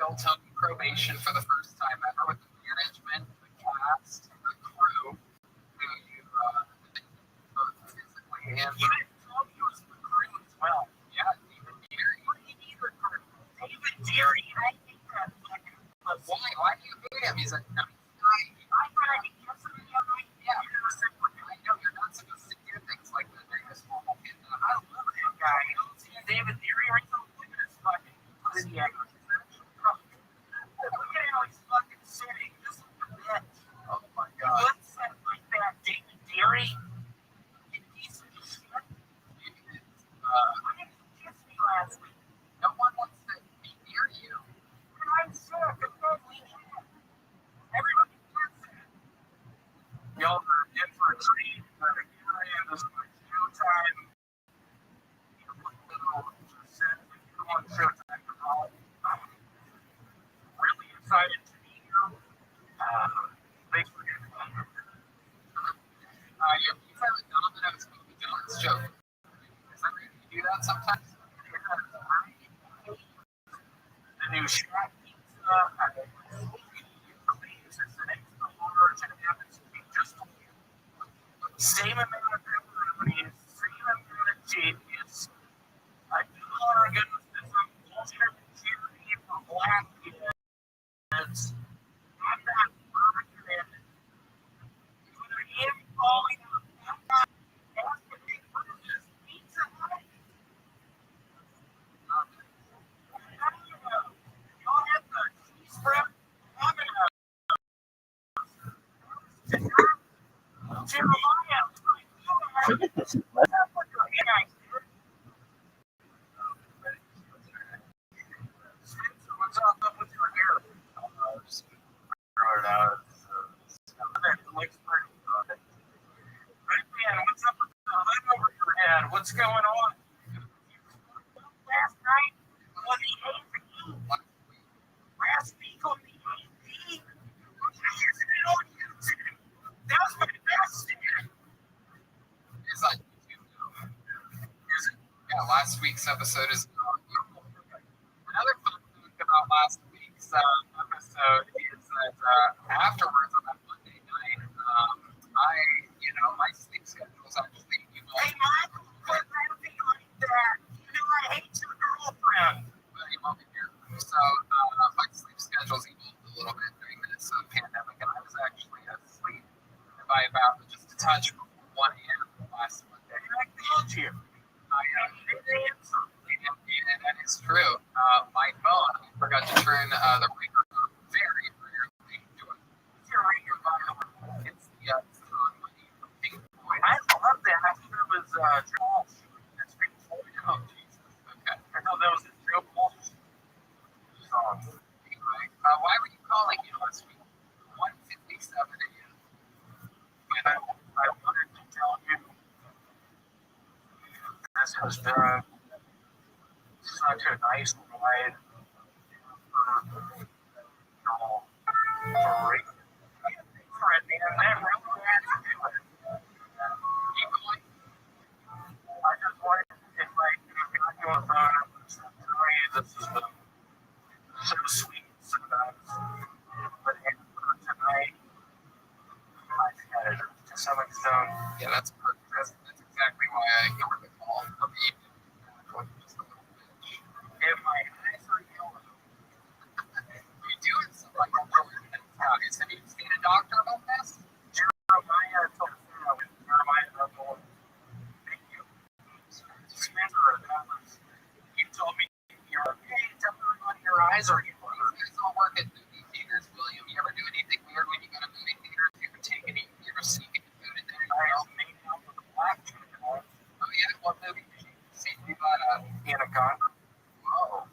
Rothschild took probation for the first time ever with the management, the cast, the crew, who you both physically and You didn't tell me it was the crew as well. yeah, David Deary. What do you need the crew? David Deary, I think that fucking was. Why do you hate him? He's a nice guy. I tried to answer the other night. Yeah. You never said what I know you're not supposed to do things like that during this formal kid. I love that guy. You don't see David Deary right now? Look at his fucking pussy. Look at how he's fucking sitting. Just look at that. Oh my You god. would say like that, David Deary. You piece of shit. Why did you kiss me last week? No one wants to be near you. And I'm sick. I'm not leaving. Everybody gets it. Y'all are in for a treat. This is my show time. Really excited to be here. Thanks for having me. Your pizza with Domino's Movie Jones joke. Is that right? You do that sometimes? The new Shrek pizza, it's an extra large, and it happens to be just same amount of pepperoni, same amount of cheese. I do want to get some bullshit charity for black kids. I'm not working it. I'm calling up. I'm not asking for this pizza Hut. Y'all have the cheese wrap? I'm gonna. Jeremiah, what's up with your hair? Just grow it out. What's up with the hood over your head? What's going on? Last night on the AP. Last week on the AP. Isn't it on YouTube? That was my best. It's on YouTube now. Yeah, last week's episode is on YouTube. Another fun thing about last week's episode is that afterwards on that Monday night, my sleep schedule was actually Hey, Michael, quit laughing like that. You know I hate your girlfriend. So my sleep schedule's evolved a little bit during this pandemic, and I was actually asleep by about just a touch before 1 a.m. last Monday. And I called you. I didn't answer. And that is true. My phone, I forgot to turn the ringer on very rarely. You're right here, Michael. It's the song money from Pink Floyd. I love that. I thought it was Joel. That's Pink Floyd. Oh, Jesus. Okay. I thought that was a Joel song. Anyway, why were you calling me last week? 1:57 a.m. I wanted to tell you this has been such a nice ride for Rick. And I'm really glad to do it. Keep going. I just wanted, if I got you on the phone, I would tell you this has been so sweet, so nice. But for tonight, I've had it to some extent. Yeah, that's perfect. That's exactly why I ignored the call. I'm even just a little bitch. If my eyes are yellow, You doing something like that? Have you seen a doctor about this? Jeremiah told me, Jeremiah told me, thank you. You told me you're okay. Tell everybody your eyes are yellow. You guys all work at movie theaters, William. You ever do anything weird when you go to movie theaters? You ever take any? You ever sneak any food in there? I was made out with a black chicken. Oh yeah, what movie did you see? You got Anaconda. Whoa.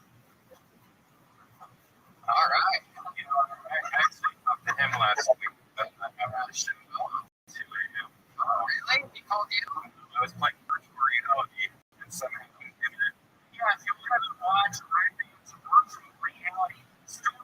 All right. You know, I actually talked to him last week, but I really shouldn't go on to him. Oh really? He called you? I was playing virtual reality and somehow couldn't get it. Yeah, if you haven't watched Red Band's virtual reality, Star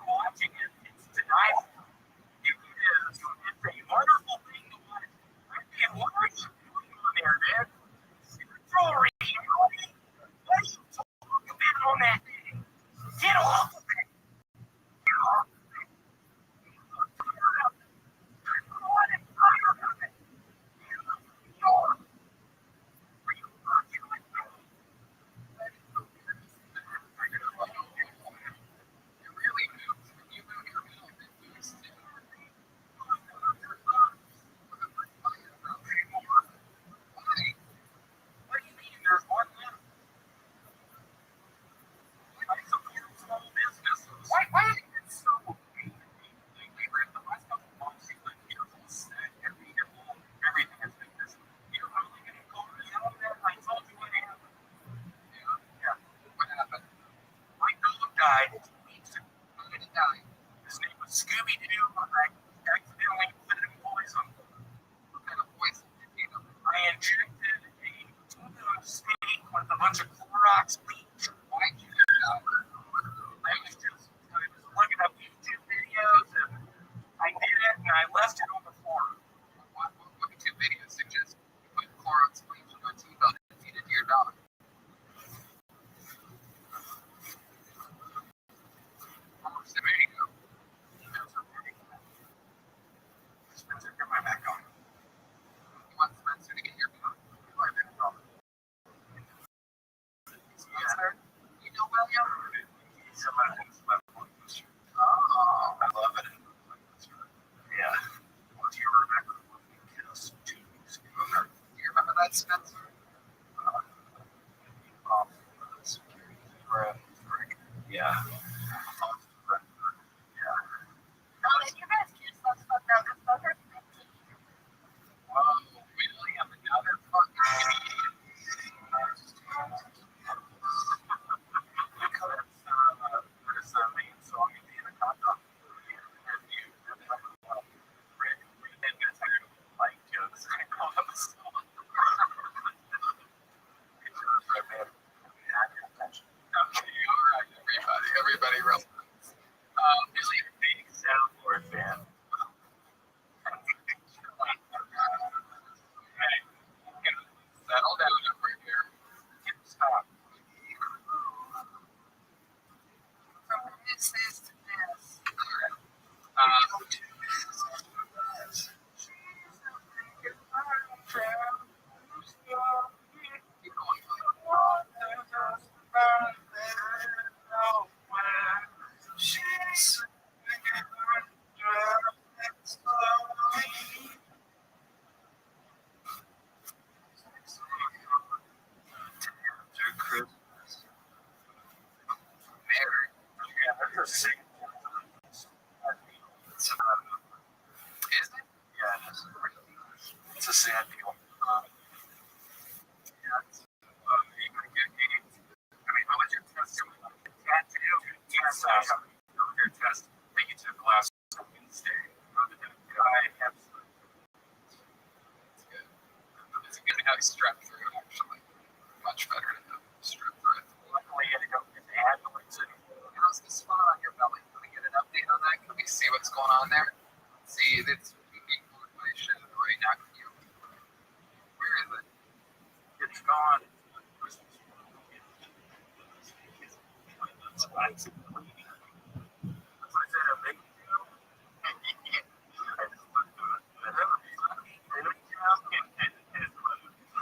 Scooby-Doo, I accidentally fed him poison. What kind of poison did you know? I injected a tuna steak with a bunch of Clorox bleach. Why'd you do that? I was looking up YouTube videos, and I did it, and I left it on the floor. What YouTube videos suggest you put Clorox bleach in your teeth on and feed it to your dog? So there you go. Spencer, get my back on. You want Spencer to get your back? Spencer? You know William? He's a man. Oh. I love it. Yeah. Do you remember when we kissed 2 weeks ago? Do you remember that, Spencer? Yeah. Did you guys kiss? Let's fuck out this fucker. Oh, William, another fucking idiot. There's the main song in the Anaconda. And you Rick gets tired of like jokes and I call them a song. Okay, all right, everybody relax. Billy, Big soundboard fan. hey, settle down over here. Stop. From this is to this. Keep going. Mary. Is it? It's a sad deal. How much your test? Tattoo? Yes, your test. They get to class Wednesday. I have It's a good how strep through, actually. Much better than the strep through. luckily I had to go to the ambulance and How's the spot on your belly? Can we get an update on that? Can we see what's going on there? See, it's being moved by shit right now. Can you? Where is it? it's gone. That's what I said. A big deal.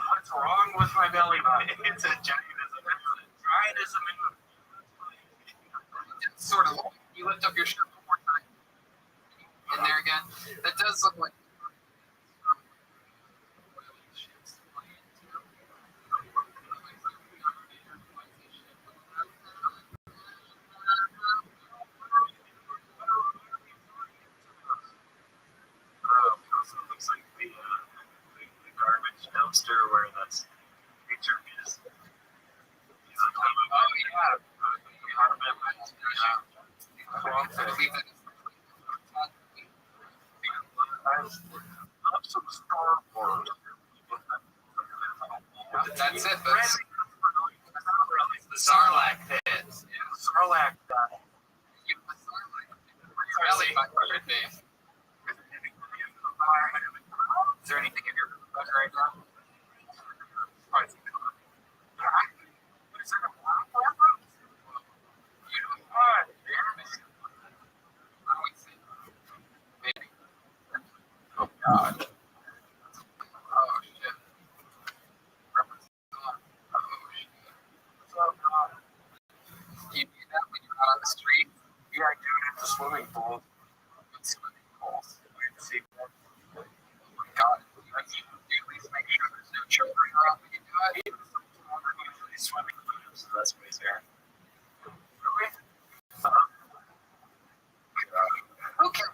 What's wrong with my belly button? It's a giant as a moon. It's sort of. You lift up your shirt one more time. In there again. That does look like. Also looks like the garbage dumpster where that's picture is. Oh yeah. Some starboard. That's it. That's The Sarlacc pit. Sarlacc done. Really my favorite name. Is there anything in your book right now? What is it? Maybe. Oh God. Oh shit. Oh shit. You do that when you're out on the street? Yeah, I do it at the swimming pool. What swimming pools? See, Oh my God. Do you at least make sure there's no children around when you do it? usually swimming pools, so that's what he's there. Really? Okay.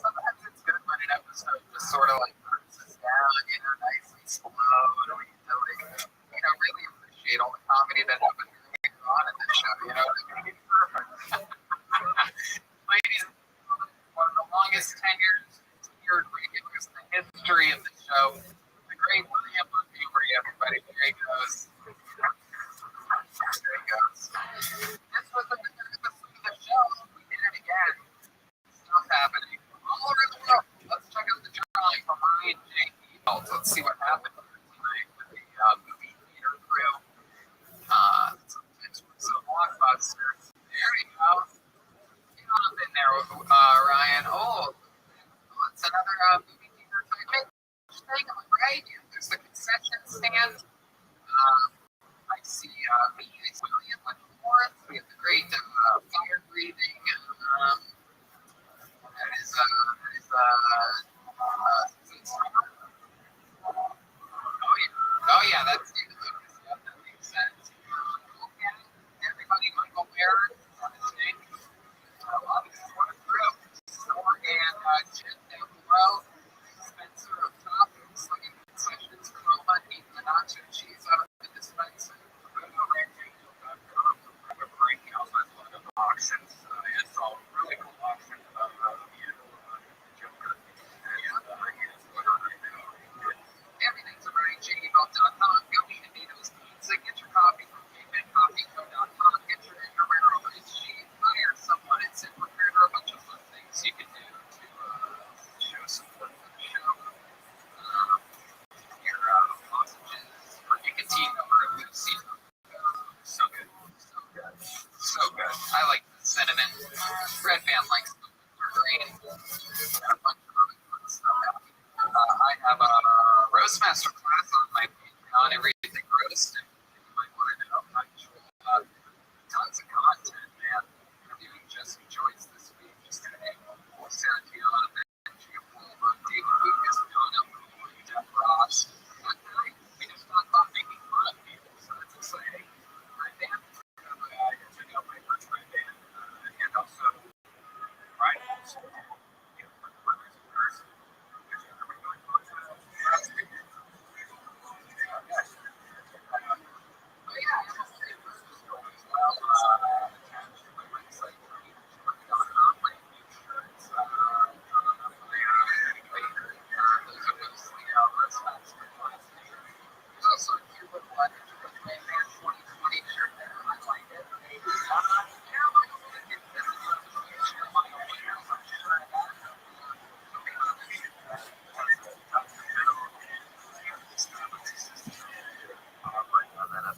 Sometimes it's good when an episode just sort of like cruises down, nice and slow, and we get to really appreciate all the comedy that happens on in this show, Ladies Ryan. Oh, it's another movie theater type thing, right? There's the concession stand. I see me, William, Fourth. We have the great fire breathing. That is oh yeah, that's David Lucas. Yeah, that makes sense. Okay. Everybody, Michael Barrett on his name. Obviously, what a group. Thor and Jen down below. Spencer of top. Looks like a concessions. Chroma, eating the nacho cheese out of the dispenser. Auctions. I saw really cool auctions about Joker. Everything's a RyanJGBelt.com. Go eat Anito's Pizza. Get your coffee from cavemancoffeeco.com. Get your underwear on IG. Hire someone at ZipRecruiter. There are a bunch of fun things you can do to show support for the show. Your hostages for nicotine or Lucy. So good. So good. So good. I like the cinnamon. Red Band likes the green. A bunch of other fun stuff. I have a roast master class on my Patreon, everything roast. And you might want to know. Tons of content, man. I'm doing Jesse Joyce this week. Just going to hang out with Sarah Taylor, Benji Palmer, David Lucas, Donna, Jeff Ross. One night, we just talked about making fun of people, so that's exciting. Right, Dan? I check out my first Red Band, and also Rivals.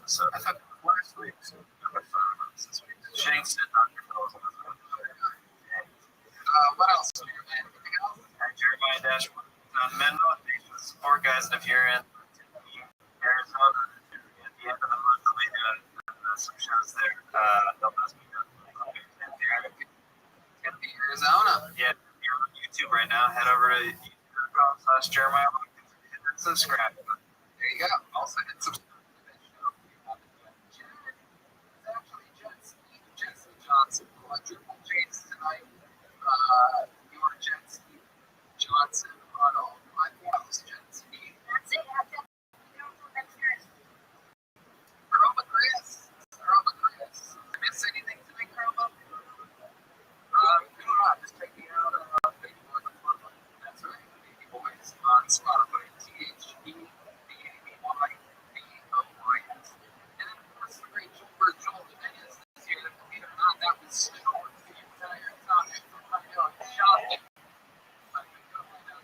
So I thought last week, so this week. Shanks did not get those. What else? Anything else? Jeremiah Dash Menlo, support guys, and if you're in Arizona at the end of the month, we have some shows there. Don't ask me that. Get the Arizona. Yeah, if you're on YouTube right now, head over to youtube.com/Jeremiah. Hit that subscribe. There you go. Also hit subscribe to this show. It's actually Jesse Johnson, quadruple J's tonight. Your Jesse Johnson on all my files, Jesse. That's it. That's yours. Chroma Chris. Miss anything tonight, Chroma? Just check me out Baby Boys on Spotify. That's right, Baby Boys on Spotify. THEBABYBOYS. And then, of course, the great Joel Jimenez this year. Believe it or not, that was short for the entire time. I know, shocking. But we go find out.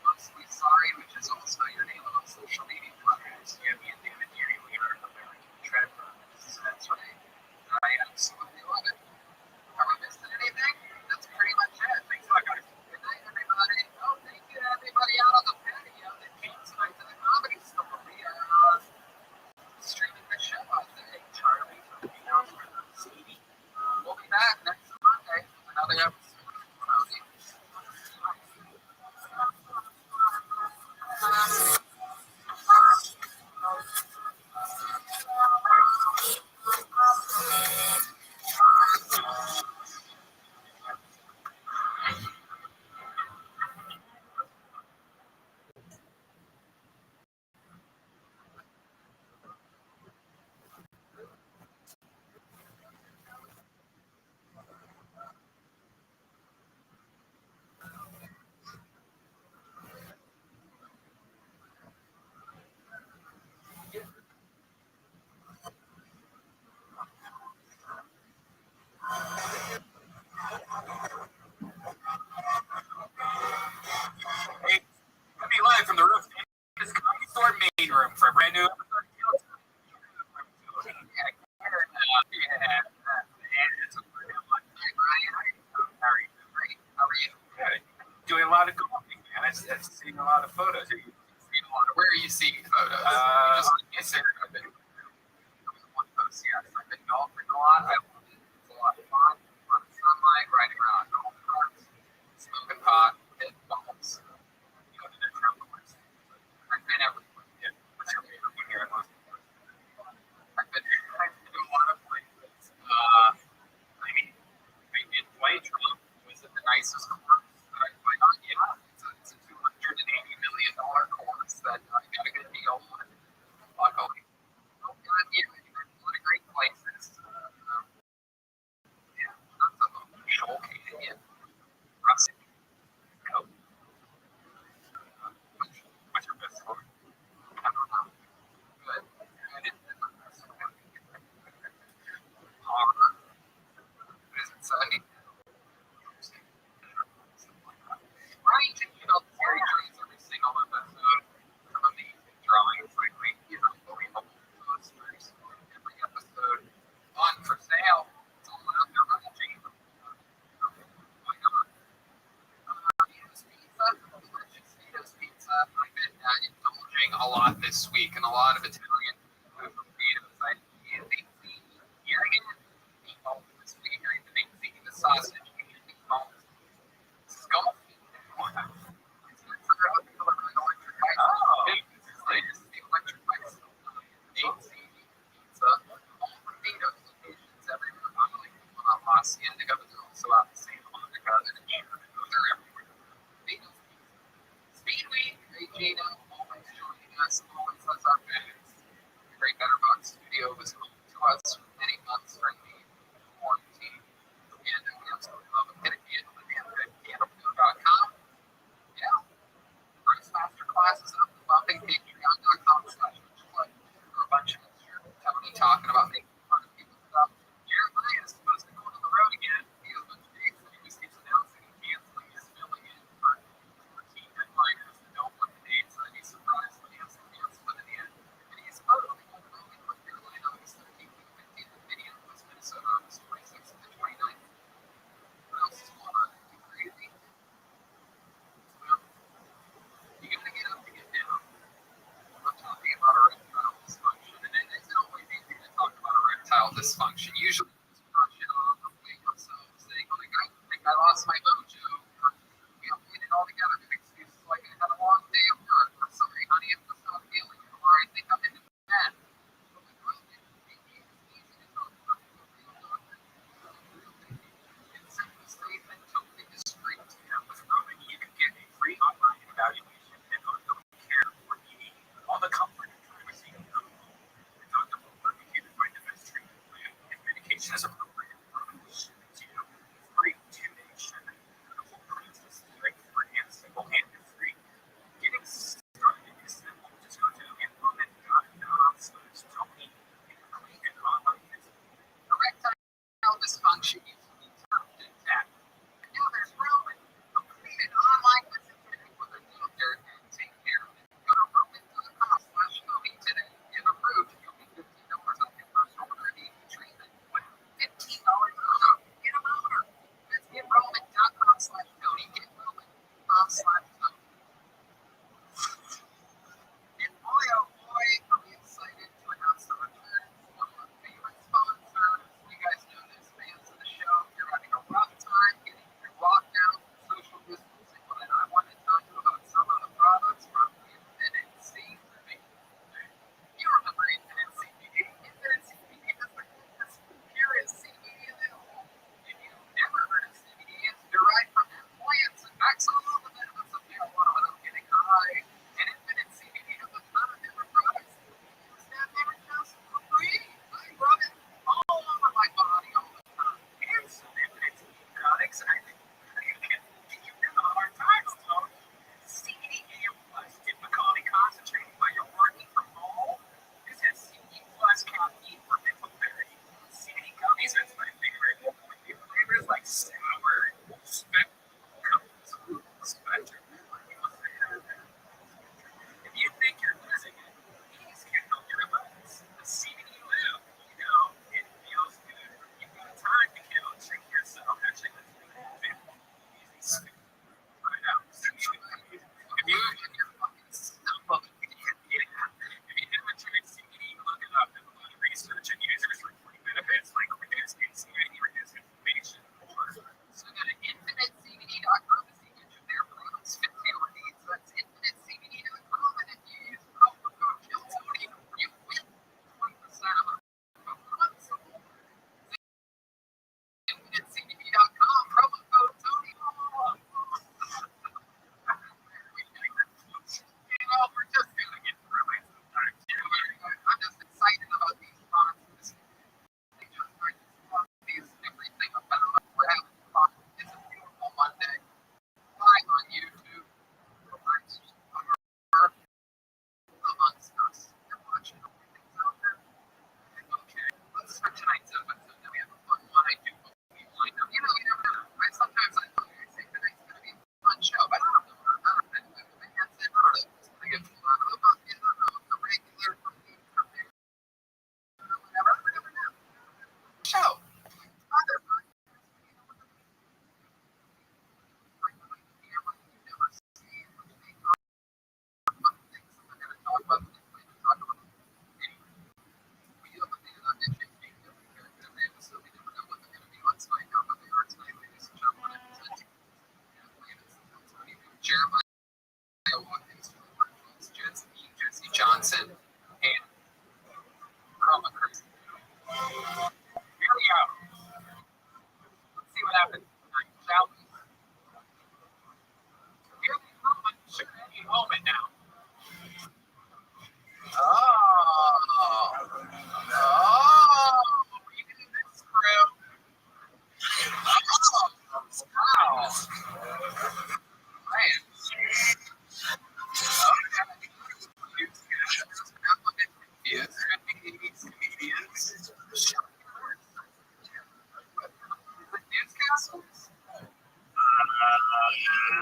Mostly Sorry, which is also your name on social media platforms. Yeah, me and David here, we are American Trend Runners. That's right. I absolutely love it. Are we missing anything? That's pretty much it. Thanks a lot, guys. Good night, everybody. Oh, thank you to everybody out on the patio that came tonight to the comedy store. We are streaming the show out there. Charlie from the We'll be back next Monday with another episode of Comedy. Hey, we'll be live from the roof. This comedy store main room for a brand new episode. Yeah, it's a pretty much. Hey, Brian. photos are you Seen a lot of, where are you seeing photos? You just Instagram. I've been one post, yes. I've been golfing a lot. I love it. It's a lot of fun. A lot of sunlight, riding around golf carts, smoking pot, hitting balls. you go to the travel course? I've been everywhere. Yeah. What's your favorite one here in Los Angeles? I've been to a lot of places. I mean, in Dwight Trump Was it the nicest course that I played on? Yeah. It's a $280 million course that I got a good deal on. Luckily. Oh, God, yeah. A lot of great places. Yeah. Tons of them. Shoal Canyon. Russet. Nope. what's your best score? I don't know. But I didn't do my best one. What does it say? Ryan can email the Terry Jones every single episode. Some amazing drawings, like these unbelievable posters. Every episode on for sale. It's all out there, Ryan James. Why not? Vito's Pizza, delicious Vito's Pizza. I've been indulging a lot this week and a lot of Italian food from Vito's. I had the here again, meatballs this week. I had the big the sausage and meatballs. This is golf. It's good for electric bicycle. It's the electric bicycle. Pizza. All from Vito's locations everywhere. Not only one on La Cienega, but they're also out in Santa Monica and Canada. They're everywhere. Vito's Pizza. Speedway, great Gino, always joining us, always has our backs. The Great Better Box Studio was home to us for many months during the quarantine. And we absolutely love it. Get a candle at candlepro.com. Yeah. Bruce Masterclass is up above patreon.com/for a bunch of us here. Tony talking about making fun of people's stuff. Jeremiah is supposed to go on the road again.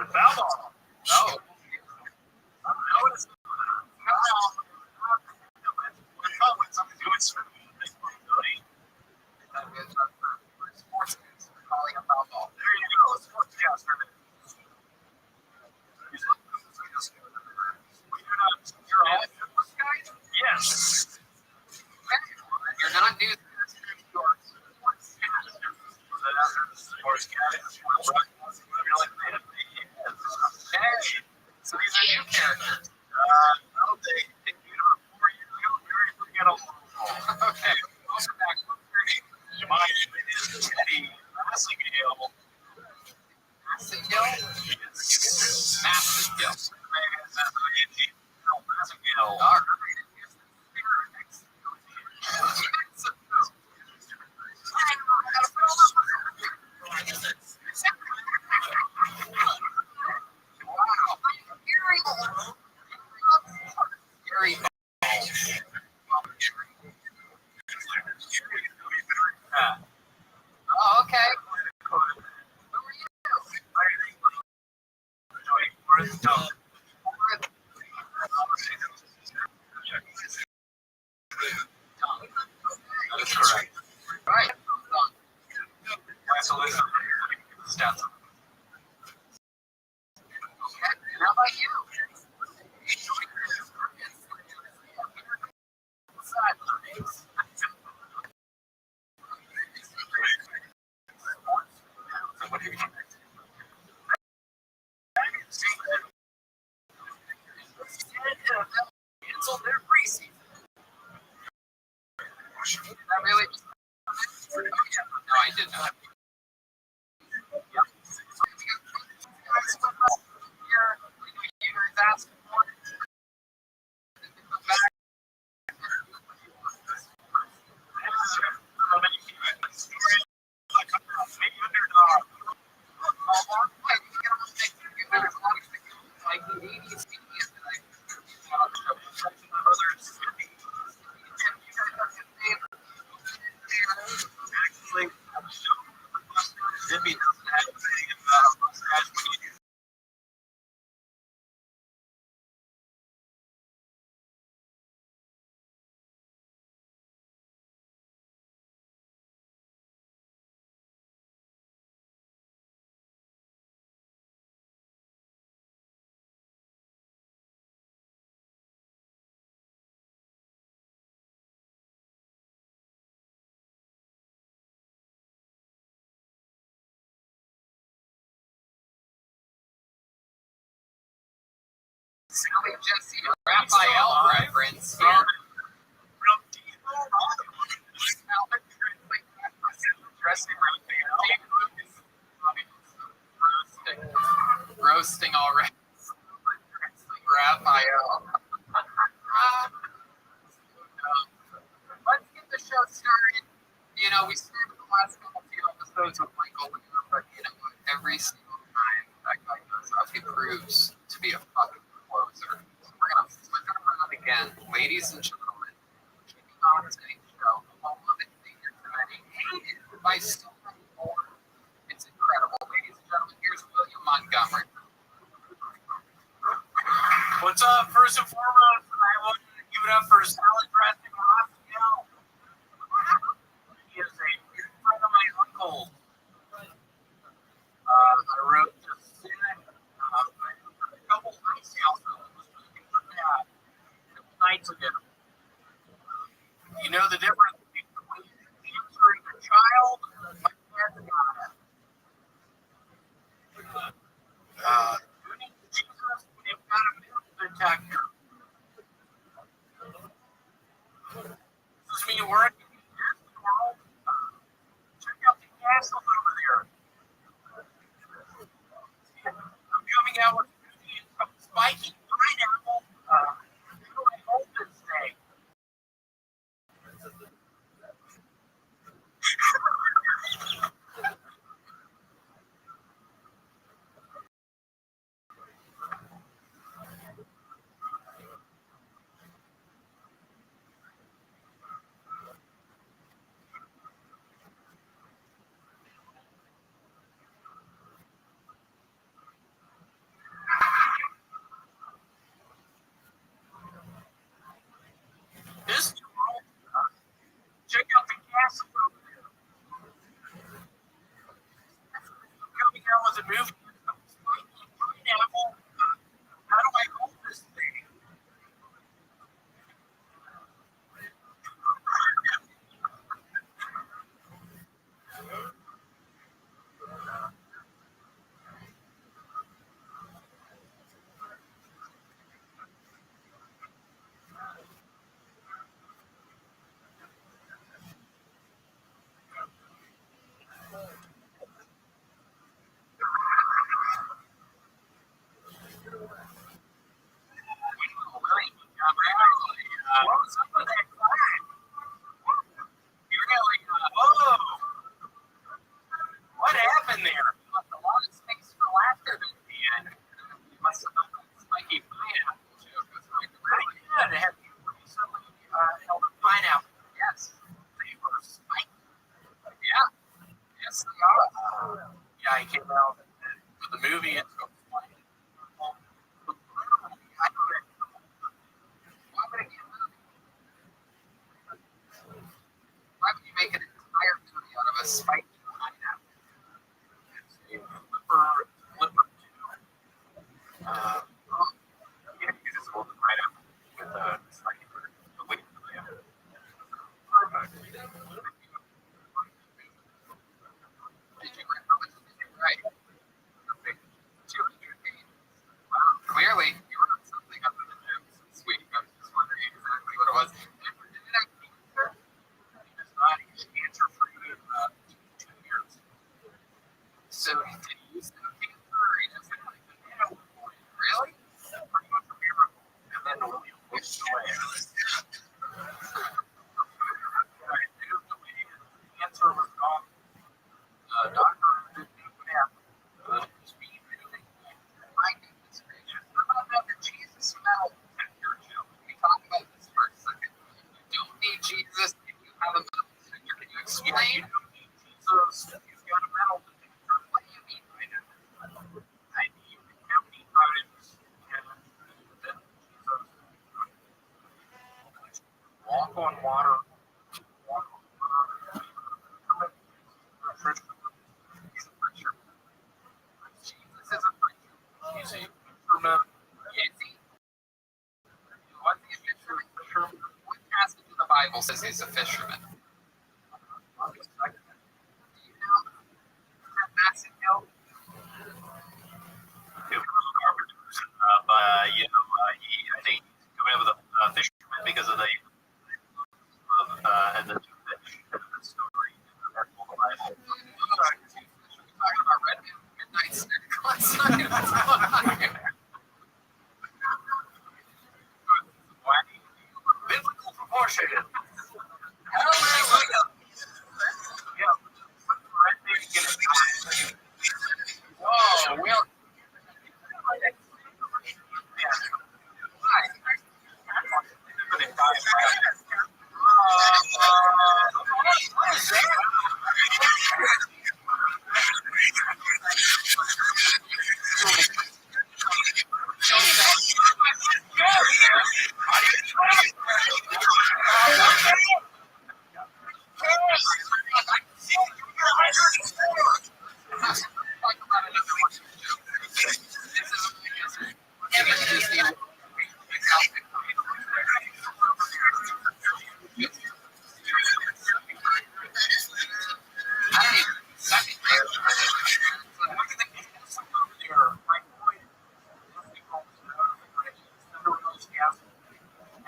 foul ball. Oh. I don't know. It's when something's doing something. Sports news, calling a foul ball. There you go. It's sportscaster. You're all sports guy? Yes. You're not news. You're sportscaster. Hey, so these are new characters. No, they debuted about 4 years ago. Very forgettable. Okay, welcome back. What's your name? My name is Teddy Massingale. Massingale? Massingale. Massingale. All right. Gary. Oh, okay. Who are you? That's correct. Right. So listen, stats. How about you? What do you mean? Canceled their preseason. That really? Oh, yeah. No, I did not. Yep. You guys asked for it. Sally Jesse Raphael reference here. Dressing roasting already. Raphael. Let's get the show started. You know, we started the last couple few episodes with Michael, but you know, every single time that guy goes up, he proves to be a fucking closer. So we're gonna flip it around again, ladies and gentlemen. Kicking off today's show, home of it figure today, hated by so many more. It's incredible, ladies and gentlemen. Here's William Montgomery. What's up? First and foremost, I want to give it up for salad dressing Rothschild. He is a good friend of my uncle. I wrote to Senate a couple nights ago. A couple nights ago. You know the difference between answering a child movie is pineapple. How do I hold this thing? What was up with that clap? You really, whoa! What happened there? A lot of space for laughter at the end. You must have thought that spiky pineapple joke was like really good. Have you recently held a pineapple? Yes. They were spiky. Yeah. Yes, they are. Yeah, I came out for the movie. It's so funny. Why would you make an entire movie out of a spiky pineapple? Flipper 2. Yeah, you just hold the pineapple with a spiky bird. The weight of the pineapple. Did you write? How much did you write? 200 pages. Wow, clearly you wrote something other than jokes this week. I was just wondering exactly what it was. Did it have cancer? He does not eat cancer-free 2 years. So did he use no cancer or he just had like really? Pretty much a miracle. And then the wheel pushed away. Cancer was gone. Doctor didn't know what happened. Speed moving. My goodness gracious. How about that the Jesus smell detector joke? Can we talk about this for a second? You don't need Jesus if you have a metal detector. Can you explain? You don't need Jesus if you've got a metal detector. What do you mean by that? I mean, how many times can Jesus walk on water? Walk on water. He's a preacher. Jesus is a preacher. He's a fisherman. Is he? Was he a fisherman? What passage of the Bible says he's a fisherman? Do you know? Is that Massive Hill? But you know, I think he's coming up with a fisherman because of the and the two fish story in the Bible. Talking about Red Midnight Snack last night. What's going on here? Biblical proportion. Hallelujah. Yeah. Red baby get it. Oh, well. What is that?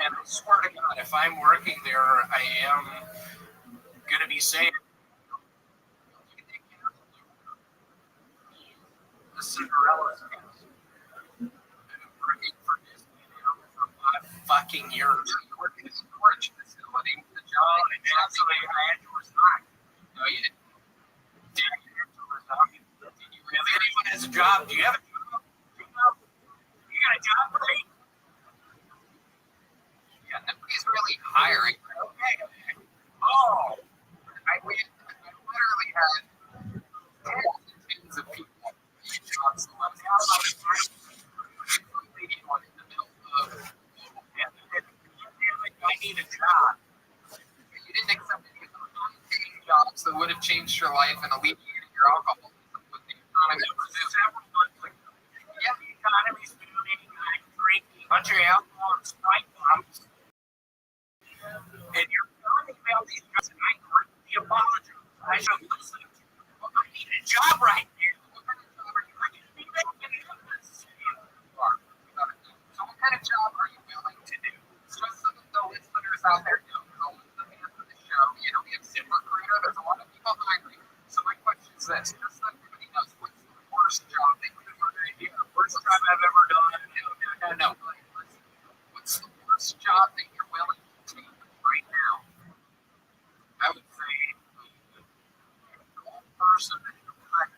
And I swear to God, if I'm working there, I am going to be saying the Cinderella's house. I've been working for Disney now for 5 fucking years. You work in a storage facility with a job. And actually, I had to resign. No, you didn't. Did you have to resign? Did you really? If anyone has a job, do you have a job? You got a job, right? Yeah, nobody's really hiring. Okay. Oh. I literally had tens and tens of people in jobs. One in the middle of I need a job. you didn't accept any of the high-paying jobs that would have changed your life and alleviated your alcoholism with the economy. bunch of alcohol and spike bombs, and you're telling me about these drugs, and I greatly apologize. I should listen to you. Well, I need a job right here. What kind of job are you? I just need to get in this. So what kind of job are you willing to do? Just so that the listeners out there know, the fans of the show, we have ZipRecruiter. There's a lot of people hiring. So my question is this, just so everybody knows, what's the worst job that you've ever done? Worst job I've ever done. No. What's the worst job that you're willing to take right now? I would say golf person and a putt.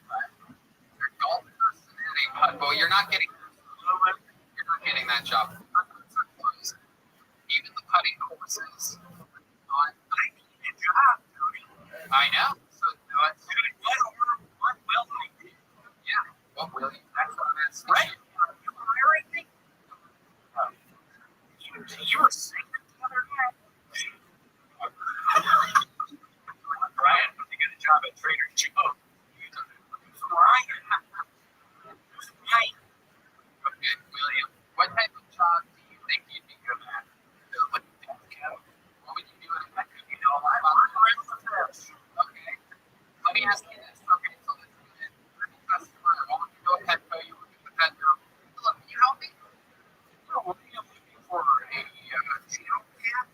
You're a golf person and a putt. Well, you're not getting that job. Putts are closed. Even the putting courses. I need a job, Tony. I know. So what will I do? Yeah. What will you? That's what I'm asking. Right? You hiring me? You were sick the other night. Brian, to get a job at Trader Joe's. Brian. Okay, William. What type of job do you think you'd be good at? What would you do in a pet food? Okay. Let me ask you this. Okay, so let's do it. Customer, what would you do at Petco? You would do the pet food. Look, you help me? We'll be looking for a chino cat.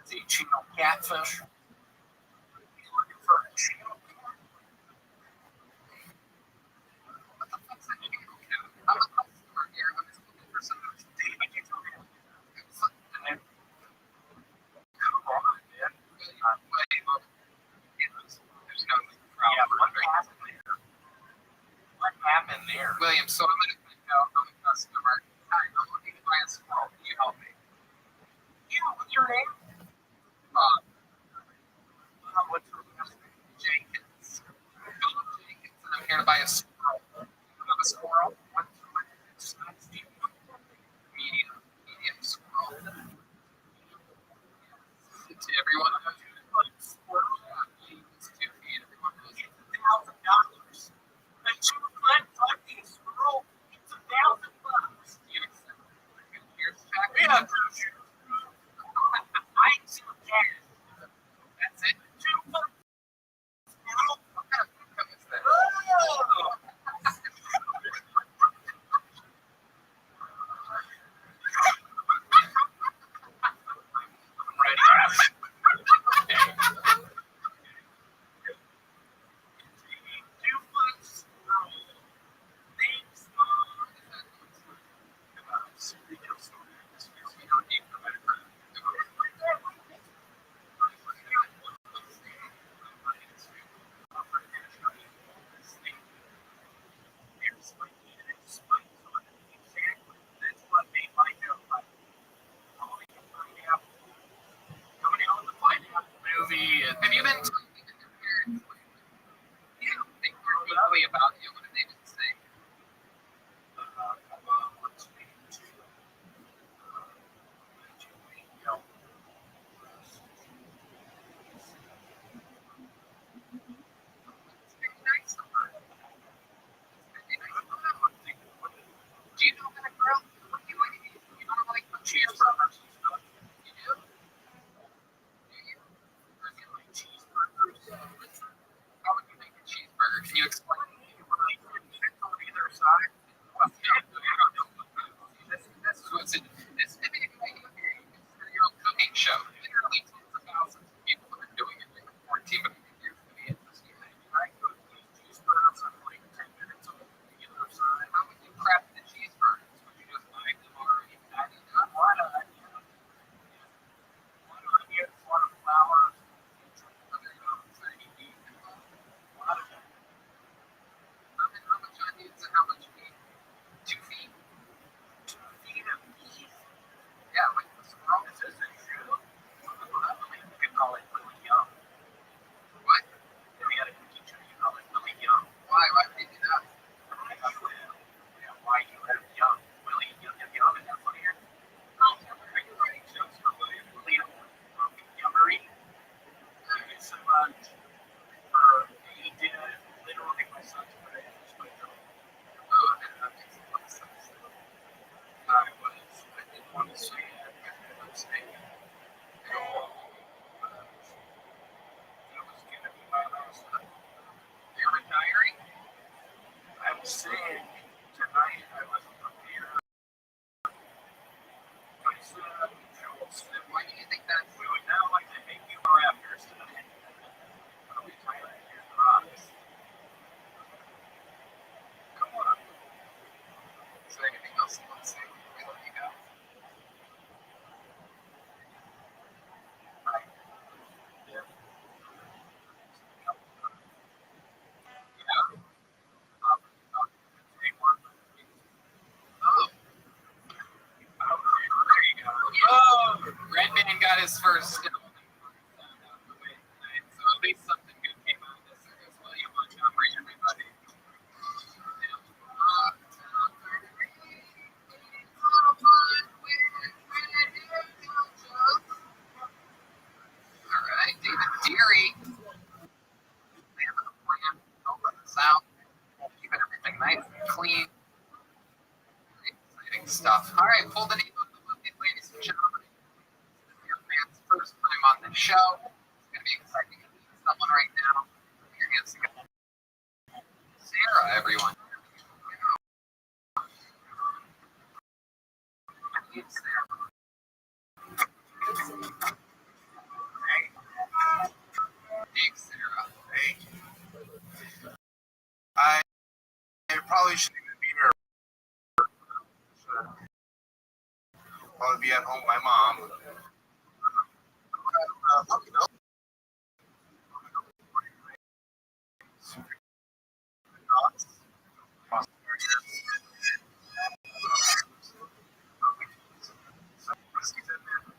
It's a chino catfish. He's looking for a chino cat. What the fuck's a chino cat? I'm a customer here. I'm just looking for some of those David. You told me. Come on, man. There's no problem. What happened there? William, so I'm going to find out I'm a customer. Hi, I'm looking to buy a squirrel. Can you help me? Yeah, what's your name? What's your last name? Jenkins. Philip Jenkins, and I'm here to buy a squirrel. You have a squirrel? What size do you want? Medium squirrel. To everyone knows you like squirrel. It's 2 feet. Everyone knows you. $1,000. A 2-foot fucking squirrel. It's $1,000. You accept a year's check? Yeah, I still can. That's it. 2-foot squirrel. What kind of income is that? Oh! I'm ready. Movie and Have you been talking to your parents? Yeah, they care deeply about you. What have they been saying? It's very nice of her. It's very nice of her. Do you know that girl? What do you like to eat? You don't like cheeseburgers and stuff? You do? Do you? Or do you like cheeseburgers? How would you make a cheeseburger? Can you explain? on either side. This is what's in this video right here. It's your own cooking show. Literally tens of thousands of people have been doing it in 14 years to be interesting. I cook these cheeseburgers in like 10 minutes on either side. How would you craft the cheeseburgers? Would you just buy them already fatted up? Why not? Why not get some flour? Other than 30 beef and a lot of saying tonight I was prepared. I said, Jules, Why do you think that? we would now like to make you our rafters tonight. Are we tired of your rocks? Come on. Is there anything else you want to say? We let you go. Oh, there you go. Oh, Redman got his first. So at least something good came out of this service. William Montgomery, everybody. All right, David Deary. Man of the plan, helping us out, keeping everything nice and clean. Very exciting stuff. All right, pull the name of the movie, ladies and gentlemen. Your man's first time on the show. It's going to be exciting to meet someone right now. Your hands together. Sarah, everyone. Meet Sarah. Hey, Sarah. Hey. I probably shouldn't even be here. Should probably be at home with my mom. Let me know.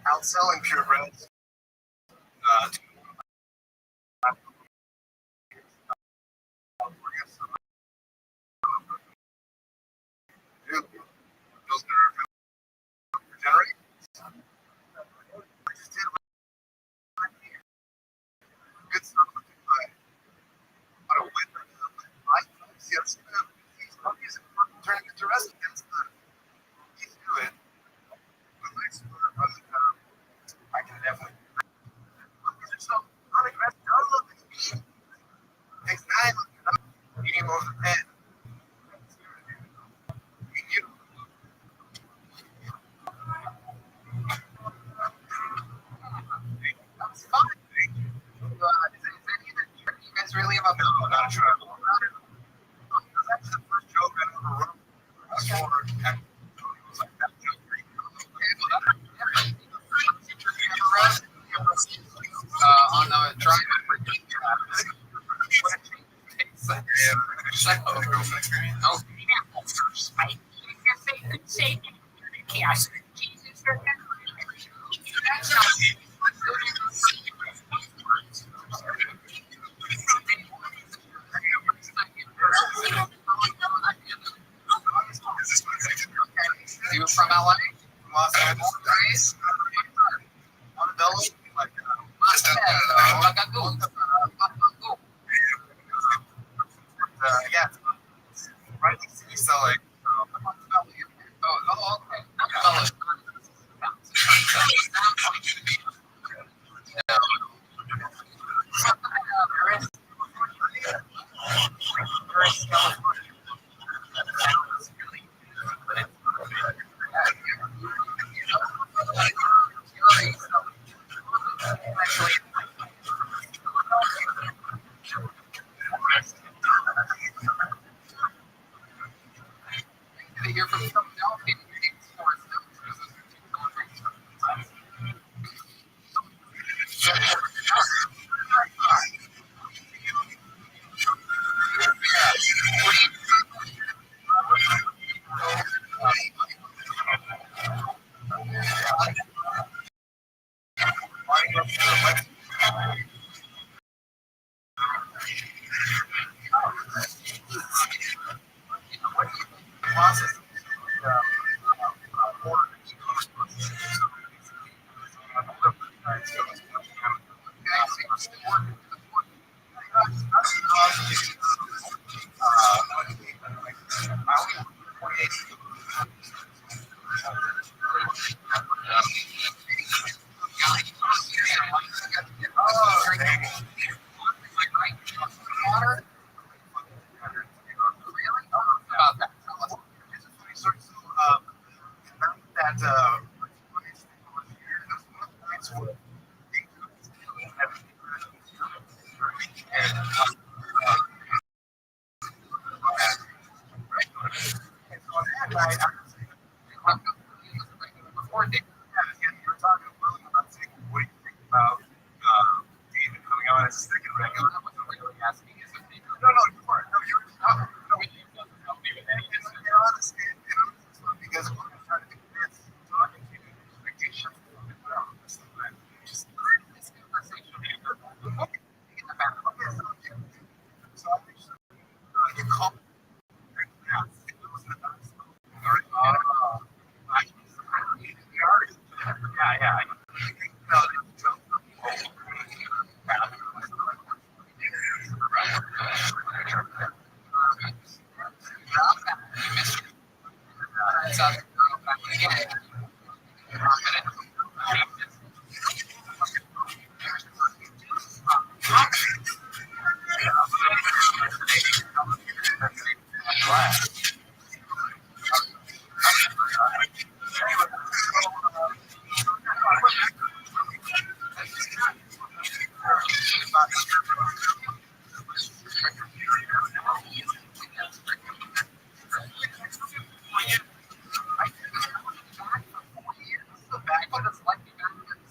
Outselling purebreds. Dude, those nerve regenerate. I just did good stuff with the play. What a win. See, I've seen these puppies turning into residents. You can do it. With my super, I can definitely. Puppies are so unaggressive. Don't look at me. Takes 9 eating over the head. You. That's fun. Is any of the you guys really have a No, not a travel. That's actually the first joke I ever wrote. I was it was like that joke. On the drive You were from LA? Los Angeles. Montebello. Like, yeah. Right next to East LA. Oh, okay. Before David. Yeah, you were talking to William about saying, what do you think about David coming on as a second regular? I wasn't really asking his opinion. No, you weren't. No, you were just talking. No, It doesn't help me with any it's honest, because we're trying to convince talking to you expectations around this time. just this conversation. Okay, in the back. So I think you call. Yeah, it was the best. Yeah.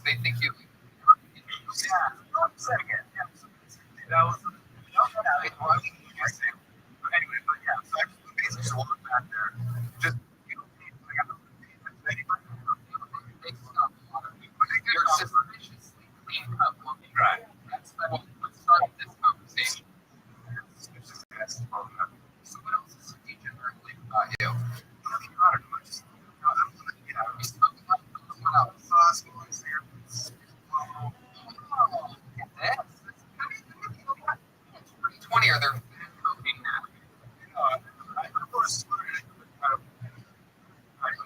They think you. You're suspiciously clean cut looking. Right. That's what started this conversation. So what else is degenerating about you? You spoke about what else? Oh, look at this. It's 20 or they're cooking now.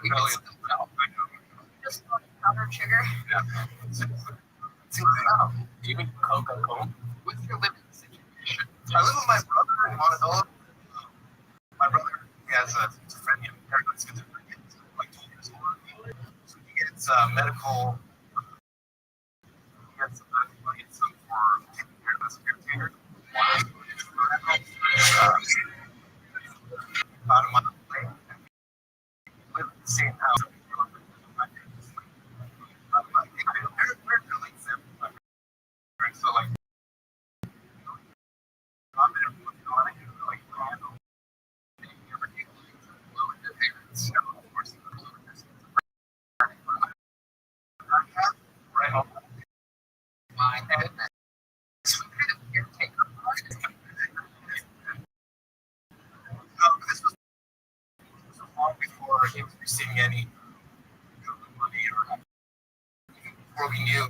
We can still tell. Just powdered sugar. Even Coca-Cola. What's your living situation? I live with my brother in Montebello. My brother, he has a schizophrenia, paranoid schizophrenia, like 12 years old. So he gets medical. He gets some for taking care of his caretaker. About a month later, we live in the same house. So like, I'm in a like, right home. My goodness. Some kind of caretaker party. This was long before he was receiving any government money or even before we knew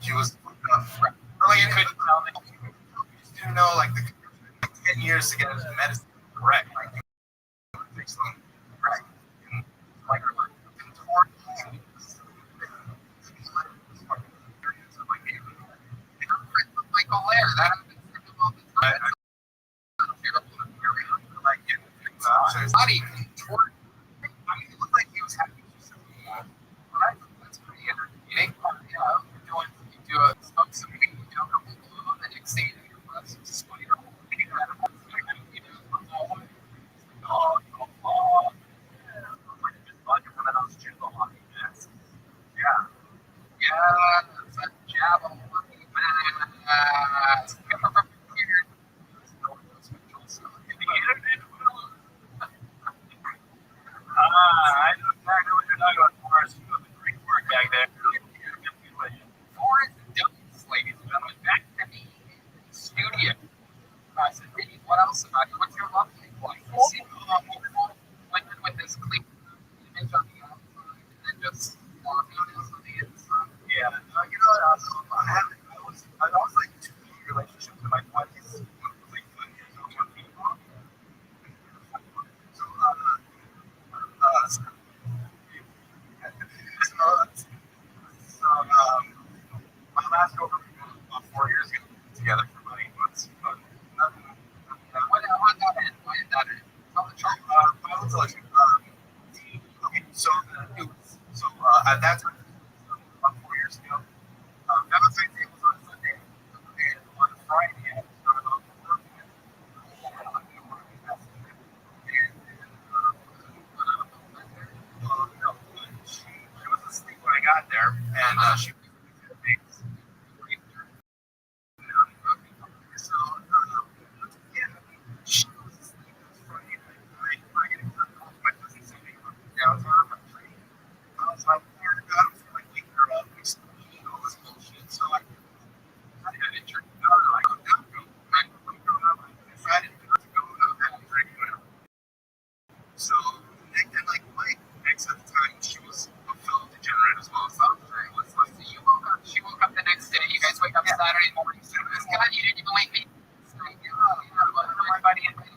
he was like you couldn't tell that you just didn't know like the 10 years to get his medicine correct. Like it takes them right. And like Michael Lair, that happens to him all the time. Body contort. I mean, it looked like he was happy to see That's pretty entertaining. You do a smoke some weed, you know, a couple of them, and next thing you know, your breath's just funny. Yeah, that's a jab on lucky mask. I know exactly what you're talking about, Forrest. You have a great work back there. Forrest Douglas, ladies and gentlemen, back to me in the studio. I said, Vinny, what else about you? What's your love life like? You seem hopeful, with this clean image on the outside, and then just happiness on the inside. Yeah, you know what? I was like 2 relationships in my 20s. One was like 5 years old, one being long. So, my last girlfriend about 4 years ago, together for about 8 months. But nothing. How'd that end? Why did that end? Tell the truth. I'll tell you. Okay, so at that time, about 4 years ago, Valentine's Day was on Sunday, and on Friday, I started off working.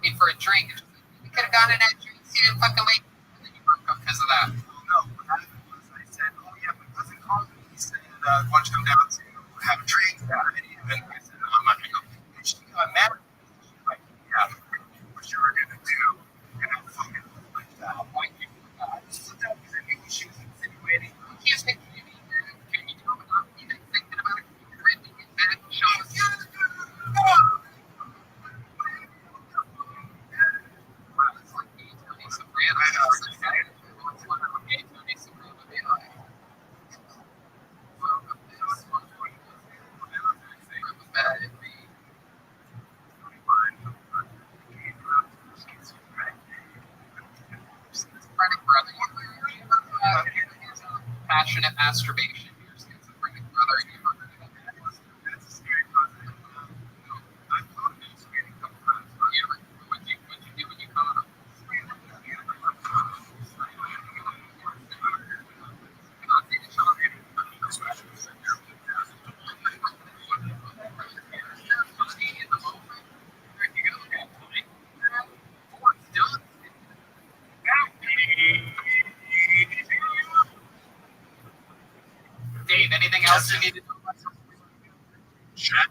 me for a drink. We could have gotten that drink. You didn't fucking wait. And then you broke up because of that. Well, no, what happened was I said, oh yeah, my cousin called me. He said, why don't you come down to have a drink? And I said, I'm not gonna go. And she got mad at me. She was like, yeah, what you were gonna do. And I fucking like that. Why you do that? So that was I knew what she was insinuating. You can't take me, man. Can you do it without even thinking about it? You're really get mad and show us. Wow, it's like me, Tony Soprano. What's one of me, Tony Soprano? Be like, well, this one point was bad at me. Schizophrenic brother. Passionate masturbation. Your schizophrenic brother. That's a scary concept. I thought of masturbating a couple times. What'd you do when you caught him? Dave, anything else you need to know about Chat.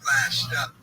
Flashed up.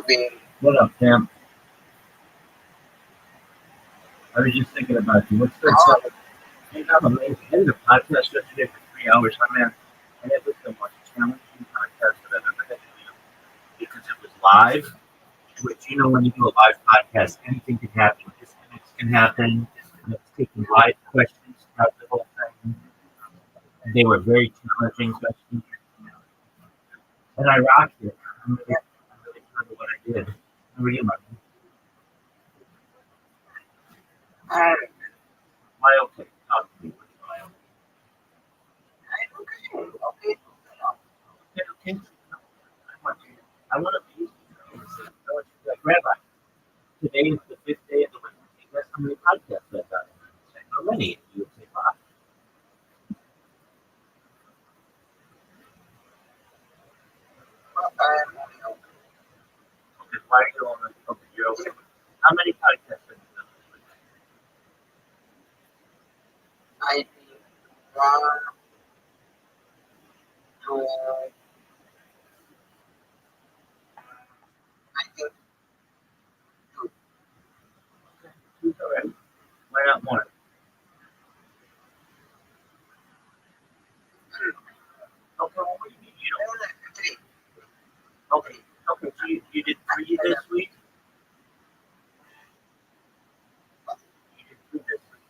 being. What up, Cam? I was just thinking about you. What's good? Oh, Hey, I'm amazing. I did a podcast yesterday for 3 hours. I mean, and it was the most challenging podcast that I've ever had to do because it was live. Which, when you do a live podcast, anything can happen. Disconnects can happen. It's taking live questions throughout the whole thing. They were very challenging questions. And I rocked it. I'm really proud of what I did. How are you, man? I'm Why okay? Talk to me. Why okay. Okay. okay? Okay. I want to be like Rabbi. Today is the fifth day of the week. Guess how many podcasts I've done? How many? You would say five. Okay, why are you on the okay? You're okay. How many podcasts have you done this week? I think one, two, I think two. Two already. Why not more? Okay, well, what do you mean you No, no, three. don't? Okay, okay, so you did three this week? You did three this week.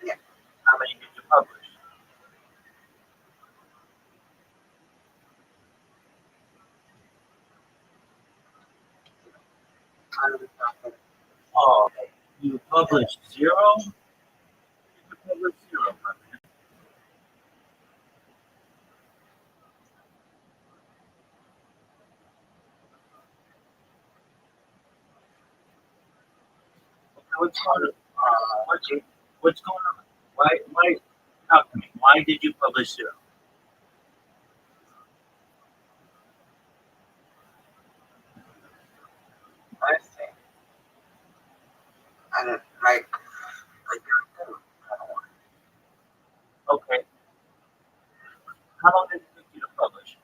Yeah. How many did you publish? Oh, okay. You published zero? You published zero, my man. Okay, what's going on? What's going on? Why, talk to me. Why did you publish zero? I think. And like, I can't tell. Okay. How long did it take you to publish?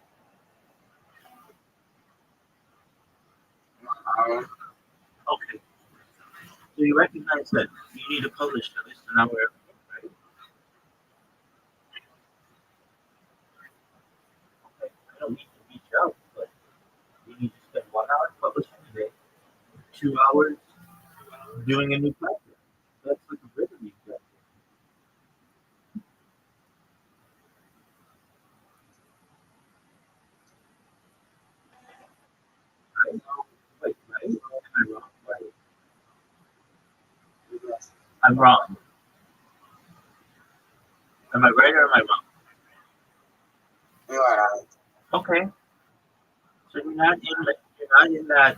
Okay. So you recognize that you need to publish at least an hour every day, right? Okay. I don't need to reach out, but you need to spend 1 hour publishing a day, 2 hours doing a new project. That's like a rhythm you've got, right? Wait, right? Am I wrong? Right. I'm wrong. Am I right or am I wrong? You are right. Okay. So you're not in that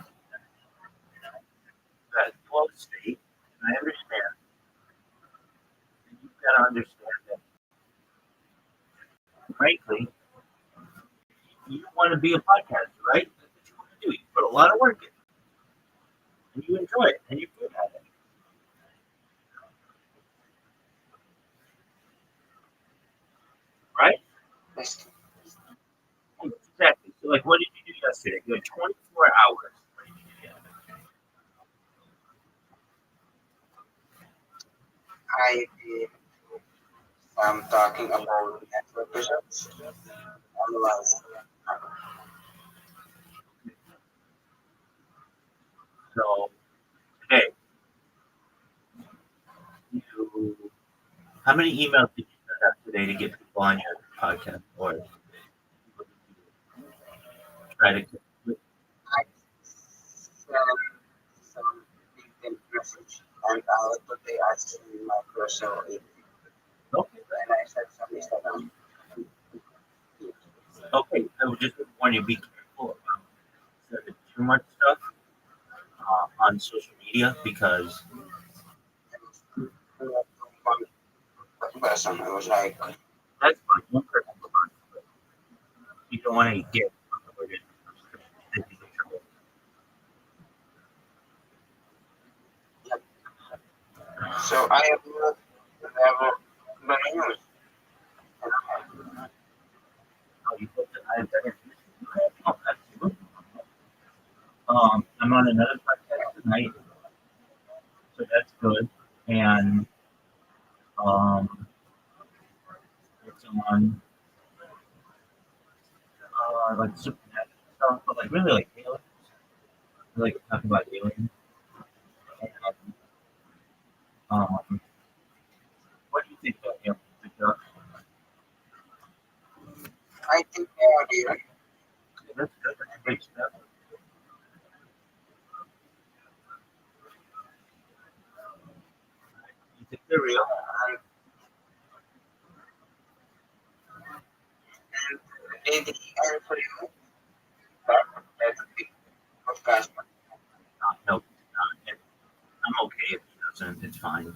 flow state. And I understand. And you've got to understand that, frankly, you want to be a podcaster, right? That's what you want to do. You put a lot of work in, and you enjoy it, and you're good at it, right? Yes. Exactly. So, like, what did you do yesterday? You had 24 hours. What did you do yesterday? I did some talking about network visions. Otherwise, So, today, you, how many emails did you send out today to get people on your podcast, or try to get with? I sent some LinkedIn message and but they asked me my personal email. Okay, And I said some Instagram. okay. I would just warn you: be careful about sending too much stuff on social media because One person, it was like, that's fine. One person will find it, but you don't want to get unrelated and be in trouble. yep. So I have never been used. And Oh, you put the I have that information. Oh, absolutely. I'm on another podcast tonight, so that's good. And it's on like supernatural stuff, but like really like aliens. I like talking about aliens. And, what do you think about aliens, Victor? I think they are real. That's good. That's a big step. You think they're real? And maybe I for you that would be podcast. No, I'm okay if he doesn't. It's fine.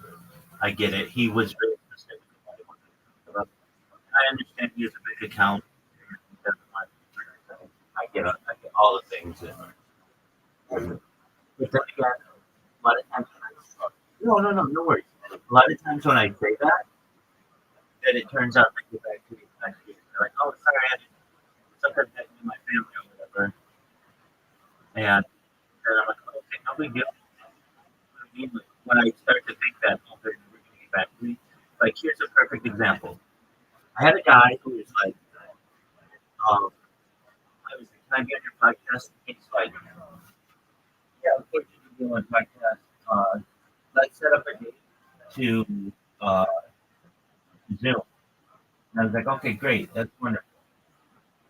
I get it. He was very specific about what he wanted. I understand he has a big account. He doesn't want to. I get all the things. But then again, a lot of times, no worries. A lot of times when I say that, then it turns out they get back to me. They're like, oh, sorry, I had something happened in my family or whatever. And then I'm like, oh, okay, no big deal. I mean, when I start to think that, oh, they're never going to get back to me, like, here's a perfect example. I had a guy who was like, I was like, can I be on your podcast? He's like, yeah, of course you can be on my podcast. Let's set up a date to Zoom. And I was like, okay, great, that's wonderful.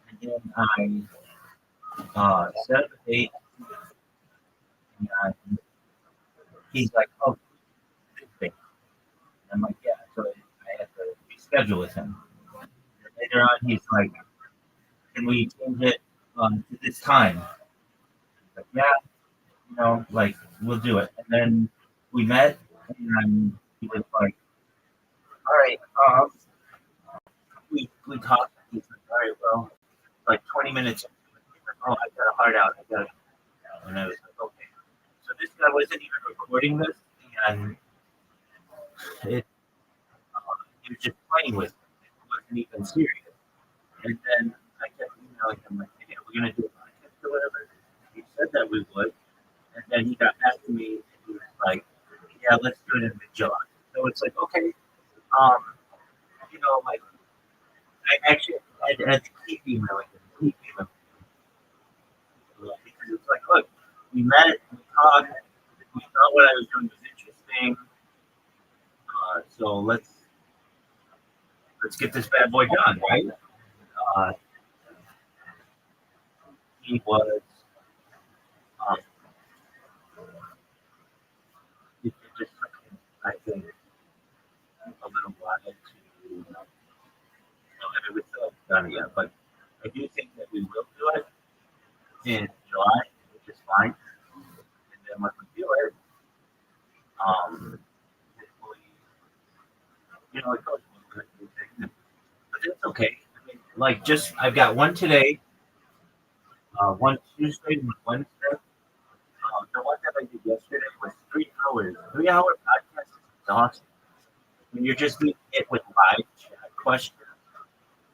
And then I set up a date, and he's like, oh, this. I'm like, yeah. So I had to reschedule with him. And later on, he's like, can we change it to this time? Like, yeah, like we'll do it. And then we met, and he was like, all right, we talked. He's like, all right, well, like 20 minutes. He's like, oh, I got a heart out. I got it. And I was like, okay. So this guy wasn't even recording this, and he was just playing with it. It wasn't even serious. And then I kept emailing him like, hey, we're gonna do a podcast or whatever. He said that we would, and then he got back to me and he was like, yeah, let's do it in mid-July. So it's like, okay, um, like I actually I had to keep emailing him, because it's like, look, we met, we talked, we thought what I was doing was interesting. So let's get this bad boy done, right? He was it just took him, I think, a little while to I mean, we still haven't done it yet, but I do think that we will do it in July, which is fine. And then when we do it, hopefully, it goes one good thing. But it's okay. I mean, like, just I've got one today, one Tuesday, one Wednesday. The one that I did yesterday was 3 hours. 3 hour podcast is exhausting. When you're just being hit with live chat questions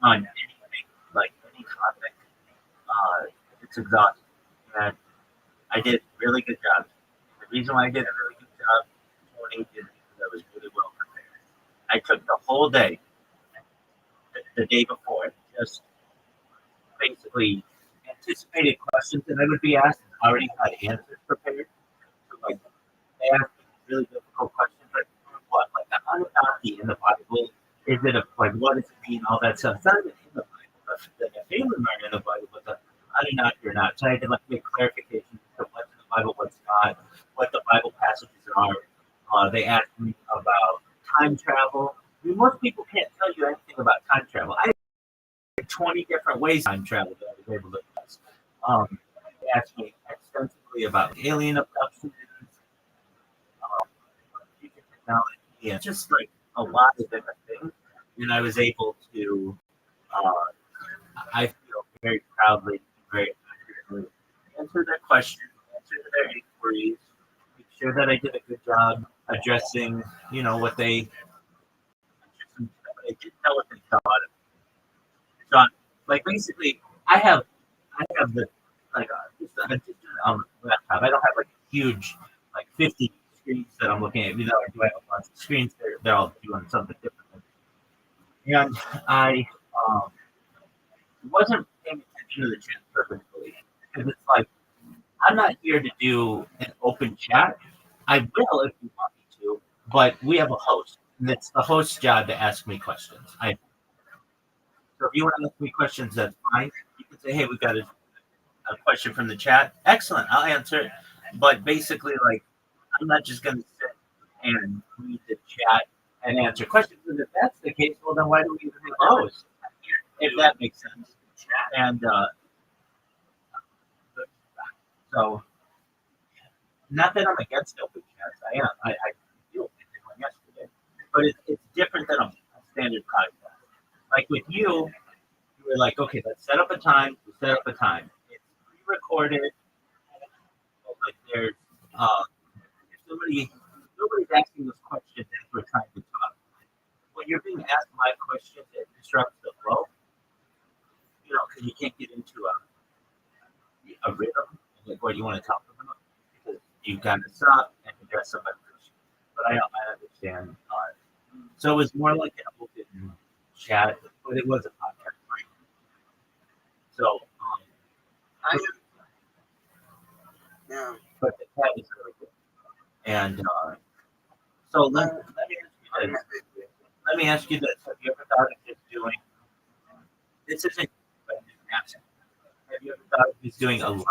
on anything, like any topic, it's exhausting. And I did a really good job. The reason why I did a really good job, Tony, is because I was really well prepared. I took the whole day, the day before, just basically anticipated questions that I would be asked and already had answers prepared. So, like, they asked me really difficult questions, like, what, like the Anunnaki in the Bible? Is it like, what does it mean? All that stuff. It's not even in the Bible. The Nephilim aren't in the Bible, but the Anunnaki are not. So I had to like make clarifications to what's in the Bible, what's not, what the Bible passages are. They asked me about time travel. I mean, most people can't tell you anything about time travel. I had 20 different ways time travel that I was able to test. They asked me extensively about alien abductions, future technology, and just like a lot of different things. And I was able to, I feel very proudly, very accurately answer their questions, answer their inquiries, make sure that I did a good job addressing, what they, but I didn't know what they thought of it. So, like, basically, I have the, like, just on the laptop. I don't have like a huge, like 50 screens that I'm looking at. You know, I do have a bunch of screens. They're all doing something different. And I wasn't paying attention to the chat perfectly because it's like I'm not here to do an open chat. I will if you want me to, but we have a host, and it's the host's job to ask me questions. So if you want to ask me questions, that's fine. You can say, "Hey, we got a question from the chat." Excellent, I'll answer it. But basically, like, I'm not just going to sit and read the chat and answer questions. And if that's the case, well, then why do we even have a host? If that makes sense. And so, not that I'm against open chats. I am. I did one yesterday, but it's different than a standard podcast. Like with you were like, okay, let's set up a time. We set up a time. It's pre-recorded. Like there's if nobody's asking us questions as we're trying to talk. When you're being asked live questions, it disrupts the flow. You know, because you can't get into a rhythm like what you want to talk about because you got to stop and address somebody's issue. But I understand. So it was more like an open chat, but it was a podcast. So, Yeah. but the chat is really good. And so let me ask you this: have you ever thought of just doing? This isn't. But have you ever thought of just doing a live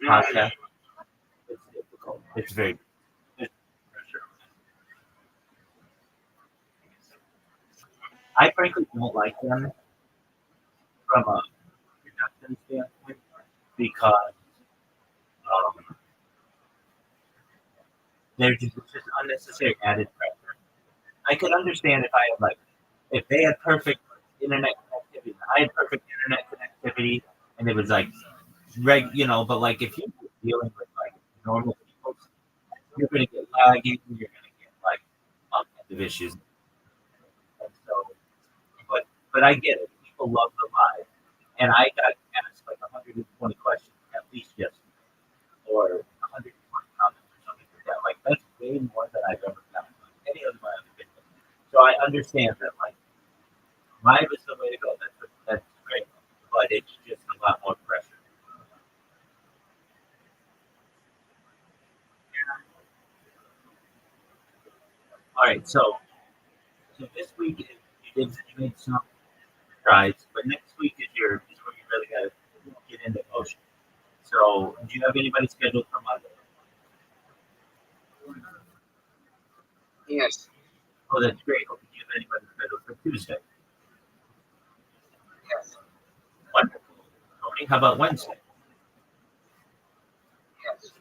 podcast? It's difficult. It's very. I frankly don't like them from a production standpoint because they're just it's just unnecessary added pressure. I could understand if I had like if they had perfect internet connectivity, I had perfect internet connectivity, and it was like but like if you're dealing with like normal people, you're gonna get laggy, you're gonna get like all kinds of issues. And so, but I get it. People love the live, and I got asked like 120 questions at least yesterday, or 120 comments or something like that. Like that's way more than I've ever gotten on any of my other videos. So I understand that like live is the way to go. That's great, but it's just a lot more pressure. All right, so this week you made some strides, but next week is where you really got to get into motion. So, do you have anybody scheduled for Monday? Yes. Oh, that's great. Do you have anybody scheduled for Tuesday? Yes. Wonderful. Tony, how about Wednesday? Yes.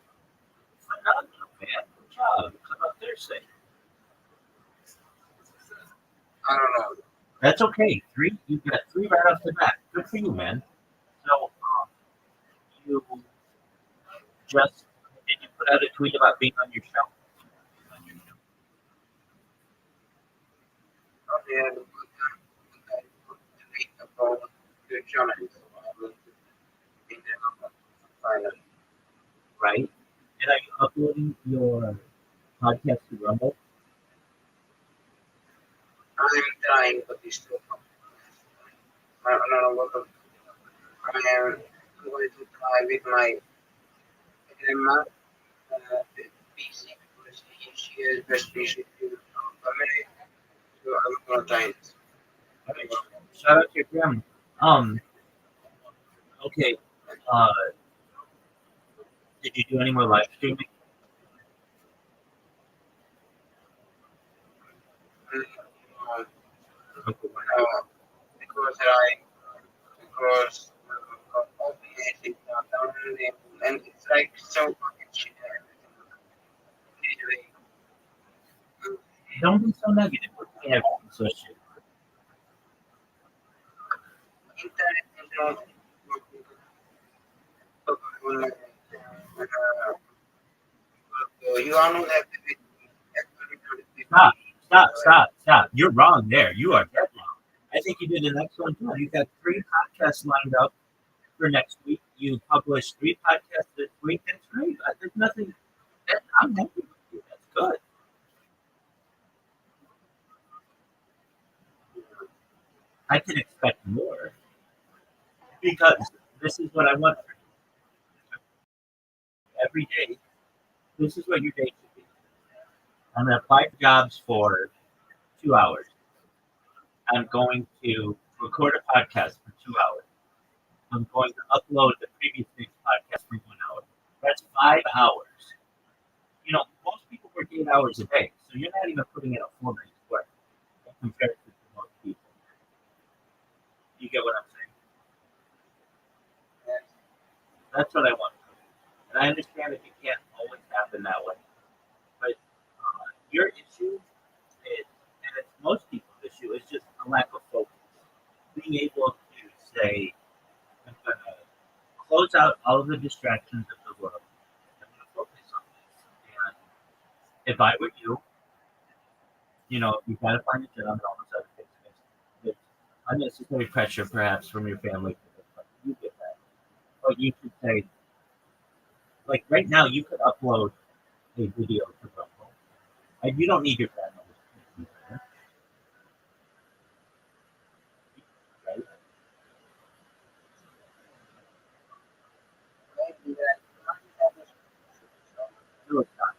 Phenomenal, man. Good job. How about Thursday? I don't know. That's okay. You've got 3 right off the bat. Good for you, man. So, you did you put out a tweet about being on your show? And about the challenge. Right? And are you uploading your podcast to Rumble? I'm trying, but it's still I don't know what I'm going to try with my grandma, the PC, because she is best PC to family. So I'm going to try it. Shout out to your grandma. Okay. Did you do any more live streaming? Because obviously and it's like so fucking shit. Anyway, Don't be so negative. We have so shit. internet is not you are not happy with Stop. You're wrong there. You are dead wrong. I think you did an excellent job. You've got 3 podcasts lined up for next week. You published 3 podcasts this week. That's great. There's nothing. I'm happy with you. That's good. I can expect more because this is what I want for you. Every day. This is what your day should be. I'm going to apply for jobs for 2 hours. I'm going to record a podcast for 2 hours. I'm going to upload the previous week's podcast for 1 hour. That's 5 hours. You know, most people work 8 hours a day, so you're not even putting in a 4 minutes work compared to most people. You get what I'm saying? That's what I want. And I understand that it can't always happen that way. But your issue is, and it's most people's issue, is just a lack of focus. Being able to say, I'm going to close out all of the distractions of the world. I'm going to focus on this. And if I were you, you've got to find a job and all those other things. It's unnecessary pressure, perhaps, from your family. You get that. But you should say, like right now, you could upload a video to Rumble. And you don't need your family. Right? No, it's not.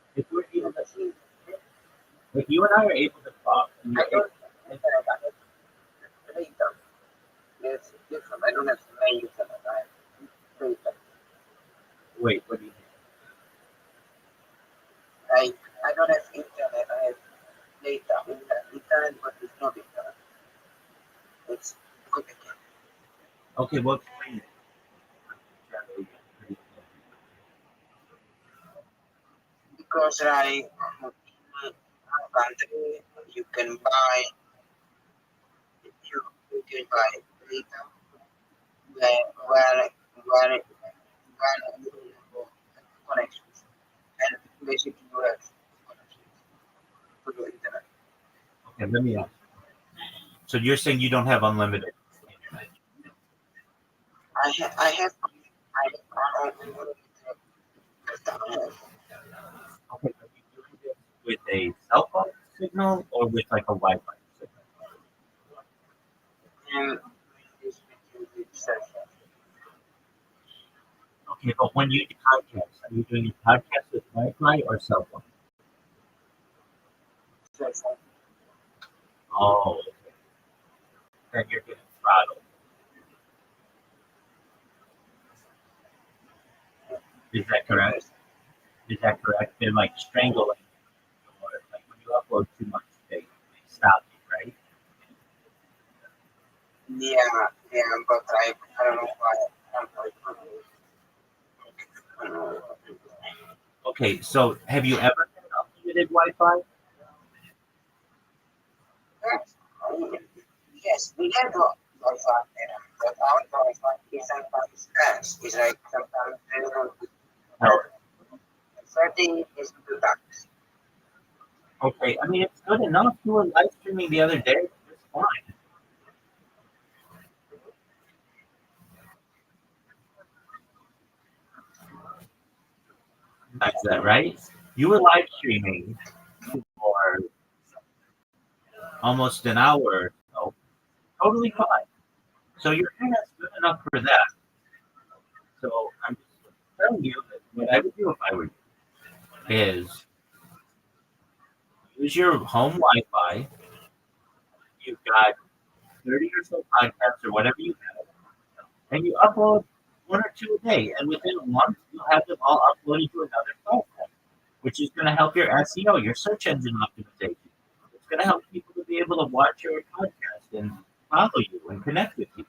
If you and I are able to talk, and I you're don't later. It's different. I don't have to mail it later. wait, what do you I don't have internet. I have data. Internet, but it's not internet. It's complicated. Okay, well, explain it. Because in our country you can buy you can buy data where you have connections and basically you have connections to the internet. Okay, let me ask. So you're saying you don't have unlimited internet? I have unlimited data. Okay, are you doing this with a cell phone signal or with like a Wi-Fi signal? And this with cell phone. Okay, but when you do podcasts, are you doing a podcast with Wi-Fi or cell phone? Cell phone. Oh, okay. Then you're getting throttled. Is that correct? Is that correct? They're like strangling. Or like when you upload too much, they stop you, right? Yeah, but I don't know why. I don't know. Okay, so have you ever had unlimited Wi-Fi? Yes, we have Wi-Fi, but our Wi-Fi is sometimes scarce. It's like sometimes they don't No. 30 is the tax. Okay, I mean it's good enough. You were live streaming the other day. It's fine. Is that right? You were live streaming for almost an hour or so. Totally fine. So your internet's good enough for that. So I'm just telling you that what I would do if I were you is use your home Wi-Fi. You've got 30 or so podcasts or whatever you have, and you upload 1 or 2 a day. And within a month, you'll have them all uploaded to another platform, which is going to help your SEO, your search engine optimization. It's going to help people to be able to watch your podcast and follow you and connect with you.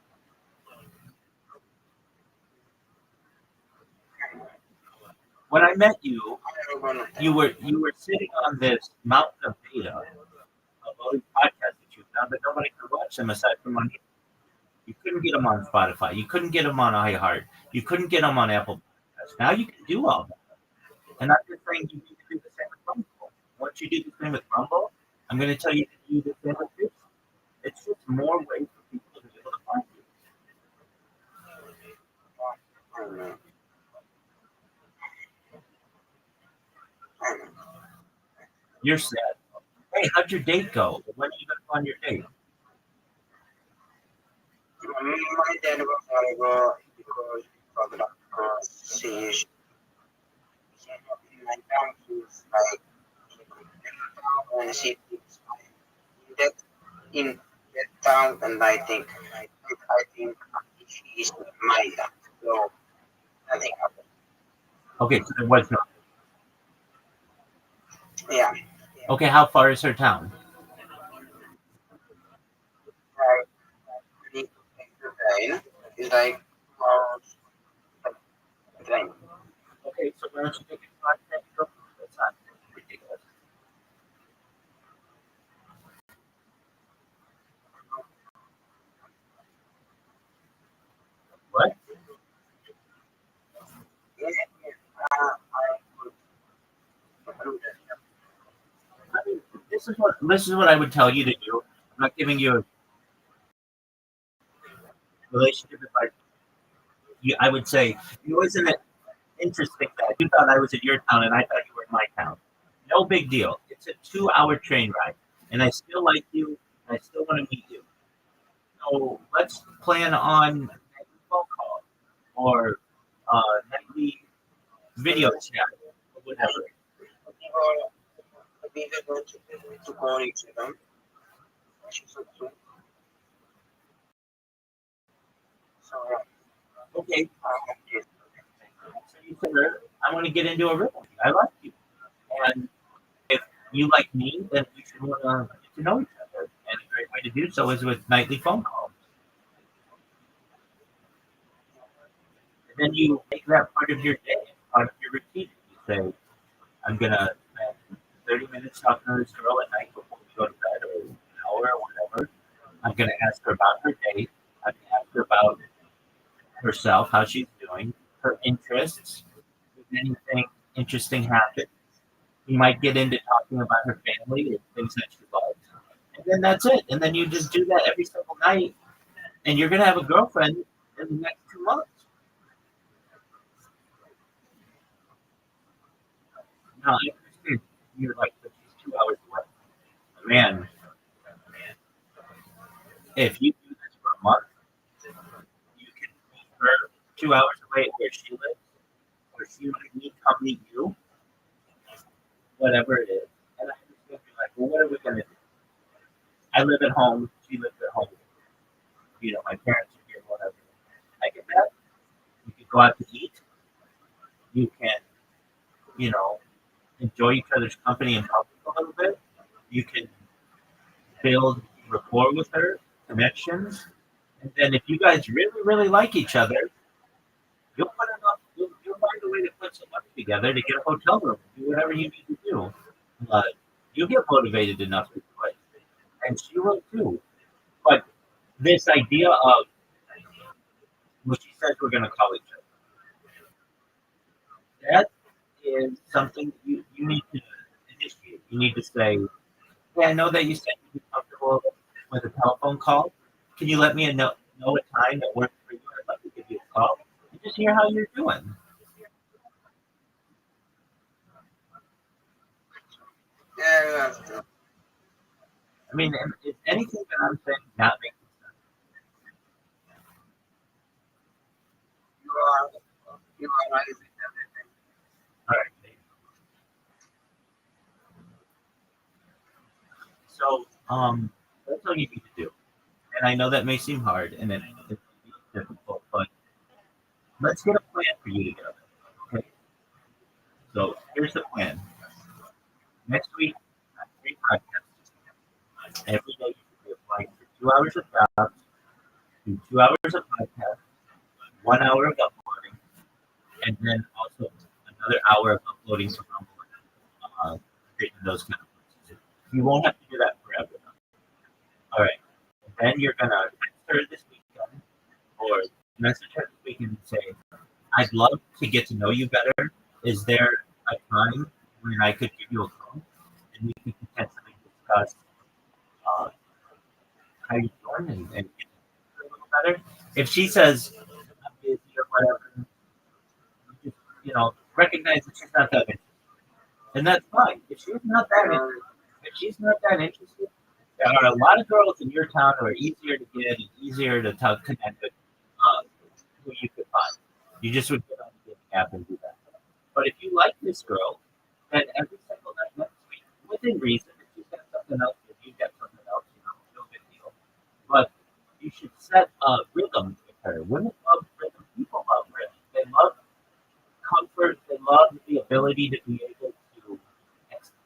When I met you, you were sitting on this mountain of data of all these podcasts that you've done, but nobody could watch them aside from on. You couldn't get them on Spotify. You couldn't get them on iHeart. You couldn't get them on Apple Podcasts. Now you can do all that. And I'm just saying you need to do the same with Rumble. Once you do the same with Rumble, I'm going to tell you to do the same with this. It's just more ways for people to be able to find you. I know. I know. You're sad. Hey, how'd your date go? When are you gonna go on your date? My dad was horrible because she in my town, she's like and she lives in that in that town, and I think she is in my town. So nothing happened. Okay, so there was no. Yeah. Okay, how far is her town? Like we need to take the train. It's like train. Okay, so why don't you take a podcast? That's not ridiculous. What? Yeah, I could do that. I mean, this is what I would tell you to do. I'm not giving you a relationship advice. I would say, isn't it interesting that you thought I was in your town and I thought you were in my town? No big deal. It's a 2-hour train ride, and I still like you. And I still want to meet you. So let's plan on nightly phone call or nightly video chat or whatever. We were going to call each other. She said so. So Okay. yes. So you said, I want to get into a rhythm. I like you, and if you like me, then we should want to get to know each other. And a great way to do so is with nightly phone calls. And then you make that part of your day, part of your routine. You say, I'm gonna spend 30 minutes talking to this girl at night before we go to bed, or an hour or whatever. I'm gonna ask her about her day. I'm gonna ask her about herself, how she's doing, her interests. If anything interesting happens, you might get into talking about her family and things that she loves. And then that's it. And then you just do that every single night, and you're gonna have a girlfriend in the next 2 months. Now I understand you're like, but she's 2 hours away. Man, if you do this for a month, you can meet her 2 hours away where she lives, or she might need come meet you, whatever it is. And I just gonna be like, well, what are we gonna do? I live at home, she lives at home. My parents are here, whatever. I get that. You can go out to eat. You can, you know, enjoy each other's company in public a little bit. You can build rapport with her, connections. And then if you guys really, really like each other, you'll find a way to put some money together to get a hotel room, do whatever you need to do. But you'll get motivated enough to do it. And she will too. But this idea of what she says we're going to call each other, that is something you need to initiate. You need to say, yeah, I know that you said you'd be comfortable with a telephone call. Can you let me know a time that works for you? I'd love to give you a call and just hear how you're doing. Yeah, you have to. I mean, is anything that I'm saying not making sense? You are right with everything. All right. So, that's all you need to do. And I know that may seem hard and it's difficult, but let's get a plan for you together. Okay. So here's the plan. Next week, I have 3 podcasts. Every day you should be applying for 2 hours of jobs, do 2 hours of podcast, 1 hour of uploading, and then also another hour of uploading to Rumble, creating those kind of places. You won't have to do that forever. All right. And then you're gonna text her this weekend or message her this weekend and say, I'd love to get to know you better. Is there a time when I could give you a call and we could potentially discuss uh, how you doing and get a little better. If she says I'm busy or whatever, just recognize that she's not that interested, and that's fine. If she's not that interested, there are a lot of girls in your town who are easier to get and easier to connect with, who you could find. You just would get on the dating app and do that. But if you like this girl, then every single night next week, within reason, if she's got something else, if you've got something else, no big deal. But you should set a rhythm with her. Women love rhythm. People love rhythm. They love comfort. They love the ability to be able to.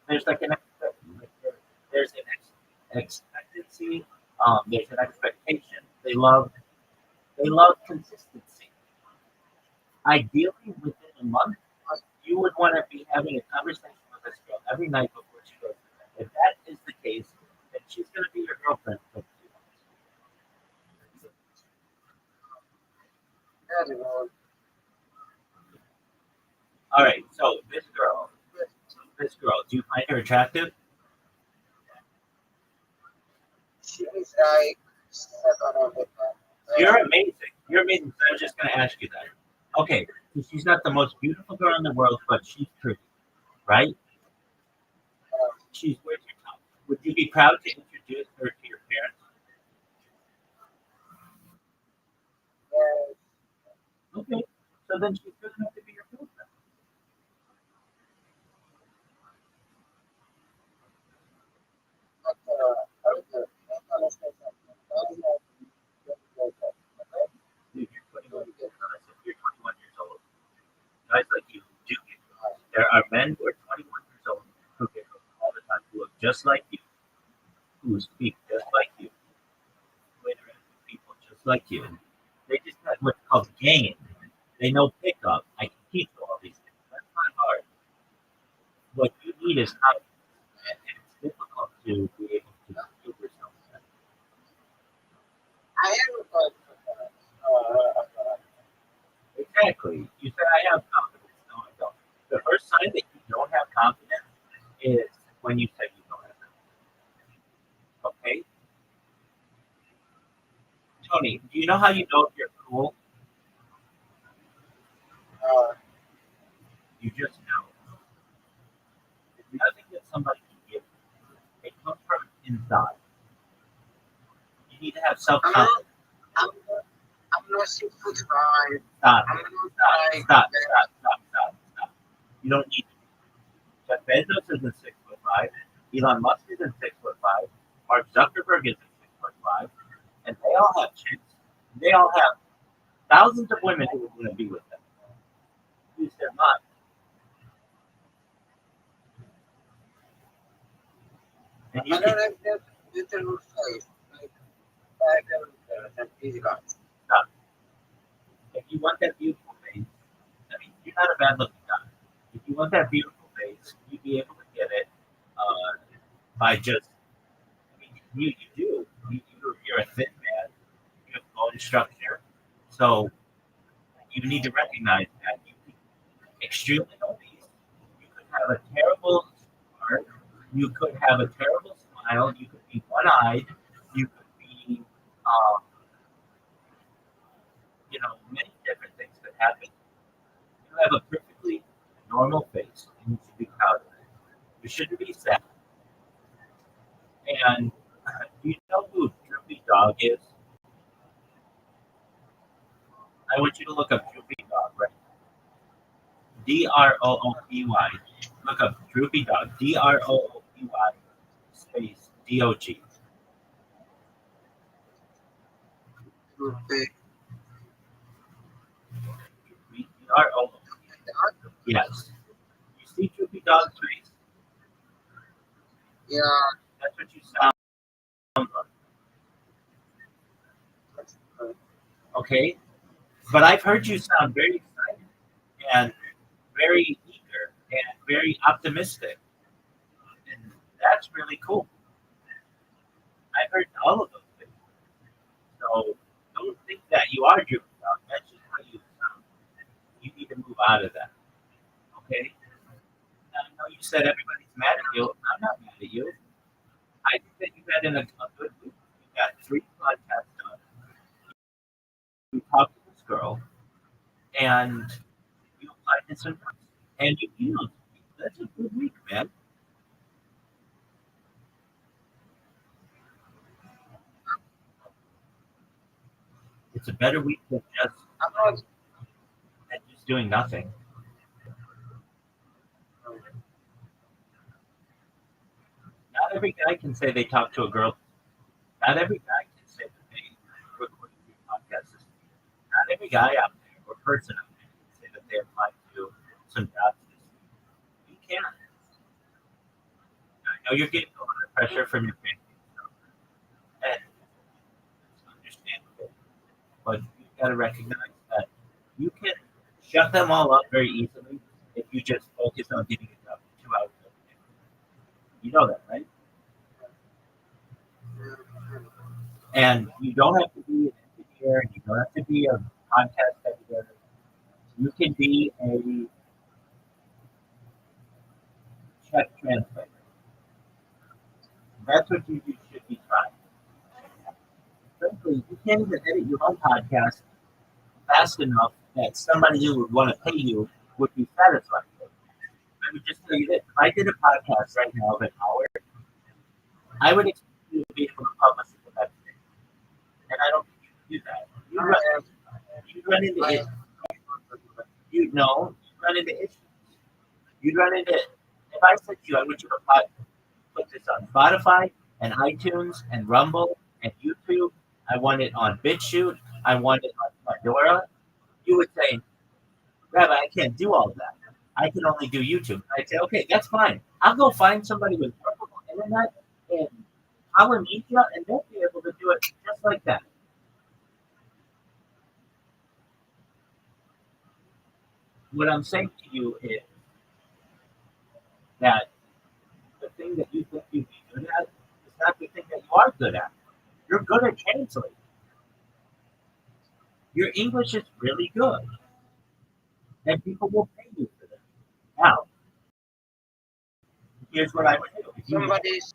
There's like there's an expectancy. There's an expectation. They love consistency. Ideally, within a month, you would want to be having a conversation with this girl every night before she goes to bed. If that is the case, then she's going to be your girlfriend for 2 months. All right. So this girl, do you find her attractive? She's like 700. You're amazing. You're amazing. So I was just going to ask you that. Okay. So she's not the most beautiful girl in the world, but she's pretty, right? She's worth your time. Would you be proud to introduce her to your parents? Okay. So then she's good enough to be your girlfriend. Dude, you're 21. You're 21 years old. Guys like you do get girls. There are men who are 21 years old who get girls all the time, who look just like you, who speak just like you, who interact with people just like you. They just have what's called game. They know pickup. I can teach you all these things. That's not hard. What you need is confidence, and it's difficult to be able to give yourself that. I am Exactly. You said I have confidence. No, I don't. The first sign that you don't have confidence is when you say you don't have confidence. Okay? Tony, do you know how you know if you're cool? You just know. It's nothing that somebody can give you. It comes from inside. You need to have self confidence. I'm not 6'5". Stop. I'm not like Stop. You don't need to. Jeff Bezos isn't 6'5". Elon Musk isn't 6'5". Mark Zuckerberg isn't 6'5". And they all have chicks. They all have thousands of women who want to be with them. Use their mind. And I you don't can have that little face. Like that easy guy. stop. If you want that beautiful face, I mean, you're not a bad looking guy. If you want that beautiful face, you'd be able to get it by just, I mean, you do. You're a thin man. You have bone structure. So you need to recognize that you could be extremely obese. You could have a terrible heart. You could have a terrible smile. You could be one-eyed. You could be, um, many different things could happen. You have a perfectly normal face, and you should be proud of it. You shouldn't be sad. And do you know who Droopy Dog is? I want you to look up Droopy Dog, right? Droopy. Look up Droopy Dog. Droopy space Dog. Okay. Dro. Yes. You see Droopy Dog's face? Yeah. That's what you sound like. Okay? But I've heard you sound very excited and very eager and very optimistic. And that's really cool. I've heard all of those things. So don't think that you are Droopy Dog. That's just how you sound. You need to move out of that. Okay? I know you said everybody's mad at you. I'm not mad at you. I think that you've had a good week. You got 3 talk to this girl and you apply to some jobs and you healed. That's a good week, man. It's a better week than just doing nothing. Not every guy can say they talk to a girl. Not every guy can say that they record a podcast. Not every guy out there or person out there can say that they applied to some jobs this week. You can't. I know you're getting a lot of pressure from your family, and it's understandable. But you've got to recognize that you can shut them all up very easily if you just focus on getting a job for 2 hours a day. You know that, right? And you don't have to be an engineer, and you don't have to be a podcast editor. You can be a check translator. That's what you should be trying. Frankly, you can't even edit your own podcast fast enough that somebody who would want to pay you would be satisfied with. I would just tell you this: if I did a podcast right now of an hour, I would expect you to be able to publish it the next day. And I don't think you can do that. You run into issues. You know, you run into issues. You'd run into if I said to you, I want you to put this on Spotify and iTunes and Rumble and YouTube. I want it on BitChute. I want it on Pandora. You would say, Rabbi, I can't do all of that. I can only do YouTube. I'd say, okay, that's fine. I'll go find somebody with portable internet in Polynesia, and they'll be able to do it just like that. What I'm saying to you is that the thing that you think you'd be good at is not the thing that you are good at. You're good at translating. Your English is really good, and people will pay you for that. Now, here's what I would do. Somebody's,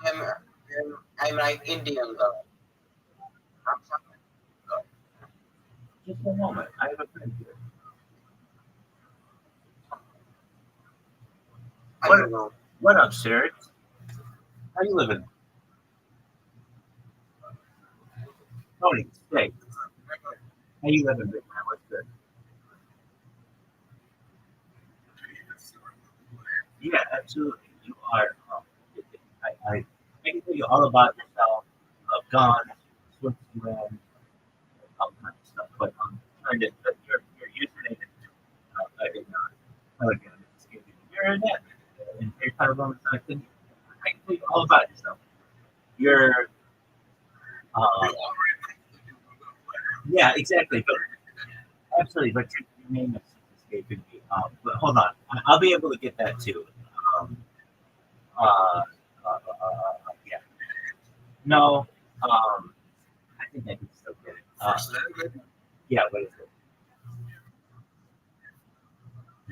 I'm like Indian girl. I'm something. Just a moment. I have a friend here. I don't know. What up, sir? How you living? Tony, stay. How you living, big man? What's good? Yeah, absolutely. You are. I can tell you all about yourself, guns, Switzerland, all kinds of stuff. But I'm trying to put your username in Telegram. You're in that. And you're kind of on the side thing. I can tell you all about yourself. You're. Yeah, exactly. But absolutely, but your name is escaping me. But hold on, I'll be able to get that too. Uh, yeah. No, I think I can still get it. Yeah, what is it?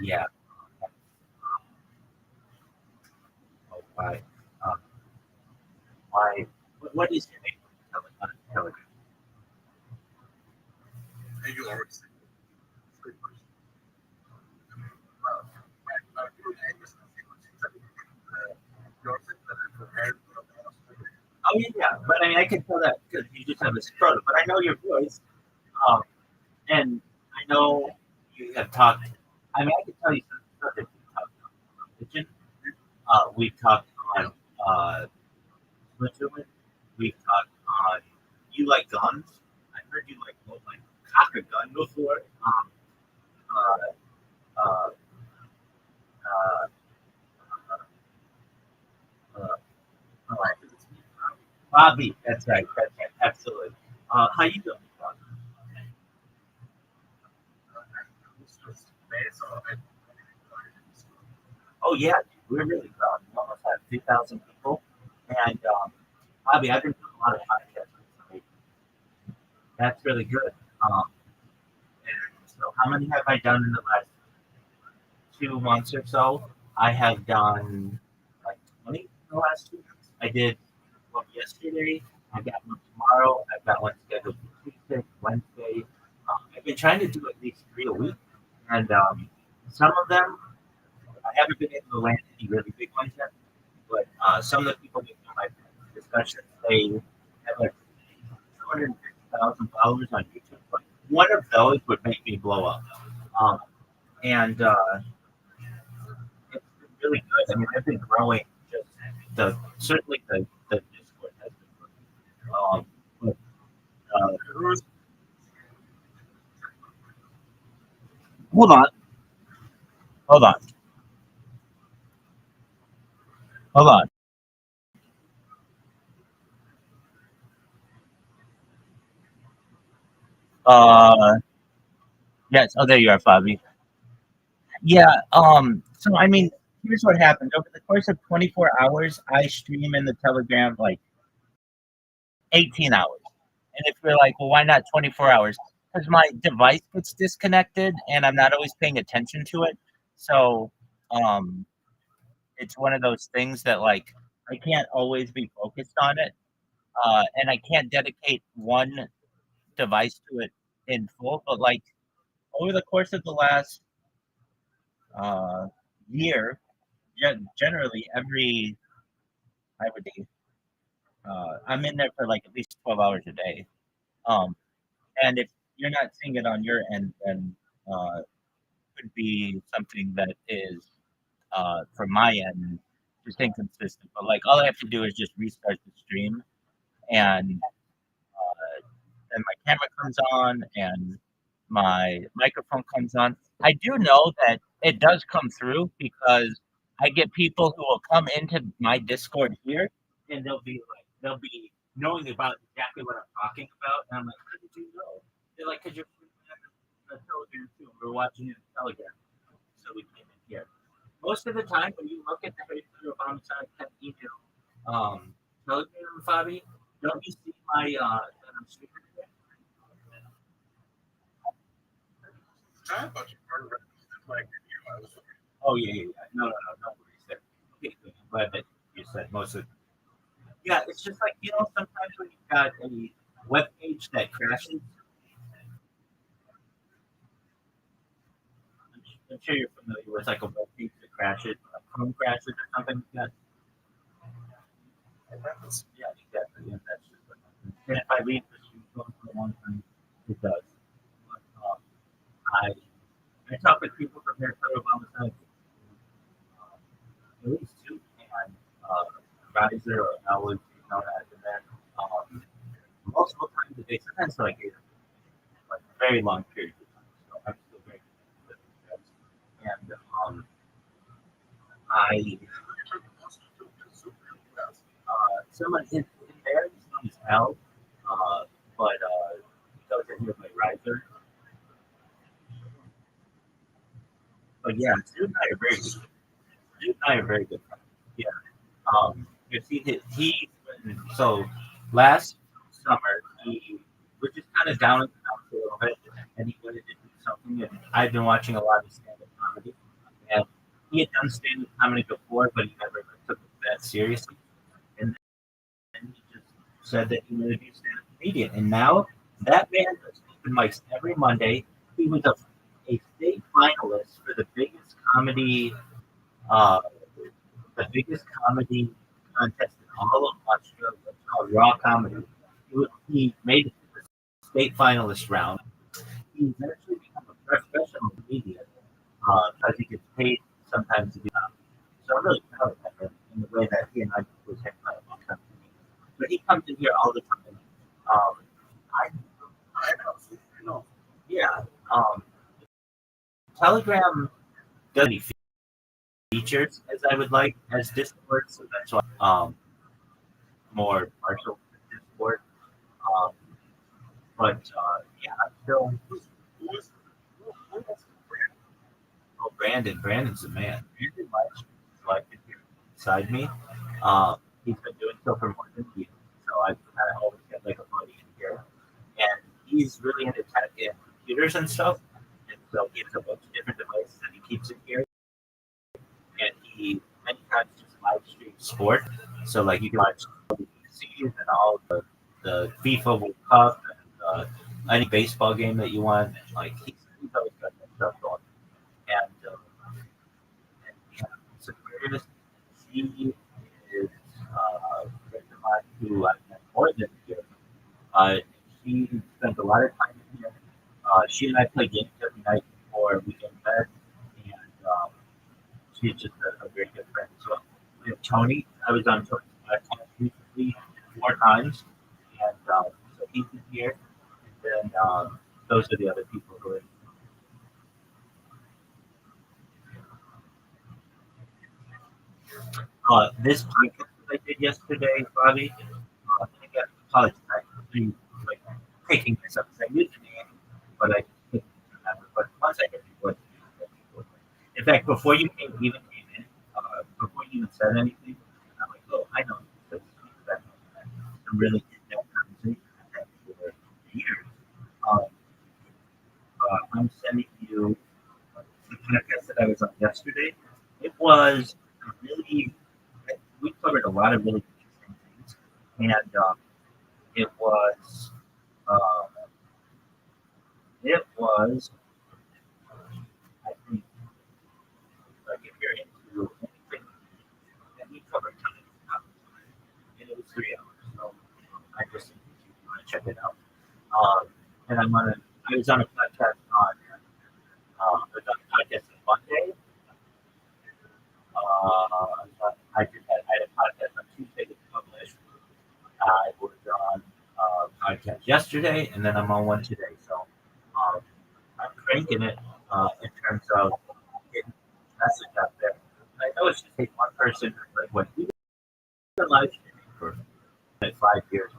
Yeah. Oh, why? Um, why? What is your name? Telegram. You already said good question. Oh yeah, but I mean, I can tell that because you just have this photo. But I know your voice, um, and I know you have talked. I mean, I can tell you some stuff that we talked on religion. We've talked on Switzerland. We've talked on. You like guns? I heard you like cock a gun before. Uh, uh, uh, uh, uh, Bobby, that's right. That's right. Absolutely. How you doing, Bobby? Oh yeah, we're really proud. We almost have 2,000 people, and Bobby, I've been doing a lot of podcasts recently. That's really good. Um, and so, how many have I done in the last 2 months or so? I have done like 20 in the last 2 months. I did one yesterday. I got one tomorrow. I've got one scheduled for Tuesday, Wednesday, been trying to do at least 3 a week, and some of them I haven't been able to land any really big ones yet. But some of the people making my discussions, they have like 250,000 followers on YouTube. But one of those would make me blow up. Um, and it's been really good. I mean, I've been growing just certainly the Discord has been growing. But hold on, hold on, hold on. Uh, yes. Oh, there you are, Fabi. Yeah. So I mean, here's what happened. Over the course of 24 hours, I stream in the Telegram like 18 hours. And if you're like, well, why not 24 hours? Because my device gets disconnected and I'm not always paying attention to it. So um, it's one of those things that like I can't always be focused on it. And I can't dedicate one device to it in full. But like over the course of the last uh, year, generally every, I would say, I'm in there for like at least 12 hours a day. Um, and if you're not seeing it on your end, then could be something that is from my end just inconsistent. But like all I have to do is just restart the stream, and then my camera comes on and my microphone comes on. I do know that it does come through because I get people who will come into my Discord here and they'll be knowing about exactly what I'm talking about, and I'm like, how did you know? They're like, because you're a Telegram too. We're watching it in Telegram, so we came in here. Most of the time, when you look at the Harry Potter Homicide email Telegram, Fabi, don't you see my that I'm streaming here? I thought you were like I was Oh yeah. No, worries there. Okay, good. I'm glad that you said most of. Yeah, it's just like sometimes when you've got a web page that crashes, I'm sure you're familiar with like a web page that crashes, like Chrome crashes or something like that. Yeah, exactly. Yeah, that's just what happens. And if I leave the stream going for a long time, it does. But, I talk with people from their Obama side, at least two, and Riser or Howard, as in that, multiple times a day, sometimes like very long periods of time. So I'm still very good with that. And I someone in there, his name is Al, but he goes in here by Riser. But yeah, Stu and I are very good. Stu and I are very good friends. Yeah. Because so last summer he was just kind of down in the dumps a little bit, and he wanted to do something. And I've been watching a lot of stand-up comedy, and he had done stand-up comedy before, but he never took it that seriously. And then he just said that he wanted to be a stand-up comedian, and now that man does open mics every Monday. He was a state finalist for uh, the biggest comedy contest in all of Australia. It's called Raw Comedy. He made it to the state finalist round. He's actually become a professional comedian because he gets paid sometimes to do that. So I'm really proud of that in the way that he and I was hanging out a long time. But he comes in here all the time. I know. Yeah. Telegram doesn't have any features as I would like as Discord, so that's why more partial to Discord. Um, but yeah, I'm still. Oh, Brandon's the man. Brandon likes like here beside me. He's been doing so for more than a year, so I've kind of always got like a buddy in here, and he's really into tech and computers and stuff. And so he has a bunch of different devices that he keeps in here, and he many times just live streams sport. So like you can watch the season and all the FIFA World Cup and any baseball game that you want. Like he's always got that stuff going. And yeah, it's Aquarius. She is a friend of mine who I've met more than a year. Uh, she spends a lot of time in here. She and I play games every night before we get in bed, and she's just a very good friend as well. We have Tony. I was on Tony's podcast recently 4 times, and so he's in here. And then those are the other people who are. This podcast that I did yesterday, Bobby, I got college tonight. I'm like taking myself because I knew the name, but I couldn't remember. But once I heard the voice, in fact, before you even came in, before you even said anything, I'm like, oh, I know this. I'm really in that conversation I've had for years. Um, I'm sending you the podcast that I was on yesterday. It was really, we covered a lot of really interesting things, and it was, um, it was, I think, like if you're into anything, and we covered tons of topics, and it was 3 hours, so I just think you want to check it out. And I was on a podcast I was on a podcast on Monday. I had a podcast on Tuesday that published. I was on a podcast yesterday, and then I'm on one today. So um, I'm cranking it in terms of getting the message out there. And I know it's just take one person, like what we been live streaming for like 5 years.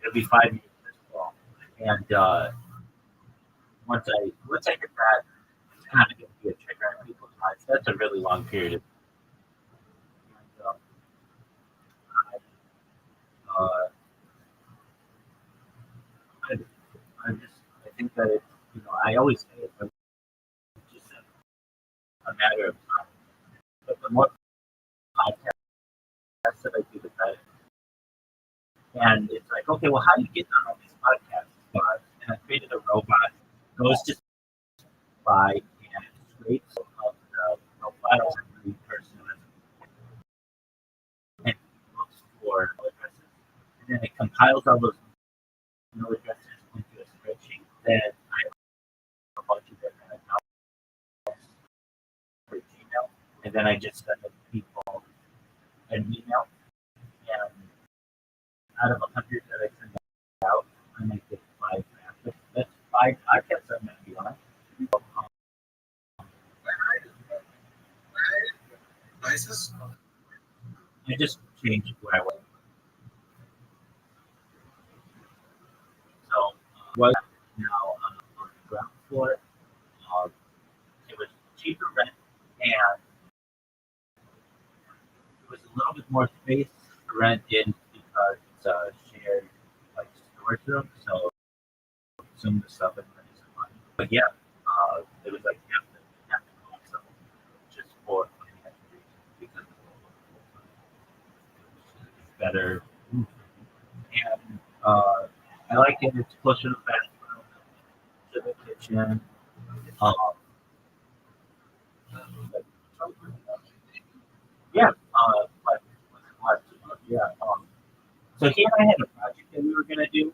It'll be 5 years this fall, and once I get that, it's kind of going to be a trigger in people's minds. That's a really long period of time. And, uh, I, I think that it's, I always say it's just a matter of time. But the more podcasts that I do, the better. And it's like, okay, well, how do you get on all these podcasts? And I created a robot, goes to by and scrapes of the profiles of every person and looks for email addresses. And then it compiles all those email addresses into a spreadsheet. Then I have a bunch of different accounts for Gmail. And then I just send the people an email. And out of 100 that I send out, I might get 5 back. That's 5 podcasts I'm going to be on. Devices? I just changed where I was. So, was now on the ground floor. Uh, it was cheaper rent, and it was a little bit more space to rent in because it's a shared like storage room. So some of the stuff in there isn't mine. But yeah, it was like half the cost of it, just for financial reasons because it's better. And I like it. It's closer to the bathroom, to the kitchen. Um, yeah, yeah. So he and I had a project that we were gonna do.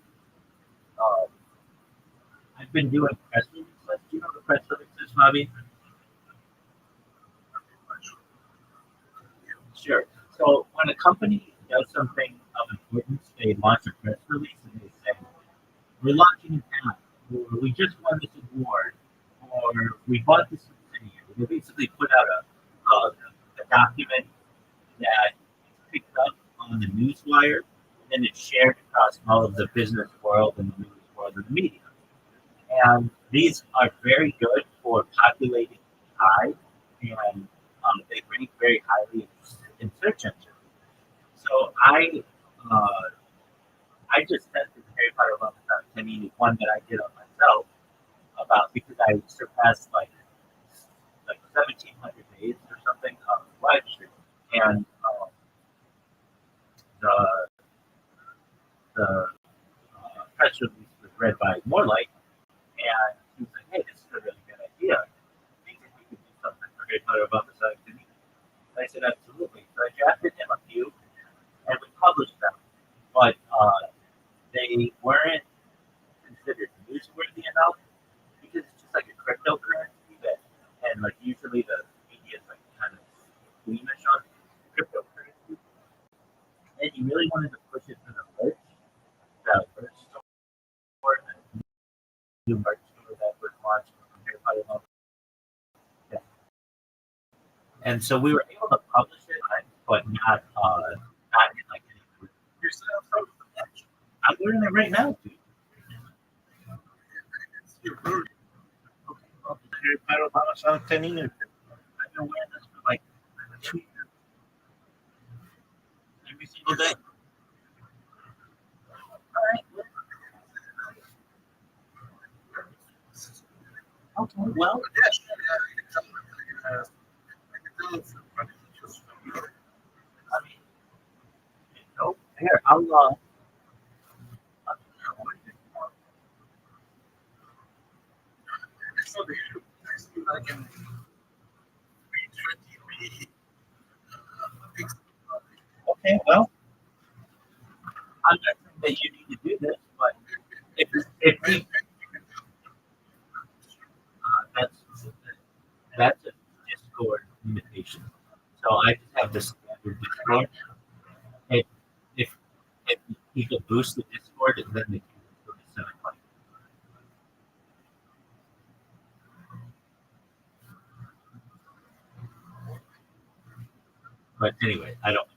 Uh, I've been doing press releases. Do you know the press releases, Bobby? Sure. So when a company does something of importance, they launch a press release and they say, "We're launching an app," or "We just won this award," or "We bought this subsidiary." They basically put out a document that is picked up on the newswire, and then it's shared across all of the business world and the news world and the media. And these are very good for populating high, and they rank very highly in search engines. So uh, I just sent the Harry Potter Love Without Penny one that I did on myself about because I surpassed like 1,700 days or something of live stream, and the the press release was read by Morelight, and he was like, "Hey, this is a really good idea. Do you think we could do something for Harry Potter about the Sonic City?" I said, "Absolutely." So I drafted him a few, and we published them, but they weren't considered newsworthy enough because it's just like a cryptocurrency that, and like usually the media is like kind of squeamish on cryptocurrency, and he really wanted to push it to the merch store, the new merch store that was launched from Harry Potter Month. Yeah. And so we were able to publish it, but not in like any. You're still from the match. I'm learning it right now, dude. You're rude. Okay, well, Harry Potter Obama Sonic 10 years. I've been wearing this for like 2 years. Every single day. All right. Okay, well, Yeah, sure. Yeah, you can tell them. I can tell it's funny. Just I mean, here, I'll it's not the issue. Next thing I can read 20 things. okay, well, I'm not saying that you need to do this, but if we, that's a Discord limitation. So I just have the standard Discord. If if if people boost the Discord, then they can go to 720. But anyway, I don't.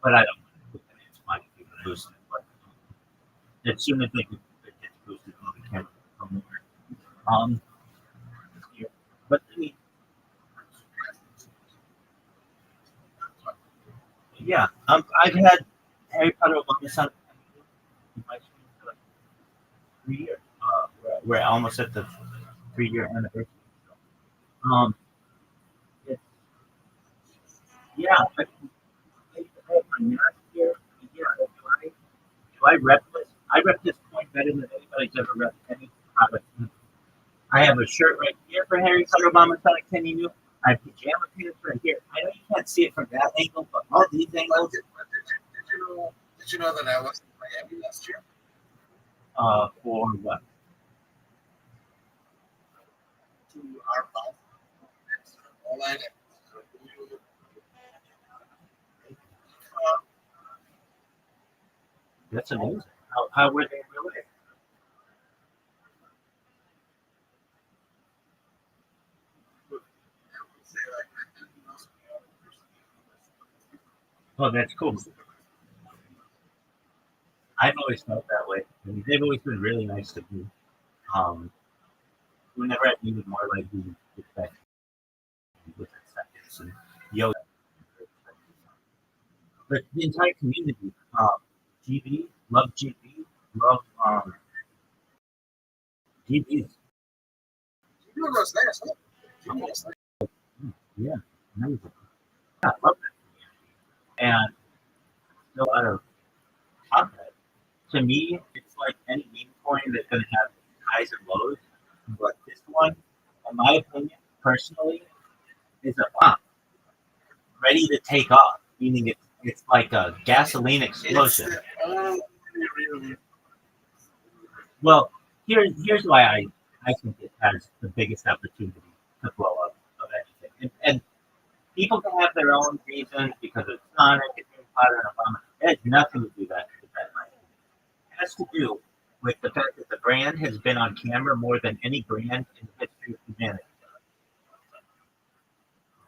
But I don't. It's fine if people boost it. But as soon as it gets boosted, all the cameras will come over. Yeah. But I mean, yeah, I've had Harry Potter Obama Sonic in my stream for like 3 years. We're almost at the 3 year anniversary. Um, it's, yeah, I have my mask here. Yeah, do I rep this? I rep this point better than anybody's ever repped any product. I have a shirt right here for Harry Potter Obama Sonic 10 new. I have pajama pants right here. I know you can't see it from that angle, but all these angles. Did you know that I was in Miami last year? For what? To our house. All I did. That's amazing. How were they related? Oh, that's cool. I've always felt that way. I mean, they've always been really nice to me. Whenever I've needed more, like we respect with acceptance and yo, but the entire community, GB, love GB, love GBs. You know what's nice, huh? You know what's nice. Yeah, amazing. Yeah, I love that. And still out of content, to me, it's like any meme coin that's going to have highs and lows. But this one, in my opinion, personally, is a pop, ready to take off. Meaning it's like a gasoline explosion. It's the only real. Well, here's why I think it has the biggest opportunity to blow up of anything. And people can have their own reasons because it's Sonic, it's Harry Potter, and Obama. It has nothing to do with that. It has to do with the fact that the brand has been on camera more than any brand in the history of humanity.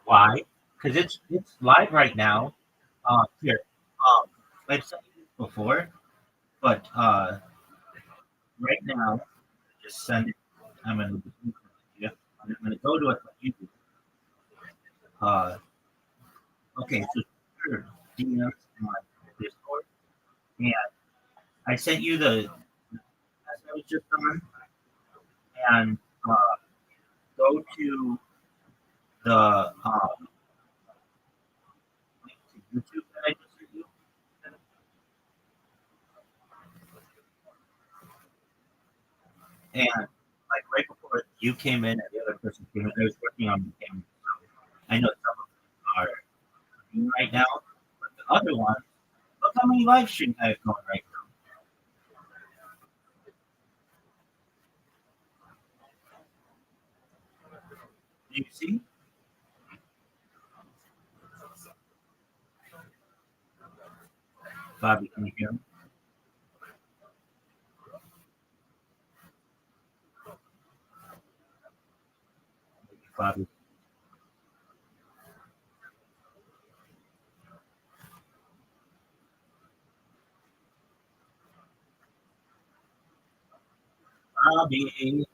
Why? Because it's live right now. Here, I've said this before, but right now, just send it. I'm gonna yeah, I'm gonna go to it like you do. Uh, okay, so sure, DM on Discord, and I sent you the as I was just on, and go to the link to YouTube that I just sent you. And like right before you came in and the other person came in, I was working on the camera. So I know some of them are green right now, but the other ones, look how many live streams I have going right now. Do you see? Bobby, can you hear me? Bobby. Bobby.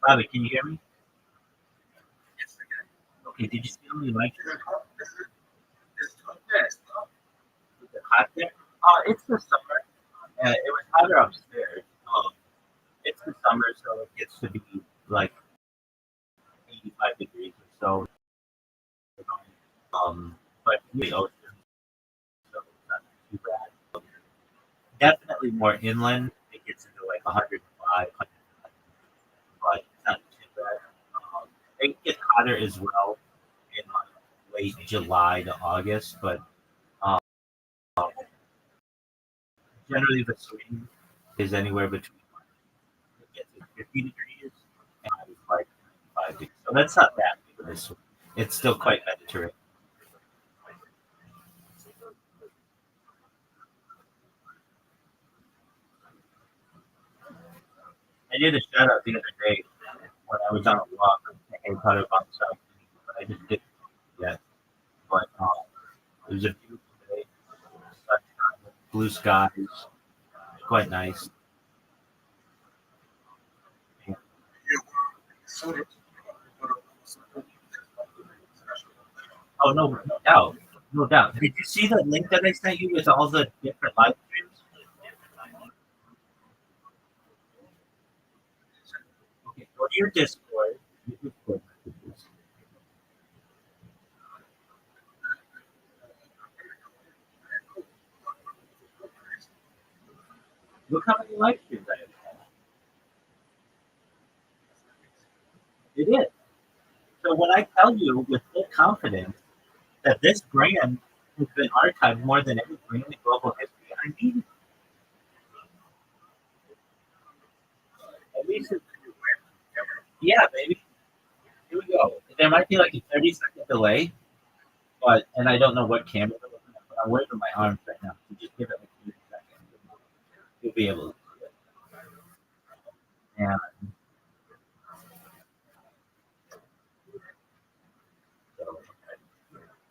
Bobby, can you hear me? Okay, did you see how many likes? Is it hot there? It's the summer. It was hotter upstairs. It's the summer, so it gets to be like 85 degrees or so. But the ocean, so it's not too bad. Definitely more inland. It gets into like 105, but it's not too bad. It gets hotter as well in like late July to August, but um, generally the swing is anywhere between it gets to 50 degrees and like 5 degrees. So that's not bad for this. It's still quite Mediterranean. I did a shout out the other day when I was on a walk with Harry Potter box out, but I just didn't yet. But it was a beautiful day, sunshine, blue skies, quite nice. And, oh no, no doubt, no doubt. Did you see the link that I sent you with all the different live streams? Okay, go to your Discord. Your Discord messages. Look how many live streams I have. It is. So when I tell you with full confidence that this brand has been archived more than any brand in global history, I mean, at least it's, yeah, baby. Here we go. There might be like a 30-second delay, but and I don't know what camera they're looking at, but I'm waving my arms right now. So just give it like 30 seconds. You'll be able to see it. And so,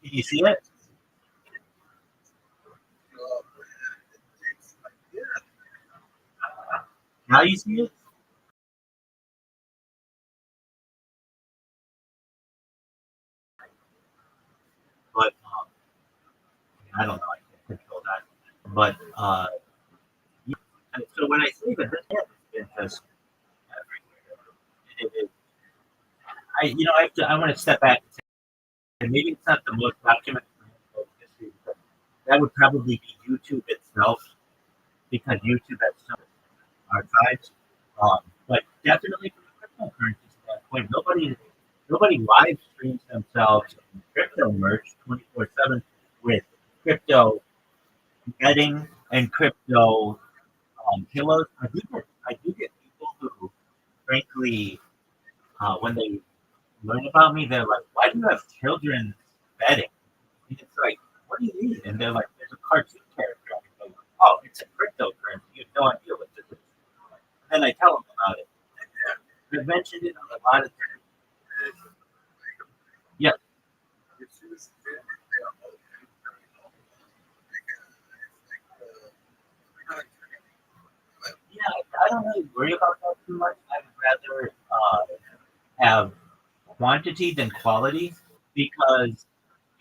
can you see it? Now you see it? But I don't know. I can't control that. But yeah. And so when I say that this has been just everywhere, I have to. I want to step back and say maybe it's not the most documented history, but that would probably be YouTube itself because YouTube has so many archives. But definitely from a cryptocurrency standpoint, nobody live streams themselves in crypto merch 24/7 with crypto betting and crypto pillows. I do get people who, frankly, when they learn about me, they're like, "Why do you have children betting?" And it's like, "What do you mean?" And they're like, "There's a cartoon character." I'm like, "Oh, it's a cryptocurrency. You have no idea what this is." And then I tell them about it. I've mentioned it on a lot of different. Yeah, yeah. I don't really worry about that too much. I would rather have quantity than quality because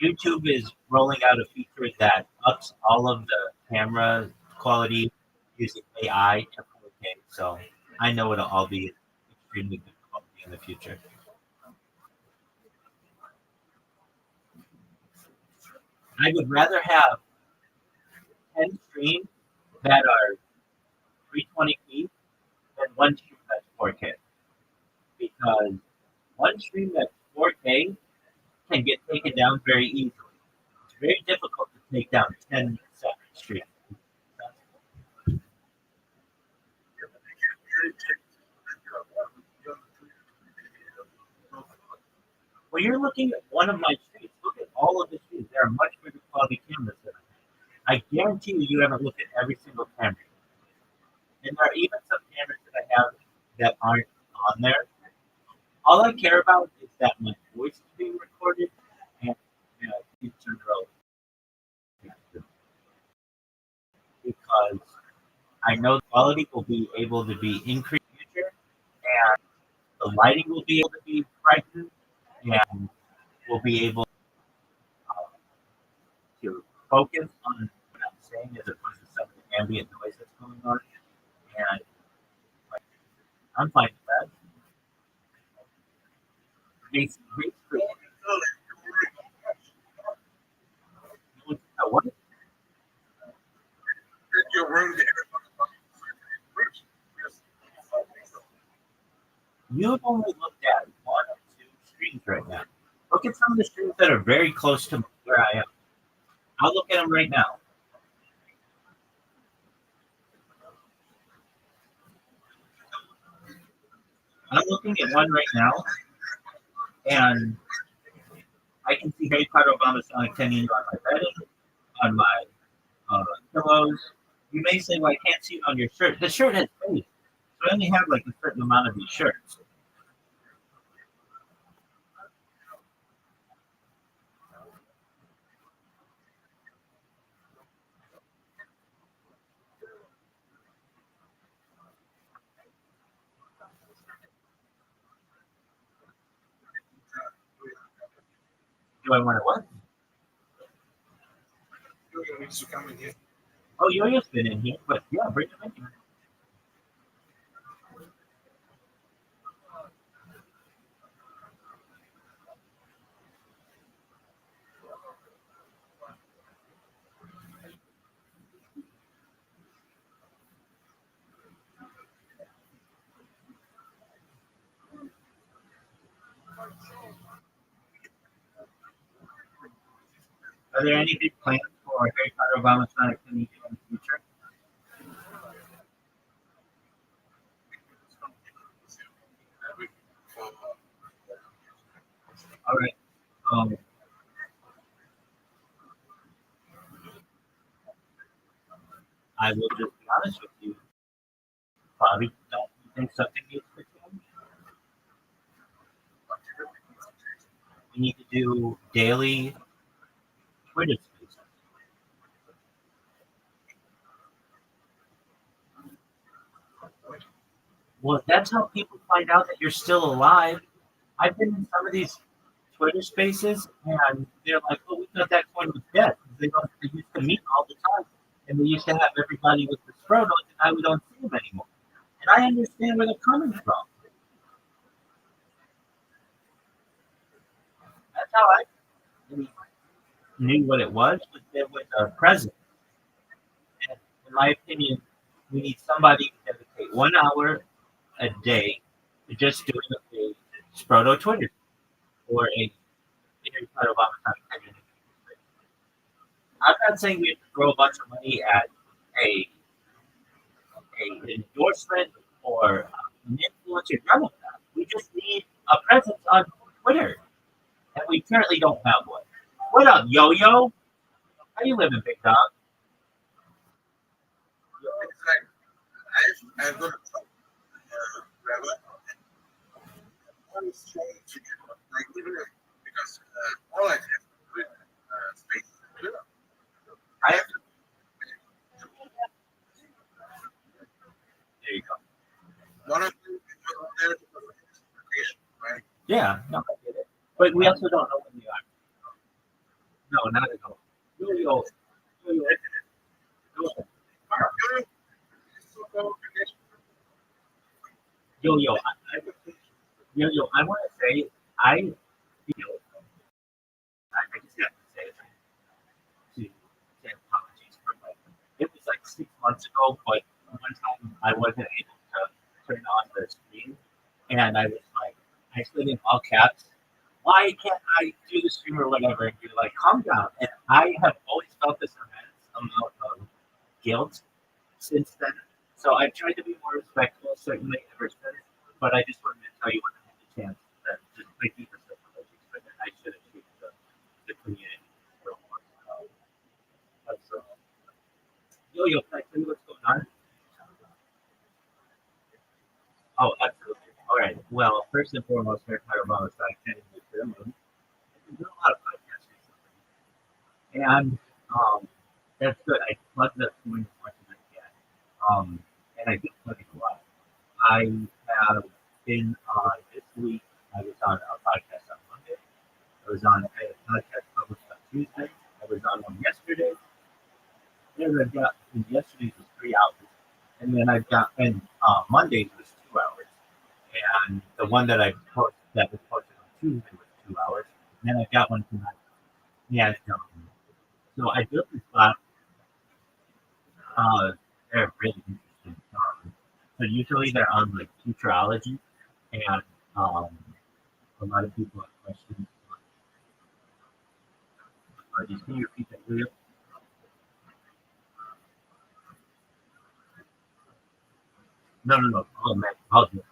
YouTube is rolling out a feature that ups all of the camera quality using AI to 4K. So I know it'll all be extremely good quality in the future. I would rather have 10 streams that are 320p than one stream that's 4K. Because one stream that's 4K can get taken down very easily. It's very difficult to take down 10 separate streams. When you're looking at one of my streams, look at all of the streams. There are much better quality cameras than I guarantee you haven't looked at every single camera. And there are even some cameras that I have that aren't on there. All I care about is that my voice is being recorded and in general. Because I know the quality will be able to be increased in the future, and the lighting will be able to be brightened, and we'll be able to focus on what I'm saying as opposed to some of the ambient noise that's going on. And I'm fine with that. Basically, what? Your room there. You've only looked at one or two streams right now. Look at some of the streams that are very close to where I am. I'll look at them right now. I'm looking at one right now, and I can see Harry Potter Obama Sonic 10 on my bedding, on my pillows. You may say, well, I can't see it on your shirt. The shirt has face. So I only have like a certain amount of these shirts. Do I want to what? Needs to come in here. Oh, Yo-Yo's been in here, but yeah, bring him in here. Are there any big plans for Harry Potter Obama Sonic 10 in the future? All right. I will just be honest with you. Bobby, don't you think something needs to change? We need to do daily Twitter spaces. Well, that's how people find out that you're still alive. I've been in some of these Twitter spaces, and they're like, "Oh, we thought that coin was dead." They used to meet all the time, and they used to have everybody with the Sprotos, and now we don't see them anymore. And I understand where they're coming from. That's how I knew what it was with a present. And in my opinion, we need somebody to dedicate 1 hour a day to just doing a Sproto Twitter or a I'm not saying we have to throw a bunch of money at an endorsement or an influencer. None of that. We just need a presence on Twitter, and we currently don't have one. What up, Yo-Yo? How you living, big dog? I've got Rabbi. One is trying to get like because all I have with space. I have to. There you go. One of them is there to location, right? Yeah, no, I get it. But we also don't know when they are. No, not at all. Yo-Yo. Yo-Yo. Yo-Yo, I want to say, I feel, I just have to say apologies for like, it was like 6 months ago, but one time I wasn't able to turn on the stream, and I was like, I said in all caps, "Why can't I do the stream or whatever?" And you're like, "Calm down." And I have always felt this immense amount of guilt since then. So I've tried to be more respectful, certainly ever since. But I just wanted to tell you when I had the chance that just thank you for such apologies, but I should have treated the community a little more. That's yo, can I tell you what's going on? Oh, absolutely. All right. Well, first and foremost, Mayor Pyrobono I can't even do the moon. I've been doing a lot of podcasts recently, and that's good. I plugged that point as much as I can. And I think plenty a lot. I have been on this week. I was on a podcast on Monday. I had a podcast published on Tuesday. I was on one yesterday. And yesterday's was 3 hours. And then Monday's was 2 hours. And the one that was posted on Tuesday was 2 hours. And then I got one tonight. Yeah. So I built this bot. They're really interesting. So usually they're on like futurology, and a lot of people have questions. Just can you repeat that, Julio? No. Oh man, I'll do it.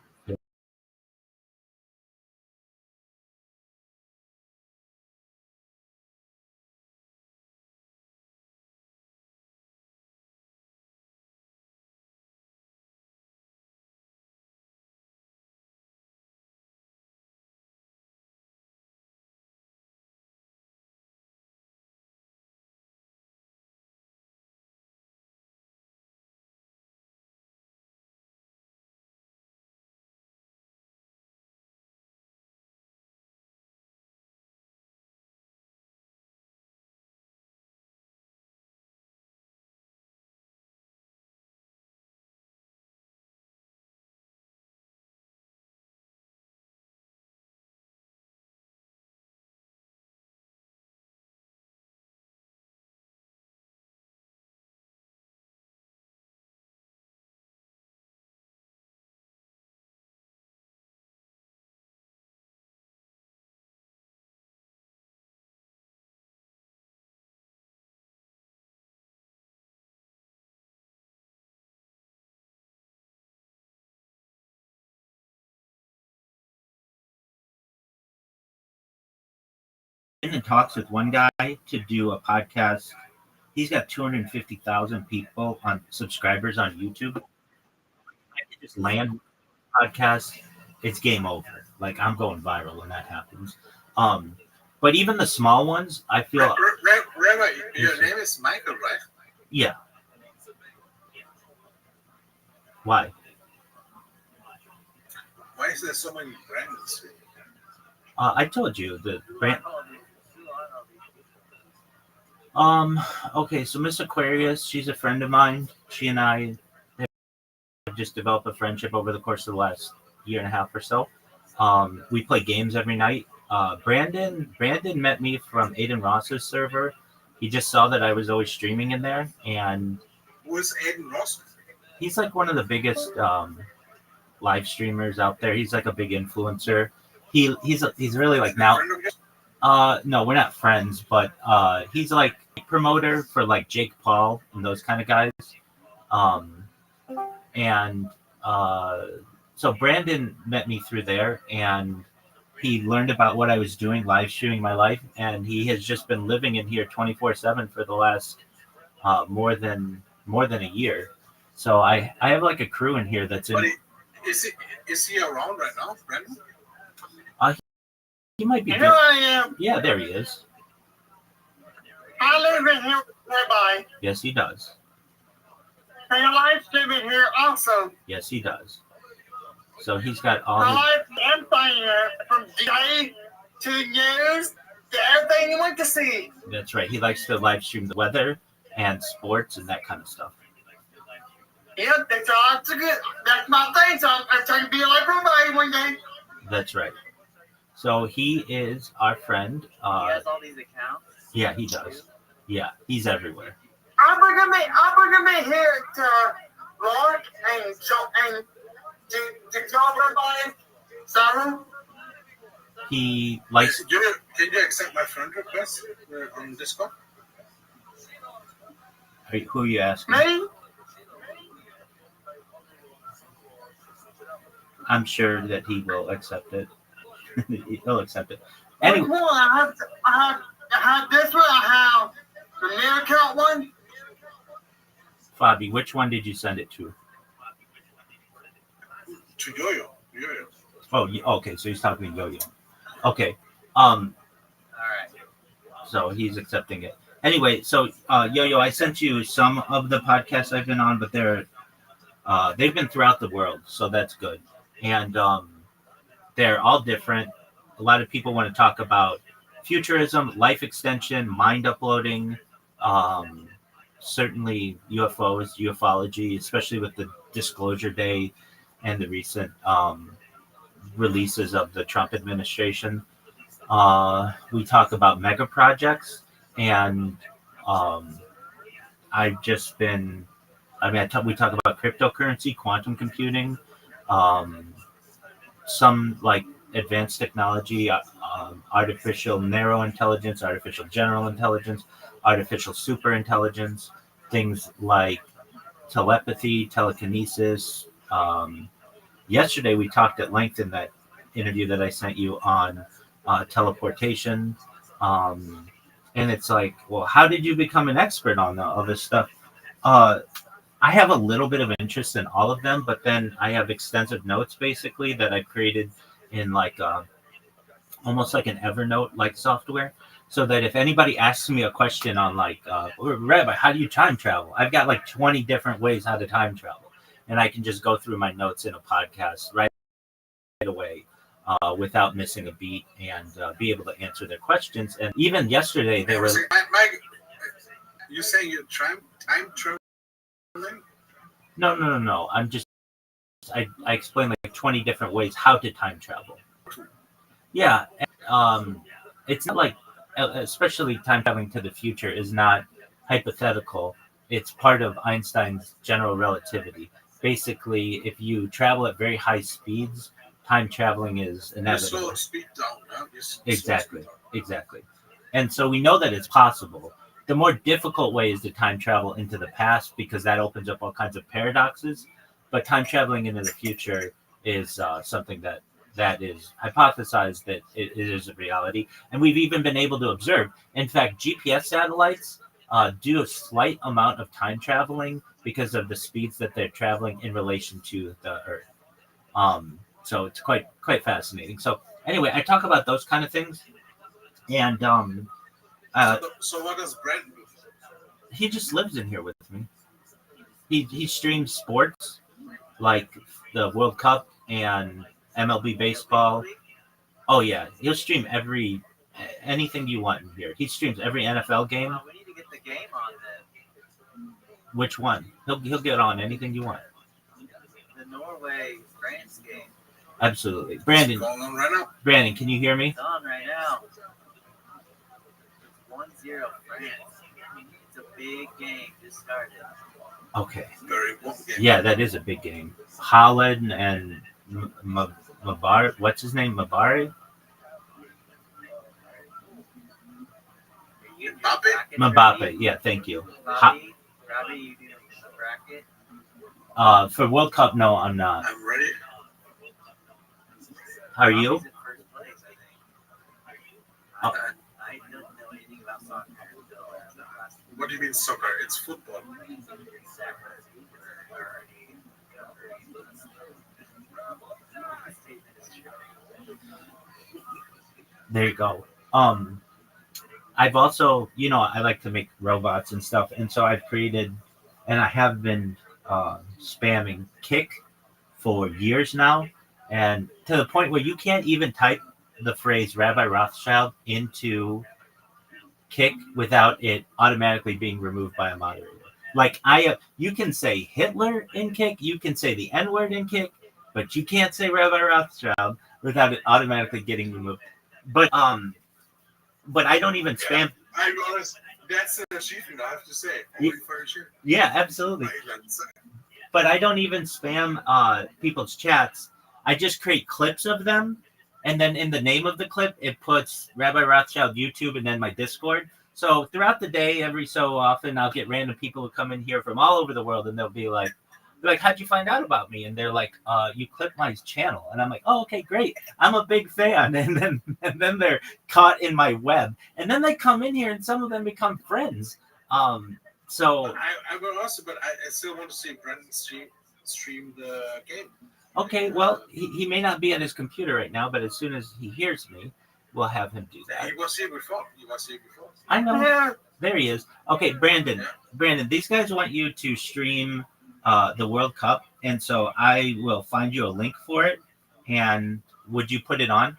In talks with one guy to do a podcast. He's got 250,000 people on subscribers on YouTube. I can just land podcast. It's game over. Like I'm going viral when that happens. But even the small ones, I feel. Rabbi, your name is Michael, right? Yeah. Why? Why is there so many brands? I told you the brand. Okay, so Miss Aquarius, she's a friend of mine. She and I have just developed a friendship over the course of the last year and a half or so. We play games every night. Brandon met me from Aiden Ross's server. He just saw that I was always streaming in there, and Who's Aiden Ross? he's like one of the biggest live streamers out there. He's like a big influencer. He's really like now. No, we're not friends, but he's like a promoter for like Jake Paul and those kind of guys. And so Brandon met me through there, and he learned about what I was doing, live streaming my life, and he has just been living in here 24/7 for the last more than a year. So I have like a crew in here that's in. But is he around right now, Brandon? He might be. Here I am. Yeah, there he is. I live in here nearby. Yes, he does. And your live streaming here also. Yes, he does. So he's got all. My His, life and playing here from day to news to everything you want to see. that's right. He likes to live stream the weather and sports and that kind of stuff. Yep, that's all. That's my thing. So I'm trying to be like everybody one day. That's right. So he is our friend. He has all these accounts. Yeah, he does. Yeah, he's everywhere. I'm bringing me here to Lord and did y'all live by Saru? He likes. Can you accept my friend request on Discord? Who are you asking? Me? I'm sure that he will accept it. He'll accept it. Anyway, Which one? I have this one. I have the main account one. Fabi, which one did you send it to? To Yo-Yo. Oh, okay. So he's talking to Yo-Yo. Okay. All right. So he's accepting it. Anyway, so Yo-Yo, I sent you some of the podcasts I've been on, but they've been throughout the world, so that's good. And they're all different. A lot of people want to talk about futurism, life extension, mind uploading, certainly UFOs, ufology, especially with the Disclosure Day and the recent releases of the Trump administration. We talk about mega projects, and I've just been, we talk about cryptocurrency, quantum computing, some like advanced technology, artificial narrow intelligence, artificial general intelligence, artificial super intelligence, things like telepathy, telekinesis. Yesterday we talked at length in that interview that I sent you on teleportation. And it's like, well, how did you become an expert on all this stuff? I have a little bit of interest in all of them, but then I have extensive notes basically that I've created in like almost like an Evernote like software, so that if anybody asks me a question on like, Rabbi, how do you time travel? I've got like 20 different ways how to time travel, and I can just go through my notes in a podcast right away without missing a beat, and be able to answer their questions. And even yesterday, they were. Mike, you saying you're time traveling? No. I explained like 20 different ways how to time travel. Yeah, it's not like, especially time traveling to the future is not hypothetical. It's part of Einstein's general relativity. Basically, if you travel at very high speeds, time traveling is inevitable. Slow speed down. Huh? Exactly. And so we know that it's possible. The more difficult way is to time travel into the past, because that opens up all kinds of paradoxes. But time traveling into the future is something that is hypothesized that it is a reality. And we've even been able to observe. In fact, GPS satellites do a slight amount of time traveling because of the speeds that they're traveling in relation to the Earth. So it's quite fascinating. So anyway, I talk about those kind of things. And so what does Brent do? he just lives in here with me. He streams sports like the World Cup and MLB baseball. Oh yeah, he'll stream anything you want in here. He streams every NFL game. We need to get the game on then. Which one? He'll get on anything you want. The Norway France game. Absolutely, Brandon. It's going on right now. Brandon, can you hear me? It's on right now. It's 1-0 France. It's a big game. Just started. Okay. Very important game. Yeah, that is a big game. Holland and Mabari. What's his name? Mabari. Mbappe. Yeah, thank you. Rabbi, you do the bracket? For World Cup, no, I'm not. I'm ready. How are you? He's in first place, I think. I don't know anything about soccer until last week. What do you mean soccer? It's football. There you go. I've also, I like to make robots and stuff, and so I've created, and I have been spamming Kick for years now, and to the point where you can't even type the phrase Rabbi Rothschild into Kick without it automatically being removed by a moderator. Like you can say Hitler in Kick, you can say the N-word in Kick, but you can't say Rabbi Rothschild without it automatically getting removed. But I don't even spam. I'm honest. That's an achievement, I have to say. Only for sure. Yeah, absolutely. but I don't even spam people's chats. I just create clips of them, and then in the name of the clip, it puts Rabbi Rothschild YouTube and then my Discord. So throughout the day, every so often, I'll get random people who come in here from all over the world, and they'll be like, how'd you find out about me? And they're like, you clipped my channel. And I'm like, oh, okay, great. I'm a big fan. And then they're caught in my web. And then they come in here, and some of them become friends. So I will also, but I still want to see Brendan stream the game. okay, well, he may not be at his computer right now, but as soon as he hears me, we'll have him do that. He was here before. I know. Yeah. There he is. Okay, Brandon. Yeah. Brandon, these guys want you to stream the World Cup, and so I will find you a link for it. And would you put it on?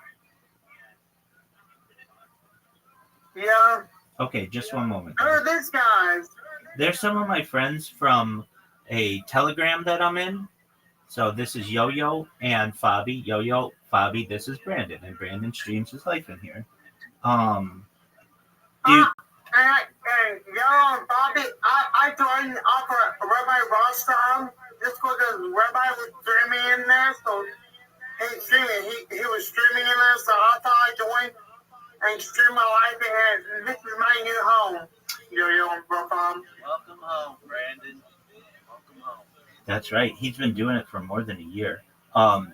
Yeah. Okay, just one moment. Who are these guys? There's some of my friends from a Telegram that I'm in. So this is Yo-Yo and Fabi. Yo-Yo, Fabi, this is Brandon, and Brandon streams his life in here. Dude, Hey, yo, Bobby, I joined off of Rabbi Rothschild just because Rabbi was streaming in there, so he was streaming in there, so I thought I joined and stream my life in here. This is my new home. Yo, bro, Welcome home, Brandon. Welcome home. that's right. He's been doing it for more than a year. Fabi,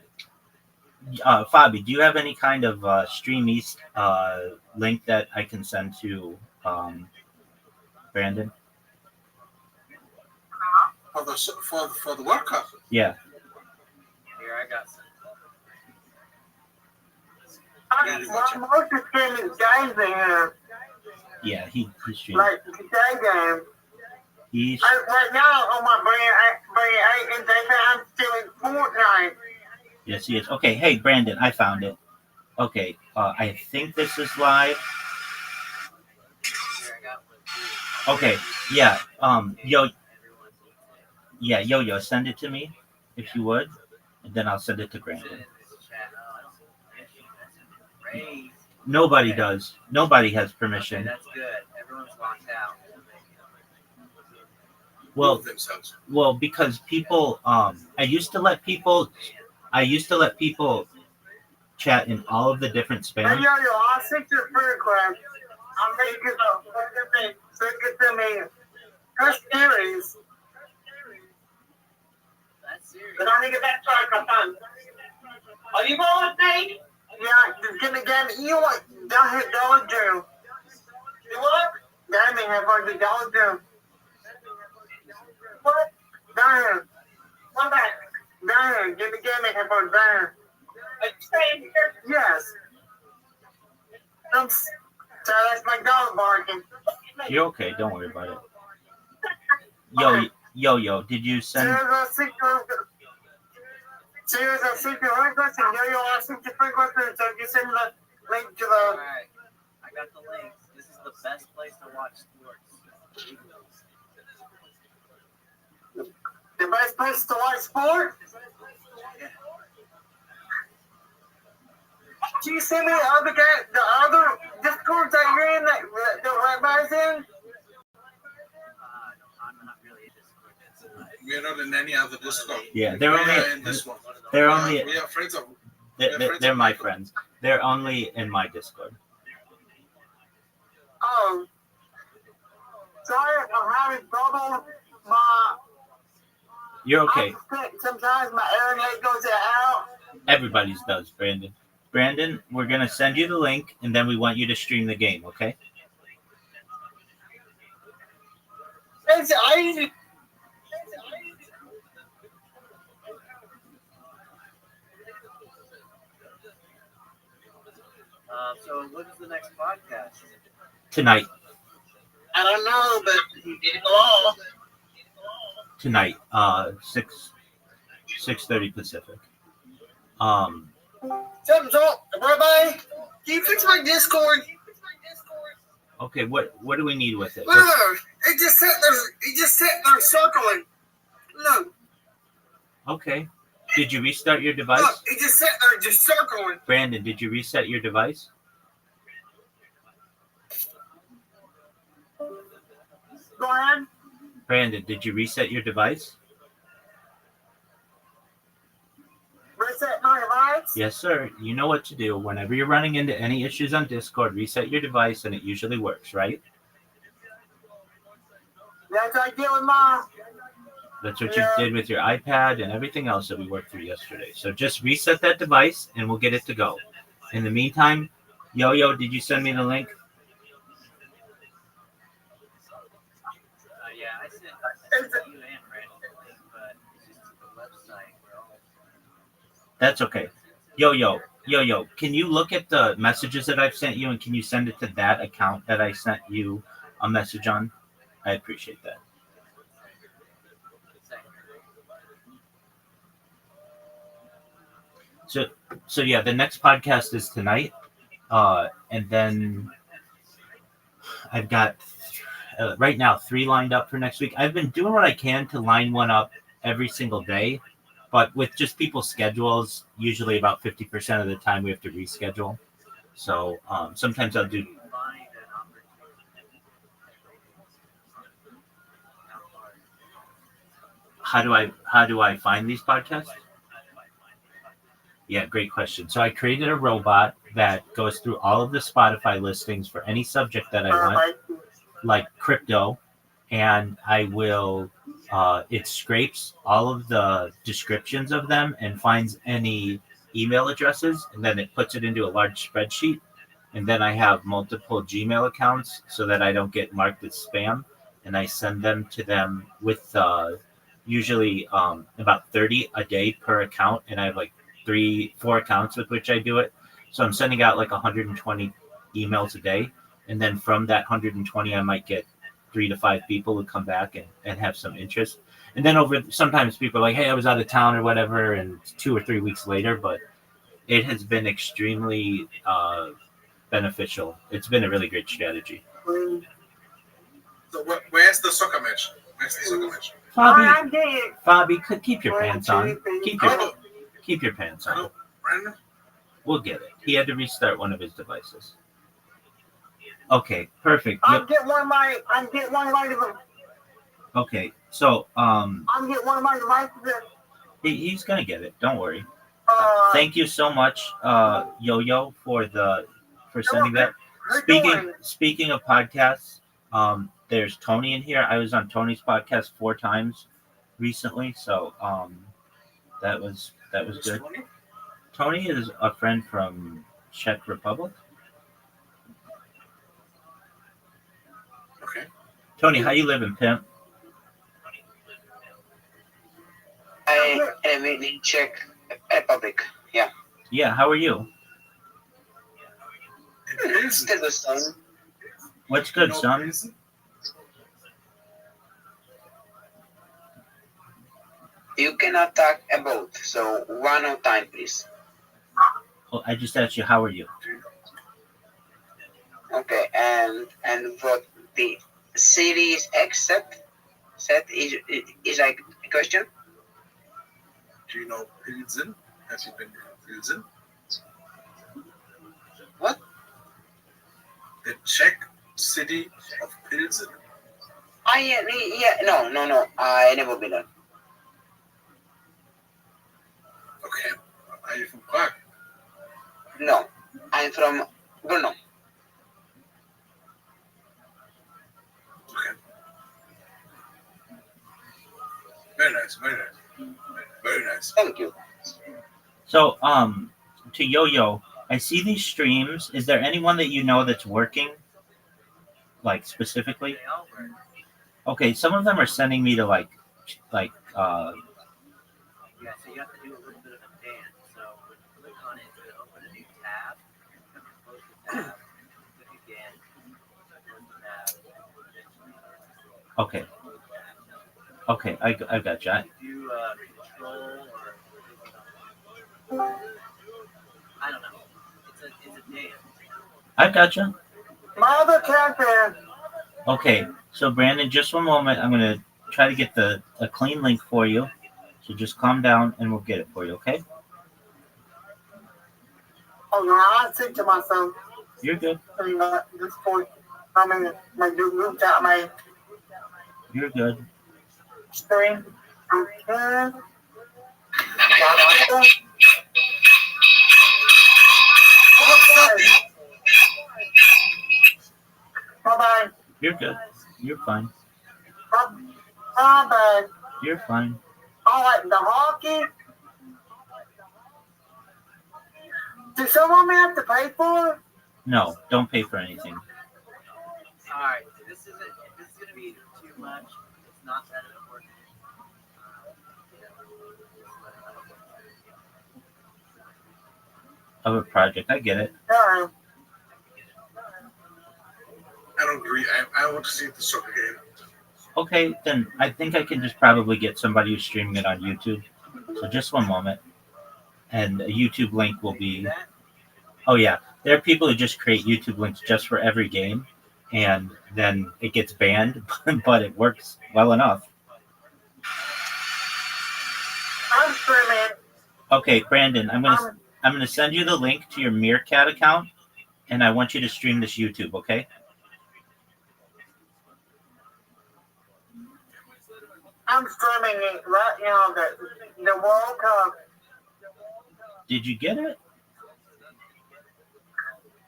do you have any kind of Stream East link that I can send to Brandon? For the World Cup. Yeah. Here, I got some. most of streaming games in here, Yeah, he's streaming. like the day game. He's Right now on my brand 8 and day I'm streaming Fortnite. yes, he is. Okay, hey Brandon, I found it. Okay, I think this is live. Here, I got one. Okay, yeah. Yo-Yo, send it to me if you would, and then I'll send it to Brandon. Ray. Nobody does. Nobody has Okay, permission. that's good. Everyone's locked out. Well, themselves. well, because people, I used to let people chat in all of the different Hey, spam. I'll send you a friend request. I'll make it up. Send it to me. First series. That's serious. But I need to get back to our fun. Are you going with me? Yeah, just give me. You know what? Down here, Dollar General. You what? Down here, have on the Dollar General. What? Down here. Come back. Down here, give me, have on down here. Yes. So that's my dog barking. You're okay. Don't worry about it. Yo, did you send? Serious, I sent you a request, and Yo-Yo, I sent you a request, so you send me the link to All the. right, I got the links. This is the best place to watch sports. The best place to watch sport? Can you send me the other Discord that you're in, that Rabbi's in? I'm not really a Discord. We're not in any other Discord. Yeah, We are in this one. they're only We are friends of. they're my friends. They're only in my Discord. Oh. Sorry, I'm having trouble. You're okay. Sometimes my internet goes out. Everybody's does, Brandon. Brandon, we're gonna send you the link, and then we want you to stream the game. Okay? It's easy. So when's the next podcast? Tonight. I don't know, but he did it all. Tonight, 6:30 Pacific. So, Rabbi, can you fix my Discord? Okay, what do we need with it? Look, it just sat there circling. Look, Okay. Did you restart your device? look, it just sat there just circling. Brandon, did you reset your device? Go ahead. Brandon, did you reset your device? Yes, sir. You know what to do. Whenever you're running into any issues on Discord, reset your device, and it usually works, right? That's what I did with mine. That's what you did with your iPad and everything else that we worked through yesterday. So just reset that device, and we'll get it to go. In the meantime, Yo-Yo, did you send me the link? Yeah, I sent you and Brandon the link, but it's just to the website where all. That's okay. Yo-Yo, can you look at the messages that I've sent you, and can you send it to that account that I sent you a message on? I appreciate that. So yeah, the next podcast is tonight, and then I've got right now 3 lined up for next week. I've been doing what I can to line one up every single day, but with just people's schedules, usually about 50% of the time we have to reschedule. So sometimes I'll do. How do I find these podcasts? Yeah, great question. So I created a robot that goes through all of the Spotify listings for any subject that I want, like crypto, and I will. It scrapes all of the descriptions of them and finds any email addresses, and then it puts it into a large spreadsheet. And then I have multiple Gmail accounts so that I don't get marked as spam, and I send them to them with usually about 30 a day per account, and I have like 4 accounts with which I do it. So I'm sending out like 120 emails a day, and then from that 120 I might get 3 to 5 people who come back and have some interest. And then sometimes people are like, hey, I was out of town or whatever, and 2 or 3 weeks later, but it has been extremely beneficial. It's been a really great strategy. So where's the soccer match? Fabi, keep your pants on. Keep your pants on. We'll get it. He had to restart one of his devices. Okay, perfect. I'm getting one of my devices. Okay, so I'm getting one of my devices. He's gonna get it. Don't worry. Thank you so much, Yo-Yo, for sending that. Speaking of podcasts, there's Tony in here. I was on Tony's podcast 4 times recently, so that was good. Tony is a friend from Czech Republic. Okay. Tony, how you living, pimp? I am in Czech Republic. Yeah. Yeah. How are you? Still the same. What's good, son? You cannot talk about. So one more time, please. Well, I just asked you, how are you? Okay. And what the series except set is like a question. Do you know Pilsen? Have you been to Pilsen? What? The Czech city of Pilsen. No. I never been there. Okay. Are you from Prague? No, I'm from Brno. Okay. Very nice. Very nice. Thank you. So, to Yo-Yo, I see these streams. Is there anyone that you know that's working, like specifically? They all work. Okay, some of them are sending me to like. Yeah, so you have to do a little bit of a dance. So when you click on it, it'll open a new tab. You have to close the tab, click again, close the tab. Okay. Okay, I got you. If you control or I don't know. It's a dance. I got you. My other champion. Okay, so Brandon, just one moment. I'm gonna try to get a clean link for you. So just calm down, and we'll get it for you. Okay? Oh no, I think to myself. You're good. This point, I'm in my new chat, my You're good. screen. Okay. good. You're fine. But You're fine. I like the hockey. Does someone have to pay for it? No, don't pay for anything. All right, so this isn't. If this is gonna be too much, it's not that important. Of a project, I get it. Yeah. I don't agree. I want to see the soccer game. Okay, then I think I can just probably get somebody who's streaming it on YouTube. So just one moment, and a YouTube link will be. Oh yeah, there are people who just create YouTube links just for every game, and then it gets banned, but it works well enough. I'm streaming. Okay, Brandon, I'm gonna send you the link to your Meerkat account, and I want you to stream this YouTube. Okay? I'm streaming it right now. The World Cup. Did you get it?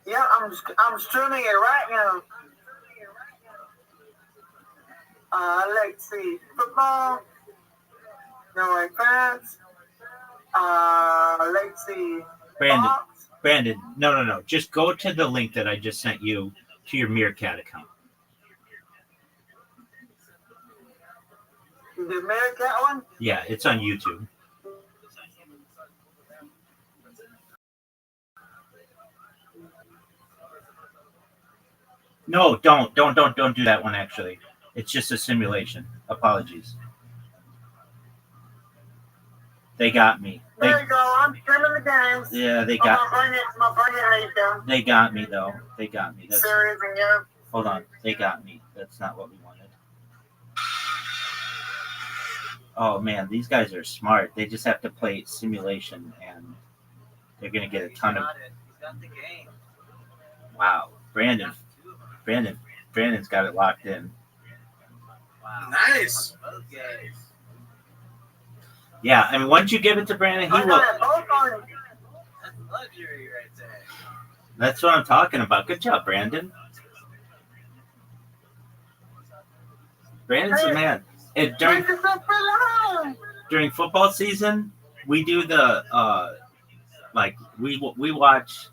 Yeah, I'm streaming it right now. Let's see, football. No fans. Let's see. Brandon, Fox. Brandon, no. Just go to the link that I just sent you to your Meerkat account. The Meerkat one. Yeah, it's on YouTube. No, don't do that one. Actually, it's just a simulation. Apologies. They got me. There you go. I'm streaming the games. Yeah, they My got. brain ain't done. They got me though. They got me. Serious and yeah. Hold on. They got me. That's not what we wanted. Oh man, these guys are smart. They just have to play simulation, and they're gonna get a ton of. He's got the game. Wow, Brandon's got it locked in. Wow. Nice. Both games. Yeah, I mean, once you give it to Brandon, he I will. got it both on. That's luxury right there. That's what I'm talking about. Good job, Brandon. Brandon's the man. And during football season, we do the we watch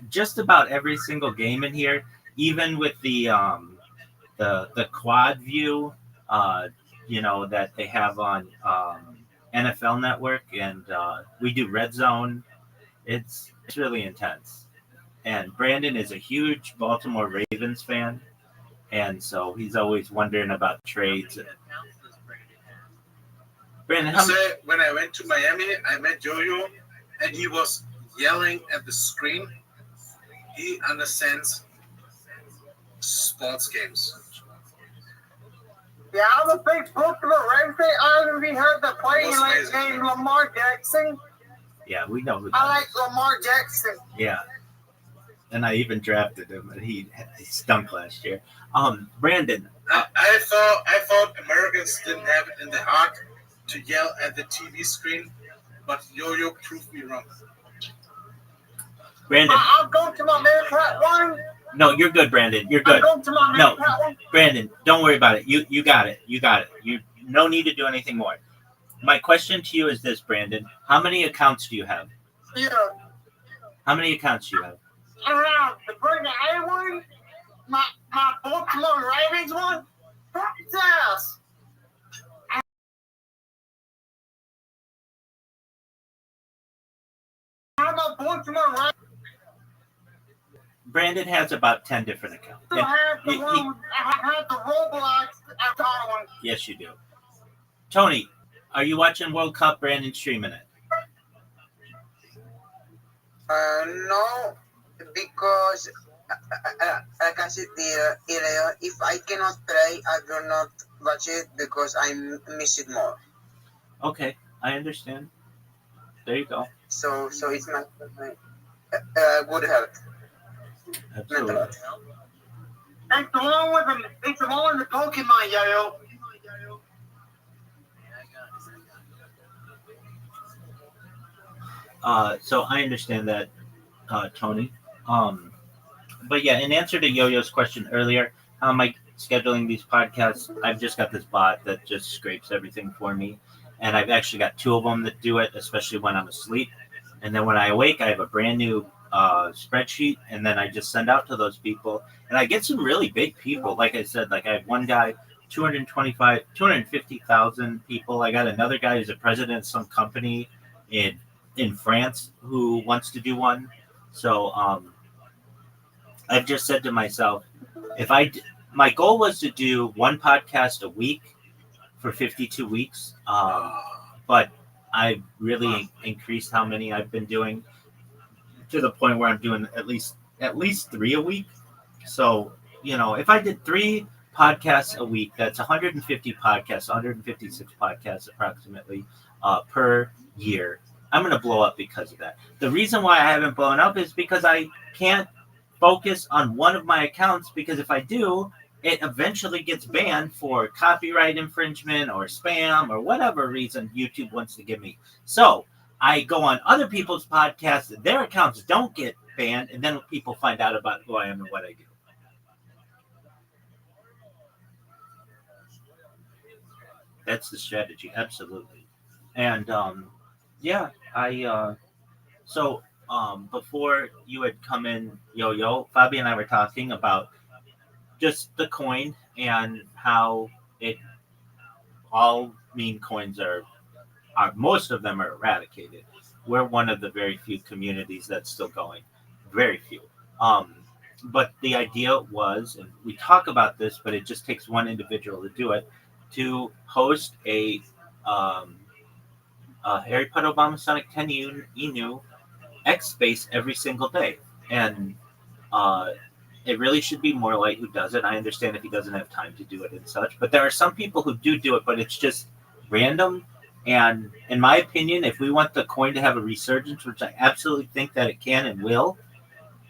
just about every single game in here, even with the quad view, that they have on NFL Network, and we do Red Zone. It's really intense. And Brandon is a huge Baltimore Ravens fan. And so he's always wondering about trades. Brandon, When I went to Miami, I met Yo-Yo, and he was yelling at the screen. He understands sports games. Yeah, I'm a big Baltimore Ravens fan. I already heard the play named Lamar Jackson. Yeah, we know who that I like Lamar Jackson. Yeah. And I even drafted him, and he stunk last year. Brandon. I thought Americans didn't have it in the heart to yell at the TV screen, but Yo-Yo proved me wrong. Brandon. I'll go to my Meerkat one. No, you're good, Brandon. You're good. I'll go to my Meerkat one. Brandon, don't worry about it. You got it. You got it. You no need to do anything more. My question to you is this, Brandon. How many accounts do you have? Yeah. How many accounts do you have? Around the Brigham A one, my Baltimore Ravens one, yes. I'm a Baltimore Ravens. Brandon has about 10 different accounts. I have the Roblox account. Yes, you do. Tony, are you watching World Cup? Brandon streaming it? No, because I can see if I cannot play, I will not watch it because I miss it more. Okay, I understand. There you go. So it's not good health. Absolutely. It's the one with the Pokemon, yo. So I understand that, Tony. But yeah, in answer to Yo-Yo's question earlier, how am I scheduling these podcasts? I've just got this bot that just scrapes everything for me. And I've actually got two of them that do it, especially when I'm asleep. And then when I awake, I have a brand new spreadsheet, and then I just send out to those people. And I get some really big people. Like I said, like I have one guy, 250,000 people. I got another guy who's a president of some company in France who wants to do one. So I've just said to myself, my goal was to do one podcast a week for 52 weeks, but I've really increased how many I've been doing to the point where I'm doing at least 3 a week. So, if I did 3 podcasts a week, that's 150 podcasts, 156 podcasts approximately per year. I'm going to blow up because of that. The reason why I haven't blown up is because I can't focus on one of my accounts, because if I do, it eventually gets banned for copyright infringement or spam or whatever reason YouTube wants to give me. So I go on other people's podcasts, their accounts don't get banned, and then people find out about who I am and what I do. That's the strategy, absolutely. And before you had come in, Yo, Fabi and I were talking about just the coin and how all meme coins are most of them are eradicated. We're one of the very few communities that's still going, very few. But the idea was, and we talk about this, but it just takes one individual to do it, to host a Harry Potter Obama Sonic 10 Inu X Space every single day. And it really should be more like who does it. I understand if he doesn't have time to do it and such, but there are some people who do it, but it's just random. And in my opinion, if we want the coin to have a resurgence, which I absolutely think that it can and will,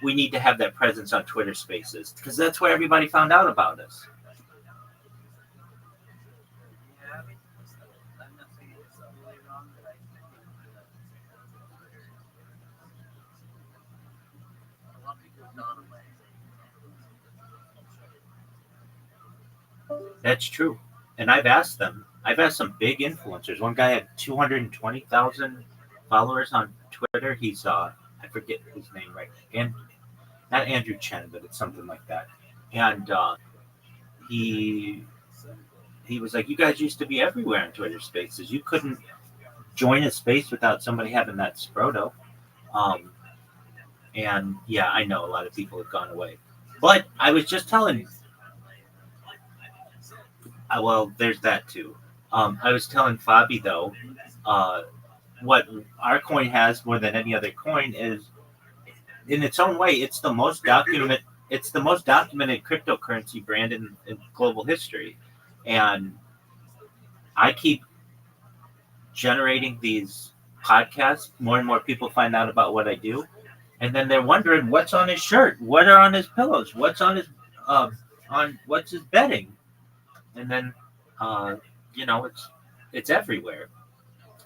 we need to have that presence on Twitter Spaces, because that's where everybody found out about us. Yeah, I mean, I'm not saying it's totally wrong, but I think a lot of people have gone away. That's true. And I've asked some big influencers. One guy had 220,000 followers on Twitter. He's I forget his name right, and not Andrew Chen, but it's something like that. And he was like, "You guys used to be everywhere on Twitter Spaces. You couldn't join a space without somebody having that Sproto." And yeah, I know a lot of people have gone away, but I was just telling. Well, there's that too. I was telling Fabi though, what our coin has more than any other coin is, in its own way, it's the most documented. It's the most documented cryptocurrency brand in global history, and I keep generating these podcasts. More and more people find out about what I do, and then they're wondering what's on his shirt, what are on his pillows, what's on his what's his bedding, and then it's everywhere.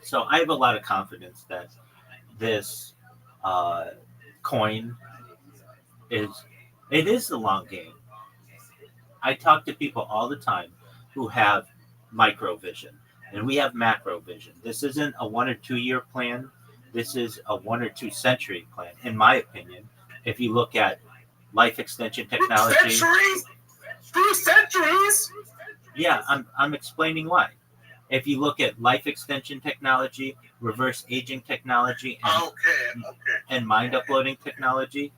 So I have a lot of confidence that this coin is the long game. I talk to people all the time who have micro vision, and we have macro vision. This isn't a 1 or 2 year plan. This is a 1 or 2 century plan, in my opinion. If you look at life extension technology, Centuries? 2 centuries? Yeah, I'm explaining why. If you look at life extension technology, reverse aging technology, and mind uploading technology,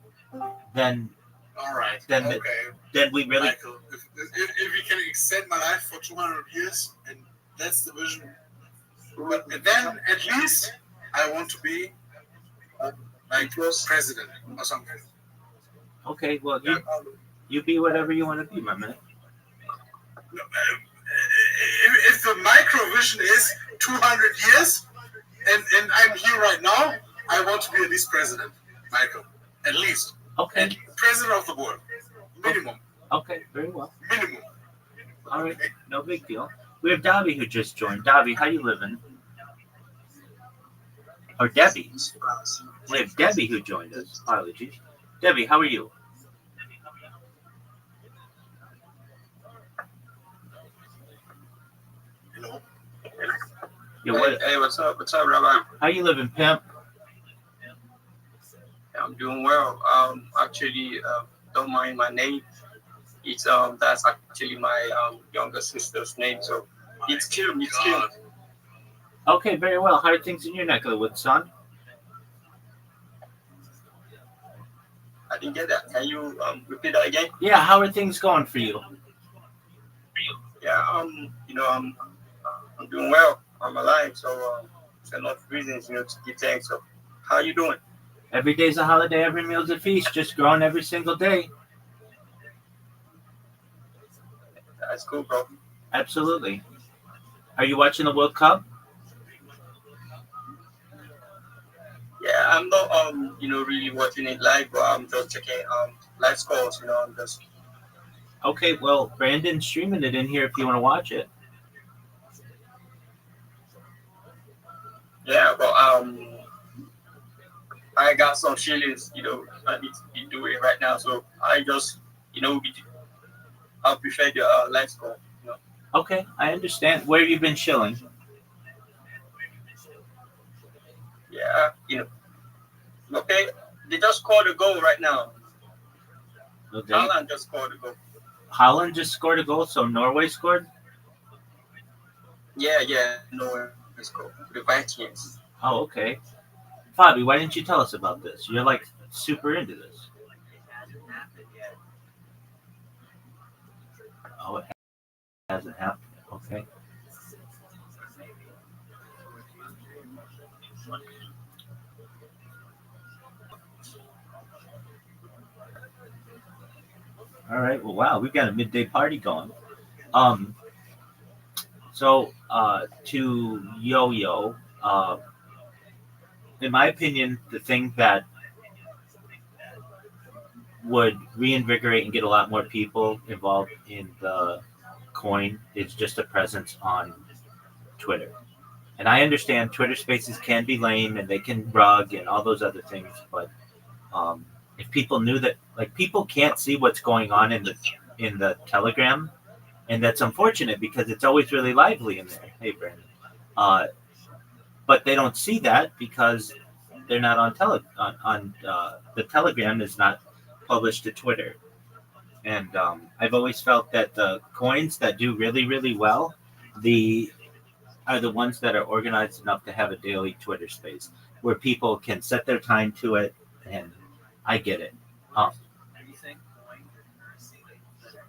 then All right. Then we really Michael, if you can extend my life for 200 years, and that's the vision, but then at least I want to be like president or something. Okay. Well, you be whatever you want to be, my man. If the micro vision is 200 years, and I'm here right now, I want to be at least president, Michael. At least. Okay. And president of the board. Minimum. Okay, very well. Minimum. All right, no big deal. We have Davi who just joined. Davi, how you living? Or Debbie. We have Debbie who joined us. Apologies. Debbie, how are you? Yeah, what? Hey, what's up? What's up, Rabbi? How you living, pimp? I'm doing well. Actually, don't mind my name. It's that's actually my younger sister's name. So it's cute. It's cute. Okay, very well. How are things in your neck of the woods, son? I didn't get that. Can you repeat that again? Yeah, how are things going for you? Yeah. I'm doing well. I'm alive. So it's enough reasons, to give thanks. So how you doing? Every day's a holiday, every meal's a feast, just growing every single day. That's cool, bro. Absolutely. Are you watching the World Cup? Yeah, I'm not really watching it live, but I'm just checking live scores. I'm just Okay, well, Brandon's streaming it in here if you want to watch it. yeah, but I got some shillings, I need to be doing right now. So I just, I prefer the live score. Okay, I understand. Where have you been chilling? Yeah, okay. They just scored a goal right now. Okay. Holland just scored a goal. Holland just scored a goal, so Norway scored? Yeah, no, let's go. The Vikings. Oh, okay. Fabi, why didn't you tell us about this? You're like super into this. It hasn't happened yet. Oh, it hasn't happened. Okay. All right. Well, wow, we've got a midday party going. Um, to Yo-Yo, in my opinion, the thing that would reinvigorate and get a lot more people involved in the coin is just a presence on Twitter. And I understand Twitter Spaces can be lame and they can rug and all those other things, but if people knew that, like, people can't see what's going on in the Telegram, and that's unfortunate because it's always really lively in there. Hey, Brandon. But they don't see that because they're not on the Telegram is not published to Twitter. And I've always felt that the coins that do really, really well, are the ones that are organized enough to have a daily Twitter space where people can set their time to it, and I get it. Are you saying coins or currency that are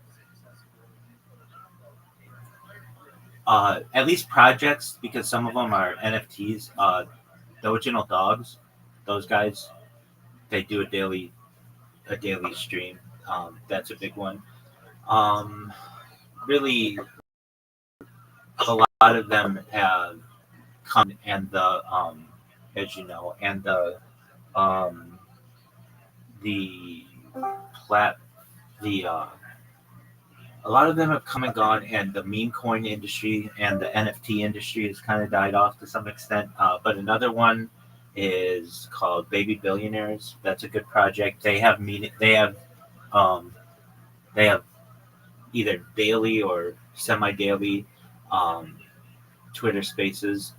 successful? At least projects, because some of them are NFTs. The original dogs, those guys, they do a daily stream. That's a big one. Really, a lot of them have come, and as you know, and the plat the a lot of them have come and gone, and the meme coin industry and the NFT industry has kind of died off to some extent. But another one is called Baby Billionaires. That's a good project. They have um, they have either daily or semi-daily um, Twitter Spaces.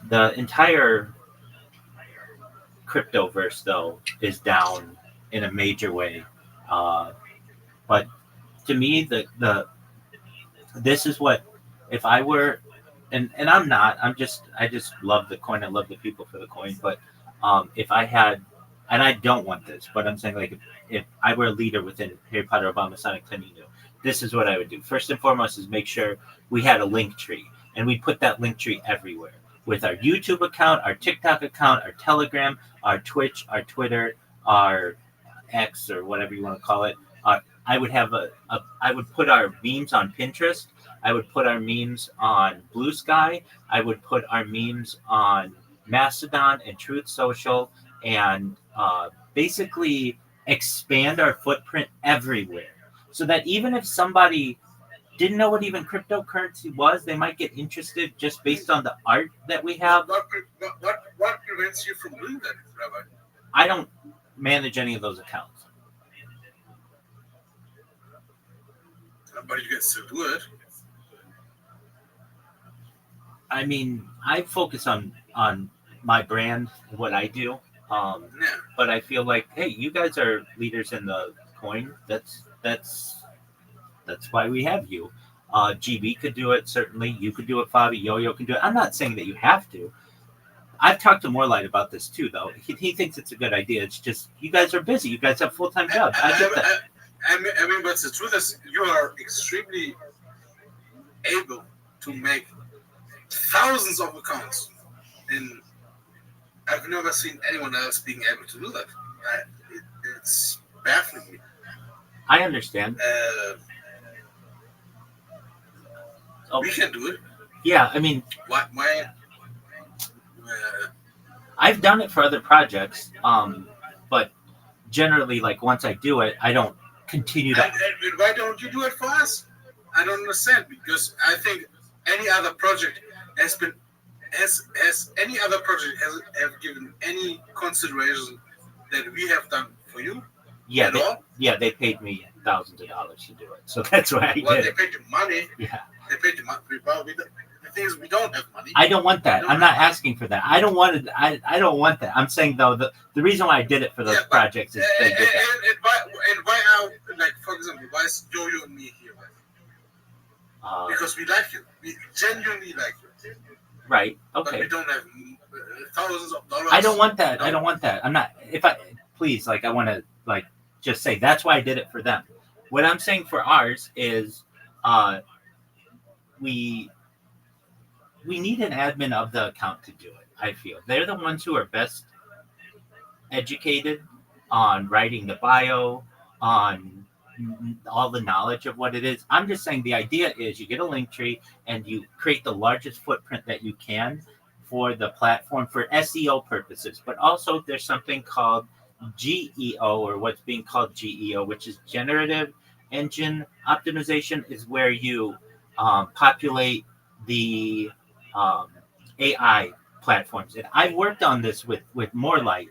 The entire cryptoverse, though, is down in a major way. But to me, this is what, if I were, and I'm not, I just love the coin. I love the people for the coin. But if I had, and I don't want this, but I'm saying, like, if I were a leader within Harry Potter Obama Sonic Tenino, this is what I would do. First and foremost is make sure we had a link tree, and we put that link tree everywhere with our YouTube account, our TikTok account, our Telegram, our Twitch, our Twitter, our X, or whatever you want to call it. I would have I would put our memes on Pinterest. I would put our memes on Blue Sky. I would put our memes on Mastodon and Truth Social, and basically expand our footprint everywhere, so that even if somebody didn't know what even cryptocurrency was, they might get interested just based on the art that we have. What prevents you from doing that, Rabbi? I don't manage any of those accounts. But you can still do it. I mean, I focus on my brand, what I do. Yeah. But I feel like, hey, you guys are leaders in the coin. That's why we have you. GB could do it, certainly. You could do it, Fabi. Yo-Yo can do it. I'm not saying that you have to. I've talked to Morelight about this too, though. He thinks it's a good idea. It's just you guys are busy. You guys have full-time jobs. I get that. I mean, but the truth is, you are extremely able to make thousands of accounts, and I've never seen anyone else being able to do that. It's baffling me. I understand. We can do it. Yeah, I mean, Why? I've done it for other projects, but generally, like once I do it, I don't continue to. And why don't you do it for us? I don't understand, because I think any other project has any other project have given any consideration that we have done for you? Yeah, all? They paid me thousands of dollars to do it, so that's why I Well, did they it. paid you money. Yeah, They paid you money. Well, the thing is, we don't have money. I don't want that. I'm not asking for that. I don't want it. I don't want that. I'm saying though the reason why I did it for those projects is they did that. And why are, like, for example, why is Yo-Yo and me here? Because we like you. We genuinely like you. Right. But Okay. we don't have thousands of dollars. I don't want that. I don't want that. I'm not. If I please, like, I want to like just say that's why I did it for them. What I'm saying for ours is, we need an admin of the account to do it. I feel they're the ones who are best educated on writing the bio, on all the knowledge of what it is. I'm just saying the idea is you get a link tree and you create the largest footprint that you can for the platform for SEO purposes. But also there's something called GEO, or what's being called GEO, which is generative engine optimization, is where you populate the AI platforms. And I've worked on this with Morelight.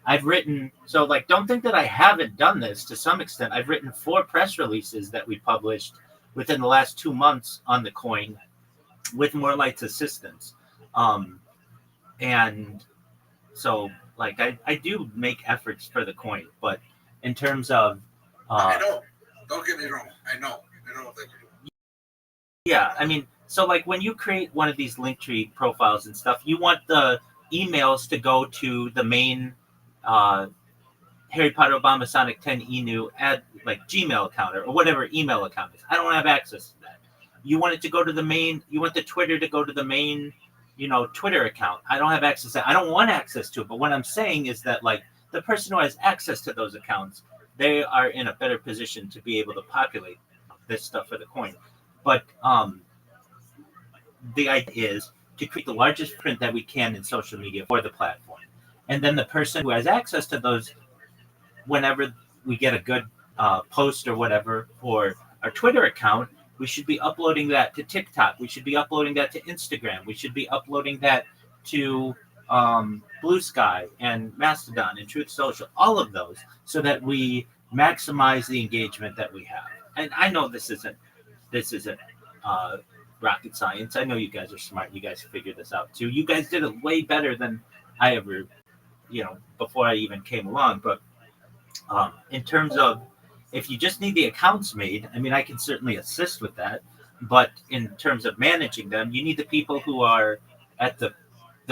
I've written, so like, don't think that I haven't done this to some extent. I've written 4 press releases that we published within the last 2 months on the coin with Morelight's assistance. And so, like, I do make efforts for the coin, but in terms of. I know. Don't get me wrong. I know that you do. Yeah, I mean, so like when you create one of these Linktree profiles and stuff, you want the emails to go to the main Harry Potter Obama Sonic 10 Enu at like Gmail account or whatever email account is. I don't have access to that. You want it to go to the main. You want the Twitter to go to the main, Twitter account. I don't have access to that. I don't want access to it. But what I'm saying is that like the person who has access to those accounts, they are in a better position to be able to populate this stuff for the coin. But the idea is to create the largest print that we can in social media for the platform. And then the person who has access to those, whenever we get a good post or whatever for our Twitter account, we should be uploading that to TikTok. We should be uploading that to Instagram. We should be uploading that to Blue Sky and Mastodon and Truth Social, all of those, so that we maximize the engagement that we have. And I know this isn't rocket science. I know you guys are smart. You guys figured this out too. You guys did it way better than I ever, before I even came along. But in terms of if you just need the accounts made, I mean, I can certainly assist with that. But in terms of managing them, you need the people who are at the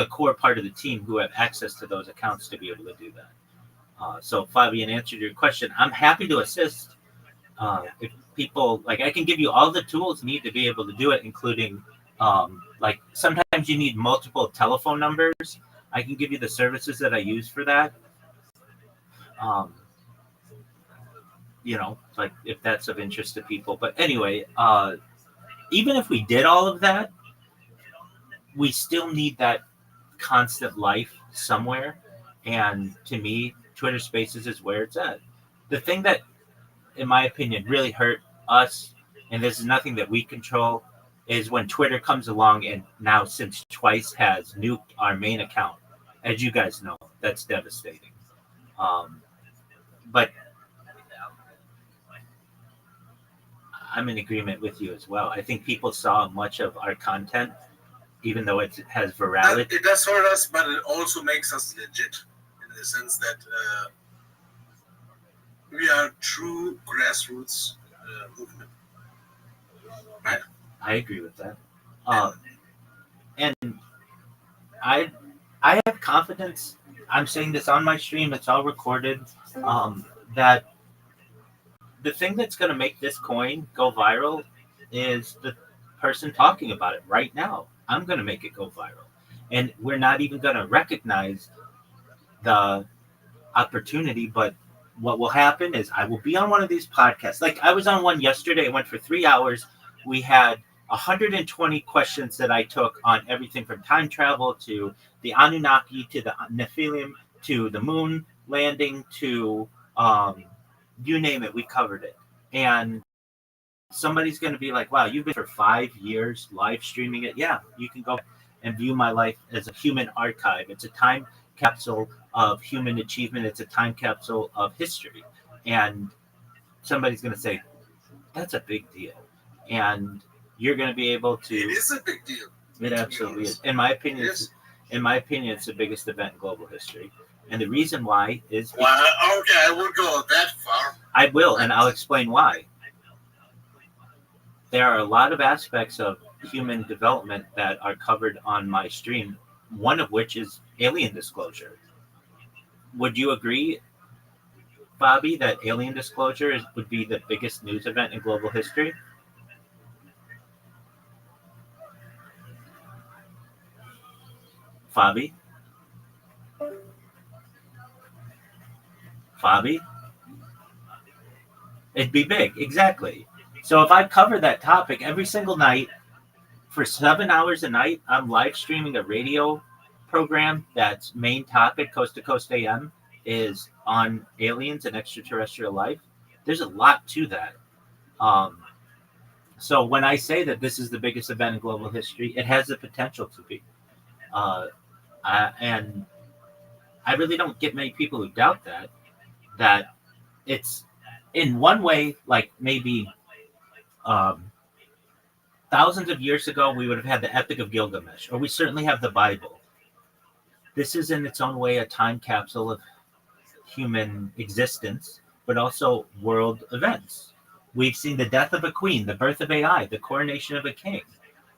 core part of the team who have access to those accounts to be able to do that. So, Fabian, answer to your question, I'm happy to assist. If people, like, I can give you all the tools you need to be able to do it, including, like, sometimes you need multiple telephone numbers. I can give you the services that I use for that. Like, if that's of interest to people. But anyway, even if we did all of that, we still need that constant life somewhere. And to me, Twitter Spaces is where it's at. The thing that, in my opinion, really hurt us, and this is nothing that we control, is when Twitter comes along and now since twice has nuked our main account. As you guys know, that's devastating. But I'm in agreement with you as well. I think people saw much of our content even though it has virality. It does hurt us, but it also makes us legit in the sense that we are true grassroots movement. Right? I agree with that. And I have confidence. I'm saying this on my stream. It's all recorded. That the thing that's going to make this coin go viral is the person talking about it right now. I'm going to make it go viral, and we're not even going to recognize the opportunity. But what will happen is I will be on one of these podcasts. Like I was on one yesterday. It went for 3 hours. We had 120 questions that I took on everything from time travel to the Anunnaki to the Nephilim to the moon landing to you name it, we covered it. And somebody's going to be like, wow, you've been for 5 years live streaming it. Yeah, you can go and view my life as a human archive. It's a time capsule of human achievement. It's a time capsule of history. And somebody's going to say, that's a big deal. And you're going to be able to. It is a big deal. It absolutely is. In my opinion, it's the biggest event in global history. And the reason why is. Well, okay, I won't go that far. I will, and I'll explain why. There are a lot of aspects of human development that are covered on my stream, one of which is alien disclosure. Would you agree, Bobby, that alien disclosure would be the biggest news event in global history? Fabi? It'd be big, exactly. So if I cover that topic every single night for 7 hours a night, I'm live streaming a radio program that's main topic, Coast to Coast AM, is on aliens and extraterrestrial life. There's a lot to that. So when I say that this is the biggest event in global history, it has the potential to be. And I really don't get many people who doubt that it's in one way, like maybe thousands of years ago, we would have had the Epic of Gilgamesh, or we certainly have the Bible. This is in its own way a time capsule of human existence, but also world events. We've seen the death of a queen, the birth of AI, the coronation of a king.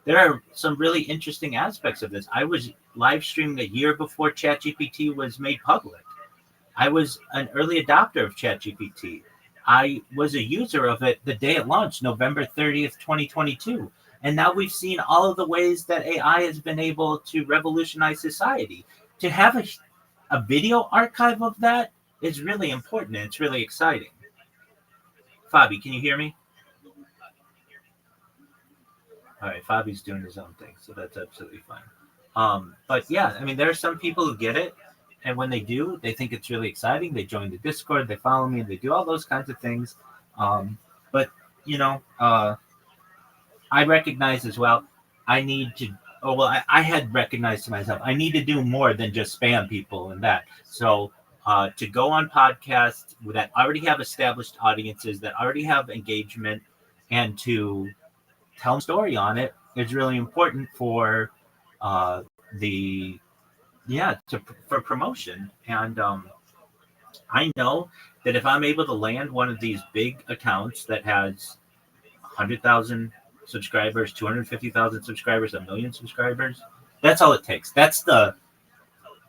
There are some really interesting aspects of this. I was live streaming a year before ChatGPT was made public. I was an early adopter of ChatGPT. I was a user of it the day it launched, November 30th, 2022. And now we've seen all of the ways that AI has been able to revolutionize society. To have a video archive of that is really important, and it's really exciting. Fabi, can you hear me? All right, Fabi's doing his own thing, so that's absolutely fine. But yeah, I mean, there are some people who get it, and when they do, they think it's really exciting. They join the Discord, they follow me, and they do all those kinds of things. But, you know, I recognize as well, I need to, I had recognized to myself, I need to do more than just spam people and that. So to go on podcasts that already have established audiences, that already have engagement, and to tell a story on it is really important for for promotion. And I know that if I'm able to land one of these big accounts that has 100,000 subscribers, 250,000 subscribers, 1 million subscribers, that's all it takes. That's the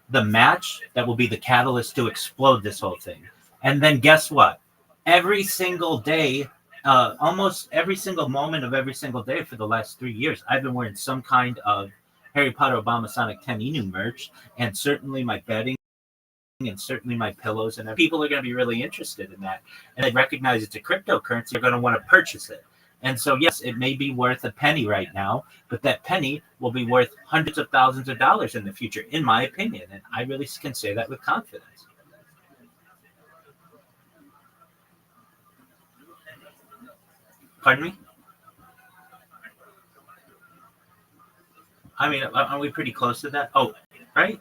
match that will be the catalyst to explode this whole thing. And then guess what? Every single day, almost every single moment of every single day for the last 3 years, I've been wearing some kind of Harry Potter Obama Sonic 10 Inu merch, and certainly my bedding and certainly my pillows, and people are going to be really interested in that. And they recognize it's a cryptocurrency, they're going to want to purchase it. And so, yes, it may be worth a penny right now, but that penny will be worth hundreds of thousands of dollars in the future, in my opinion. And I really can say that with confidence. Pardon me? I mean, aren't we pretty close to that? Oh, right?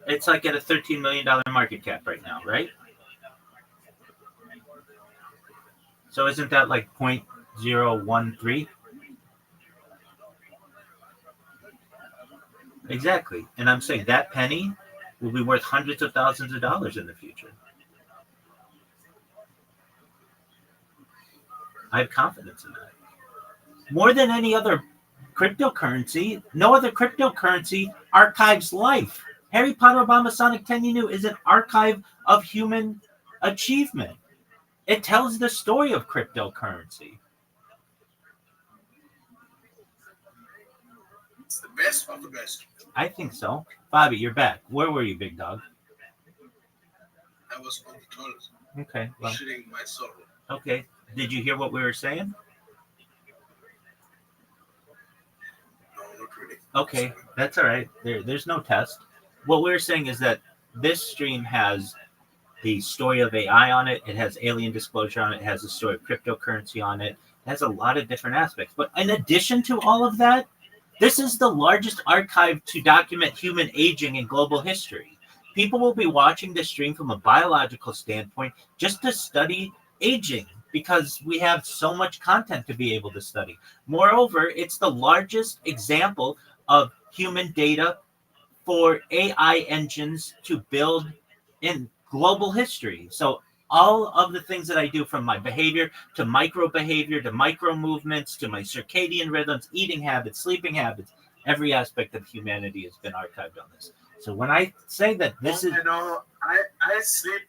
It's like at a $13 million market cap right now, right? So isn't that like 013. Exactly. And I'm saying that penny will be worth hundreds of thousands of dollars in the future. I have confidence in that. More than any other cryptocurrency, no other cryptocurrency archives life. Harry Potter Obama Sonic 10 You Knew is an archive of human achievement. It tells the story of cryptocurrency. It's the best of the best. I think so. Bobby, you're back. Where were you, big dog? I was on the toilet, Okay. Well, shitting my soul. okay. Did you hear what we were saying? No, not really. Okay, that's all right. There's no test. What we're saying is that this stream has the story of AI on it. It has alien disclosure on it. It has the story of cryptocurrency on it. It has a lot of different aspects. But in addition to all of that, this is the largest archive to document human aging in global history. People will be watching this stream from a biological standpoint just to study aging because we have so much content to be able to study. Moreover, it's the largest example of human data for AI engines to build in global history. So all of the things that I do, from my behavior to micro movements to my circadian rhythms, eating habits, sleeping habits, every aspect of humanity has been archived on this. So when I say that this is, You know, I sleep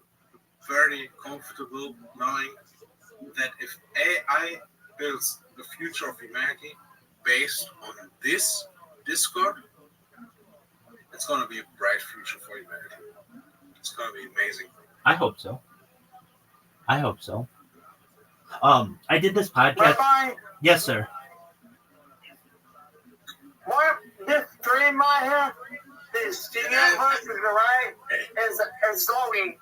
very comfortable knowing that if AI builds the future of humanity based on this Discord, it's going to be a bright future for humanity. It's going to be amazing. I hope so. I hope so. I did this podcast. Rabbi, Yes, sir. what this stream right here, this studio versus the right is going.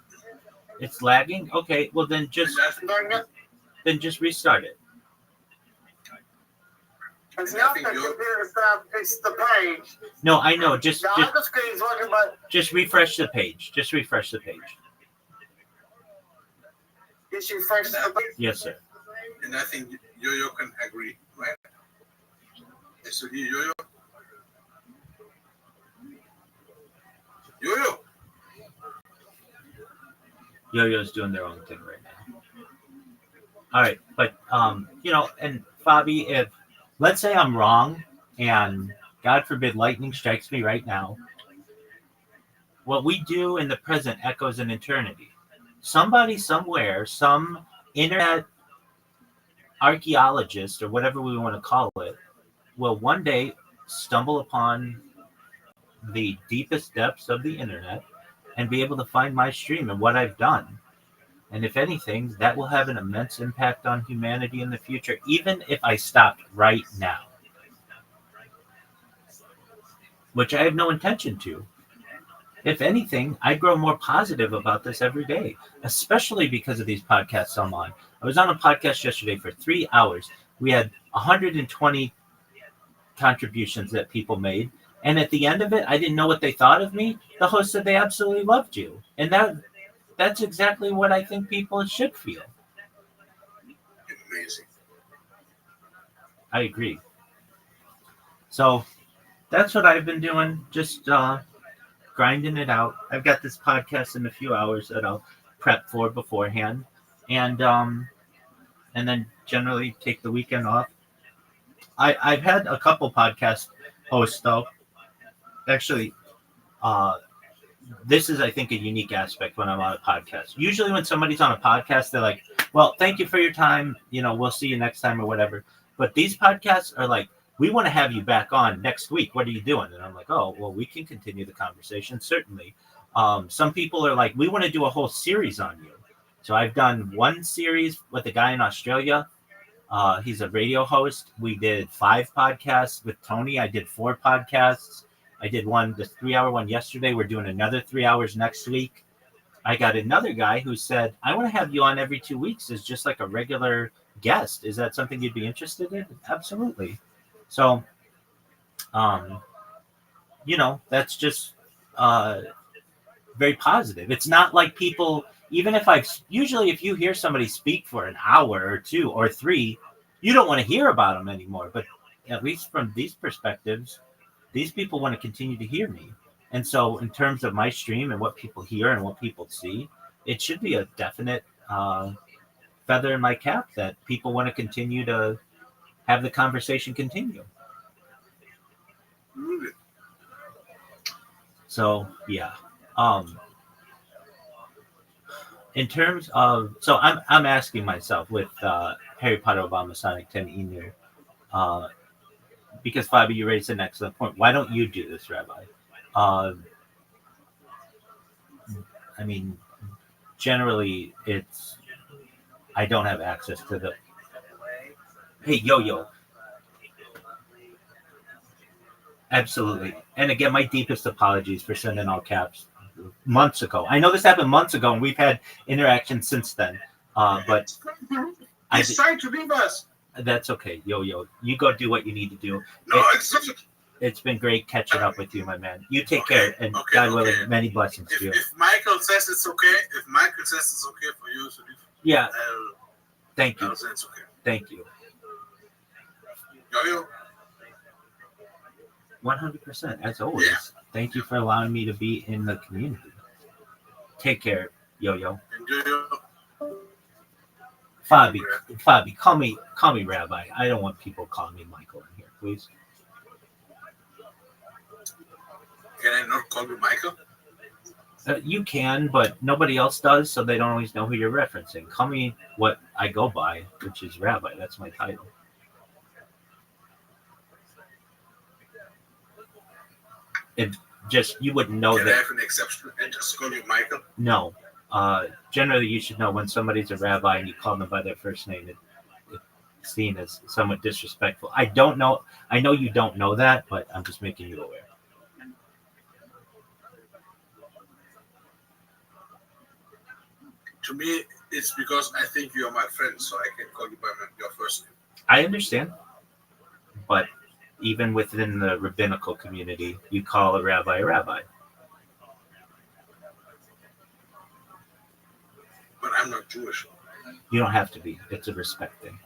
It's lagging. Okay, well then just restart it. It's not the computer stuff, it's the page. No, I know. Just The other screen's working, but refresh the page. Just refresh the page. it's refresh the page. Yes, sir. And I think Yo-Yo can agree, right? So Yo-Yo. Yo-Yo. Yo-Yo's doing their own thing right now. All right, but and Fabi, if let's say I'm wrong, and God forbid lightning strikes me right now, what we do in the present echoes in eternity. Somebody somewhere, some internet archaeologist or whatever we want to call it, will one day stumble upon the deepest depths of the internet and be able to find my stream and what I've done. And if anything, that will have an immense impact on humanity in the future, even if I stopped right now, which I have no intention to. If anything, I grow more positive about this every day, especially because of these podcasts I'm on. I was on a podcast yesterday for 3 hours. We had 120 contributions that people made. And at the end of it, I didn't know what they thought of me. The host said they absolutely loved you. And that's exactly what I think people should feel. Amazing. I agree. So that's what I've been doing, just grinding it out. I've got this podcast in a few hours that I'll prep for beforehand. And then generally take the weekend off. I've had a couple podcast hosts, though. Actually, this is, I think, a unique aspect when I'm on a podcast. Usually when somebody's on a podcast, they're like, well, thank you for your time. We'll see you next time or whatever. But these podcasts are like, we want to have you back on next week. What are you doing? And I'm like, oh, well, we can continue the conversation, certainly. Some people are like, we want to do a whole series on you. So I've done one series with a guy in Australia. He's a radio host. We did 5 podcasts with Tony. I did 4 podcasts. I did the 3-hour one yesterday. We're doing another 3 hours next week. I got another guy who said, I want to have you on every 2 weeks as just like a regular guest. Is that something you'd be interested in? Absolutely. So, that's just very positive. It's not like people, even if if you hear somebody speak for an hour or 2 or 3, You don't want to hear about them anymore, but at least from these perspectives, these people want to continue to hear me. And so, in terms of my stream and what people hear and what people see, it should be a definite feather in my cap that people want to continue to have the conversation continue. Really? So, yeah. In terms of, so I'm asking myself with Harry Potter Obama Sonic 10 Enu, because Fabi, you raised an excellent point. Why don't you do this, Rabbi? I mean, generally, it's I don't have access to the. Hey, yo. Absolutely. And again, my deepest apologies for sending all caps months ago. I know this happened months ago, and we've had interaction since then. But He's trying to leave us. That's okay, yo. You go do what you need to do. No, It's been great catching up with you, my man. You take care, and God willing, many blessings to you. If Michael says it's okay, for you to leave, yeah. Thank you. It's okay. Thank you. Yo. 100%, as always. Yeah. Thank you for allowing me to be in the community. Take care, yo. Fabi, call me Rabbi. I don't want people calling me Michael in here, please. Can I not call you Michael? You can, but nobody else does, so they don't always know who you're referencing. Call me what I go by, which is Rabbi. That's my title. It just, you wouldn't know Can that. I have an exception and just call you Michael? No. Generally, you should know when somebody's a rabbi and you call them by their first name, it's seen as somewhat disrespectful. I don't know. I know you don't know that, but I'm just making you aware. To me, it's because I think you're my friend, so I can call you by your first name. I understand. But even within the rabbinical community, you call a rabbi a rabbi. But I'm not Jewish. You don't have to be. It's a respect thing.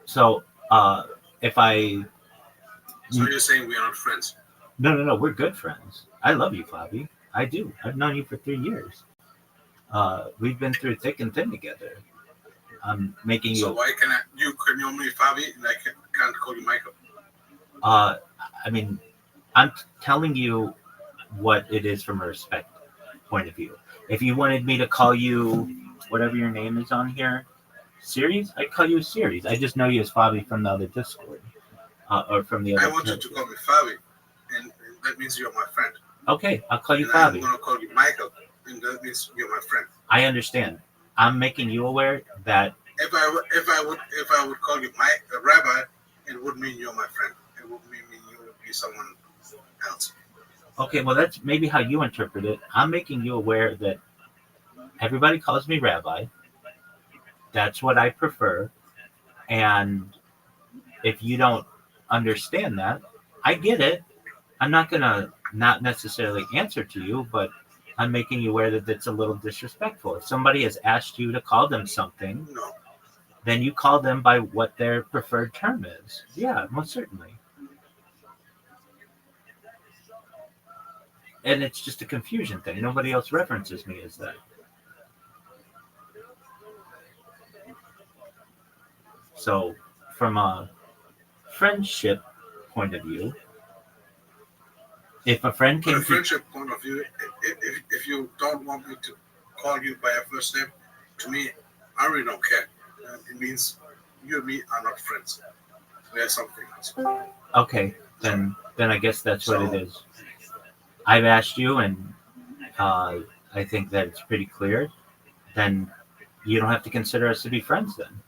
So, if I... So you're saying we are not friends? No. We're good friends. I love you, Fabi. I do. I've known you for 3 years. We've been through thick and thin together. I'm making you... So why can you call me Fabi and I can't call you Michael? I mean, I'm telling you what it is from a respect point of view. If you wanted me to call you whatever your name is on here, Series, I'd call you Series. I just know you as Fabi from the other Discord. Or from the other... I want you to call me Fabi, and that means you're my friend. Okay, I'll call you and Fabi. I'm going to call you Michael, and that means you're my friend. I understand. I'm making you aware that if I would call you my rabbi, it would mean you're my friend. It would mean you would be someone else. Okay, well, that's maybe how you interpret it. I'm making you aware that everybody calls me rabbi. That's what I prefer. And if you don't understand that, I get it. I'm not going to not necessarily answer to you, but I'm making you aware that it's a little disrespectful. If somebody has asked you to call them something, then you call them by what their preferred term is. Yeah, most certainly. And it's just a confusion thing. Nobody else references me as that. So, from a friendship point of view, if a friend came from a friendship point of view, if you don't want me to call you by your first name, to me, I really don't care. It means you and me are not friends. There's something else. Okay, then I guess that's what it is. I've asked you, and I think that it's pretty clear. Then you don't have to consider us to be friends then.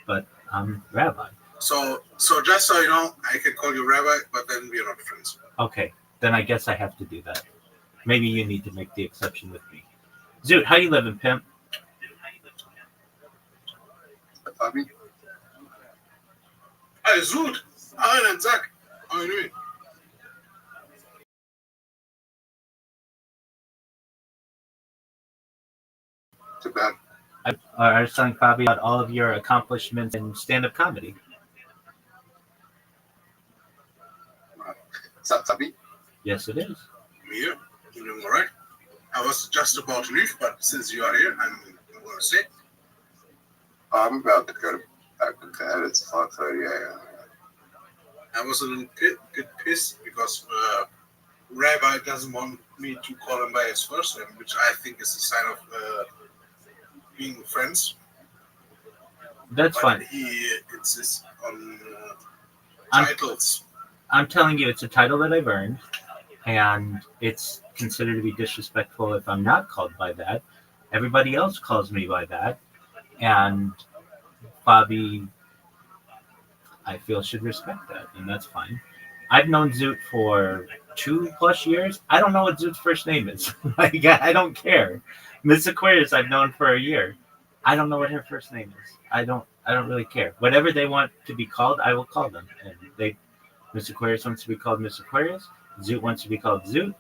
But I'm rabbi. So just so you know, I can call you rabbi, but then we're not friends. Okay, then I guess I have to do that. Maybe you need to make the exception with me. Zoot, how you living, pimp? Fabi? Hey, Zoot! Hi, and Zach. How are you doing? Too bad. I was telling Fabi about all of your accomplishments in stand-up comedy. Sabi? Yes, it is. Me here. You doing all right? I was just about to leave, but since you are here, I'm going to stay. I'm about to go back to bed. It's 5:30 a.m. I was a little bit pissed because Rabbi doesn't want me to call him by his first name, which I think is a sign of being friends. That's But fine. he insists on I'm- titles. I'm telling you, it's a title that I've earned, and it's considered to be disrespectful if I'm not called by that. Everybody else calls me by that, and Bobby, I feel, should respect that, and that's fine. I've known Zoot for 2+ years. I don't know what Zoot's first name is. Like, I don't care. Miss Aquarius, I've known for a year. I don't know what her first name is. I don't really care. Whatever they want to be called, I will call them. And Miss Aquarius wants to be called Miss Aquarius. Zoot wants to be called Zoot.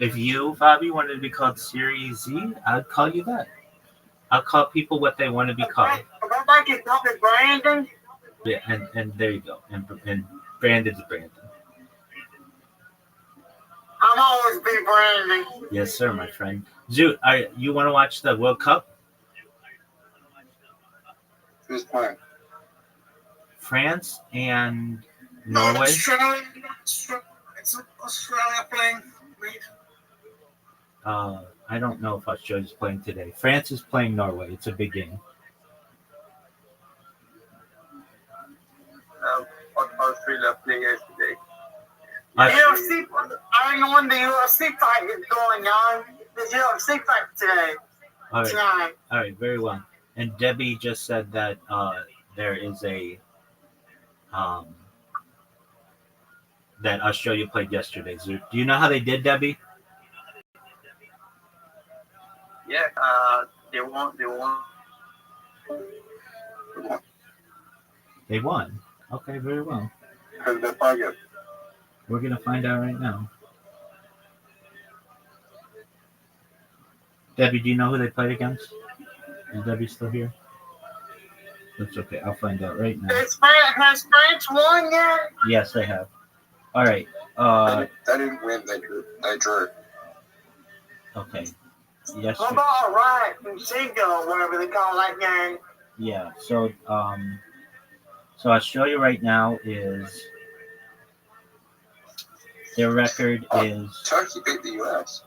If you, Bobby, wanted to be called Series Z, I'd call you that. I'll call people what they want to be called. Everybody can call me Brandon. Yeah, and there you go. And Brandon's Brandon. I'm always be Brandon. Yes, sir, my friend. Zoot, you want to watch the World Cup? Who's playing? France and No, Norway. Australia. It's Australia playing, mate. I don't know if Australia's playing today. France is playing Norway. It's a big game. Australia playing yesterday. Us- UFC, I don't know when the UFC fight is going on. The UFC fight today. all right, Tonight. all right, very well. And Debbie just said that there is a that Australia played yesterday. Zoot, do you know how they did, Debbie? Yeah, they won. They won. Okay, very well. Who did they play against? We're gonna find out right now. Debbie, do you know who they played against? Is Debbie still here? That's okay. I'll find out right now. Has France won yet? Yes, they have. All right. They didn't win. They drew. Okay. Yes. How about right and Seagull, whatever they call that game? Yeah. So Australia right now is their record is Turkey beat the U.S.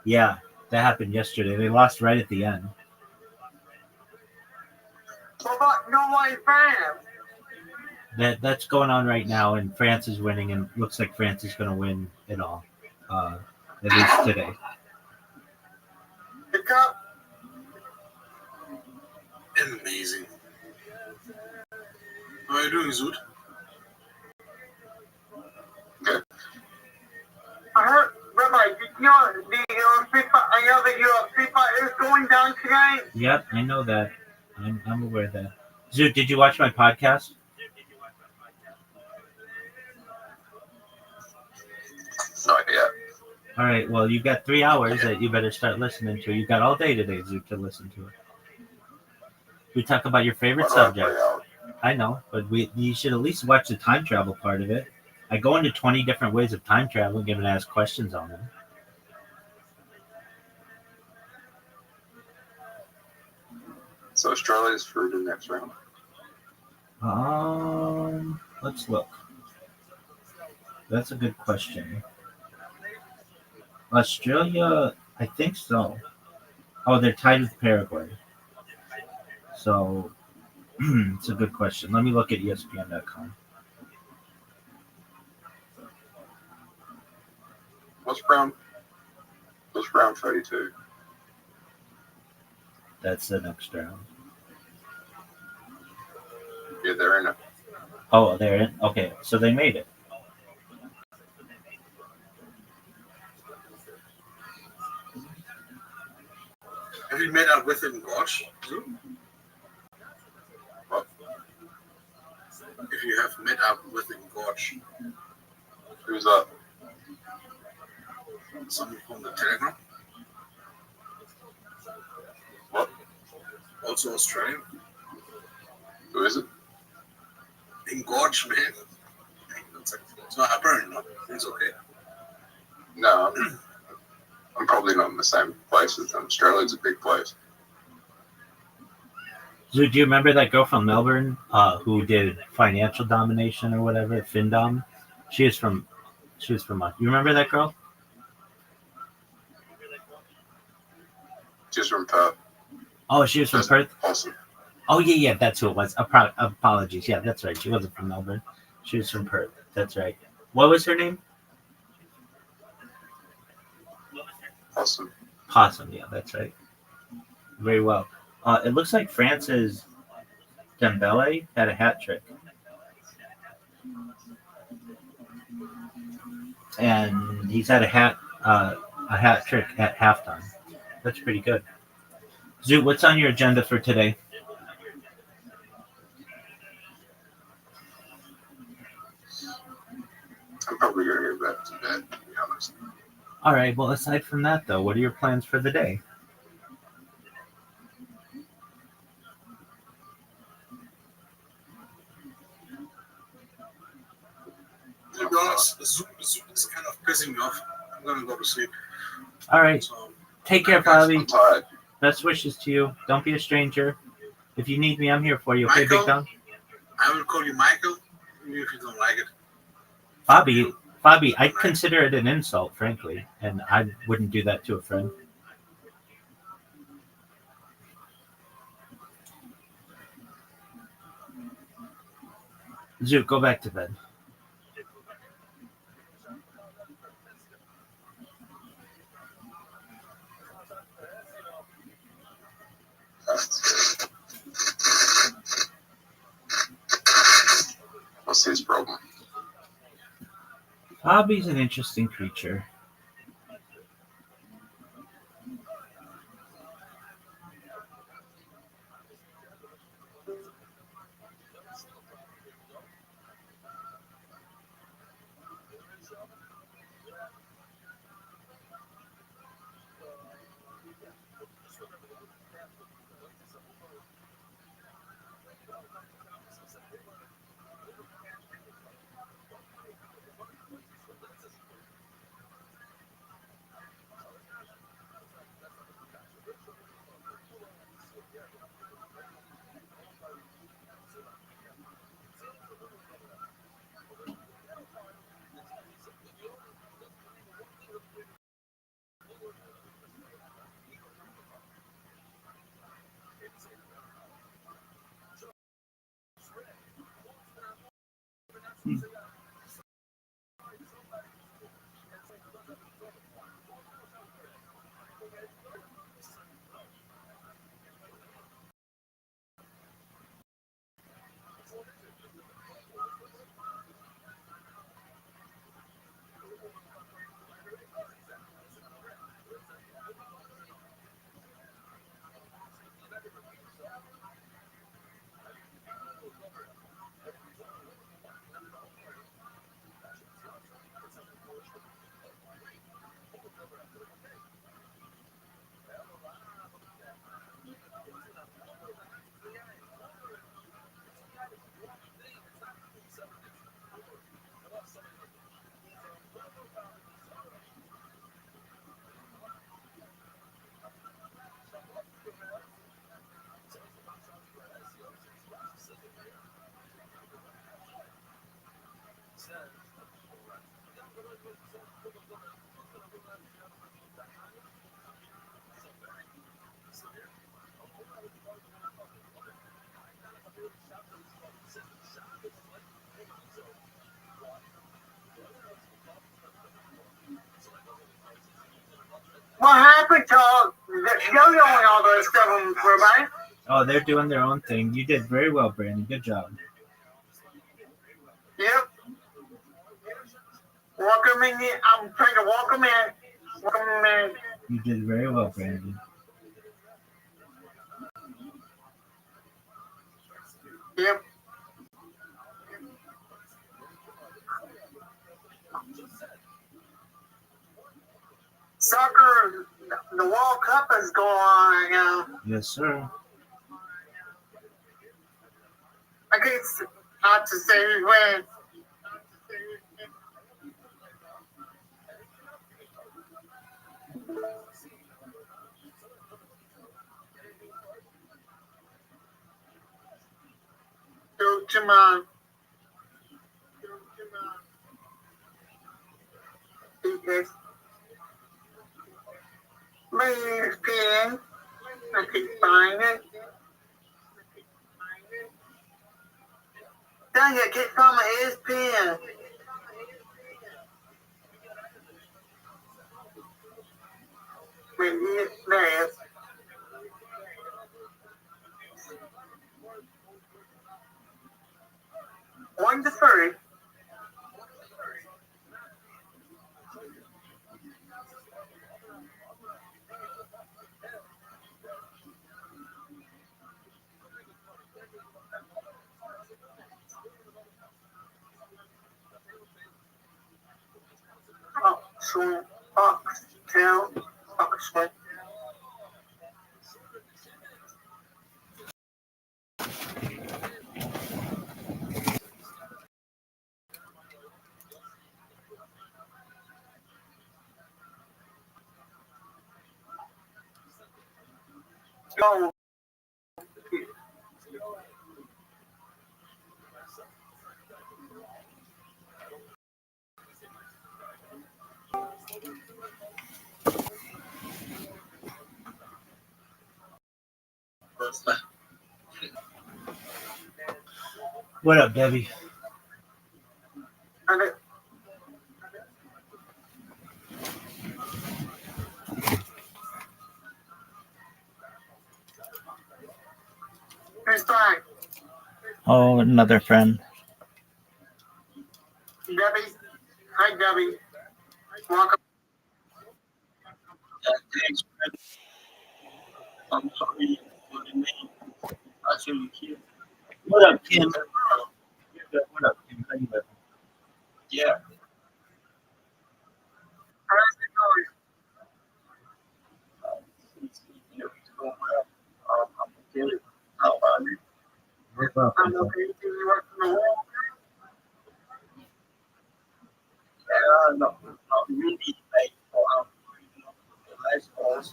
yeah, that happened yesterday. They lost right at the end. What about Norway France? That's going on right now, and France is winning, and looks like France is going to win it all, at least today. The cup? Amazing. How are you doing, Zoot? I heard, Rabbi, did you know the UFC fight? I know the UFC fight is going down today. Yep, I know that. I'm aware of that. Zoot, did you watch my podcast? Not yet. All right. Well, you've got 3 hours that you better start listening to. You've got all day today, Zoot, to listen to it. We talk about your favorite subjects. I know, but you should at least watch the time travel part of it. I go into 20 different ways of time travel, and ask questions on them. So Australia's through the next round. Let's look. That's a good question. Australia, I think so. Oh, they're tied with Paraguay. So it's a good question. Let me look at ESPN.com. What's round 32? That's the next round. Yeah, they're in it. Oh, they're in. Okay, so they made it. Have you met up with him, Gorge? What? If you have met up with him, Gorge, Who's up? someone from the Telegram. What? Also Australian. Who is it? Engorge, man. So apparently not. It's okay. No, I'm probably not in the same place as them. Australia's a big place. So do you remember that girl from Melbourne who did Financial Domination or whatever, FinDom? She was from. You remember that girl? Just from Perth. Oh, she was from That's Perth. awesome. Oh yeah, that's who it was. Apologies. Yeah, that's right. She wasn't from Melbourne. She was from Perth. That's right. What was her name? Awesome. Possum. Yeah, that's right. Very well. It looks like France's Dembele had a hat trick, and he's had a hat trick at halftime. That's pretty good. Zoo, what's on your agenda for today? I'm probably going to go back to bed, to be honest. All right. Well, aside from that, though, what are your plans for the day? To be honest, the Zoom is kind of pissing me off. I'm gonna go to sleep. All right. So, Take care, I'm Bobby. tired. Best wishes to you. Don't be a stranger. If you need me, I'm here for you. Okay, Big Dog? I will call you Michael, even if you don't like it. Bobby, I consider it an insult, frankly, and I wouldn't do that to a friend. Zoo, go back to bed. What's his problem? Bobby's an interesting creature. What happened to Yo-Yo and all those stuff, Rabbi? Oh, they're doing their own thing. You did very well, Brandon. Good job. Yep. Welcome in. I'm trying to welcome in. Welcome in. You did very well, Brandon. Yep. Soccer, the World Cup is going on right now. Yes, sir. I can't not to say his way. Go to my because my ESPN. I can find it. Dang it, I can't find my ESPN. Wait, there it is. 1 to 3. Swing, box, tail, box, swing. Go. What up, Debbie? And it, who's back? Oh, another friend. Debbie. Hi, Debbie. Welcome. Thanks, Fred. I'm sorry for the name. Actually, here. What up, Kim? What up, Kim? How you living? Yeah. How's it going? It's going well. I'm okay. How about you? What's up? I'm okay. Do you work from home? Not really. Like, the last calls.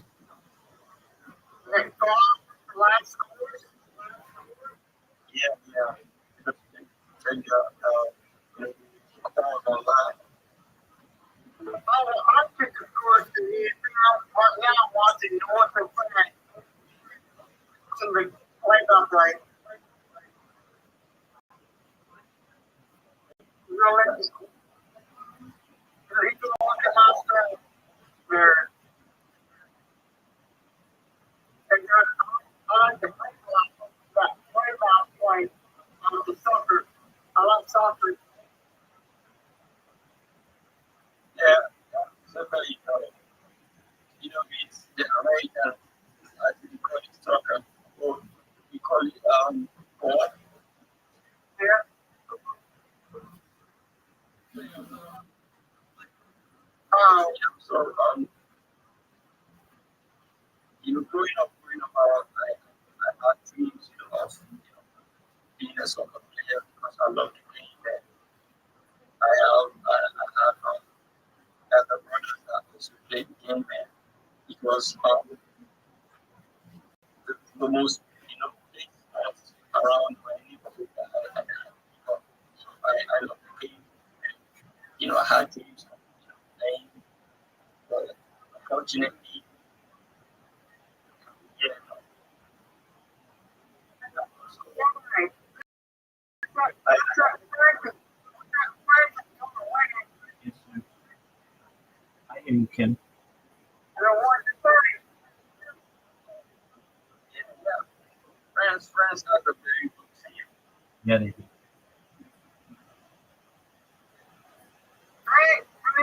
Like, last scores? Yeah. Take online. I took the scores to the right now I'm watching North and Planet. To the play-up right. You know, like, he's going to look at my stuff there. And I like the play-by point of the soccer. I like soccer. Yeah. Somebody, it's the American, I think you call it soccer, or we call it, what? Yeah. So, growing up, I had dreams, of, being a soccer player because I love to play that. I have, elder brothers that also play the game, and it was, the most, big sports around my neighborhood that I had. So I love the game. And, I had dreams of, playing, but unfortunately, yeah, I, Yes, sir. I hear you, Kim. France has a very good team. Yeah, they do.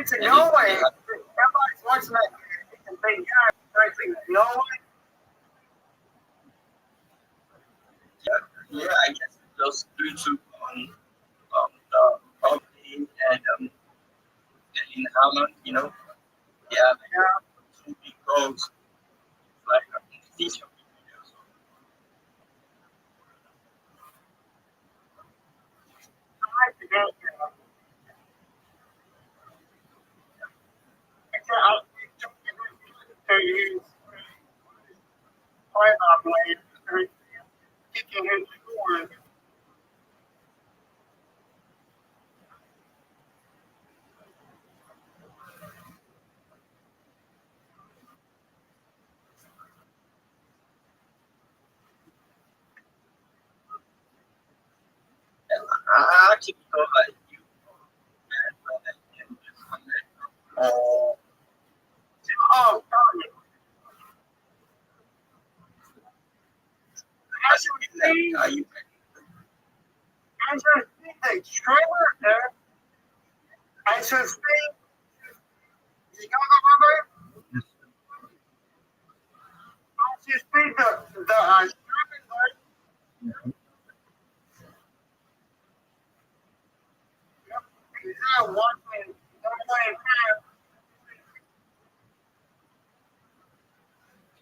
To Norway. Everybody's watching that. And they got Norway. Yeah, I guess just due to the company and in Holland, they have two big goals like competition. So He's playing on lane, kicking his scores. I actually thought like you uh, Oh, sorry. actually like you I just think the trailer there. I just think you know the number. I just think the streaming there. He's not watching.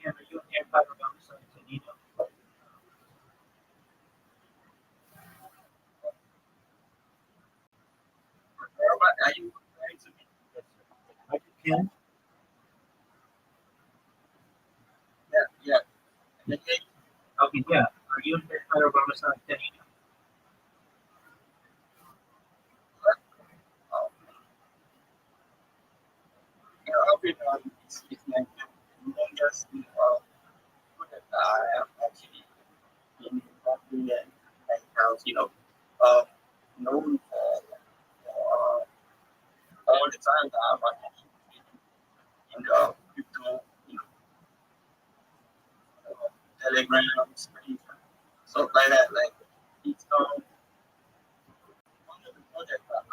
Cam, are you in there talking about something you know? are you referring to me? Are you Cam? Yeah. Okay, yeah. Are you in there talking about something you know? Um, I've been it's like the longest that I have actually been involved in like house, um, known for all the time that I've actually been in the crypto, Telegram space, stuff like that. Like it's one of the projects that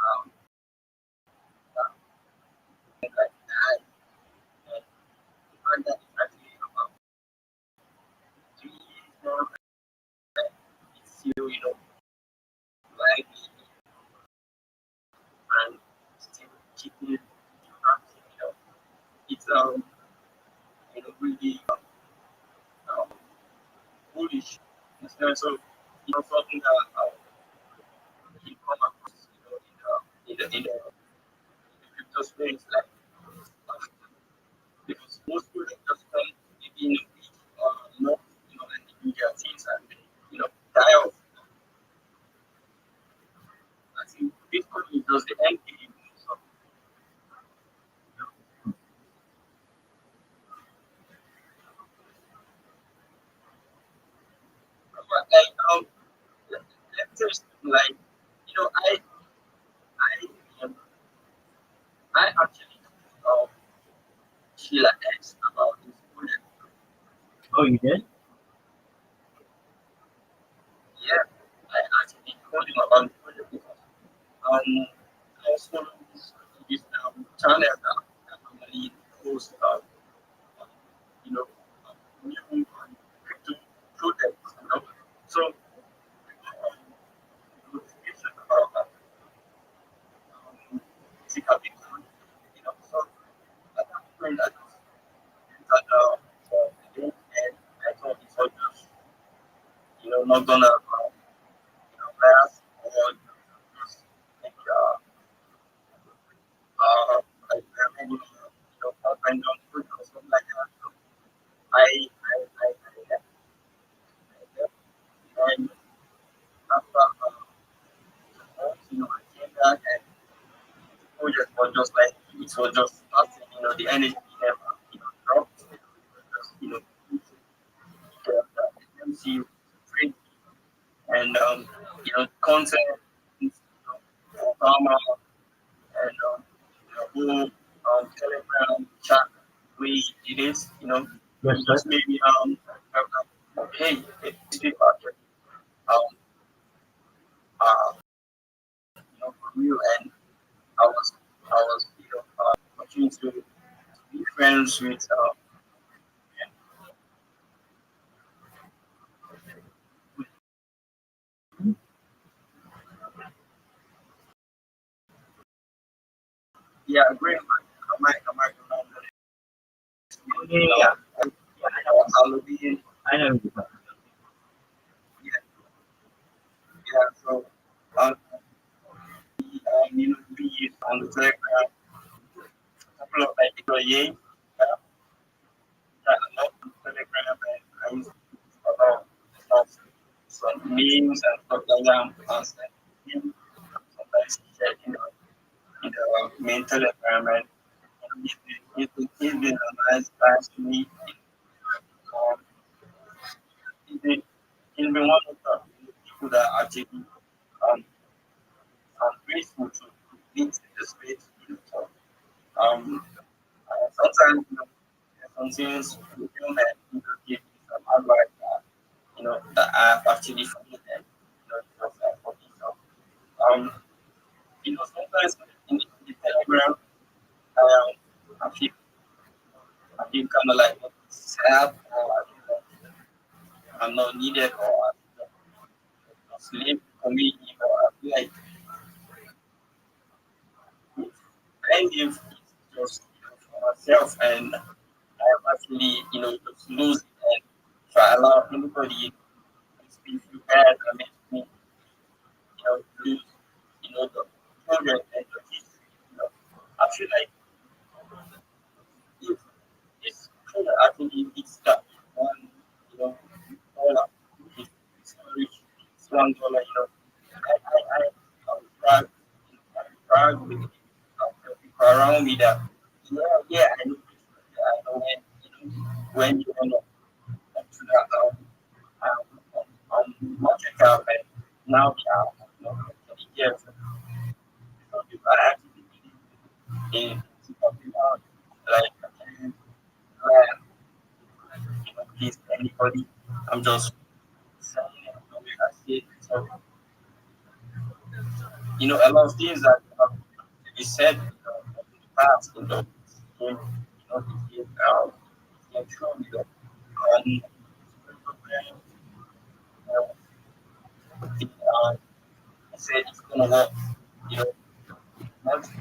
like that and that is actually about 3 years now. It's still, like and still keeping active, it's really um bullish in terms of something that he come across, in the crypto space, like because most people just come maybe in a week or more, and they do their things and they, die off. I think Bitcoin is just the end game. So, but like let's just like I um, I actually Sheila X about this project. Oh, you did? Yeah, I actually told him about the project because I was following this channel that normally posts you know new crypto projects, So notification about physical Bitcoin, So at that point I just entered for the day and I thought it was just not gonna last or just like like having up and down food or something like that. So I left. And after I came back and the project was just like it was just starting, the energy never dropped. It was just the MC free and content, Obama and who Telegram chat we it is, Yes, just maybe hey, these people actually um for real and I was watching to be friends with yeah, great. I might remember yeah. I'll be in. I know you're talking Yeah, yeah. So, um, on the Telegram, a couple of like employees that are not on Telegram, and I used to do a lot of some memes and stuff like that. And sometimes check in the main Telegram, and he's been a nice guy to me. Um, he's been one of the people that actually um, I'm grateful to be in the space. So, sometimes, some things you feel that you could give me some advice that, that I've actually forgotten, just like for me. So, sometimes in the Telegram, I feel, kind of like sad, or I feel like I'm not needed, or I feel like sleep for me, or I feel like I live just for myself, and I actually, just lose it. And if I allow anybody to speak too bad, I make me, lose, the children and the history. I feel like if this children actually it's that one, dollar, it's not rich, it's $1, I'm proud, I'm proud with it. People around me that, yeah, I know this, I know when you want to that, market cap, and now we are, 30 years. So if I actually believe in something like I can learn, please anybody, I'm just saying it the way I see it. So, a lot of things that you said in the past, became, became true, and I said it's gonna work, you know, once I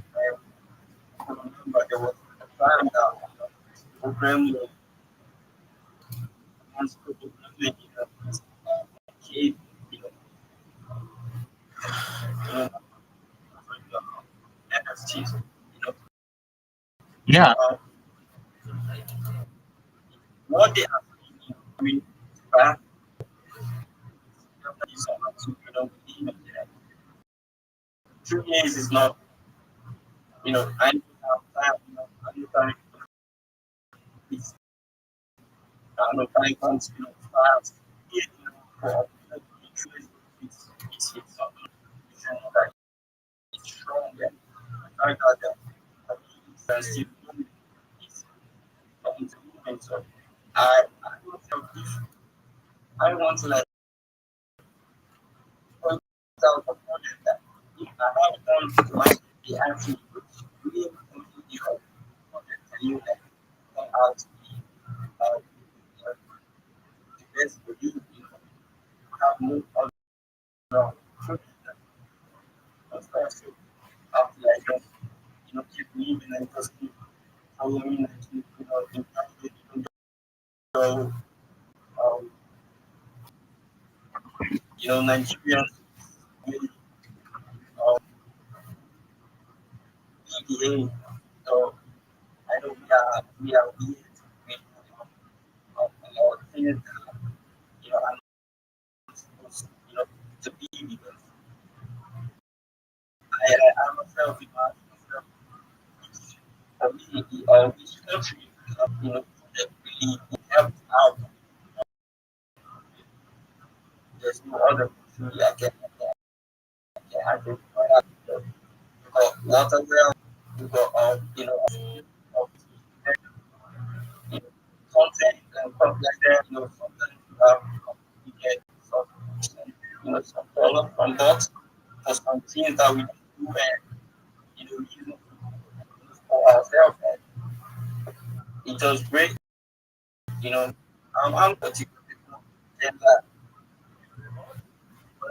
remember there was a time that program was once people kid, you know, uh, NFTs, Yeah. what they are doing, back is not to, believe in that. 2 years is not, I don't have time, I don't time, it's, I don't time comes, fast, for, 2 years, it's something, that it's strong, and I got that, it's still moving, it's something to moving, so I don't feel if I want to like point out a project that if I have done my the actually really completely whole project and you that come out to be the best for you, have no other project that was also after I just keep moving and just keep following and keep impacting even though Nigerians really EDA, so I know we are weird with a lot of things I'm not supposed to be because I myself imagine myself community or which country that really helped out. There's no other country I can identify that. You got water well, you got you know, content and stuff like that. Sometimes you have you get some problem from bots for some things that we don't do and use it for ourselves and it was great. I'm particular people and that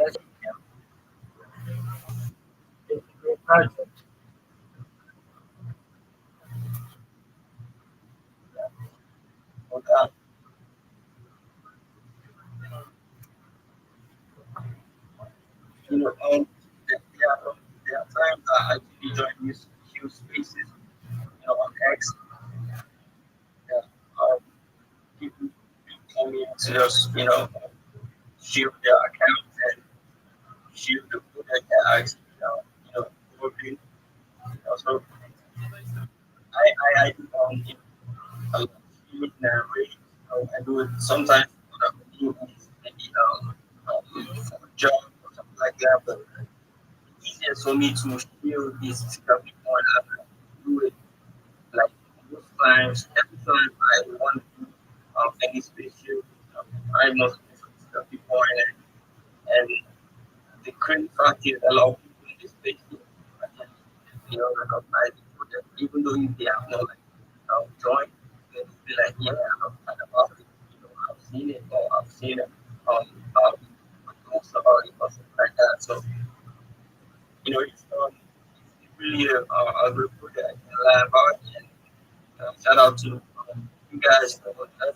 it's a great project. But, and there are times that I actually join these huge spaces, on X. Yeah, people come in to just, shield their account and shield the food that they're actually, working. So I a lot in rate. I do it sometimes maybe for a job or something like that, but it's easier for me to shield this stuff before I do it like most times, every time I want to do any special, I must do some stuff before and the crazy fact is a lot of people in this space, recognize people that even though if they have not like joined, they will be like, yeah, I've heard about it, I've seen it or I've seen it about posts about it or something like that. So, it's really a group that I can learn about and shout out to you guys for that.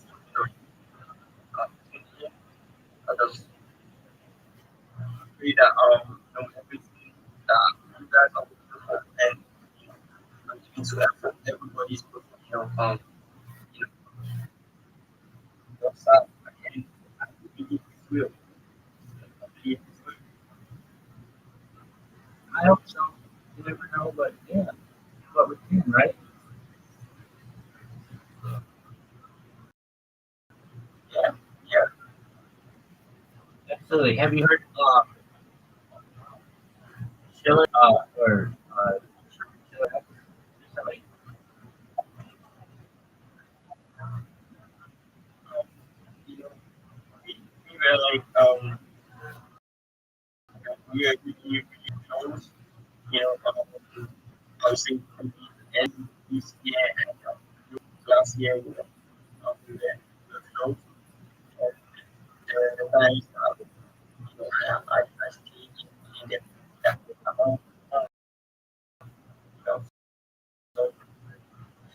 I just pray that everything that you guys are looking for and continue to effort everybody's professional you know yourself and I believe it will. I believe it will. I hope so. You never know, but yeah, what we can, right? Yeah, yeah. Absolutely. Have you heard Schiller or Schiller recently? You know, we were like we are really close. I was thinking end this year and last year we were close. And the times I stayed in the that amount. You know, so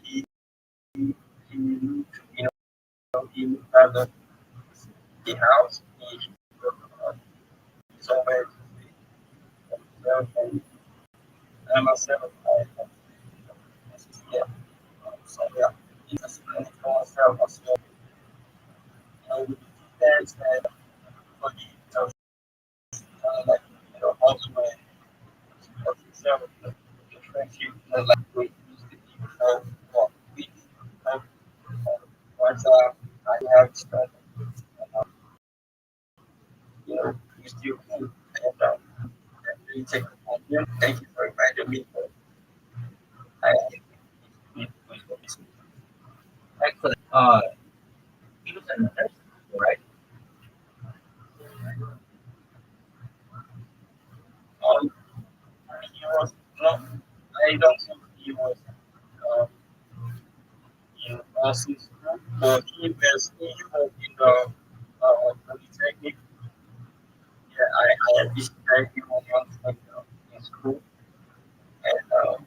he he moved, he moved out of the house. He uh, somewhere himself and myself. Yeah. So yeah, he just went for myself as well. With the dance and for the like also my himself, the friendship, like we used to be before for weeks. Um, once I have started, um, you still cool and really take the time. Yeah, thank you for inviting me. I Excellent. He was in the nursing school, right? um, he was not. I don't think he was um, in nursing school, but he was in the polytechnic. Yeah, I had this guy he was in school, and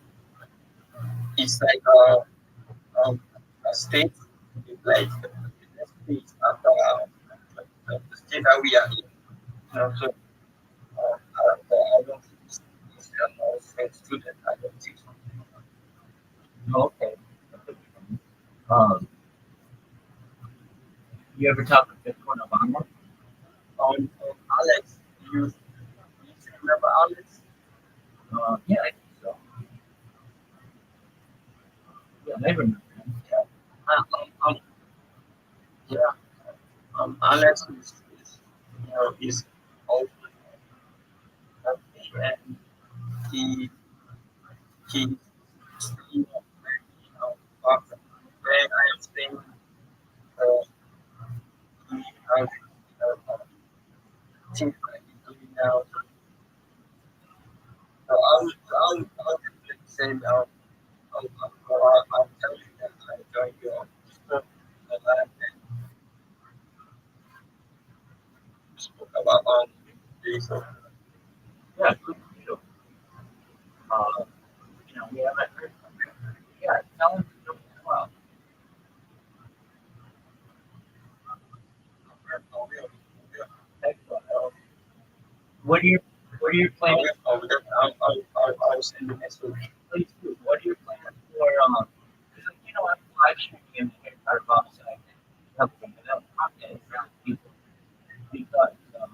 it's like a state, it's like the state after the state that we are in. So I don't think it's a no student. I don't think so. Okay. Um, you ever talk to Bitcoin Obama? Alex, you remember Alex? Yeah, I think so. Yeah, I remember him. Yeah. Yeah. Alex is also happy and he he after where I am staying, he has things like he's doing now. So I'll definitely say I'll tell you that I joined your Discord and spoke about this. So Yeah, good deal. We haven't heard from him. Yeah, tell him to do well. I will. Excellent. What do you What are your plans? I'll send a message. Please do. What are your plans for? Because I'm live streaming in our box, and I can help them without content around people. Because uh,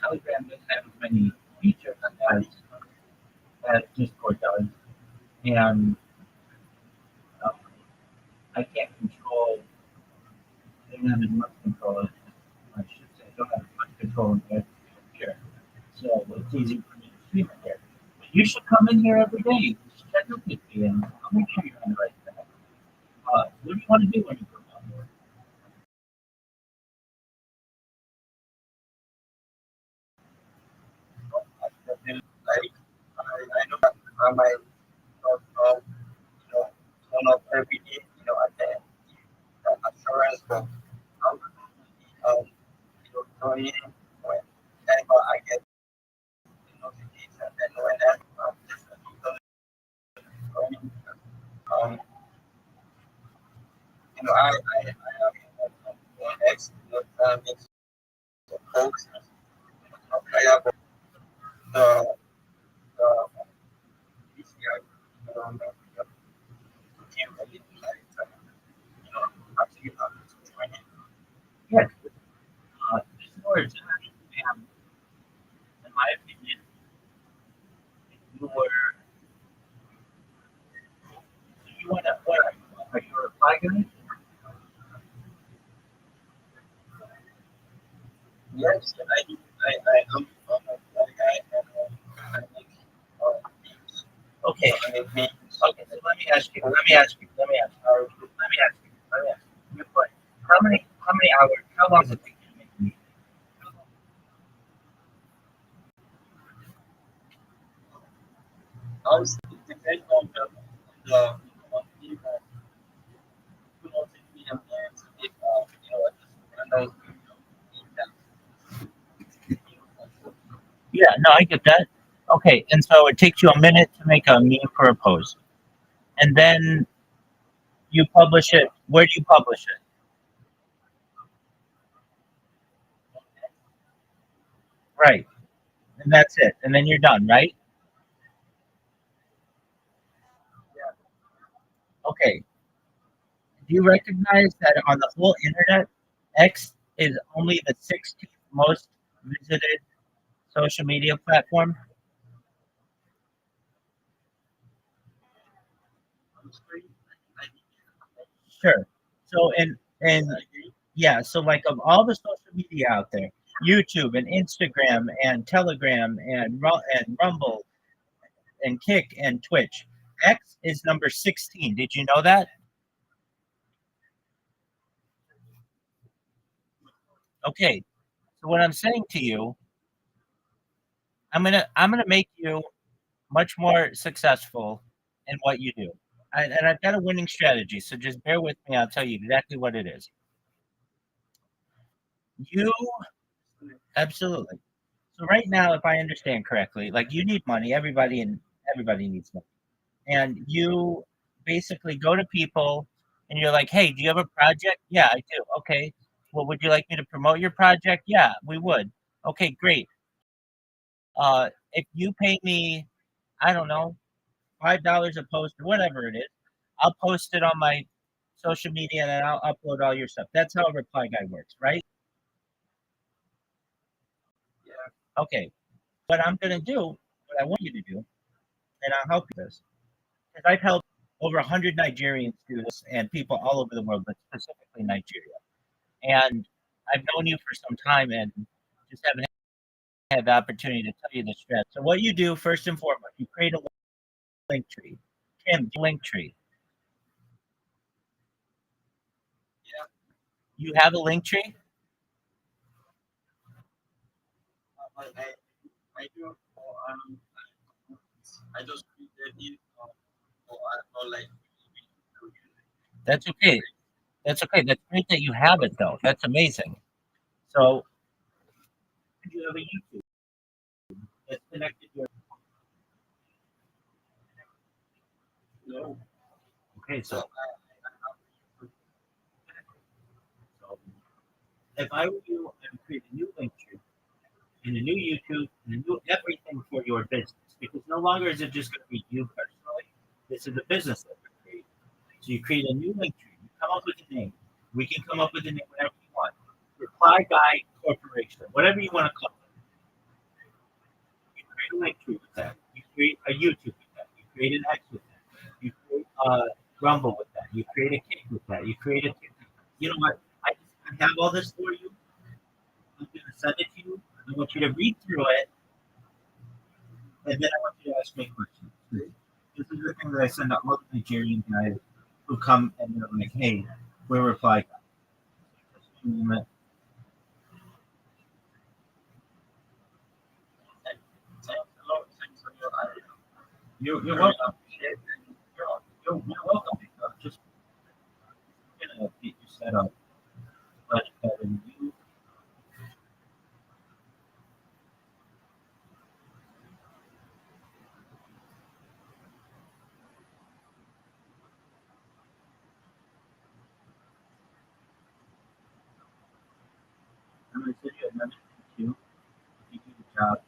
Telegram doesn't have as many features as Discord does, and um, I can't control. I don't have as much control as I should say. I don't have as much control as here. So it's easy for me to stream it here. But you should come in here every day. You should check up with me, and I'll make sure you're on the right track. What do you want to do when you come on here? Like, I know that I might not, turn up every day, attend assurance, but I'm joining whenever I get the notification, and whenever just joining, um, I have on X, makes the posts, I have the PCI, the team that you like, actually joining. Yes, this words, in my opinion, you were, you want to, what are you a reply guy? Yes, I'm a reply guy, and I make memes. Okay, okay, so let me ask you, you put, how many hours, how long does it take you to make a meme? Obviously, it depends on the, on people who don't think we have plans, if, just random, yeah, no, I get that. Okay, and so it takes you a minute to make a meme for a post, and then you publish it. Where do you publish it? Right, and that's it, and then you're done, right? Okay. Do you recognize that on the whole internet, X is only the 16th most visited social media platform? Sure. So and yeah, so like of all the social media out there, YouTube and Instagram and Telegram and Rumble and Kick and Twitch, X is number 16. Did you know that? Okay. So what I'm saying to you, I'm gonna make you much more successful in what you do. And I've got a winning strategy, so just bear with me. I'll tell you exactly what it is. You absolutely. So right now, if I understand correctly, like you need money. Everybody needs money, and you basically go to people and you're like, "Hey, do you have a project? Yeah, I do. Okay. Well, would you like me to promote your project? Yeah, we would. Okay, great. If you pay me, I don't know, $5 a post or whatever it is, I'll post it on my social media and then I'll upload all your stuff. That's how a reply guy works, right? Yeah. Okay. What I'm gonna do, what I want you to do, and I'll help you with this, because I've helped over 100 Nigerians do this and people all over the world, but specifically Nigeria. And I've known you for some time and just haven't had the opportunity to tell you the strat. So what you do first and foremost, you create a link tree. Tim, link tree. You have a link tree? I do. I just created it. Like. That's okay. That's okay. That's great that you have it though. That's amazing. So you have a YouTube that's connected to your. Okay, so if I were you, I would create a new link tree and a new YouTube, and a new everything for your business. Because no longer is it just going to be you personally. This is a business that we're creating. So you create a new link tree. You come up with a name. We can come up with a name whatever you want. Reply Guy Corporation, whatever you want to call it. You create a link tree with that. You create a YouTube with that. You create an X with that. You create a Rumble with that. You create a Kick with that. You create a TikTok. You know what? I have all this for you. I'm going to send it to you. I want you to read through it, and then I want you to ask me questions. This is the thing that I send to all the Nigerian guys who come and they're like, "Hey, we're reply guys." Just a moment. You're welcome. You're welcome. Just gonna get you set up much better than you. I'm gonna send you another thing too. If you do the job.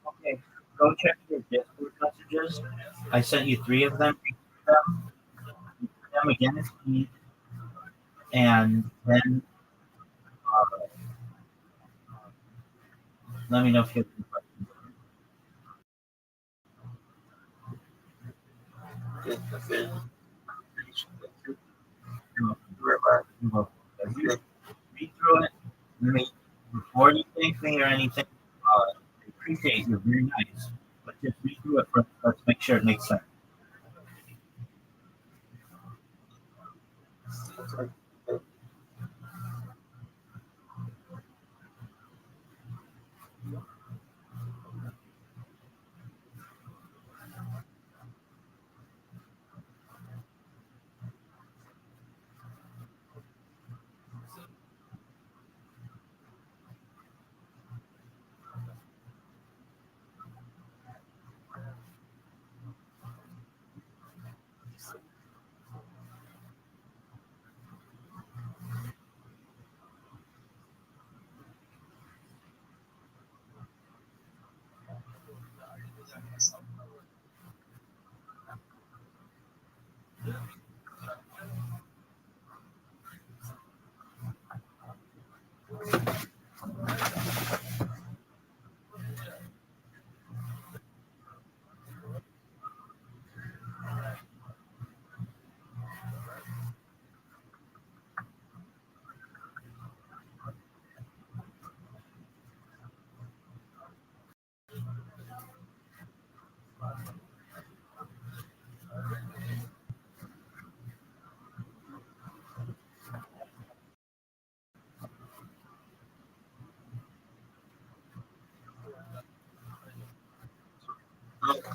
Okay, go check your Discord messages. I sent you three of them. Read them again if you need, and then let me know if you have any questions. You're welcome. Read through it. Before you thank me or anything, I appreciate you're very nice. But just read through it first. Let's make sure it makes sense.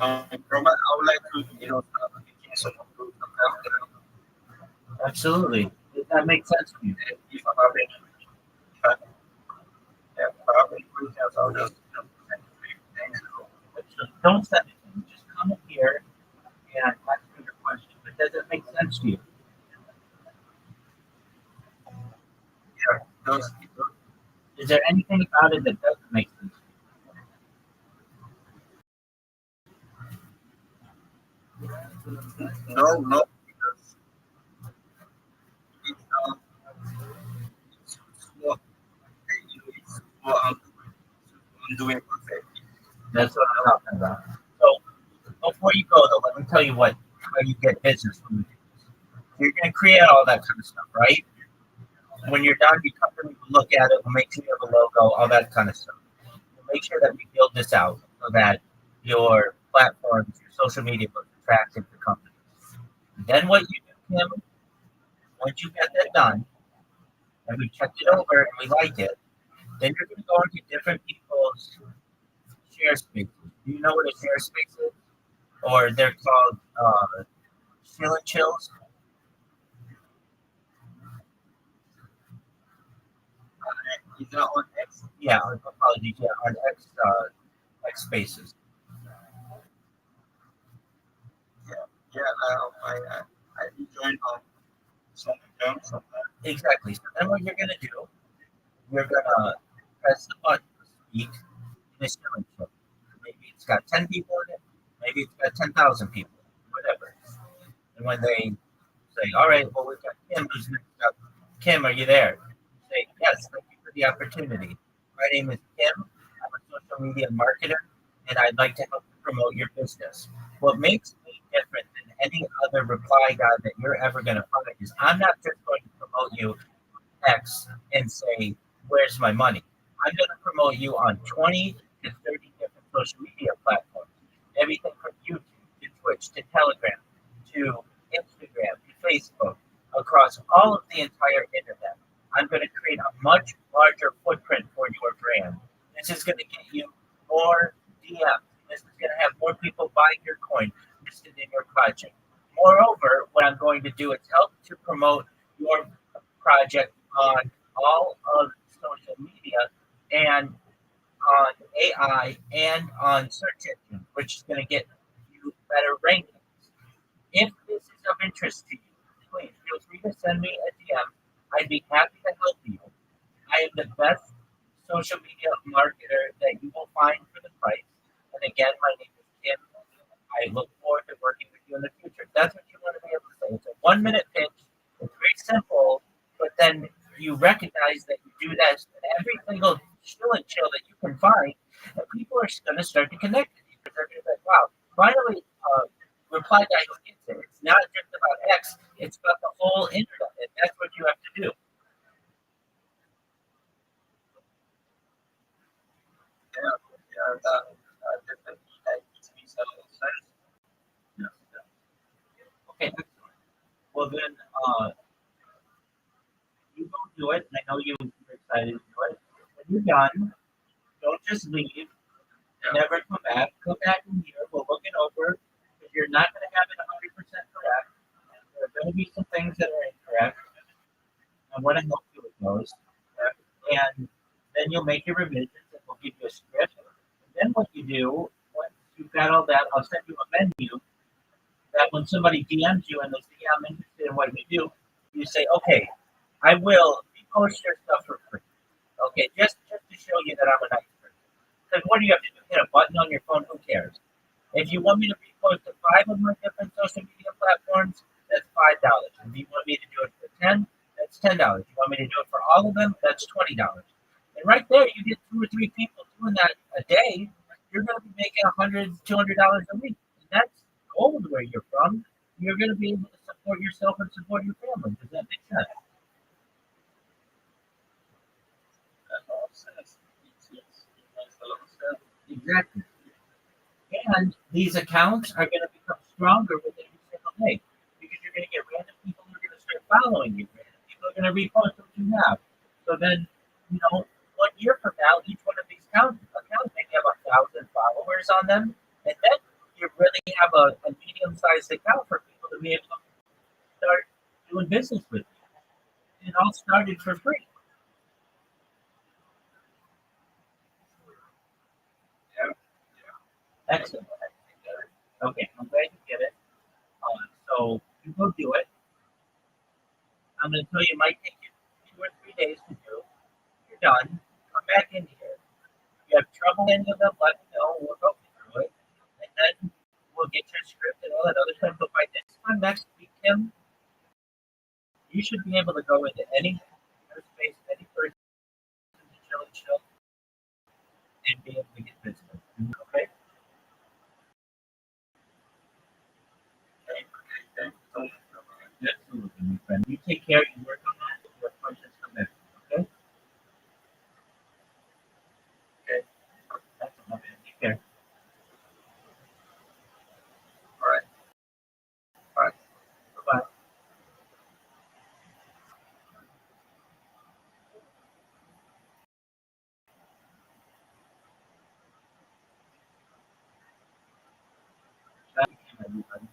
Robert, I would like to, start making some group account. Absolutely. That makes sense to you. If I have any, if I have any questions, I'll just send you things. So don't send it to me. Just come in here and ask me your question. But does it make sense to you? Yeah, those, Is there anything about it that doesn't make sense? no, because it's, it's what, it's what I'm doing perfect. That's what I'm talking about. So before you go, though, let me tell you how you get business from the business. You're going to create all that kind of stuff, right? When you're done, you come to me, we'll look at it, we'll make sure you have a logo, all that kind of stuff. We'll make sure that we build this out so that your platforms, your social media looks attractive to companies. Then what you do, Kim, once you get that done, and we checked it over and we like it, then you're going to go into different people's share spaces. Do you know what a share space is? Or they're called chill and chills. Is that on X? Yeah, apologies. Yeah, on X spaces. Yeah, I joined some of them sometimes. Exactly. So then what you're going to do, you're going to press the button to speak in a chill and chill. Maybe it's got 10 people in it. Maybe it's got 10,000 people, whatever. And when they say, all right, well, we've got Kim who's next up. Kim, are you there? Say, yes, thank you for the opportunity. My name is Kim. I'm a social media marketer, and I'd like to help you promote your business. What makes me different than any other reply guy that you're ever going to find is I'm not just going to promote you X and say, where's my money? I'm going to promote you on 20 to 30 different social media platforms. Everything from YouTube to Twitch to Telegram to Instagram to Facebook, across all of the entire internet. I'm going to create a much larger footprint for your brand. This is going to get you more DMs. This is going to have more people buying your coin listed in your project. Moreover, what I'm going to do is help to promote your project on all of social media and on AI and on search engine, which is going to get you better rankings. If this is of interest to you, please feel free to send me a DM. I'd be happy to help you. I am the best social media marketer that you will find for the price. And again, my name is Kim. I look forward to working with you in the future. That's what you want to be able to say. It's a 1 minute pitch. It's very simple, but then you recognize that you do that in every single chill and chill that you can find, and people are going to start to connect with you. They're going to be like, wow, finally, reply guy who gets it. It's not just about X, it's about the whole internet, and that's what you have to do. That definitely makes a lot of sense. Okay, excellent. Well, then, you go do it, and I know you're excited to do it. When you're done, don't just leave. Never come back. Come back in here. We'll look it over. Because you're not going to have it 100% correct. There are going to be some things that are incorrect. I want to help you with those. And then you'll make your revisions and we'll give you a script. And then what you do, once you've got all that, I'll send you a menu that when somebody DMs you and they say, yeah, I'm interested in what you do, you say, okay, I will repost your stuff for free. Okay, just to show you that I'm a nice person. Because what do you have to do? Hit a button on your phone, who cares? If you want me to repost to 5 of my different social media platforms, that's $5. If you want me to do it for 10, that's $10. You want me to do it for all of them, that's $20. And right there, you get 2 or 3 people doing that a day, you're going to be making $100, $200 a week. And that's gold where you're from. You're going to be able to support yourself and support your family. Does that make sense? That makes sense. It makes a lot of sense. Exactly. And these accounts are going to become stronger with every single day because you're going to get random people who are going to start following you. Random people are going to repost what you have. So then, 1 year from now, each one of these accounts maybe have 1,000 followers on them. And then you really have a medium-sized account for people to be able to start doing business with you. It all started for free. Yeah. Excellent. Okay, I'm glad you get it. So you go do it. I'm going to tell you, it might take you 2 or 3 days to do. You're done. Come back in here. If you have trouble in any of them, let me know. We'll go through it. And then we'll get your script and all that other stuff. But by this time next week, Tim, you should be able to go into any space, any person to chill and be able to get business. Okay? Absolutely, my friend. You take care. You work on that. If you have questions, come back. Okay? Okay. That's all, man. Take care. All right. All right. Bye-bye. Thank you, everybody.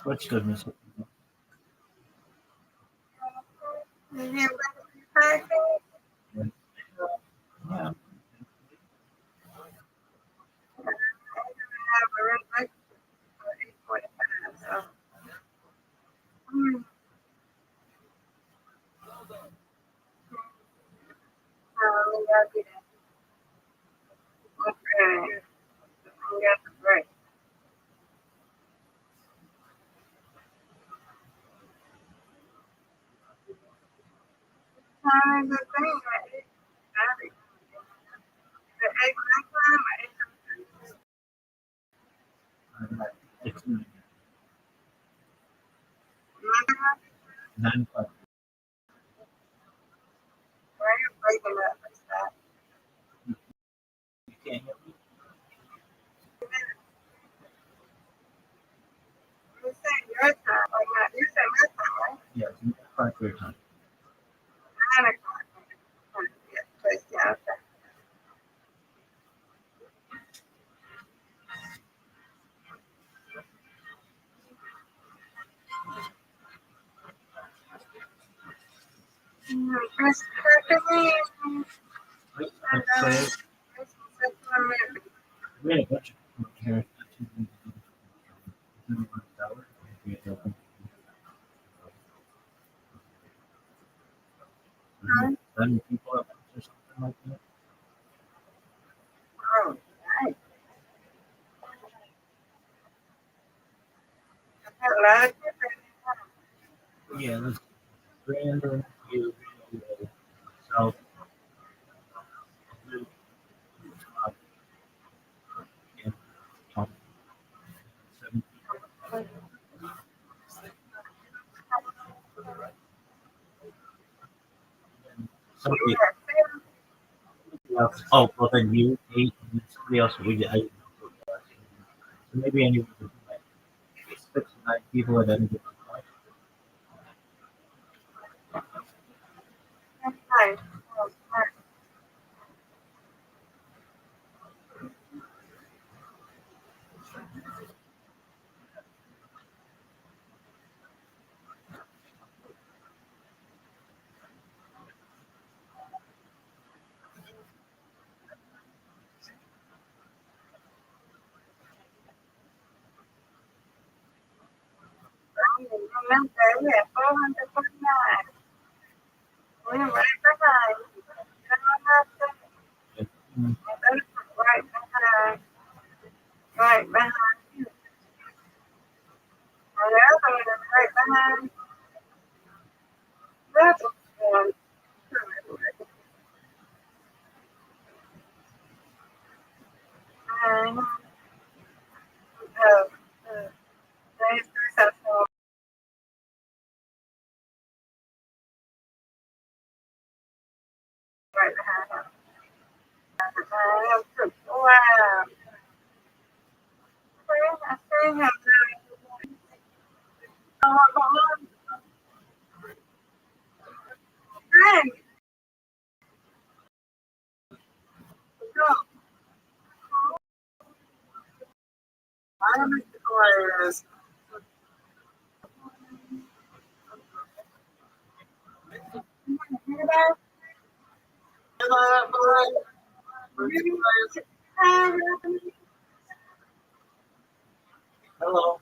What's good, Miss? Yeah. It's 9 o'clock. You can't hear me? Yeah, it's 9 o'clock your time. Wait, let's say we had a bunch of people here. Then people up or something like that. Yeah, let's Brandon, you, myself, Luke, Todd, and Tom. 7 somebody else. Oh, well then you, 8, and somebody else. So maybe anywhere between like 6 and 9 people at any given time. Mm. Hello.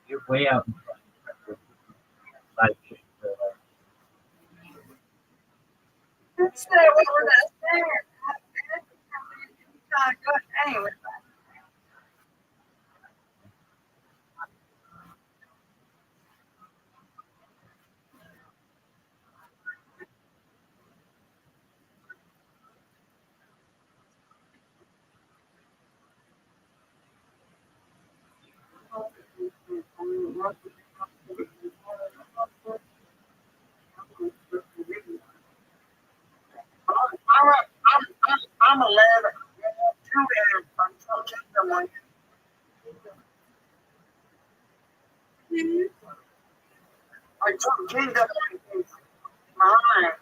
You're way out in front. Side chick, I'm 11. 2 minutes. I'm talking to someone. I took Ginger mine.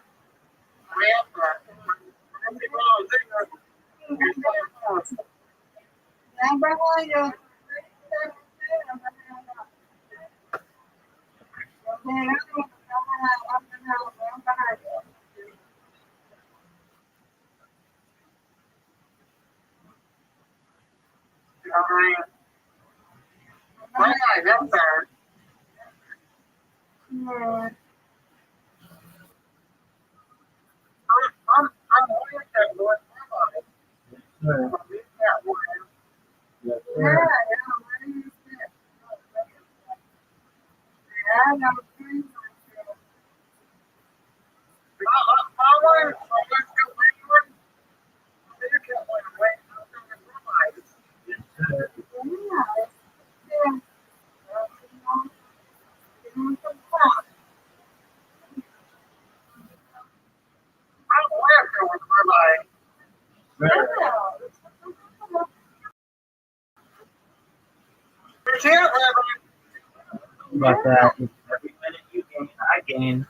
About that, every minute you gain, I gain.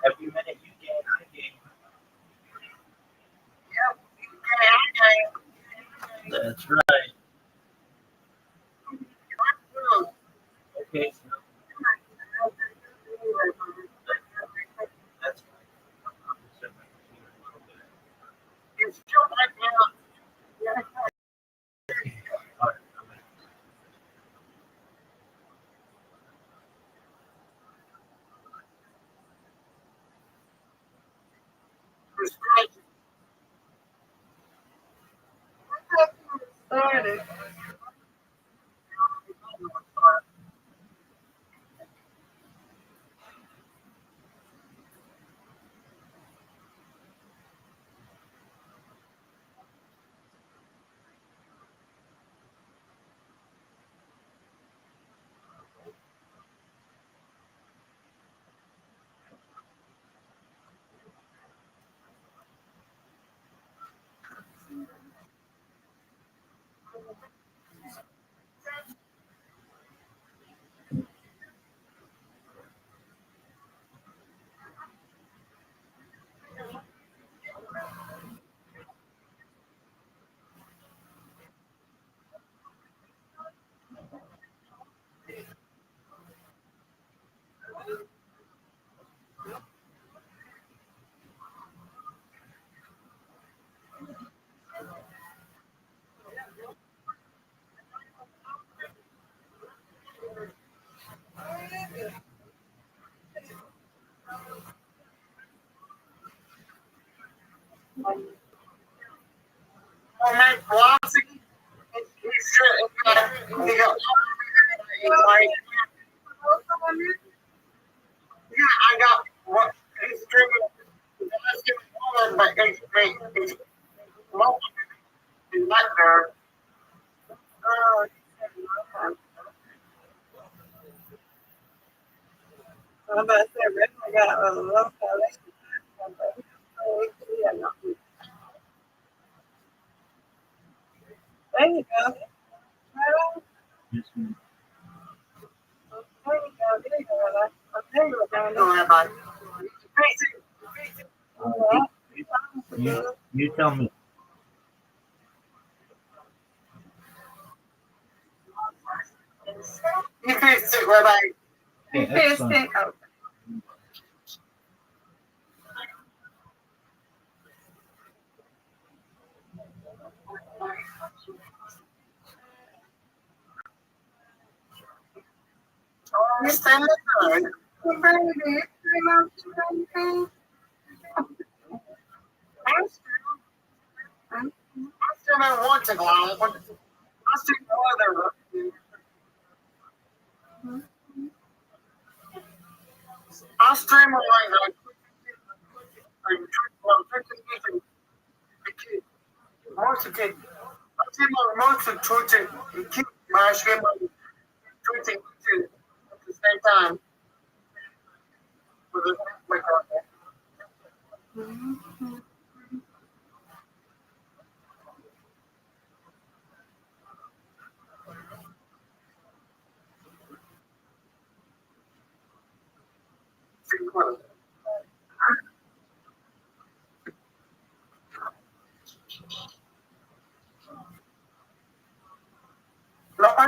Every minute you gain, I gain. That's right. Okay. That's I got what he's streaming. But it's not there. I'm about to say, Rick, I got a love collection. There you go. Yes, ma'am. There you go. There you go. There you go. Don't worry about it. You tell me. You fixed it, Rabbi. Okay, that's fine. Oh, stand up. Baby, I still don't want to go out. I still know other. I'll stream it like most of it. I stream most of Twitter. Keep my stream on Twitter at the same time. With my content. Local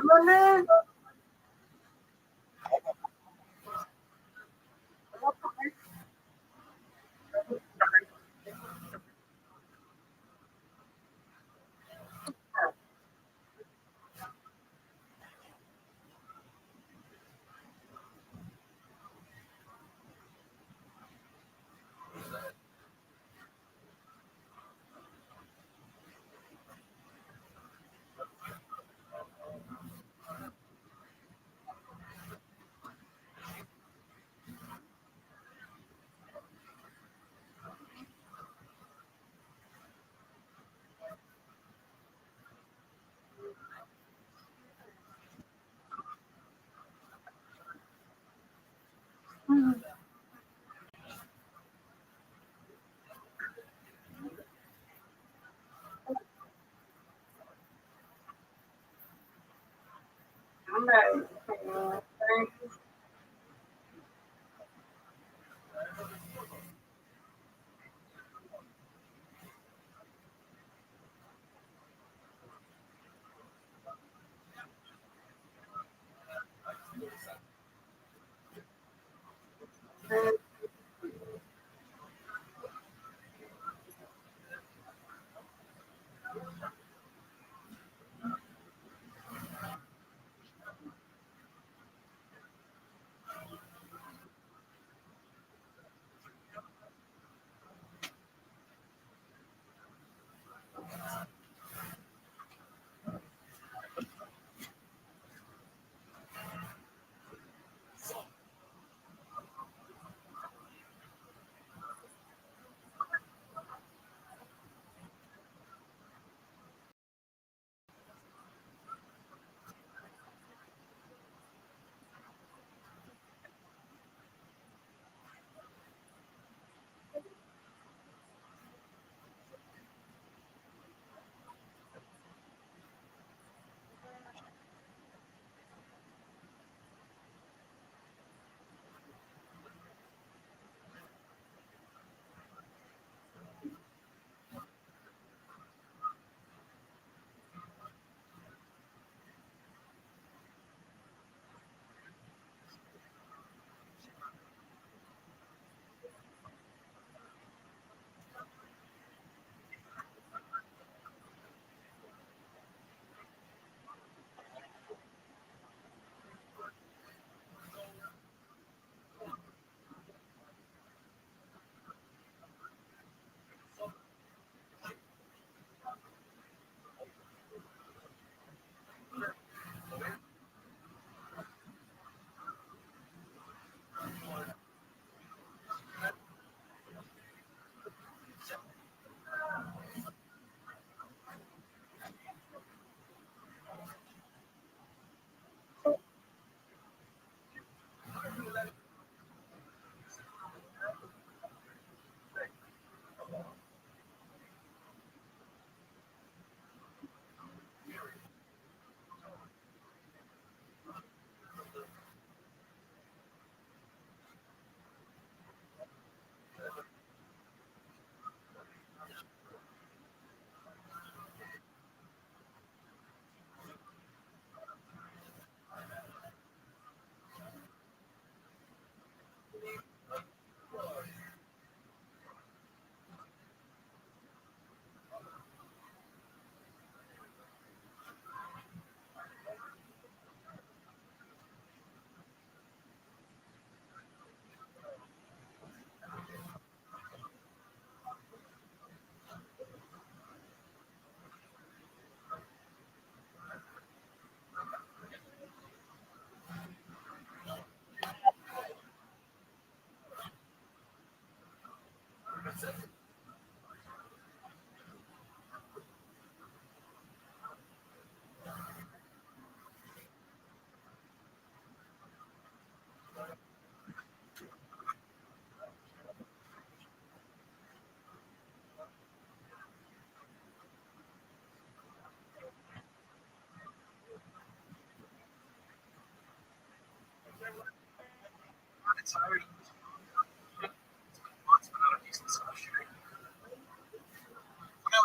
money.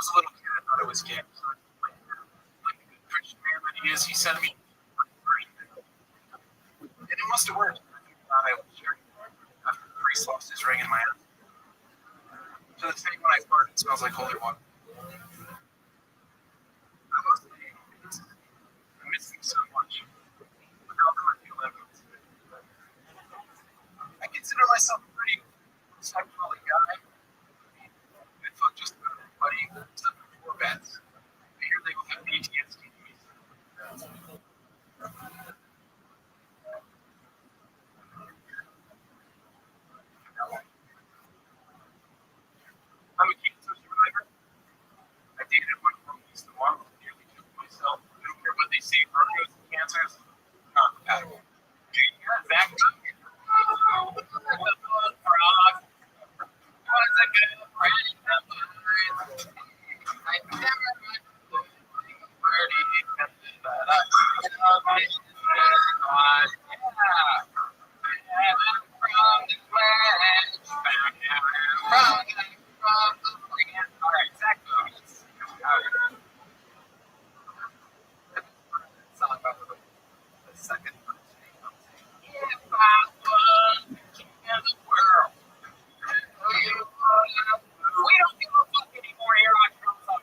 was a little kid, I thought it was gay. So, like the good Christian man that he is, he sent me. And it must have worked. I was sure. After the priest lost his ring in my hand. To this day, when I fart, it smells like holy water. I'm missing so much. Without them, I feel evidence. I consider myself a pretty sexually guy. I'd fuck just about everybody except for beds. I hear they will have PTSD. I'm a cancer survivor. I dated one for at least a month, nearly killed myself. I don't care what they say, burgers and cancers, not compatible. Back up. We don't give a fuck anymore here on Trump's on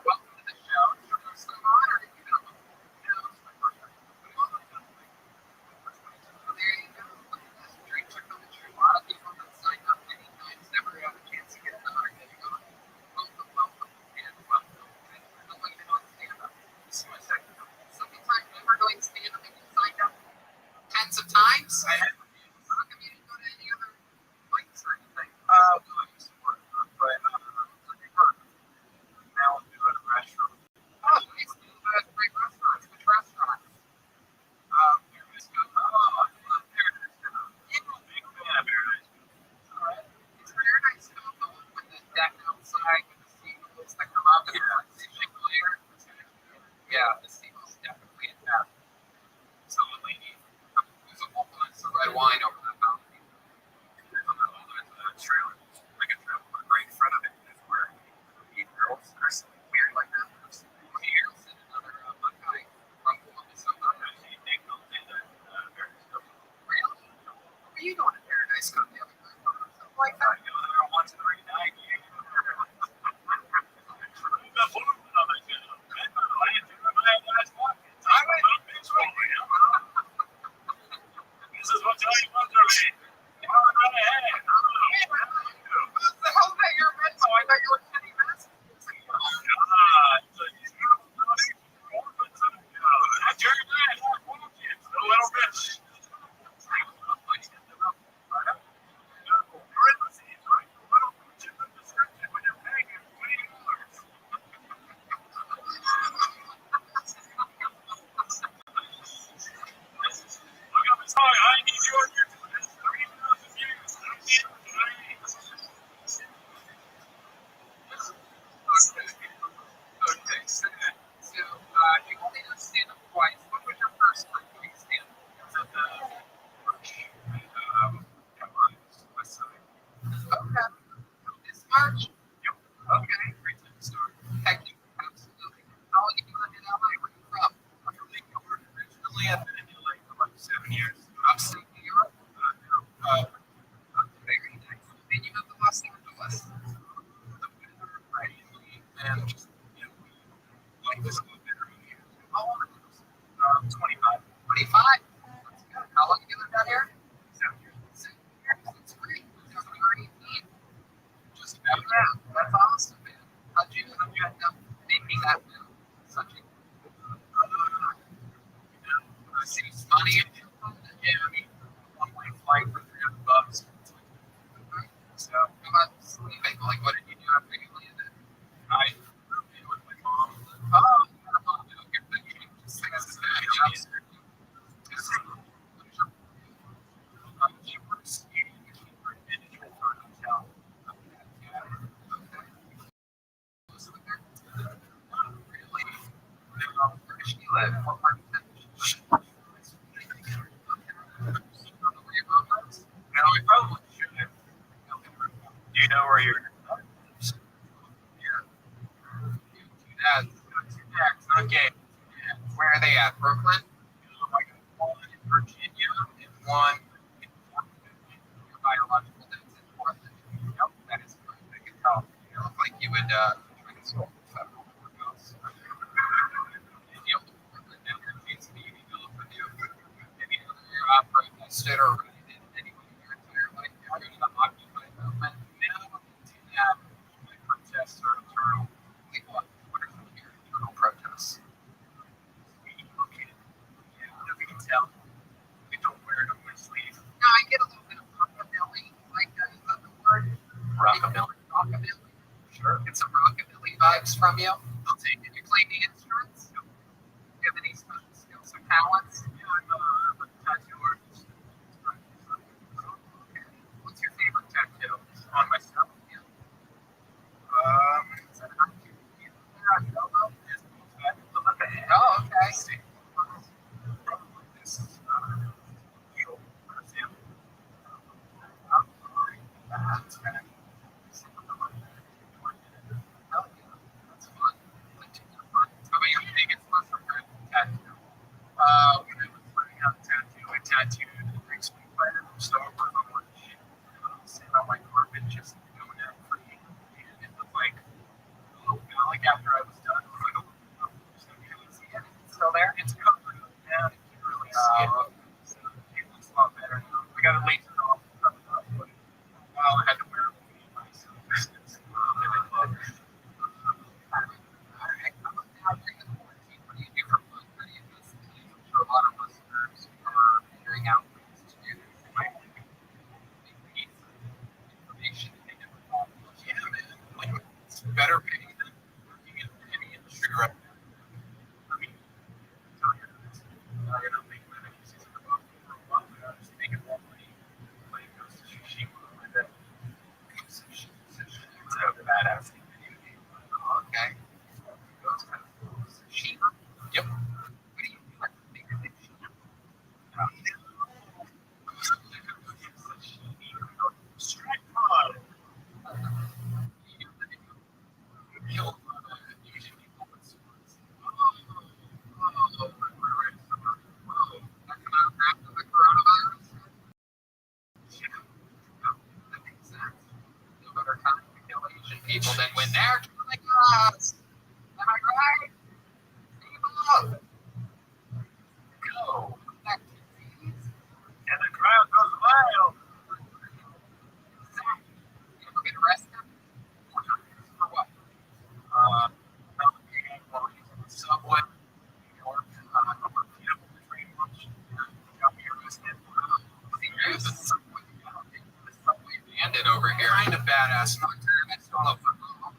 welcome to the show. It's an honor to be on the So there you go. Look at this. Dreams are coming true. A lot of people that signed up many times never got a chance to get an honor. There you go. Welcome, welcome, and welcome. I'm going to go stand up. This is my second time. So many times we were doing stand up and you signed up tens of times. How come you didn't go to any other fights or anything? I used to work, but now I'm doing a restaurant. Oh, nice. Great restaurants. Which restaurants? Paradise Cove. Oh, I love Paradise Cove. Yeah, big fan of Paradise Cove. Alright. Is Paradise Cove the one with the deck outside with the seagulls that come up and fishing later? Yeah, the seagulls definitely attack. So a lady who's a whole bunch of red wine over that balcony. There's a trailer, like a trailer right in front of it. Is where 8 girls are something weird like that. Here's another one guy from Columbus, Ohio. They don't do that. Paradise Cove. Really? What were you doing at Paradise Cove the other night? Something like that? I go there once every night. This is what you want to be. What the hell is that your rental? I thought you were sitting next to me. Oh, God. That's your dad. A little bitch. I need your Okay, so you only did stand up twice. What was your first time doing stand up? It was at the West Side. Okay. This March? Yep. Okay, great time to start. Heck, absolutely. How long have you lived in LA? Where are you from? I'm from New York originally. I've been in LA for like 7 years. Upstate New York? No. Very nice. And you moved to Los Angeles. Right. And just, life is a little better here. How old are you? 25. 25? That's good. How long have you lived out here? 7 years. 7 years. That's great. Since we were 18. Just about that. That's awesome, man. How'd you end up making that move? Such a saves money. Yeah, I mean, one-way flight for $300. So, how about sleeping? Like, what did you do after you landed? I moved in with my mom. Oh, but what part of it? No, we probably should have. Do you know where you're? Okay. Where are they at? Brooklyn? One in Virginia and one in your biological that's in Portland. Yep, that is correct. I can tell. You look like you would try to solve federal workouts. Deal with Portland down there, James B. Deal with you. Any other protested or related anyone in your entire life? You're in the Occupy movement. Now, my protests are internal. Like what? What are some of your internal protests? We can tell. We don't wear it on my sleeve. No, I get a little bit of rockabilly. Like, is that the word? Rockabilly. Rockabilly. Sure. Get some rockabilly vibes from you. I'll take it. You play the instruments? Do you have any special skills or talents? Yeah, I'm a tattoo artist. What's your favorite tattoo? On myself. Yeah. Is that enough? Oh, okay. Probably this. Heel. That's bad. That's fun. How about your biggest lesson learned tattoo? When I was learning how to tattoo, I tattooed the Greek swing fighter from Star Wars on one hand. Sitting on my carpet, just going down free. And it looked like, like after I was done, it was like, so you can see it. It's still there? It's covered up now. You can really see it. So it looks a lot better. I got it lasered off. Covered up, but I had to wear it with myself. A lot of listeners are figuring out ways to do this. Information that they never thought of. Yeah, man. Like, it's better paying than working in any industry right now. I mean, tell you this. I don't make money season about for a while, but I was making more money playing Ghost of Tsushima on my bed. It's a badass video game. Okay. Ghost of Tsushima? Yep. What do you do at the big Tsushima? Strike pod. Kill Asian people with swords. That come out after the coronavirus? That makes sense. No better time to kill Asian people than when they're killing us. Am I right? Steve, go. That disease. And the crowd goes wild. Zach, you ever get arrested? For what? While he's on the subway in New York, the train lunch, got me arrested. There's a subway bandit over here. Kind of badass. I stole a football.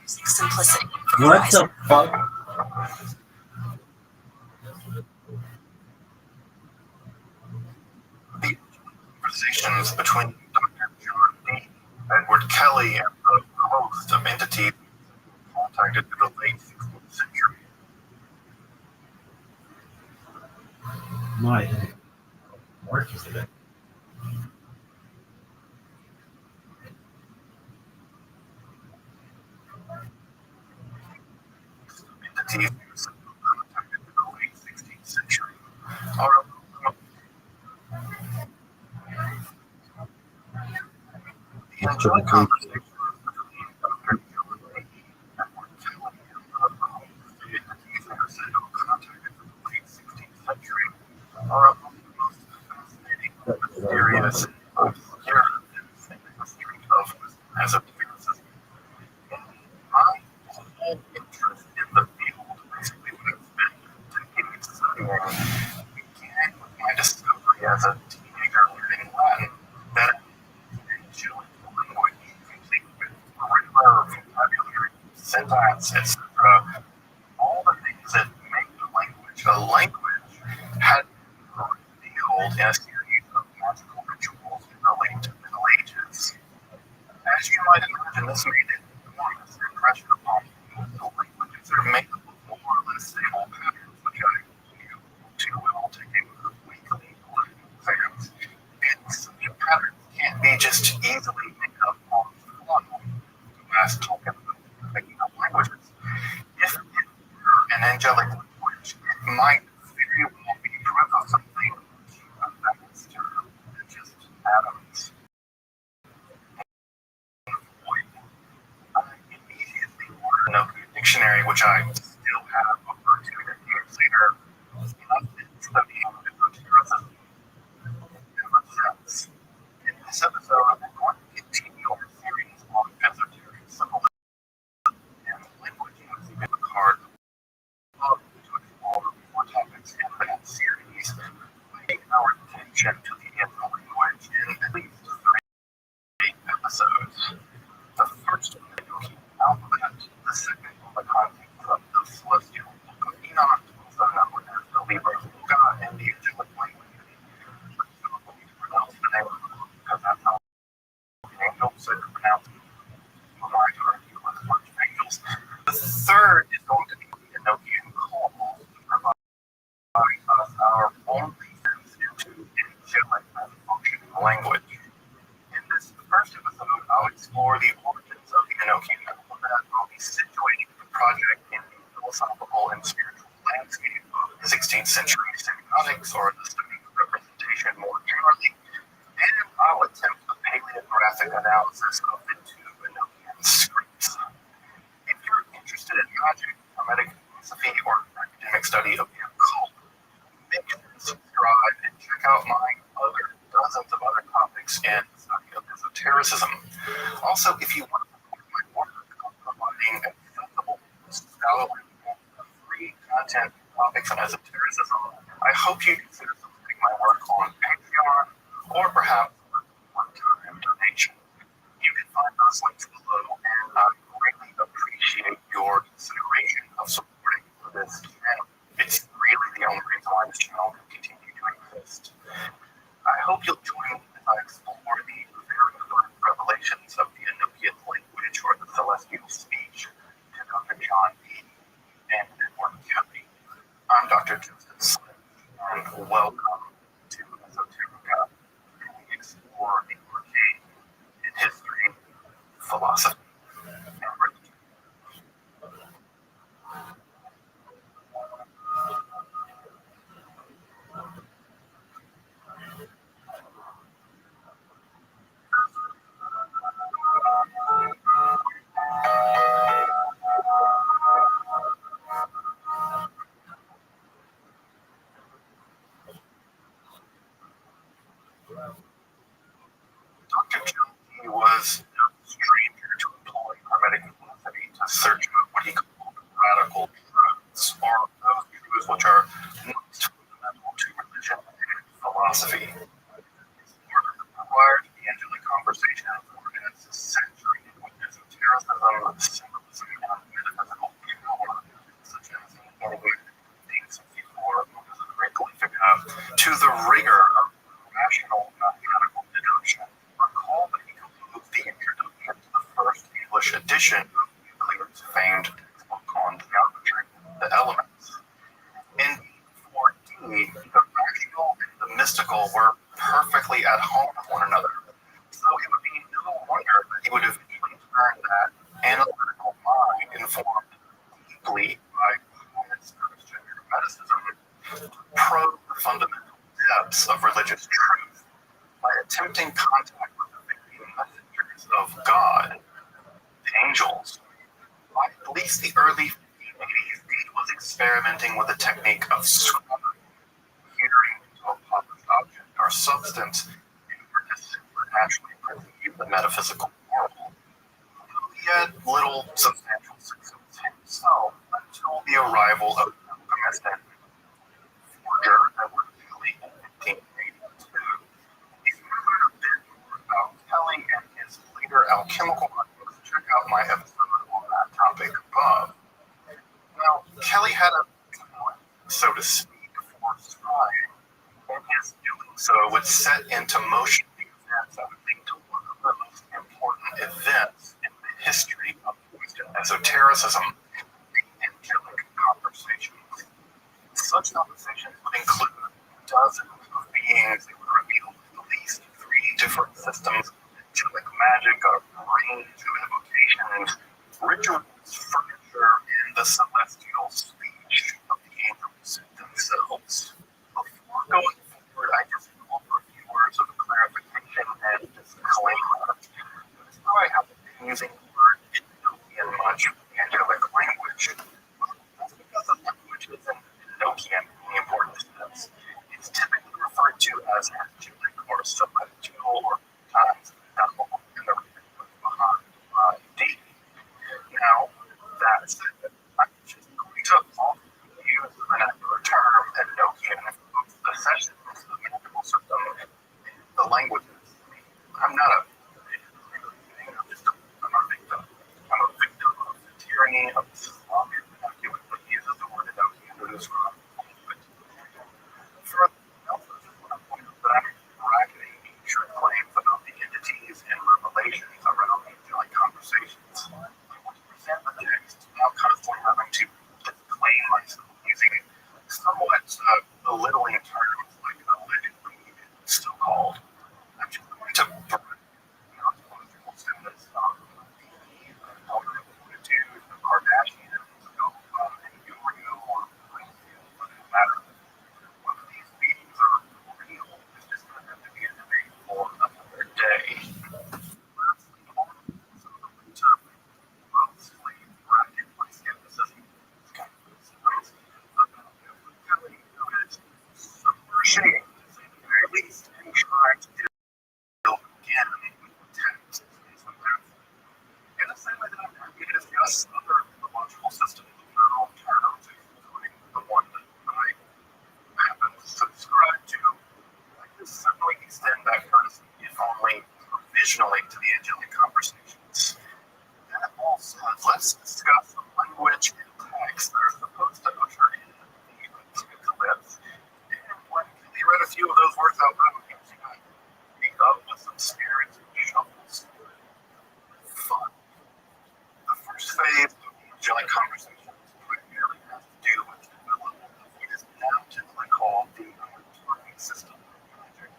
Simplicity. What the fuck? The conversations between Dr. John D. Edward Kelly and the host of entities contacted in the late 16th century. My work is it? Entities contacted in the late 16th century are the enjoyed conversations between Dr. John D. Edward Kelly and the host of entities that are said to have contacted in the late 16th century are among the most fascinating, mysterious, obscure events in the history of esotericism. My whole interest in the field, basically what I've spent decades studying, began with my discovery as a teenager learning Latin, that angelic language, complete with grammar, vocabulary, syntax, etc., all the things that make a language had been revealed in a series of magical rituals in the late Middle Ages. As you might imagine, this made an enormous impression upon me. The languages are made up of more or less stable patterns, which I knew too well to give weekly political exams. And such patterns can't be just easily made up on the fly. As talking about making up languages, if it were an angelic language, it might very well be proof of something advanced than just atoms. I immediately ordered an open dictionary, which I still have over 2 decades later, and I've been studying esotericism ever since. In this episode, I'm going to continue our series on esoteric symbolism and language using the card of to explore more topics in that series, paying our attention to the Hebrew language in at least 3 episodes. The first on the Enochian alphabet, the second on the content of the celestial book of Enoch, also known as the Libra Luga, and the angelic language. I'm going to pronounce the name of the book because that's how the angels said to pronounce it. Well, I argue with a bunch of angels. The third is going to be the Enochian call to provide us our only sense into angelic and functioning language. In this first episode, I'll explore the origins of the Enochian alphabet. I'll be situating the project in the philosophical and spiritual landscape of 16th century semiotics, or the study of representation more generally, and I'll attempt a paleographic analysis of the 2 Enochian scripts. If you're interested in magic, hermetic philosophy, or academic study of the occult, make sure to subscribe and check out my dozens of other topics in the study of esotericism. Also, if you want to support my work on providing accessible, scholarly, and free content topics on esotericism, I hope you consider supporting my work on Patreon, or perhaps a one-time donation. You can find those links below, and I greatly appreciate your consideration of supporting this channel. It's really the only reason why this channel can continue to exist. I hope you'll join me as I explore the very first revelations of the Enochian language, or the celestial speech, to Dr. John D. and Edward Kelly. I'm Dr. Joseph Sledge, and welcome to Esoterica, where we explore the arcane in history, philosophy, and religion. Dr. John D. was no stranger to employing hermetic philosophy to search out what he called radical truths, or those truths which are most fundamental to religion and philosophy. His work required the angelic conversation for as saturated with esotericism, symbolism, to the rigor of rational mathematical deduction, recall that he composed the introduction to the first English edition of Euclid's famed textbook on geometry, The Elements. In for D, the rational and the mystical were perfectly at home with one another, so it would be no wonder that he would eventually turn that analytical mind informed deeply by pious Christian hermeticism to probe the fundamental depths of religious truth by attempting contact with the very messengers of God, the angels. By at least the early 1980s, Dee was experimenting with the technique of scribbling, peering into a published object or substance in order to supernaturally perceive the metaphysical world. He had little substantial success himself until the arrival of the alchemist and forger Edward Kelly in 1582. If you want a bit more about Kelly and his later alchemical books, check out my episode on that topic above. Now, Kelly had a talent, so to speak, for scrying, and his doing so would set into motion events that would lead to one of the most important events in the history of Western esotericism, the angelic conversations. Such conversations would include dozens of beings that would reveal at least 3 different systems of angelic magic, a range of invocations, rituals, furniture, and the celestial speech of the angels themselves. Before going forward, I just offer a few words of clarification and disclaimer. That's why I have been using the word Enochian much for the angelic language. That's because the language isn't Enochian in any important sense. It's typically referred to as angelic or celestial or times devil in the behind D. Now, that said, I'm just going to often use the vernacular term Enochian for the sessions of the magical system in the languages. I'm not a victim. I'm a victim of the tyranny of the Islamic vernacular that uses the word Enochian to describe language. For what I'm pointing out, that I'm bracketing true claims about the entities and revelations around angelic conversations. I want to present the text now constantly having to disclaim myself using somewhat belittling terms like allegedly still called. I'm just going to ontological status of the algorithm fortitude, the Kardashians, and Yorio, or for that matter. Whether these beings are real is just going to have to be a debate for another day. Lastly, also the winter mostly bracket my skepticism is kind of systems about Kelly, who is super ashamed, to say the very least, and trying to deal again with text and some math. In the same way that I'm happy to discuss other logical systems of neural terms, including the one that I happen to subscribe to, I can certainly extend that courtesy, if only provisionally, to the angelic conversations. That all said, let's discuss the language and text that are supposed to usher in the apocalypse. And when Kelly read a few of those words out loud, he got beat up with some spirits and shovels. Fun. The first phase of the angelic conversations primarily has to do with the development of what is now typically called the targeting system of magic.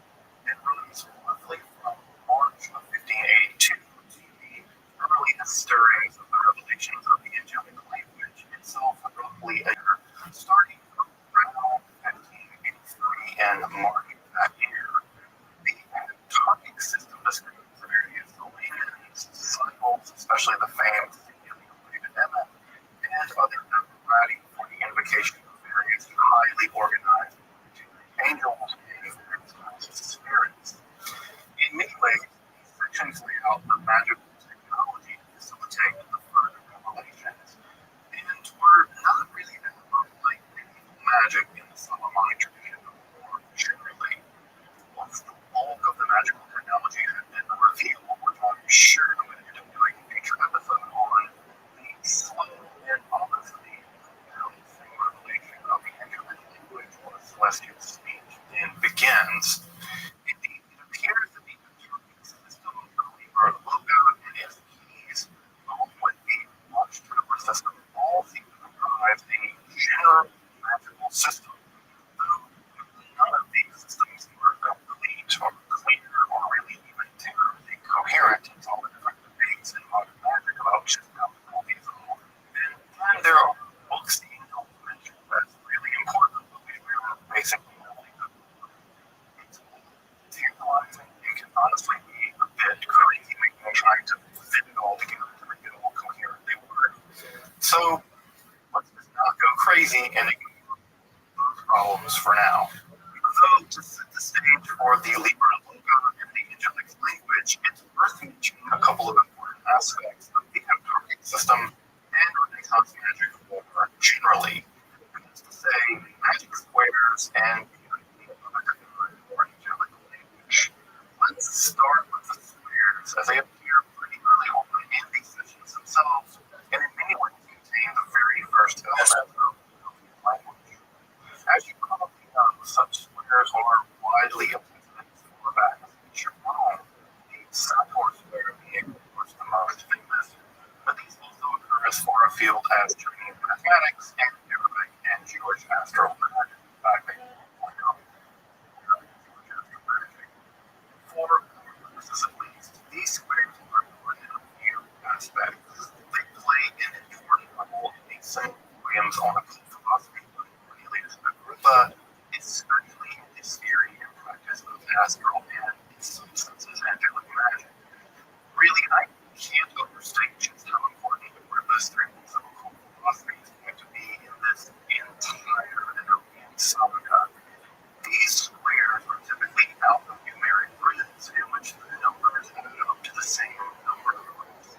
It runs roughly from March of 1582 to the earliest stirrings of the revelations of the angelic language itself, roughly a year, starting from around 1583 and March of that year. The targeting system describes various layman's cycles, especially the famed David Emmet, and other apparatus for the invocation of various highly organized angels and various kinds of spirits. In many ways, these sections lay out the magical technology to facilitate the further revelation So let's just not go crazy and ignore those problems for now. So to set the stage for the Libra logo and the angelic language, it's worth mentioning a couple of important aspects of the Heptarchic system and Renaissance magic more generally. That's to say, magic squares and the idea of a divine or angelic language. Let's start with the squares, as they appear pretty early on in these sessions themselves, and in many ways contain the very first element of the language. As you probably know, such squares are widely applicable for back as your own, the Sator square being, of course, the most famous, but these also occur as far afield as Chinese mathematics and Arabic and Jewish astromagic. In fact, they point out Jewish astromagic. For purposes at least, these squares are important in a few aspects. They play an important role in the symposiums on occult philosophy, Cornelius Agrippa, especially in his theory and practice of astral and, in some senses, angelic magic. Really, I can't overstate just how important Agrippa's theory of occult philosophy is going to be in this entire saga. These squares are typically alphanumeric grids in which the numbers add up to the same number of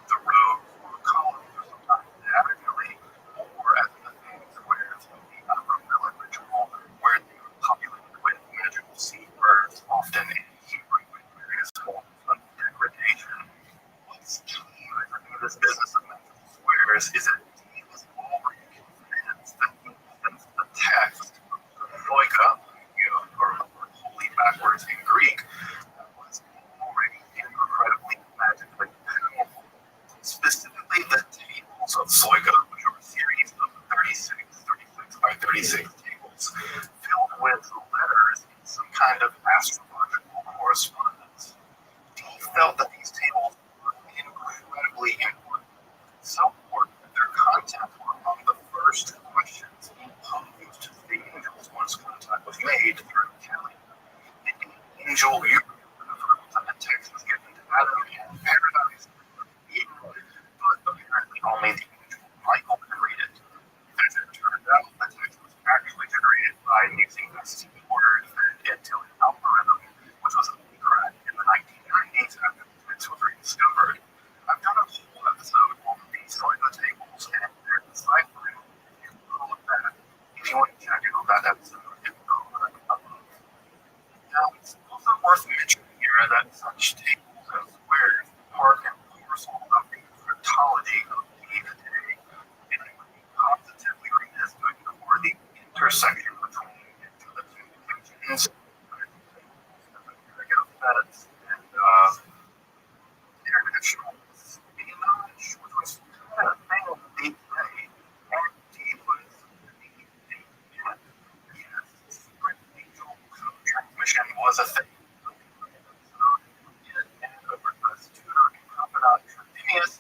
the rows or columns, or sometimes diagonally, or as in the famous squares of the upper Miller ritual, where they are populated with magical seed words, often in Hebrew with various forms of degradation. What's key in this business of magical squares is that he was already convinced that the text of Loika, or wholly backwards in Greek, was already incredibly magically powerful. Specifically, the tables of Soika, which are a series of 36 by 36 tables, filled with letters in some kind of astrological correspondence. He felt that these tables were incredibly important, so important that their contents were among the first questions posed to the angels once contact was made through Kelly. The angel Uriel confirms that the text was given to Adam in paradise, but apparently only the angel Michael could read it. As it turned out, the text was actually generated by using a C-ordered intelligent algorithm, which was only cracked in the 1990s after the text was rediscovered. I've done a whole episode on these Soika tables and their deciphering. You can go look at it if you want to check out that episode. Now, it's also worth mentioning here that such tables and squares are part and parcel of the cryptology of day-to-day, and it would be positively remiss to ignore the intersection between the two dimensions, and international espionage, which was kind of a thing of the day, and he was yes, secret angel code transmission was a thing. And Agrippa's tutor and confidant Trithemius,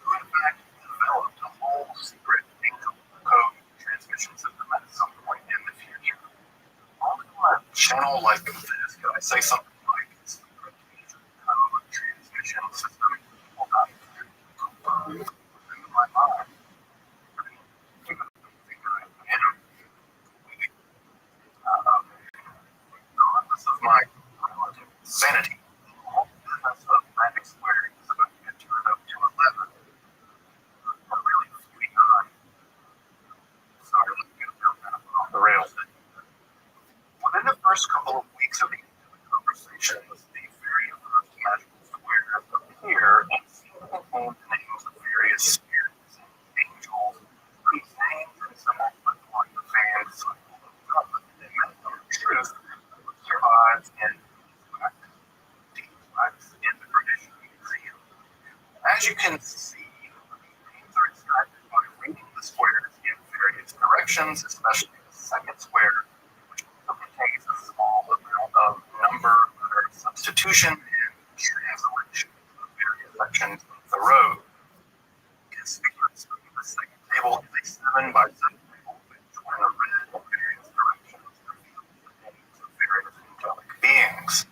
who in fact developed a whole secret angel code transmission system at some point in the future. On a channel like this, could I say something like secret angel code transmission system? Well, not in my mind. Regardless of my relative sanity, the whole business of magic squaring is about to get turned up to 11. Or really 59. Sorry, let's get kind of off the rails. Within the first couple of weeks of the conversations, the very first magical squares appear and seem to contain the names of various spirits and angels whose names and symbols look like the fan cycle of God. And many are truth survives in deep wax in the British Museum. As you can see, the names are extracted by reading the squares in various directions, especially the second square, which also contains a small amount of number substitution and translation of various sections of the road. Conspicuously, the second table is a 7 by 7 table, which when read in various directions reveals the names of various angelic beings.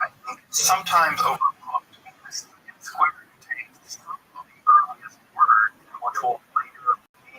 I think sometimes overlooked because the square contains some of the earliest words, which will later be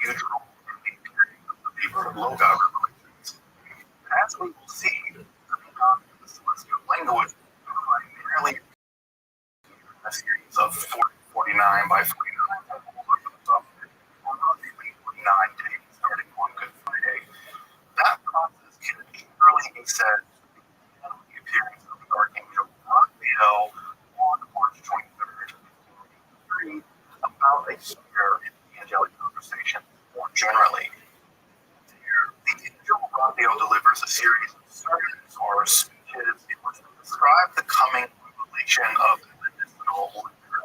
huge role in the period of the Vibra-Loga relations. As we will see, the celestial language primarily a series of 49 by 49 roughly 49 days starting on Good Friday. That process can generally be said to be the appearance of the Archangel Raphael on March 23rd, 1583, about a year in the angelic conversation more generally. The angel Raphael delivers a series of sermons or speeches in which they describe the coming revelation of the medicinal liquor,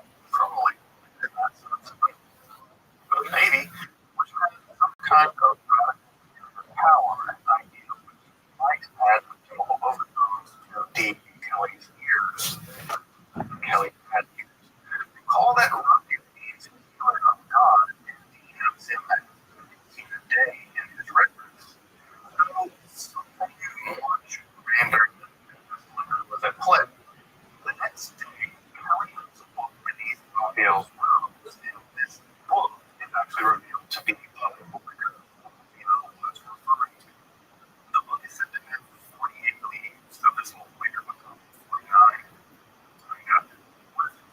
maybe, which has some kind of power and idea which might add a chemical overdose to deep Kelly's ears. Kelly had ears. Recall that Raphael means healer of God and names him as the day in his records. So something much grander than this liquor was at play. The next day, Kelly was a book beneath Raphael's rose, and this book is actually revealed to be the liquor Raphael was referring to. The book is said to have 48 leaves, so this whole liquor becomes 49.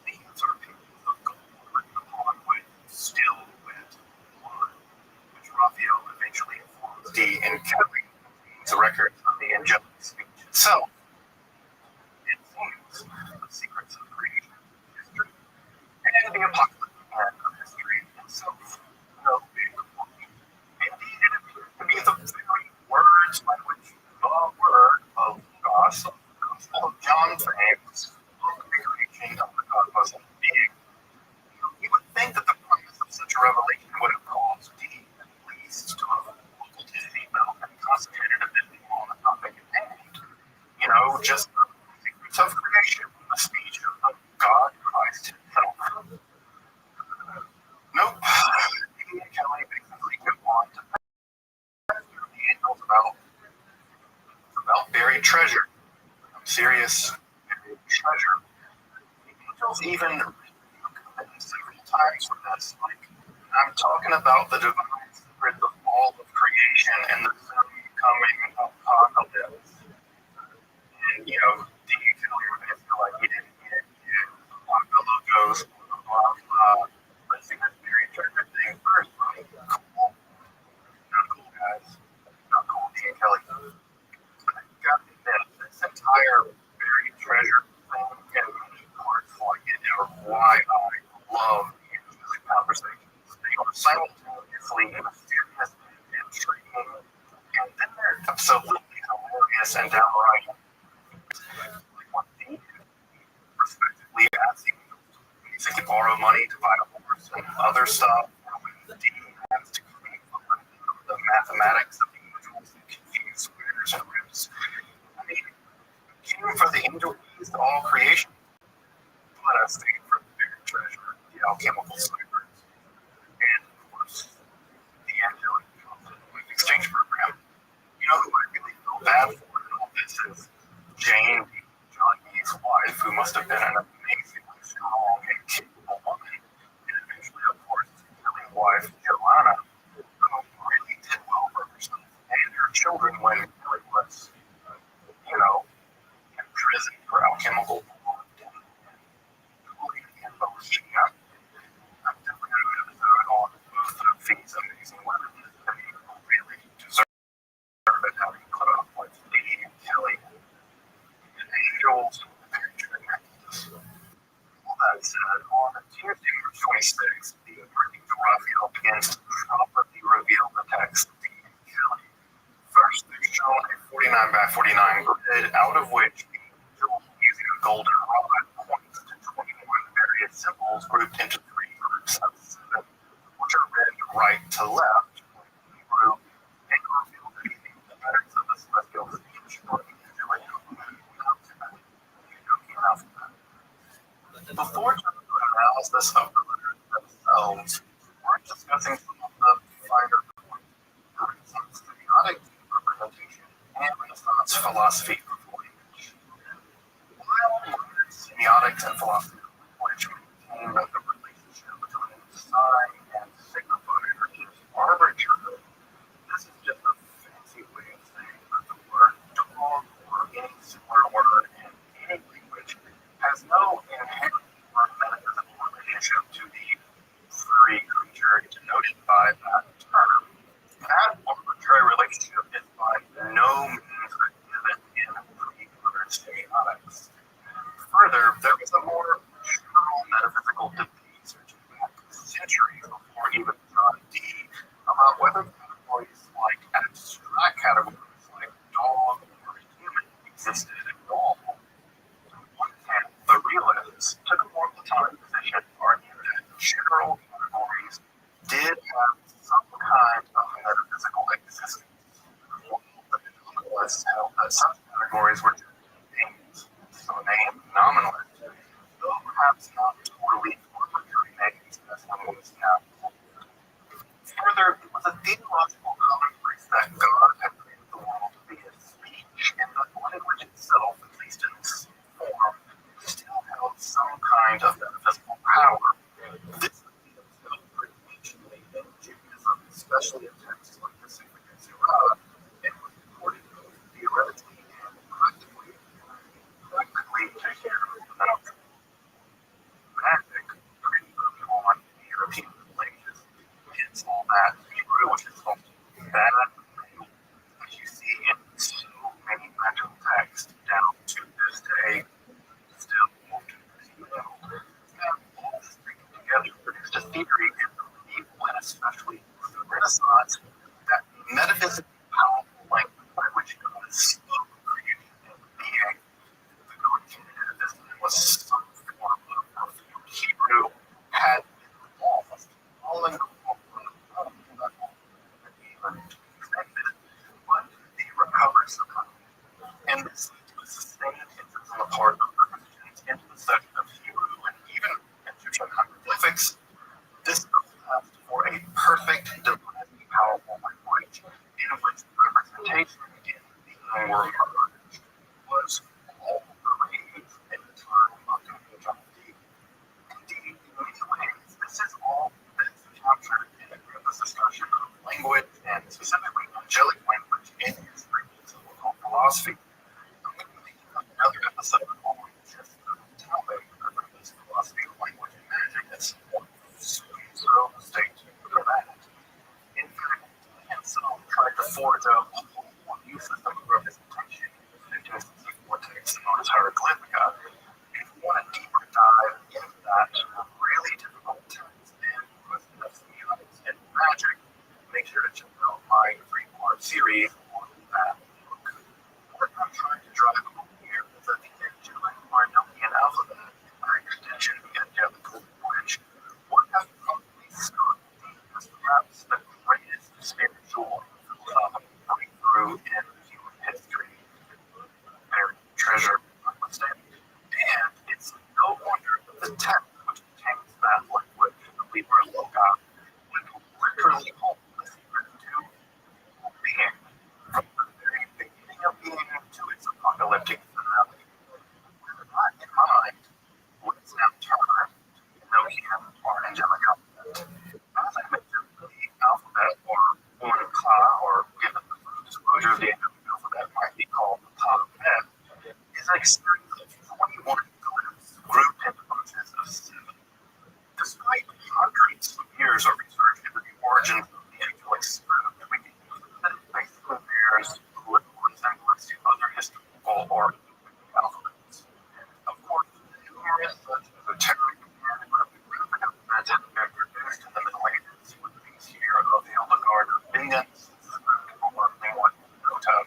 Leaves are pieces of gold written upon with still wet blood, which Raphael eventually informs Dee and Kelly the records of the angelic speech itself. It seems the secrets of creation history and the apocalyptic end of history itself. No big whoopee. Indeed, it appears to be the very words by which the word of God, the Gospel of John frames of the creation of the cosmos and being. You would think that the promise of such a revelation would have caused Dee at least to have buckled his seatbelt and concentrated a bit more on the topic at hand. Just the secrets of creation, a speech of God, Christ himself. Nope. Dee and Kelly basically go on to pester the angels about buried treasure. Serious buried treasure. The angels even several times for this. I'm talking about the divine secrets of all of creation and the soon coming apocalypse. And, Dee and Kelly are basically like, he didn't get it. The logos, blah, blah, blah. Let's see this buried treasure thing first, right? Cool. Not cool, guys. Not cool, Dee and Kelly. Got this entire buried treasure thing in many parts like it are why I love these conversations. They are simultaneously mysterious and intriguing, and then they're absolutely hilarious and downright what Dee respectively asking basically borrow money to buy a horse and other stuff, and when Dee has to create the mathematics of the angels and confuse squares and roots. For the angel keys to all creation, let us stay for the buried treasure, the alchemical ciphers, and of course, the angelic exchange program. Who I really feel bad for in all this is Jane, John Dee's wife, who must have been an amazingly strong and capable woman, and eventually, of course, Kelly's wife, Joanna, who really did well for herself and her children when Kelly was, in prison for alchemical bond and bohemia. I'm definitely going to do an episode on both of these amazing women who really deserve it, having put up with Dee and Kelly and angels. All that said, on Tuesday, March 26th, the Archangel Raphael begins to properly reveal the text of Dee and Kelly. First, they're shown a 49 by 49 grid, out of which the angel, using a golden rod, points to 21 various symbols grouped into 3 groups of 7, which are read right to left, Hebrew, and reveal the letters of the celestial speech or the angelic alphabet. Before turning to analysis of the letters themselves, we're discussing some of the finer points having some semiotic representation and Renaissance philosophy of language. While modern semiotics and philosophy of language maintain that the relationship between sign and signifier is arbitrary did have some kind of metaphysical existence. But nominalists held that such categories were just names, so named nominalists, though perhaps not totally arbitrary names as one was now. Further, it was a theological commonplace that God had created the world via speech, and that language itself, at least in its form, still held some kind of metaphysical power. This idea was held pretty anciently in Judaism, especially in texts like the Sefer Yetzirah, and was recorded both theoretically and practically to hear about magic pretty early on in the European Middle Ages. Hence all that Hebrew, which is called bad, as you see in so many magical texts down to this day, still moved to the middle. And all this taken together produced a theory in the medieval and especially the Renaissance that metaphysically powerful language by which God spoke, creating, and being, the God communicated this was some form of Hebrew, had been lost, following the but they recovered somehow. And this led to a sustained interest on the part of Christians into the study of Hebrew and even Egyptian hieroglyphics. This passed for a perfect, divinely powerful language in which the representation in the word was all the rage in the time of John D. Indeed, in many ways, this is all that's captured in the Griffith's discussion of language and specifically angelic language in his treatise of occult philosophy. I'm going to be making another episode on just the topic of Griffith's philosophy of language and magic at some point, so stay tuned for that. In fact, Hensel tried to forge a whole new system of representation into his text known as hieroglyphica. If you want a deeper dive into that really difficult text and question of semiotics and magic, make sure to check out my 3-part series on that book. What I'm trying to drive home here is that the angelic Marnokian alphabet, and by extension the angelic language, would have probably struck me as perhaps the greatest spiritual and philosophical breakthrough in human history. Buried treasure, notwithstanding. And it's no wonder that the text which contains that language, the Liber Loga, would literally hold the secret to being, from the very beginning of being to its apocalyptic finale. With that in mind, let's now turn to Enochian or angelic alphabet. As I mentioned, the alphabet, or Unkla, or given the first disclosure of the angelic alphabet, might be called the Tavet, is an experience of 21 glyphs grouped into bunches of 7. Despite hundreds of years of research into the origins of the angelic script, we can conclude that it basically bears little resemblance to other historical or alphabets. Of course, numerous such esoteric and cryptographic alphabets have been produced in the Middle Ages, with these here of Hildegard of Bingen's script or Lingua Nota,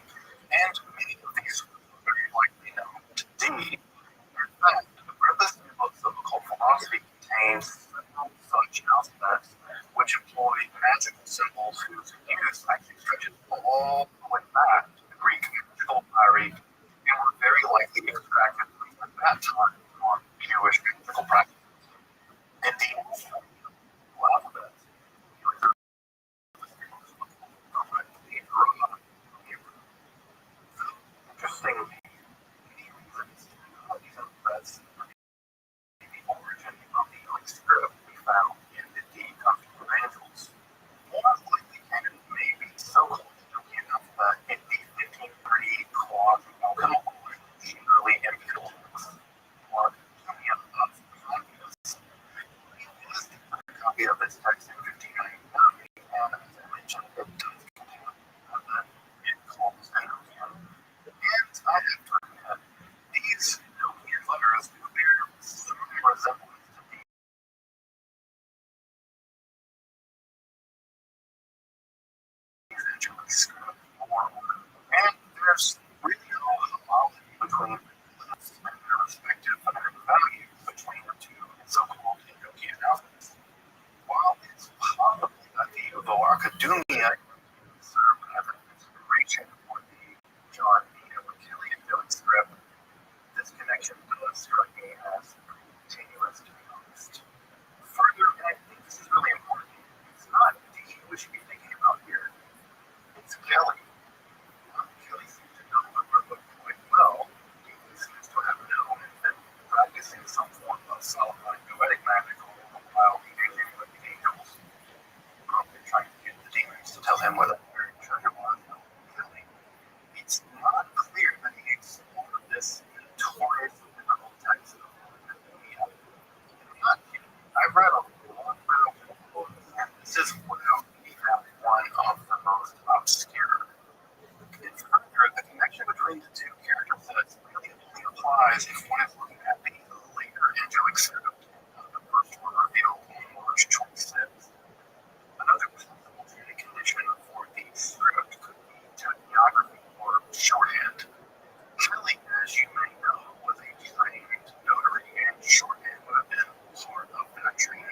and many of these are very likely known today. In fact, the Griffiths books of occult philosophy contains several such alphabets which employ magical symbols whose use actually stretches all the way back to the Greek magical papyri and were very likely extracted from at that time on Jewish magical practices. Indeed, alphabets, interestingly, many reasons these alphabets the origin of the Greek script we found in the Gospel of Angels. More likely canon may be so-called Enochian alphabet in the 1530 quasi-alchemical language, early in Middle East, or Enochian of Magnus. We listed a copy of this text in 1599, and as I mentioned, it does contain an alphabet it calls Enochian. And I have to admit, these Enochian letters do bear some resemblance to the angelic script more. And there's really no homology between the glyphs and their respective phonetic values between the two so-called Enochian alphabets. While it's possibly academia serve as an inspiration for the John B. Kelly and Dylan script. This connection does strike me as continuous, to be honest. Further, and I think this is really important, it's not D we should be thinking about here. It's Kelly. Kelly seems to know the book quite well. He seems to have known and been practicing some form of solid poetic magic while engaging with the angels. Probably trying to get the demons to tell him whether they're treasure was Kelly. It's not clear that he explored this notorious biblical text of academia. I've read a lot of books, and this is without even one of the most obscure. It's further, the connection between the two character sets really only applies if one is looking at the later angelic script of the first one revealed on March 26th. Another possible condition for the script could be typography or shorthand. Kelly, as you may know, was a trained notary, and shorthand would have been part of that training.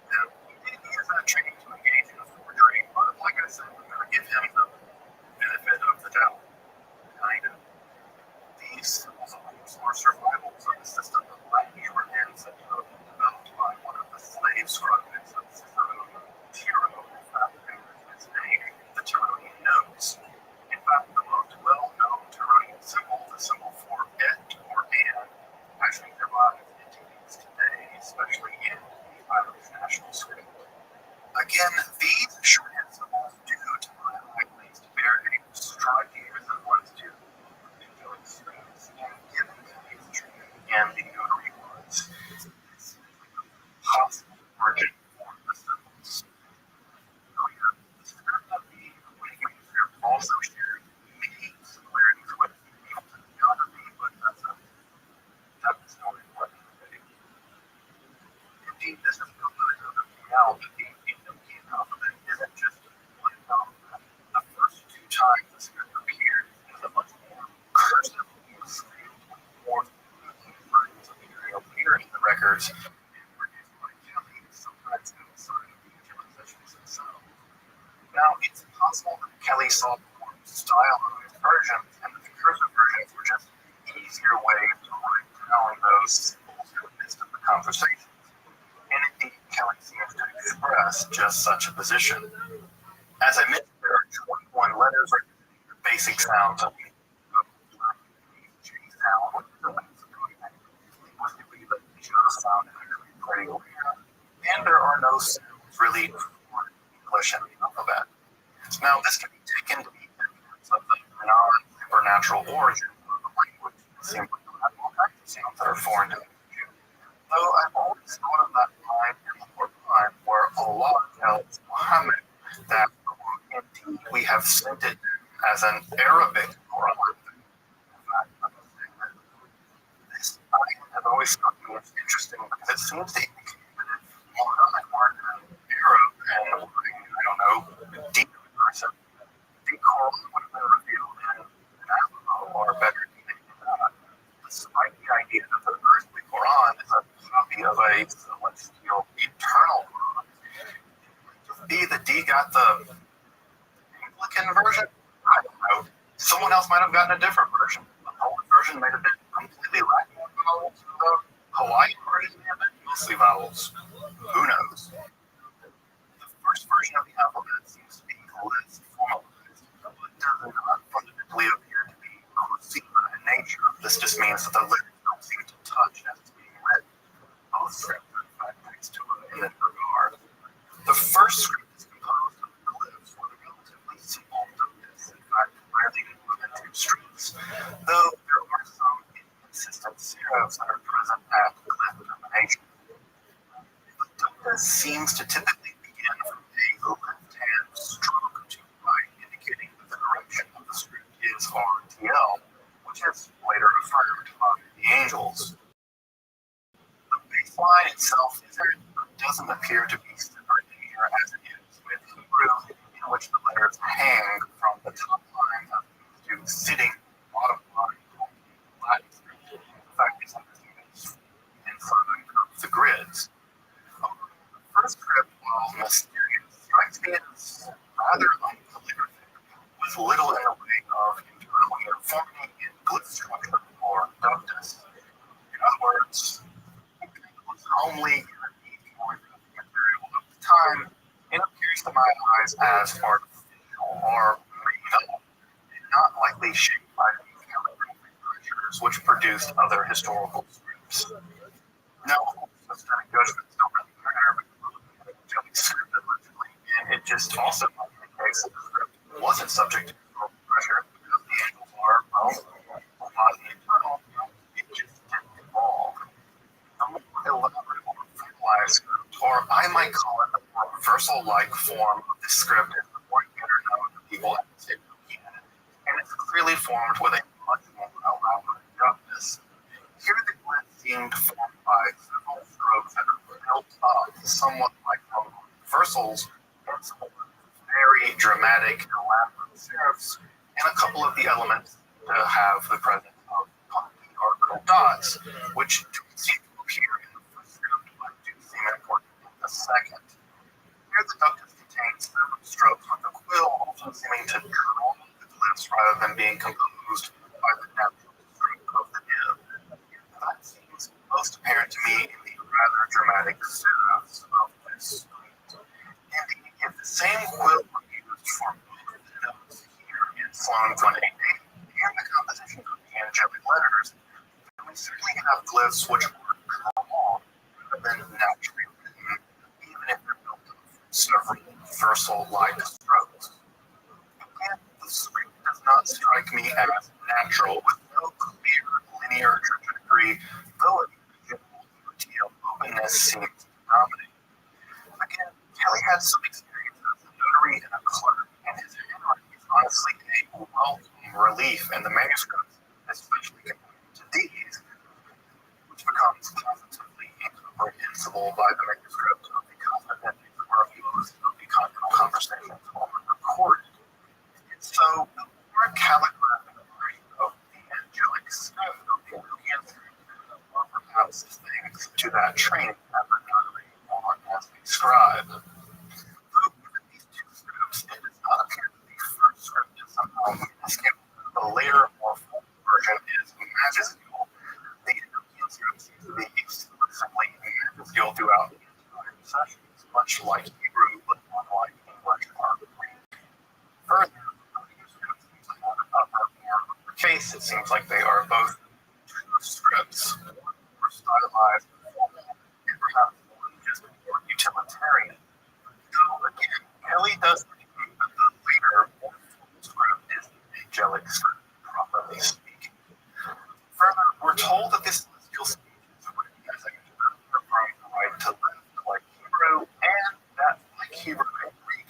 Now, he has that training to engage in a forgery, but like I said, we're going to give him the benefit of the doubt. Kind of. These symbols of course are survivals of the system of Latin shorthand that developed by one of the slave scribes of Cicero, Tiro, his name, the Tironian notes. In fact, the most well-known Tironian symbol, the symbol for et or and, actually survives into use today, especially in the Irish national script. Again, these shorthand symbols do, to my eye at least, bear a striking resemblance to angelic scripts, and given Kelly's training and the notary was, this is a possible origin for the symbols. The script of the Awakening script also shares many similarities with Hamilton geography, but that's not important today. Indeed, this is no good of the now that the Ethiopian alphabet isn't just one alphabet. The first two times the script appeared as a much more cursive script with more versions appearing later in the records and produced by Kelly, sometimes outside of the angelic sessions themselves. Now, it's possible that Kelly saw more stylized versions and that the cursive versions were just easier ways to write down those symbols in the midst of the conversation. And indeed, Kelly seems to express just such a position. As I mentioned, there are 21 letters representing the basic sounds of the J sound, which is a linguistically the J sound actually pretty rare, and there are no sounds really for English in the alphabet. Now, this can be taken to be evidence of the non-supernatural origin of the language. It seems like you have all kinds of sounds that are foreign to you. Though I've always thought of that line in the Quran where Allah tells Muhammad that indeed we have sent it as an Arabic Quran. In fact, I must say that this line has always struck me as interesting because it seems to indicate that if Muhammad were an Arab and I don't know, deep person, the Quran would have been revealed in Arabic or better than that. Despite the idea that the earthly Quran is a copy of a celestial, eternal Quran, be that D got the Anglican version? I don't know. Someone else might have gotten a different version. The Polish version might have been completely lacking in vowels. The Hawaiian version may have been mostly vowels. Who knows? The first version of the alphabet seems to be less formalized, but it does not fundamentally appear to be cruciva in nature. This just means that the letters don't seem to touch as it's being written. Both scripts are in fact next to it in that regard. The first script is composed of glyphs with a relatively simple focus, in fact, rarely more than 2 streets, though there are some inconsistent serifs that are present at glyph termination. The ductus seems to typically begin from a left-hand stroke to right, indicating that the direction of the script is RTL, which is later affirmed by the angels. The baseline itself doesn't appear to be separate linear as it is with Hebrew, in which the letters hang from the top line of to sitting bottom line of the Latin script. In fact, it's understood in front of the grids. The first script, while while mysterious, strikes me as rather unprolific, with little in the way of internal uniformity in glyph structure or ductus. In other words, it was homely and material of the time, and appears to my eyes as artificial or made up, and not likely shaped by the calligraphic pressures which produced other historical scripts. Now, aesthetic judgments don't really matter because jelly script allegedly, and it just also might be the case that the script wasn't subject to historical pressure because the angles are, well, not internal, it just didn't evolve. A more elaborate or formalized script, or I might call it a more reversal-like form of the script, is the more better known to people at the same time, and it's clearly formed with a much more elaborate ductus. Here the glyph seemed formed by several strokes that are built up somewhat like reversals and some very dramatic, elaborate serifs, and a couple of the elements to have the presence of article dots, which don't seem to appear in the first script but do seem important in the second. Here the ductus contains several strokes with the quill also seeming to draw the glyphs rather than being composed by the natural stroke of the nib. That seems most apparent to me in the rather dramatic serifs of this script. Indeed, if the same quill were used for both the notes here in Sloan 188 and the composition of the angelic letters, then we certainly have glyphs which are drawn rather than naturally written, even if they're built of several reversal-like strokes. Again, the script does not strike me as natural, with no clear linear trajectory, though a general unity of openness seems to dominate. Again, Kelly had some experience as a notary and a clerk, and his handwriting is honestly a welcome relief in the manuscripts, especially compared to these, which becomes positively incomprehensible by the manuscript of the confidential or most of the continental conversations are recorded. And so, the more calligraphic version of the angelic script of the Enochian script, or perhaps thanks to that training as a notary or as a scribe. Though given these two scripts, it does not appear that the first script is somehow minuscule. The later, more full version is majuscule. The Enochian script seems to be exclusively majuscule throughout the entire sessions, much like Hebrew, but unlike English or Greek. Further, the manuscript seems to have an upper or lower case. It seems like they are both true scripts, one more stylized and formal, and perhaps one just more utilitarian. Though again, Kelly does indicate that the later, more formal script is the angelic script, properly speaking. Further, we're told that this celestial speech is written as a from right to left, like Hebrew, and that, like Hebrew and Greek,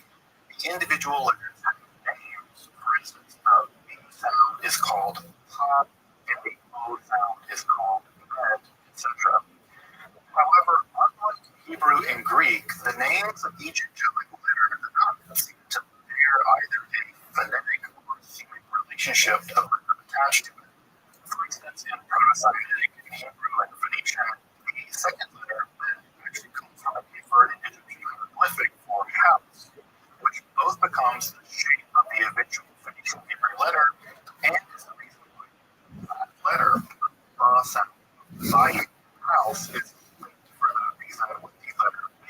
the individual letters have names. For instance, the B sound is called ha, and the O sound is called med, etc. However, unlike Hebrew and Greek, the names of each angelic letter do not seem to bear either a phonetic or semic relationship to the letter attached to it. For instance, in Proto-Semitic, Hebrew, and Phoenician, the second letter actually comes from a converted Egyptian hieroglyphic for house, which both becomes the shape of the eventual Phoenician Hebrew letter, and is the reason why that letter, the sound by house, is linked for that reason with the letter B.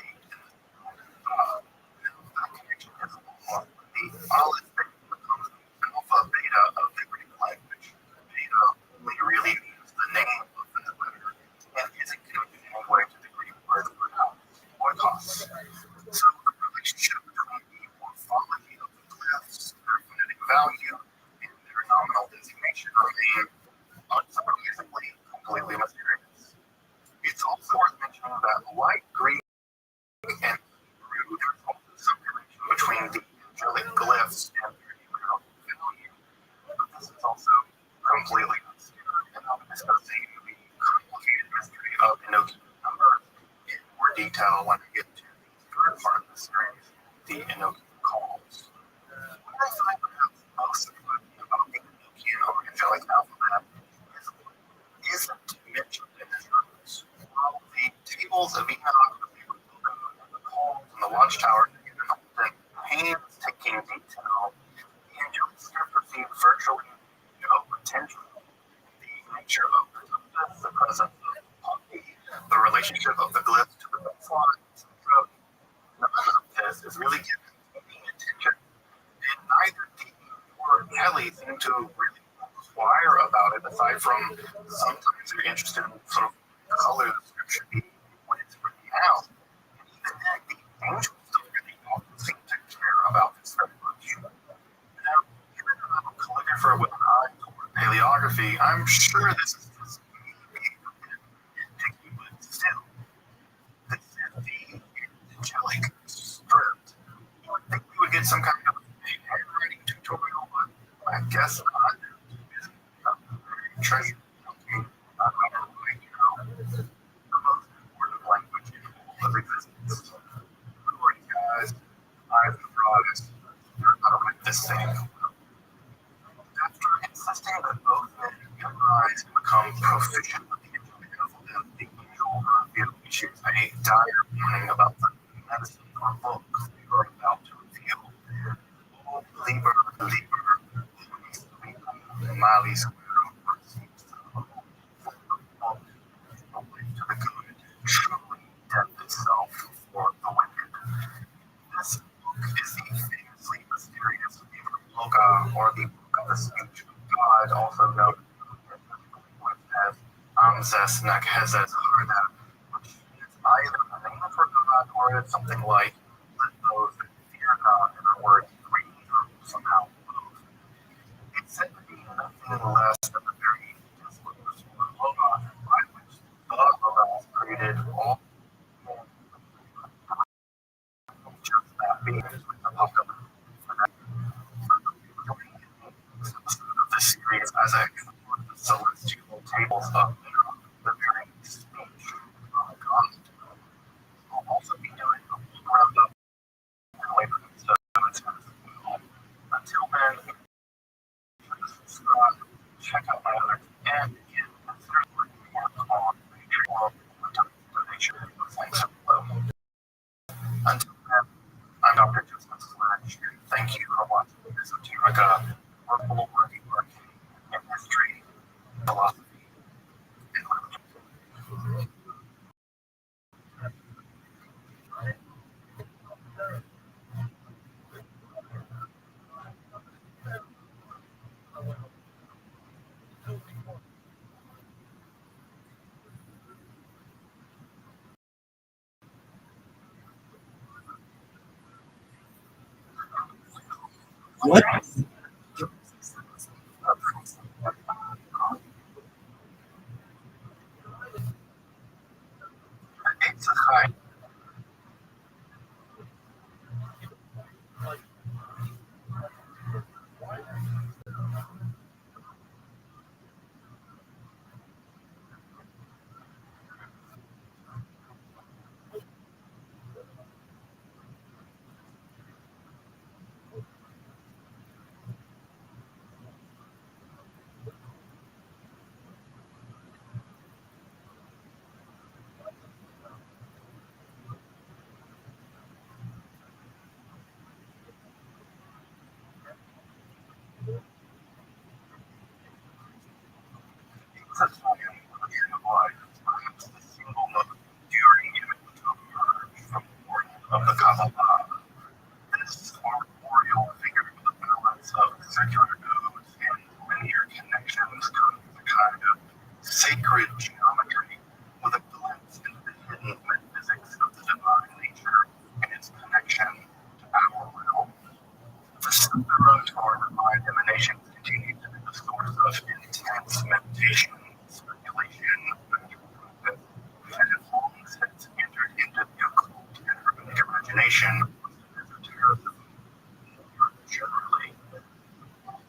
That connection is along the olive thing becomes the alpha beta of the Greek language. Beta only really means the name of that letter and isn't connected in any way to the Greek word for house, oikos. So the relationship between the morphology of the glyphs, their phonetic value, and their nominal designation remain unsurprisingly completely mysterious. It's also worth mentioning that, like Greek and Hebrew, there's also some connection between the angelic glyphs and their numerical value. But this is also completely obscure, and I'll be discussing the complicated mystery of Enochian numbers in more detail when I get to the third part of the series, the Enochian calls. What I find perhaps most exciting about the Enochian or angelic alphabet is what isn't mentioned in this notes. While the tables of Enoch, the calls, and the the watchtower, the painstaking detail, the angels here perceive virtually no potential. The nature of the presence of Poppy, the relationship of the glyph to the baseline, etc. None of this is really given any attention, and neither Dean nor Kelly seem to really inquire about it, aside from sometimes they're interested in sort of the color the script should be when it's written out. And even then, the angels don't really seem to care about this very much. Now, even though I'm a calligrapher with an eye toward paleography, I'm sure this is just maybe a bit nitpicky, but still, this is the angelic script. You would think we would get some kind of handwriting tutorial, but I guess not. It's a treasure. I don't know, the most important language in all of existence. Sorry, guys, I'm the broadest. You're gonna write this thing. After insisting that both men memorize and become proficient with the angelic alphabet, the angel Raphael issues a dire warning about the medicine or book we are about to reveal. Oh, Liber, Mali Square, to the good, truly death itself for the wicked. This book is the famously mysterious Loga, or the Book of the Speech of God, also known as Amzes Nakhezes Harda, which is either a name for God or it's something like let those that fear God, in other words, read or somehow both. It's said to be nothing less than the very disclosed Logos by which the Logos created all just that being with the book of the series as I explore the celestial tables of the very speech of God. We'll also be doing a full roundup later episodes as well. Until then, subscribe, check out my other and again, consider working more on Patreon or donation. Thanks below. Until then, I'm Dr. Joseph Sledge, and thank you for watching Esoterica, or full working in history, philosophy, and literature. What? It's a high. Such a tree of life, perhaps the single most enduring image to emerge from the world of the Kabbalah. This arboreal figure with a balance of circular nodes and linear connections comes with a kind of sacred geometry with a glimpse into the hidden metaphysics of the divine nature and its connection to our realm. The road toward divine emanations continues to be the source of intense meditation, speculation, and has long since entered into the occult and urban imagination of esotericism generally.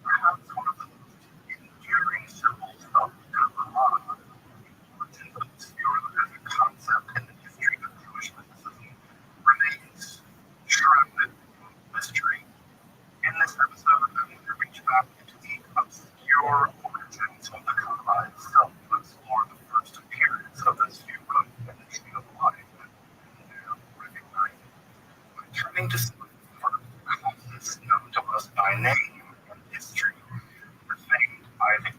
Perhaps one of the most enduring symbols of Kabbalah, the origins of the sphere as a concept in the history of Jewish mysticism, remains shrouded in mystery. In this episode, I'm going to reach back into the obscure origins of the Kabbalah itself to explore the first appearance of the sphere in the tree of life and now recognizing turning to some houses known to us by name and history, were famed by the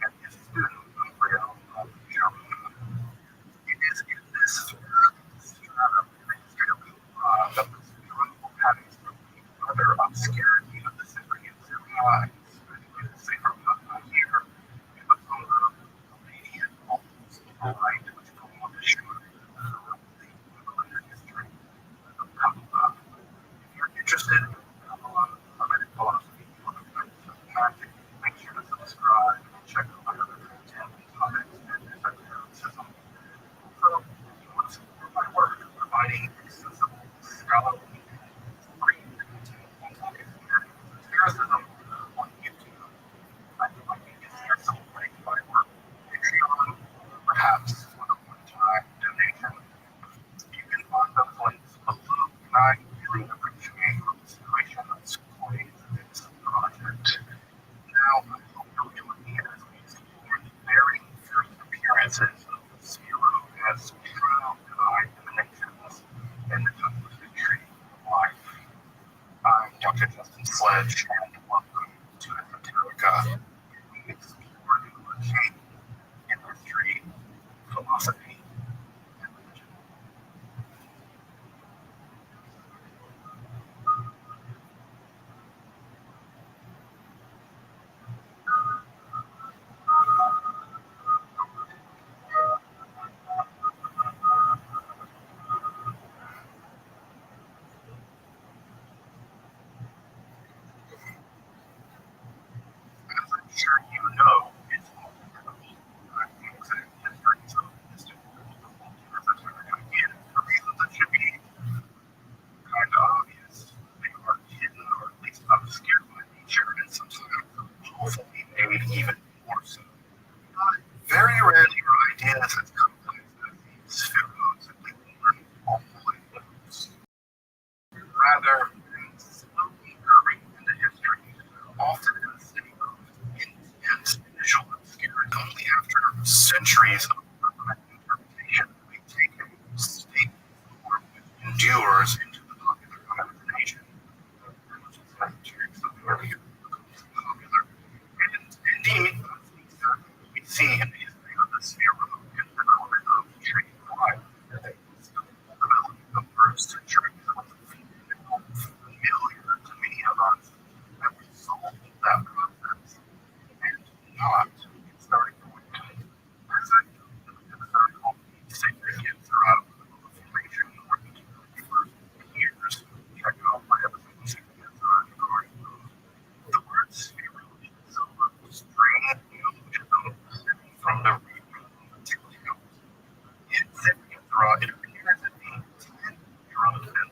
and his student, Gabriel Sharon. It is in this strata of the history of Qumran that the spiritual patterns of the utter obscurity of the Cyprians rise. In the Sefer here, it becomes a radiant almost a light which promotes assurance of the history of Kabbalah. If you're interested in Kabbalah, Hermetic philosophy, or the practice of magic, make sure to subscribe and check out my other content on topics and esotericism. So, you want to support my work, providing accessible, scholarly, free content on topics and esotericism on YouTube. I invite you to share some way my work, Patreon, or perhaps with a one-time donation. You can find those links below, and I really appreciate your consideration of supporting this project. Now, I hope you'll join me as we explore the very first appearances of the Zero as trial-guide emanations in the 20th century of life. I'm Dr. Justin Sledge, and welcome to Esoterica. We explore the change in history, philosophy, and religion. As I'm sure you know, it's all incredible. The exact histories of mystical esoterica again, for reasons that should be kind of obvious. They are hidden or at least obscured by nature, and sometimes willfully made even more so. But very rarely are ideas as complex as these pharaohs simply born all the way loose. Rather, they slowly creep into history, often in a state of intense initial obscurity. Only after centuries of interpretation we take a stable form which endures into the popular imagination. Which is necessary so earlier becomes popular. And indeed, we see in the history of the Sphero and the development of trade crime, that they developed the first century was familiar to many of us as a result of that process, and not its starting point. As I know, the episode called the Sacred Gifts throughout the book of formation or the first years. Check out my episode on Sacred Gifts throughout the regarding those. The word Sphero is a string neologism stemming from the root material. In Sacred Gifts, it appears as being 10 euros and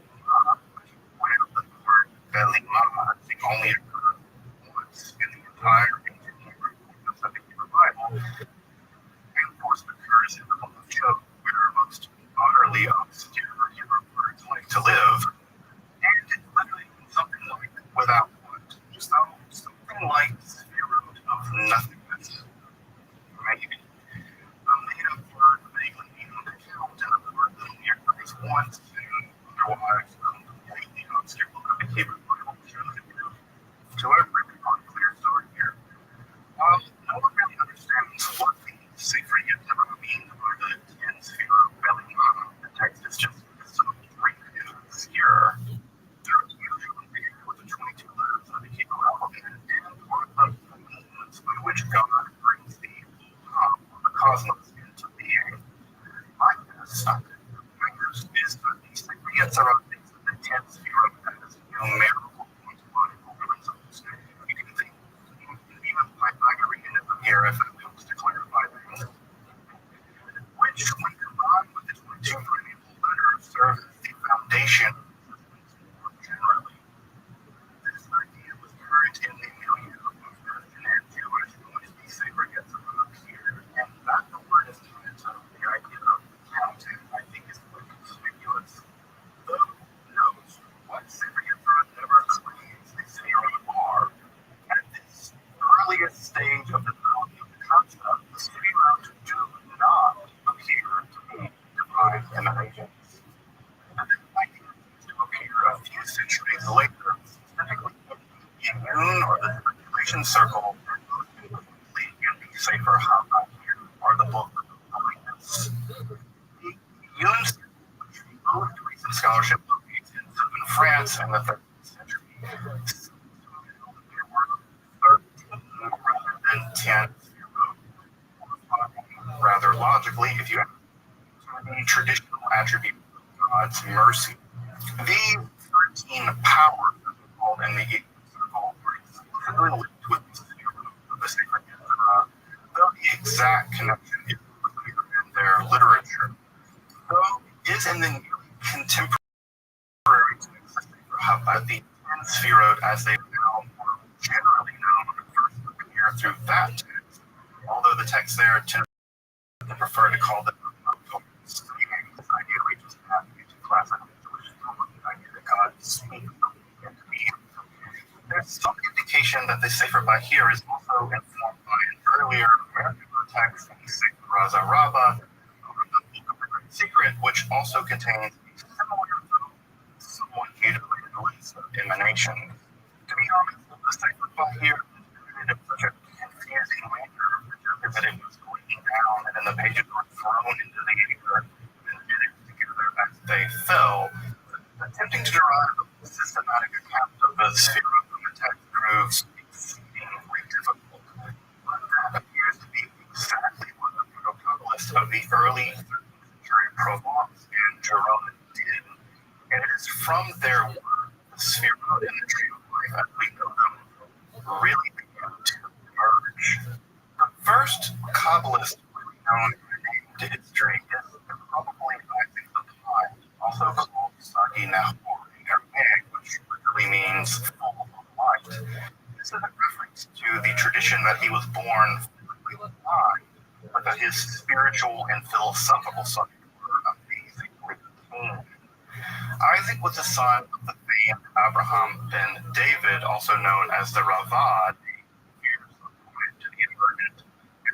where the word Belima only occurs once in the entire ancient Hebrew of the Hebrew Bible, and of course occurs in the book of Job, where most utterly obscure Hebrew words like to live, and it literally means something like without what, so something like zero of nothingness, maybe. A made-up word vaguely meaning to count, and the word that only occurs once in otherwise completely obscure book of the Hebrew Bible shows it. To every unclear story here. No one really understands what the sacred gift ever means by the 10 sphere of Belima. The text is just so brief and obscure. There is usually with the 22 letters of the Hebrew alphabet and one of the means by which God brings the cosmos into being. My guess, fingers, is that the sacred gifts are things that the 10 sphere of as numerical quantifiable results. You can think even Pythagoreanism here if it helps to clarify things. Which, when combined with the 22 primeval letters, serve as the foundation more generally. This idea was current in the milieu of Christian and Jewish when the sacred gifts appeared, and that the word is tied to the idea of counting, I think, is quite conspicuous. Though who knows what sacred gifts never centuries later, specifically in Yun or the circulation circle, and most importantly in the Sefer HaBahir, or the Book of Holiness. The Yun circle, which most recent scholarship locates in southern France in the 13th century, seems to reveal that there were 13 rather than 10 sefirot, corresponding rather logically, if you have the traditional attribute of God's mercy. These 13 powers, as they're called in the Eastern Circle, are explicitly linked with the sefirot of the sacred Yetzirah, though the exact connection is clear in their literature. Though it is in the nearly contemporary text of Sefer HaBahir, the 10 sefirot, as they are now more generally known, first appear through that text, although the text there tend to prefer to call them ideally just have you to classical Jewish idea that God speaks and to be. There's some indication that the Sefer Bahir is also informed by an earlier American text in the Sefer Raza Rabbah, or the Book of the Great Secret, which also contains a similar, though somewhat mutilated list of emanations. To be honest, the Sefer Bahir is presented in such a confusing manner that it was leaking down and then the pages were thrown into the ether and knitted together as they fell. Attempting to derive a systematic account of the sefirot from the text proves exceedingly difficult. But that appears to be exactly what the protocollist of the early 13th century Provence and Jerome did. And it is from their work, the sefirot and the tree of life as we know them really began to emerge. The first Kabbalist really known in the named history is probably Isaac the Pine, also called Sagi Nahor in Aramaic, which literally means full of light. This is a reference to the tradition that he was born physically blind, but that his spiritual and philosophical side were amazingly keen. Isaac was the son of the famed Abraham ben David, also known as the Ravad, to the emergent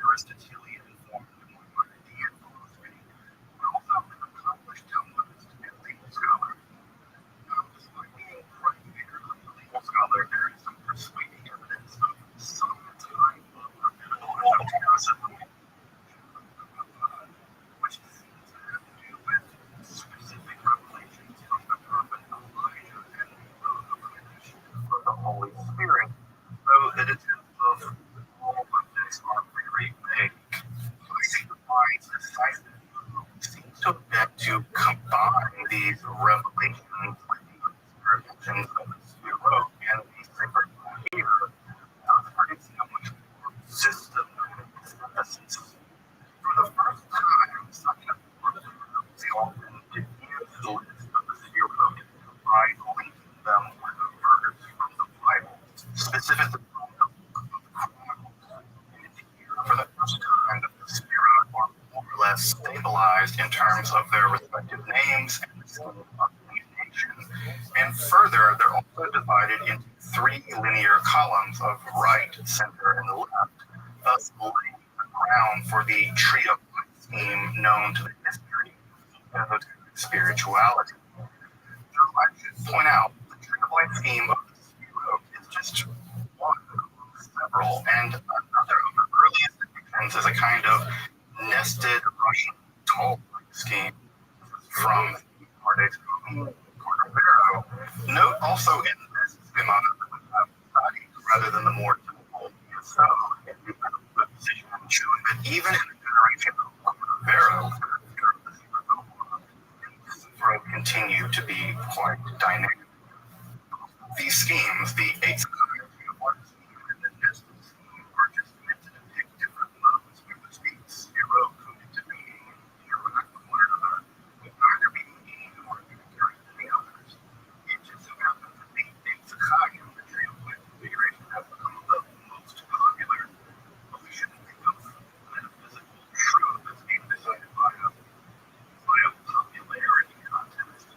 Aristotelian form of Maimonidean philosophy, but also an accomplished Talmudist and legal scholar. Despite being primarily a legal scholar, there is some persuading evidence of some type of rabbinical esotericism, which seems to have to do with specific revelations from the prophet Elijah and the revelation of the Holy Spirit, though the details of all of this are very vague. I think the mind seems to have been to combine these revelations with the observations of the sefirot and the Sefer Bahir, thus producing a much more systematic synthesis. For the first time, such a often diffuse the list of the sefirot by linking them with a verse from the Bible, specifically from the Book of Chronicles. For the first time, the sefirot are more or less stabilized in terms of their respective names and the scheme of delineation. And further, they're also divided into 3 linear columns of right, center, and left, thus laying the ground for the tree of life scheme known to the history of esoteric spirituality. Though I should point out, the tree of life scheme of the sefirot is just one of several, and another of the earliest depictions is a kind of nested Russian toll-like scheme from the Nordic Cordovero. Note also in this schemata that we have rather than the more typical ESO, the position showing that even in the generation of Cordovero, the sefirot continue to be quite dynamic. These schemes, the 8 one scheme and the nested scheme, are just meant to depict different modes in which these sefirot come into being and interact with one another, with neither being any more inferior than the others. It just so happens that the Eitzachayim, the tree of life configuration, has become the most popular, but we shouldn't think of metaphysical truth as being decided by a popularity contest.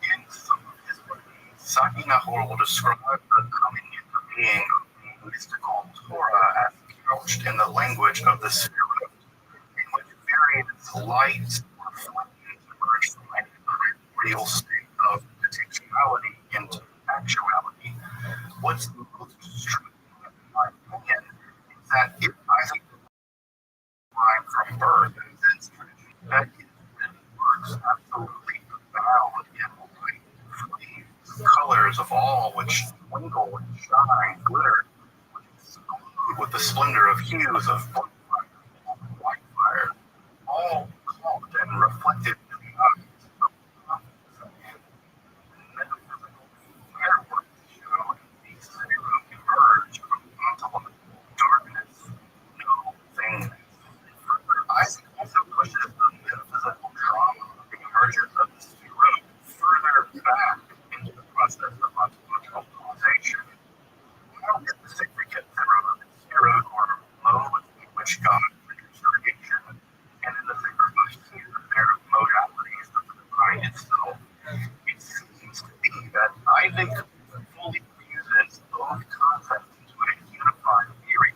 In some of his writings, Sagi Nahor will describe the coming into being of the mystical Torah as couched in the language of the sefirot, in which various lights or flames emerge from a primordial state of potentiality into what's most striking, in my opinion, is that if Isaac line from birth and Zen's tradition, that his works absolutely abound in light, flames, colors of all which twinkle and shine, glitter, with the splendor of hues of black fire, white fire, all cloaked and reflected in the eyes of the prophets. Metaphysical fireworks show the zero emerge from ontological darkness, no thingness. Further, Isaac also pushes the metaphysical drama of the emergence of the zero further back into the process of ontological causation. How did the sacred get zeroed or modes in which God renders creation, and in the sacrifice their modalities of the divine itself? It seems to be that Isaac fully fuses both concepts into a unified theory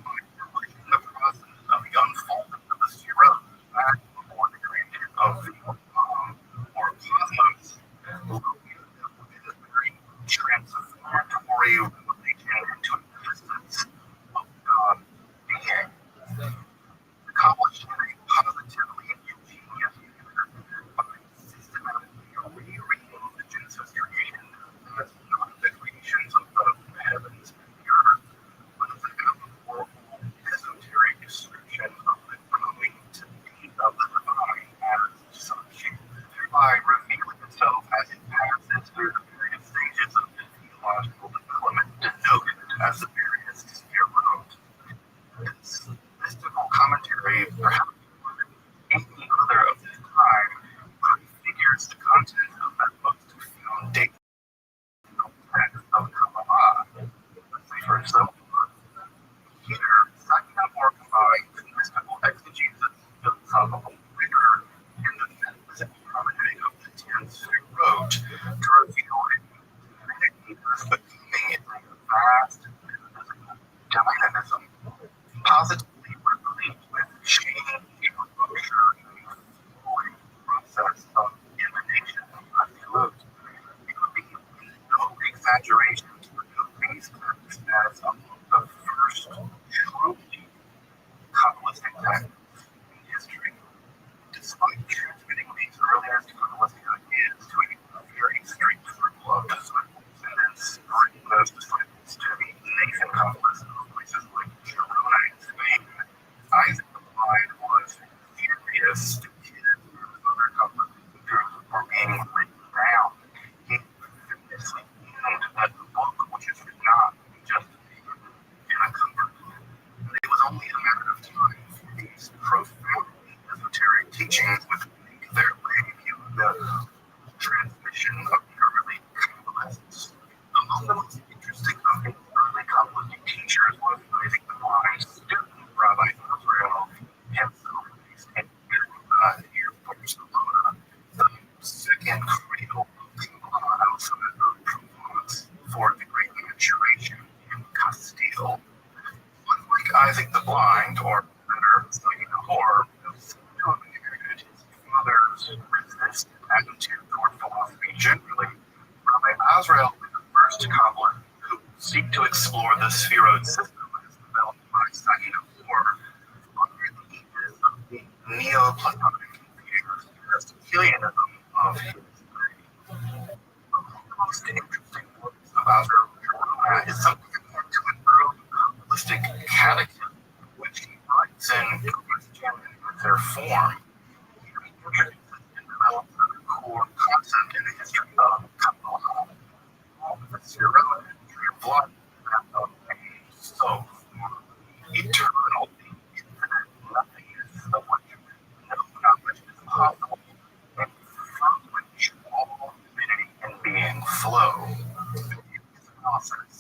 by pushing the process of the unfolding of the zero back before the creation of the or cosmos, located within a very transformatory revelation into existence of God being, accomplished in a positively ingenious manner by systematically rereading the Genesis creation as not the creations of the heavens and the earth, but as a metaphorical, esoteric description of the coming to be of the divine as such, thereby revealing itself as it passes through the various stages of the theological development denoted as the various spheroids. This mystical commentary, perhaps more than any other of this time, prefigures the content of that most foundational text of Kabbalah. Let's say, for example, here, Sakya combines mystical exegesis, philosophical rigor, and the metaphysical commentary of the 10 Sefirot to reveal a divinity thus becoming a vast metaphysical dynamism, positively replete with shame, enclosure, and flowing process of emanation of absolute. It would be no exaggeration to regard these texts as among the first truly Kabbalistic texts in history. Despite transmitting these earliest Kabbalistic ideas to a very strict circle of disciples and then spreading those disciples to the nascent Kabbalists of places like Girona in Spain, Isaac the Blind was furious to his and other Kabbalistic teachers for being written down. He famously named that the book which is not just in a cupboard. It was only a matter of time for these profoundly esoteric teachings which make their way in the transmission of the early Kabbalists. Among the most interesting of his early Kabbalistic teachers was Isaac the Blind's student, Rabbi Rothschild, himself based in near Barcelona, the second cradle of Kabbalah outside of Provence for the Great Maturation in Castile. Unlike Isaac the Blind, or better, Nahor, who seemed to have inherited his father's resistant attitude toward philosophy generally, Rabbi Azrael was the first Kabbalist who seek to explore the Sefirot system as developed by Nahor under the aegis of the Neoplatonic Aristotelianism of his day. Among the most interesting works of Azrael is something akin to an early Kabbalistic catechism, which he writes in Christian and their form. He introduces and develops a core concept in the history of Kabbalah, the Sefirot, and blood that of a soul, eternal, the infinite nothingness of which no knowledge is possible, and from which all divinity and being flow. In this process,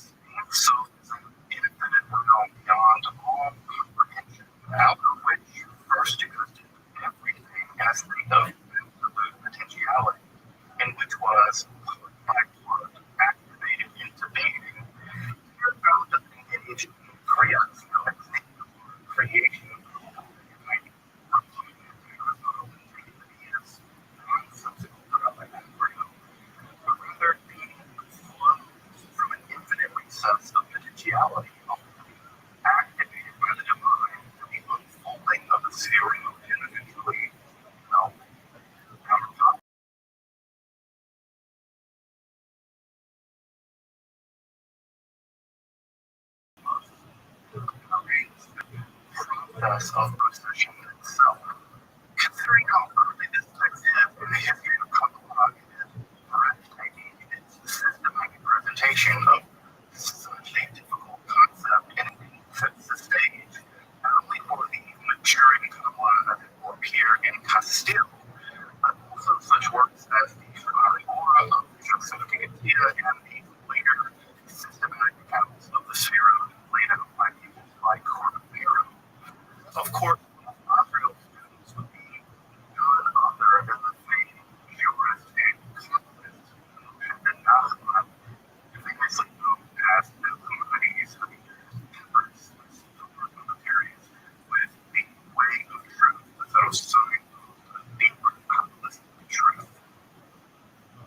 so is an infinite realm beyond all comprehension, out of which first existed everything in a state of absolute potentiality, and which was part by part activated into being. Here found the lineage in creation, creation of humanity, nonsensical, but rather being flows from an infinitely process of procession itself. Considering how early this text is in the history of Kabbalah, it is breathtaking in its systematic presentation of such a difficult concept, and indeed sets the stage not only for the maturing Kabbalah as it will appear in Castile, but also such works as the Shari Aura of Joseph Gigantia and the later systematic accounts of the Sphira laid out by people like Cordovero. Of course, Israel students would be none other than the famed jurist and columnist and Nachman, famously known as the Maimonides, who converts commentaries with the way of truth as those signs of deeper Kabbalistic truth.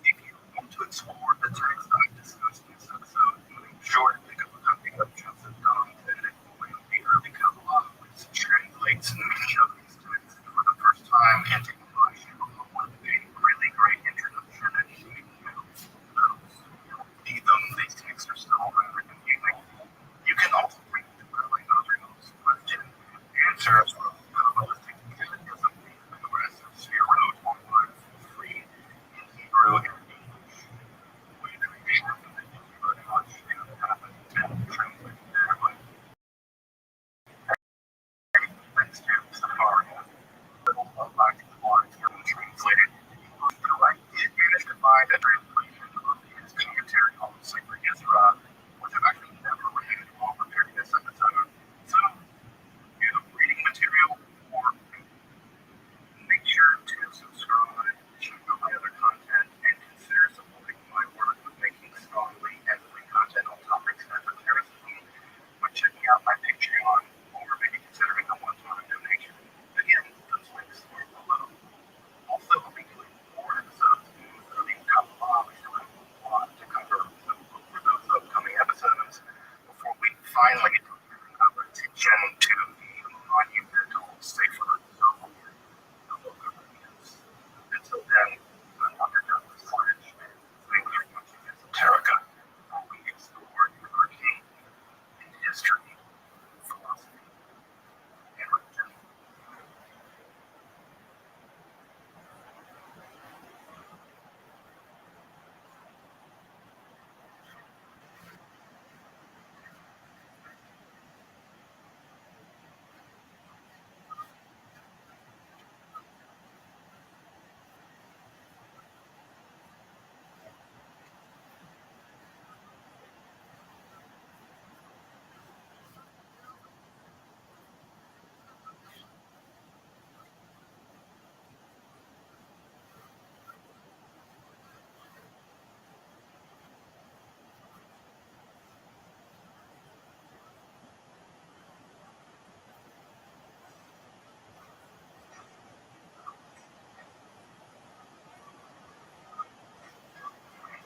If you want to explore the text I discussed in this episode, make sure to pick up a copy of Joseph Don's edited volume, The Early Kabbalah, which translates many of these texts for the first time into English, along with a really great introduction and shooting notes. These texts are still rather confusing. You can also read Rabbi Rothschild's question and answers from Kabbalistic catechism, the rest of Sphere wrote online for free in Hebrew and English. We appreciate that. Thank you very much. And happy to translate that way. Thanks to Safari. Little of Black Lawrence getting translated into English, though I did manage to find a translation of his commentary on Sacred Ezra, which I've actually never read while preparing this episode. So, reading material for make sure to subscribe, check out my other content, and consider supporting my work with making strongly ethically content on topics as comparison by checking out my Patreon or maybe considering a one-time donation. Again, those links are below. Also, I'll be doing more episodes of the Kabbalah, which I have a lot to cover for those upcoming episodes before we finally turn our attention to the monumental Sefer Zohar. Until then, I'm Dr. Douglas Fletch, and thanks for watching Esoterica, where we explore emerging in history, philosophy, and religion.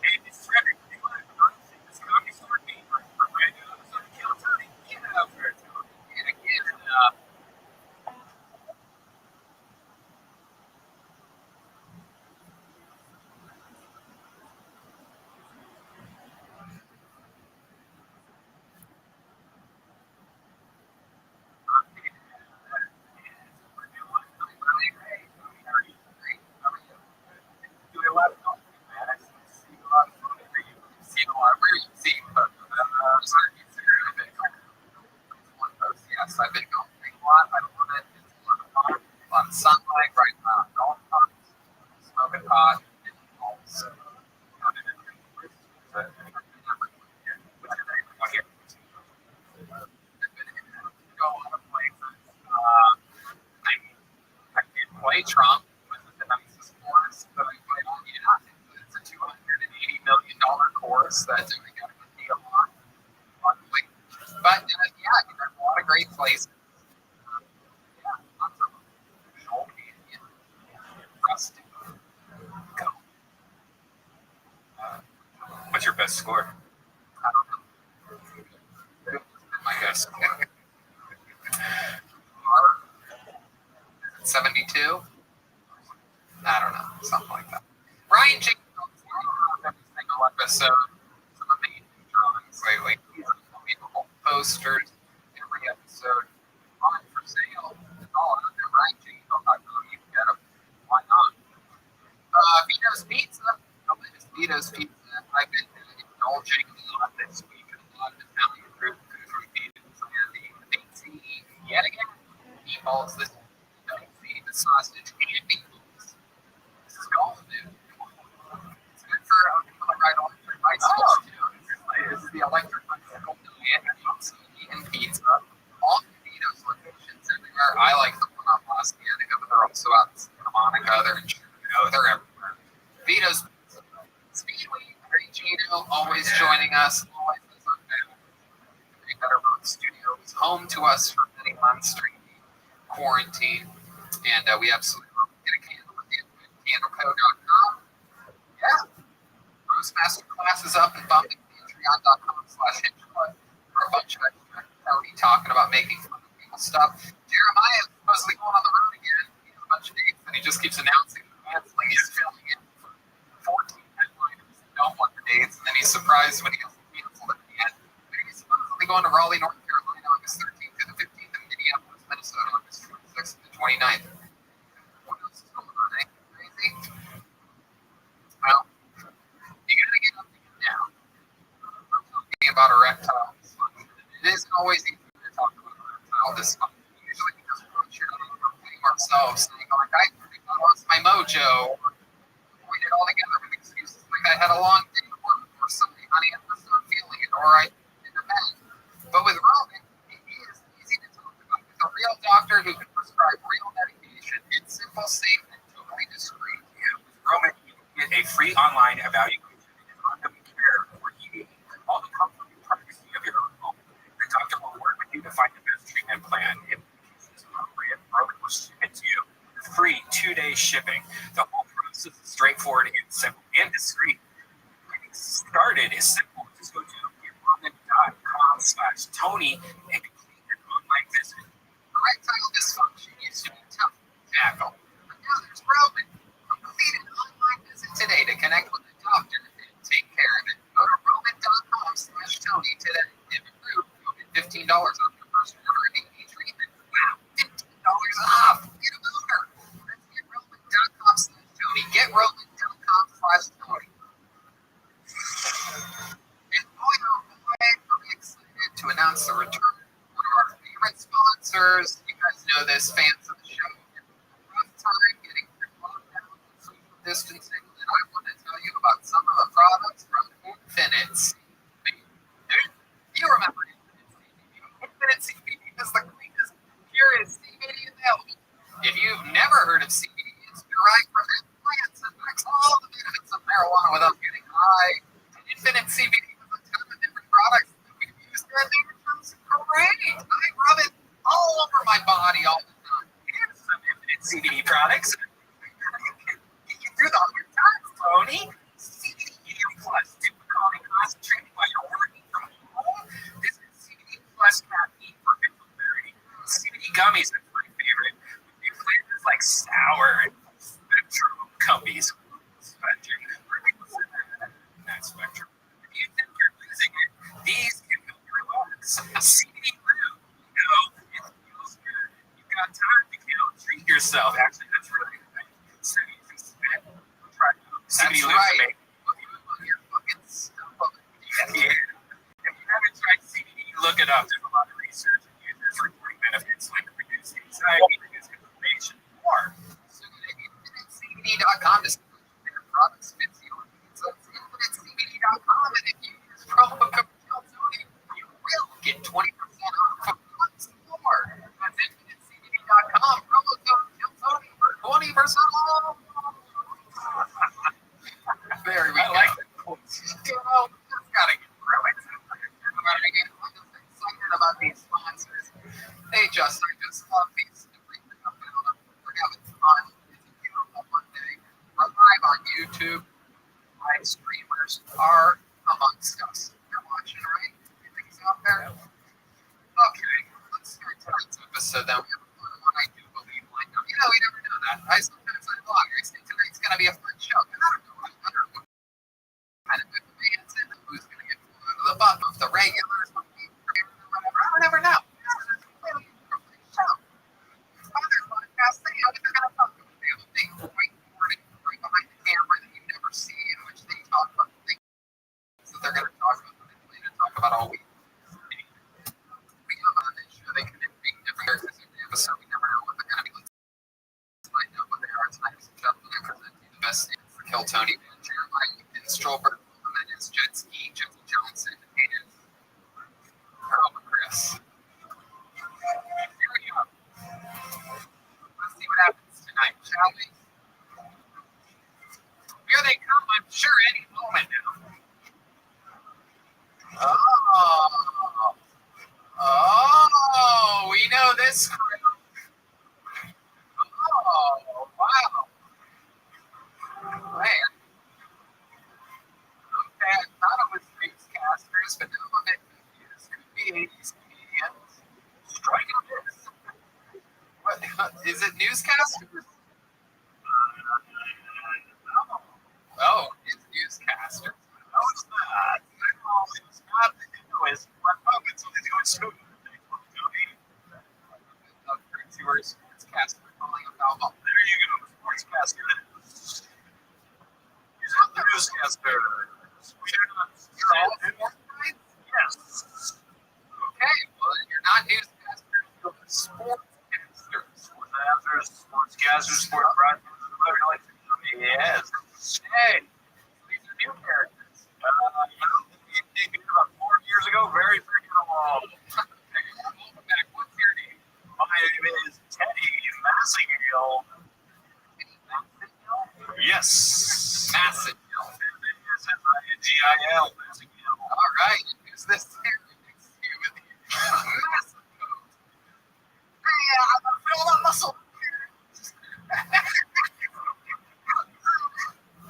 Hey, this is Frederick. Hey, what? This coffee store name for right now. So, Kill Tony, get out there. And again, doing a lot of talking, man. I've seen a lot of fun for you. Seen a lot. Where you've seen, but it's really big. One of those, yes. I've been golfing a lot. I love it. It's a lot of fun. A lot of sunlight, right now. Golf carts, smoking pot, and balls. I did play Trump. Was it the nicest course that I played on? Yeah, it's a $280 million course that I got a deal on. But yeah, there's a lot of great places. Yeah, lots of Shoal Canyon, Rusty. Go. What's your best score? I don't know. My guess. 72? I don't know, something like that. Ryan Jenkins every single episode. Some amazing drawings lately. Unbelievable posters. Every episode on for sale. I've been indulging on this week in a lot of Italian food from Venus and the meat yet again. Meatballs, this the sausage and meatballs. This is golf, dude. It's good for people that ride electric bicycles too. This is the electric bicycle diet. Also eating pizza. All the Vito's locations everywhere. I like the one on Las Vegas, but they're also out in Santa Monica. They're in Chicago. They're everywhere. Vito's Speedway, Gino, always joining us. Always is our Better Road Studio was home to us for many months during the quarantine, and we absolutely love to get a candle with you at candleco.com. Yeah, Bruce Master Class is up and bumping patreon.com/hinchclub for a bunch of extra Tony talking about making fun of people's stuff. Jeremiah is supposedly going on the road again. He has a bunch of dates, and he just keeps announcing canceling. He's filming it for 14 headliners that don't want the dates, and then he's surprised when he gets canceled at the end. But he's supposedly going to Raleigh, North Carolina, August 13th to the 15th, and Minneapolis, Minnesota, August 26th to the 29th. What else is going on? Anything crazy? Well, you gotta get up and get down. We're talking about erectile dysfunction. It isn't always easy to talk about erectile dysfunction. Usually because we're putting ourselves saying, like, I lost my mojo, or avoid it altogether with excuses like I had a long day at work, or somebody, honey, I'm just not feeling it, or I did a bed. But with Roman, it is easy to talk about. With a real doctor who can prescribe real medication, it's simple, safe, and totally discreet. Yeah, with Roman, you can get a free online evaluation and ongoing care for ED, all the comfort and privacy of your own home. The doctor will work with you to find the best treatment plan. If it's appropriate, Roman will ship it to you. Free 2-day shipping. The whole process is straightforward and simple and discreet. Getting started is simple. Just go to roman.com/Tony and complete an online visit. Erectile dysfunction used to be tough to tackle, but now there's Roman. Complete an online visit today to connect with a doctor and take care of it. Go to roman.com/Tony today. If approved, you'll get $15 off your first order of ED treatment. Wow, $15 off. Get a boomer. Let's get roman.com/Tony. Get roman.com/Tony. And boy, oh boy, are we excited to announce the return of one of our favorite sponsors. You guys know this, fans of the show. It's a rough time getting through lockdown and social distancing, and I want to tell you about some of the products from Infinite CBD. You remember Infinite CBD. Infinite CBD is the cleanest, purest CBD available. If you've never heard of CBD, it's derived from plants and packs all the benefits of marijuana without getting high. Infinite CBD has a ton of different products that we've used, and they feels great. I rub it all over my body all the time. Here's some Infinite CBD products. Get you through the hard times, Tony. CBD Plus, typically concentrated while you're working from home. This is CBD Plus caffeine for mental clarity. CBD gummies are my favorite. With flavors like sour and spectrum gummies. Spectrum. That spectrum. If you think you're losing it, these can help you relax. CBD glue. You know, it feels good. You've got time to treat yourself. Actually, that's really good. So you can spend. Try CBD glue. Right. You're fucking stuff. Yeah. If you haven't tried CBD, look it up. There's a lot of research and users reporting benefits like reduced anxiety, reduced inflammation, more. So go to infinitecbd.com to see their products fits your needs. So it's infinitecbd.com, and if you use promo code Tony, you will get 20% off of months more. That's infinitecbd.com, promo code Tony for 20% off. There we go. I like that. You know, just gotta get through it. I'm just excited about these sponsors. I just love these. Everything about them. We're having fun. It's a beautiful Monday. We're live on YouTube. Live streamers are amongst us. You're watching, right? You think it's out there? Okay, let's start tonight's episode. Then we have a fun one. I do believe like you know, we never know that. I sometimes I vlog. I say tonight's gonna be a fun show. I don't know. I wonder what kind of good fans and who's gonna get pulled out of the bottom of the regulars, whatever. I don't ever know. It's a completely different show. Other podcasts, they know what they're gonna talk about. They have a big whiteboard right behind the camera that you never see, in which they talk about things about all week. We have on this show, they could be different characters every episode. We never know what they're going to be. Let's find out what they are tonight. Ladies and gentlemen, I present you the best names for Kill Tony, Jeremiah, and Stolberg, Jimenez, Jet Ski, Jeffrey Johnson, and Carl Chris. Here we go. Let's see what happens tonight, shall we? Here they come, I'm sure, any moment now. Oh, we know this crew. Oh, wow. Man. Okay, I thought it was newscasters, but now I'm a bit confused. Could be 80s comedians. Striking this. What, is it newscasters? Oh, it's newscasters. No, it's not. No, it's not. Anyways, my puppets only doing stupid things. Sportscaster calling a foul ball. There you go, sportscaster. He's not the newscaster. We are not. Yes. Okay, well, you're not newscasters, you're sportscasters. Sportscasters, sports broadcasters, whatever you like to do. Yes. Hey, these are new characters. It debuted about 4 years ago. Very freaking long. What's your name? My name is Teddy Massingill. Yes. Massingill. Massingill. Massingill. All right. Who's this here next to you with you? Massingill. Hey, I'm going to feel that muscle.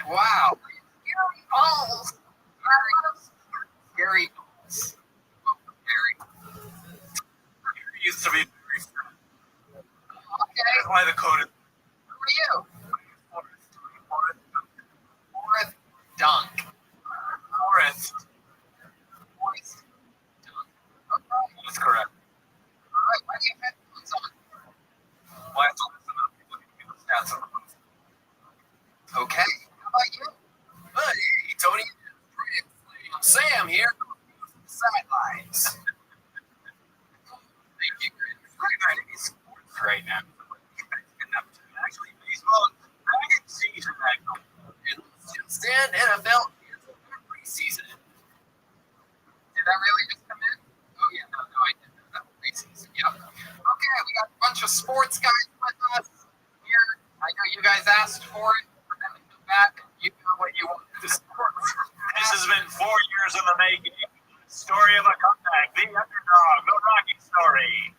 Wow. Scary balls. Scary balls. Scary. It used to be very fun. Okay. That's why the code is. Who are you? Forrest Dunk. Forrest. Forrest Dunk. Okay. That's correct. All right. Why do you have headphones on? Well, I have to listen to the people who give the stats on the phone. Okay. How about you? Hey, Tony. I'm Sam here. Sidelines. Thank you, Chris. I'm trying to get sports right now. Actually, baseball is back in season. Since then, NFL is preseason. Did that really just come in? Oh, yeah. No, I didn't. That was preseason. Yep. Okay, we got a bunch of sports guys with us here. I know you guys asked for it. For them to come back. You know what you want to support. This has been 4 years in the making. Story of a comeback. The underdog. The Rocky story.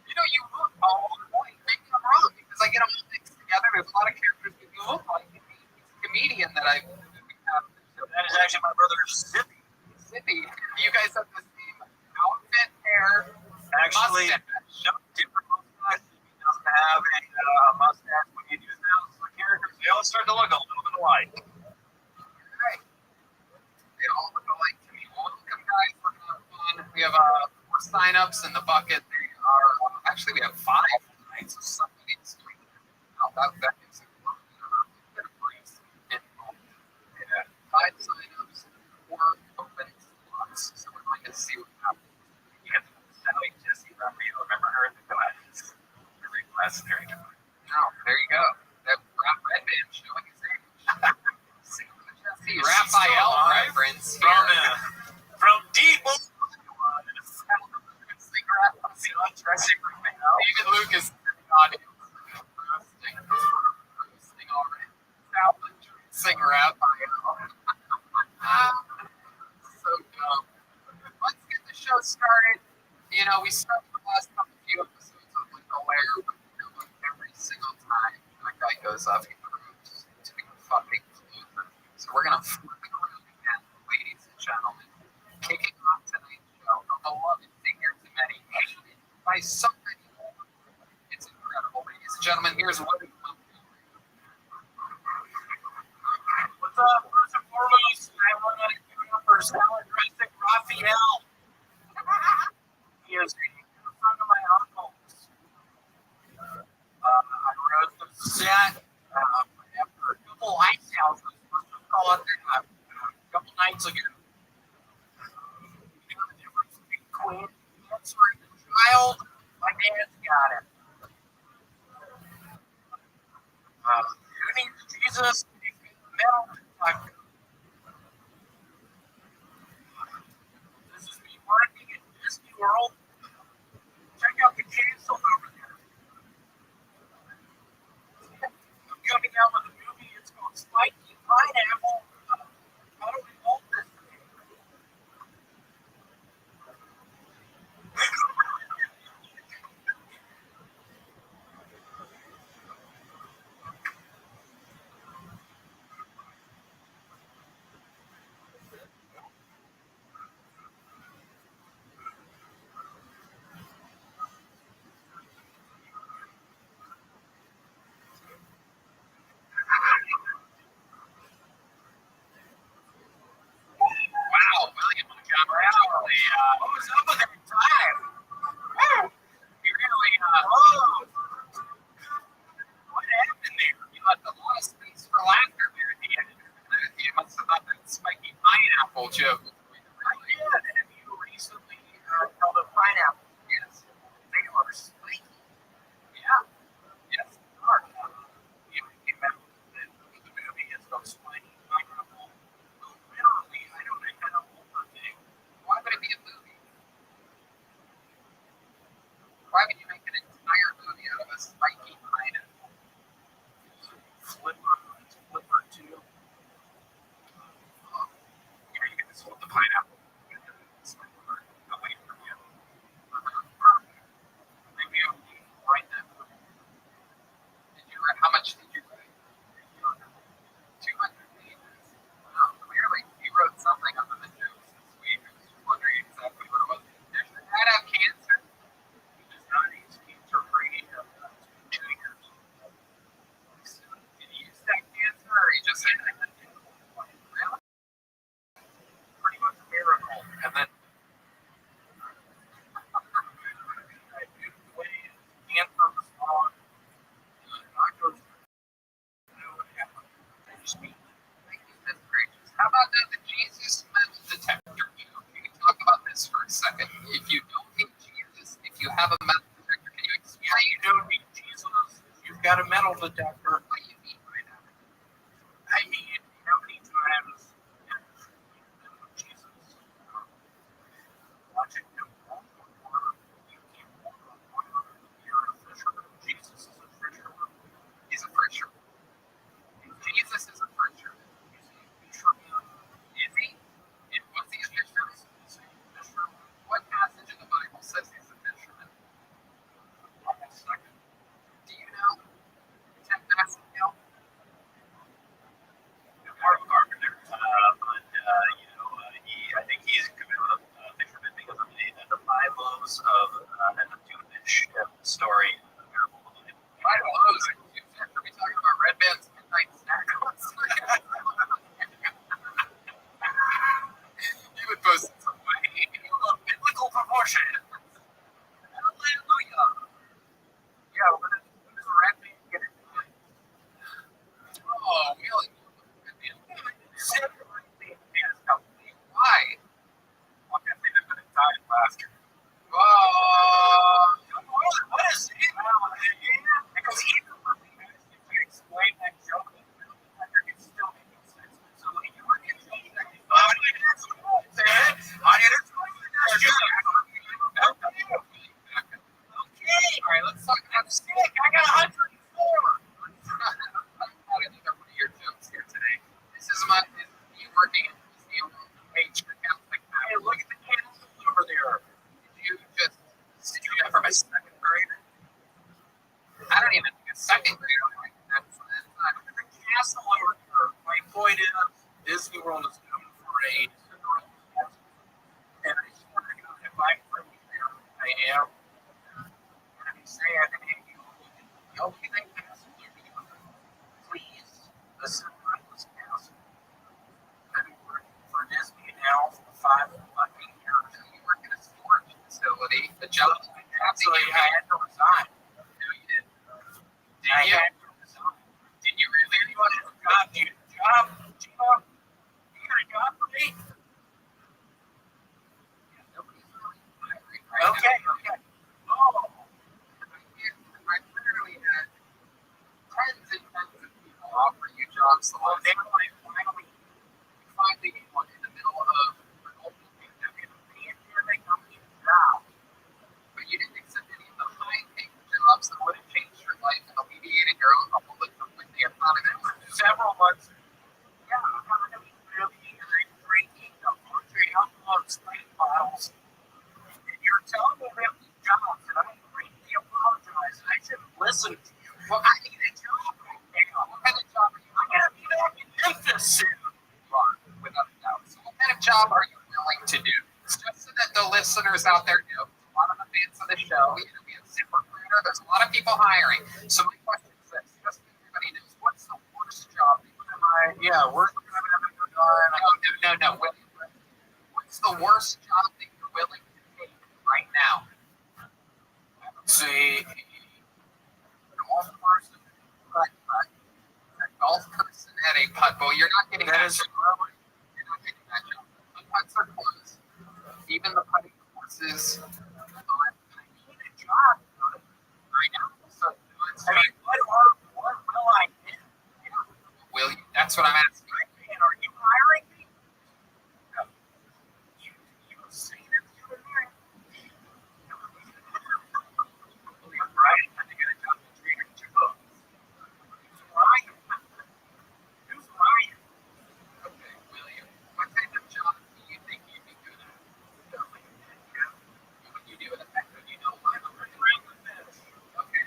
You know, you look all on point. Maybe I'm wrong because I get them all mixed together. There's a lot of characters that you look like. He's a comedian that we have. That is actually my brother, Zippy. Zippy. You guys have the same outfit, hair, Actually, mustache. no different mustache. He doesn't have a mustache when you do those. The characters, they all start to look a little bit alike. Right. They all look alike to me. Welcome, guys. We're going to have fun. We have 4 sign-ups in the bucket. They are, actually, we have 5 tonight, so somebody's doing it. Oh, that makes it a bit of breeze. Yeah. 5 sign-ups, 4 open slots. So we're going to see what happens. You got the Sally Jessie Rabbi. You remember her in the glasses? Very legendary. Oh, there you go. That Red Band showing his age. Jesse Raphael reference here. From deep David Lucas audience. Roasting already. Southland sing Raphael. So dumb. Let's get the show started. You know, we started the last few episodes with Alaire, but like every single time that guy goes up, he proves to be fucking loser. So we're gonna flip it around again, ladies and gentlemen. Kicking off tonight's show, the beloved figure to many, hated by so many more. It's incredible, ladies and gentlemen. Here's what we come to. What's up? First and foremost, I want to give it up for Salad Dressing Raphael. He is a son of my uncles. I wrote the set after a couple ice houses, let's just call it that, a couple nights ago. sorry, the child. My dad's got it. Who needs Jesus? Metal detector. This is me working at Disney World. Check out the cancel over there. I'm coming out with a movie. It's called Spiky Pineapple. How do we hold this thing? Wow, William Montgomery. What was up with that time? You really, What happened there? you left a lot of space for laughter there at the end. You must have thought that spiky pineapple joke. I did. Have you recently held a pineapple? Yes. They are spiky. Yeah. Yes. they are. You came out with the movie. It's called Spiky Pineapple. Literally, I don't know how to hold the thing. Why would it be a movie? Why would you make an entire movie out of a spiky pineapple? Flipper 2. You can just hold the pineapple and then away from you. Maybe I'll write that book. How much did you write? 200 pages. Wow, clearly you wrote something other than jokes this week. I was just wondering exactly what it was. Does your dad have cancer? He does not use cancer-free. It's been 2 years. Did he use that cancer or he just had it? Really? Pretty much a miracle. And then I moved away. Cancer was gone. Doctors knew what happened. They just beat me. thank goodness gracious. How about the Jesus metal detector joke? Can we talk about this for a second? If you don't need Jesus, if you have a metal detector, can you explain Yeah, you don't need Jesus. You've got a metal detector. what you mean by that? I mean, how many times have you been with Jesus? Watching him walk on water. You can't walk on water. You're a fisherman. Jesus is a fisherman. He's a fisherman. Jesus is a fisherman. He's a fisherman. Is he? Was he a fisherman? He's a fisherman. What passage in the Bible says he's a fisherman? I'm a second. Do you know? Ted Massengill? Mark Carpenter, but I think he's committed a fisherman because of the 5 loaves of and the 2 fish story in the parable of the Bible. 5 loaves and 2 fish. Are we talking about Red Band's midnight snack? You would post it some way. Biblical proportion. Hallelujah. Yeah, when does Red Band get it? Oh, really? Said Red Band has company. Why? Well, because they've been tied last year. Whoa. What is it? Because even when we asked you to explain that joke, it's still making sense. So when you were in I didn't explain that joke. Okay. All right, let's talk about I'm sick. I got 104. I've another one of your jokes here today. This is me working at Disney World. Major Catholic. Hey, look at the castle over there. Did you get from a second grader? I don't even think a second grader. That's not The castle over there. My point is, Disney World is known for a Cinderella castle. And I swear to God, if I'm from here, I am. And I'm saying, hey, you open that castle over there. Please, the Cinderella's castle. I've been working for Disney now for 5 fucking years. You work in a storage facility. The job Actually, I had to resign. No, you didn't. I had to resign. Did you really? You want a job? Do you have a job? You got a job for me? Nobody's really hiring right Okay. was the last They one. were like finally In the middle of an open pandemic, pandemic, I'm in job. but you didn't accept any of the high-paying jobs that would have changed your life and alleviated your own trouble with the economy. Several months. Yeah, I'm going to be really drinking a bunch of alcohol spray bottles. And you're telling me about these jobs, and I greatly apologize. I shouldn't listen to you. Well, I need a job right now. What kind of job are you I'm going to be back in Memphis soon. without a doubt? So what kind of job are you willing to do? Just so that the listeners out there know, a lot of the fans of the show, we have ZipRecruiter, there's a lot of people hiring. So my question is this, just so everybody knows, what's the worst job that you have? Yeah, we're going to have a good time. No. What's the worst job that you're willing to take right now? Say, Golf person, a golf person at a putt. Well, you're not getting that job. You're not getting that job. The putts are closed. Even the putting courses. I need a job. I know. So I mean, what will I do? will you? That's what I'm asking. And are you hiring me? No. You say that you're hiring me. Right? I think I got the trigger to book. Who's Ryan? Who's Ryan? Okay, William. What kind of job do you think you'd be good at? What would you do at a Petco? You know what? I'm running around with this. Okay.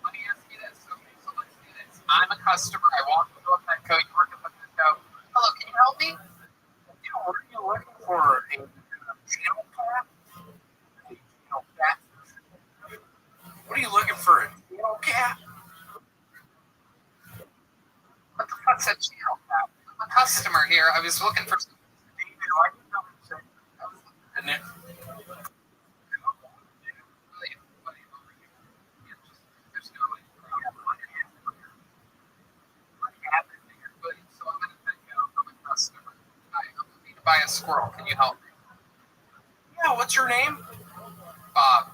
Let me ask you this. Okay, so let's do this. I'm a customer. I walk into a Petco. You work at Petco. Hello, can you help me? Yeah, what are you looking for? A channel cap? What are you looking for? A channel cap? What the fuck's a channel cap? I'm a customer here. I was looking for some. And then, There's no way. What happened to your hoodie? So I'm at a Petco. I'm a customer. I'm looking to buy a squirrel. Can you help me? yeah, what's your name? Bob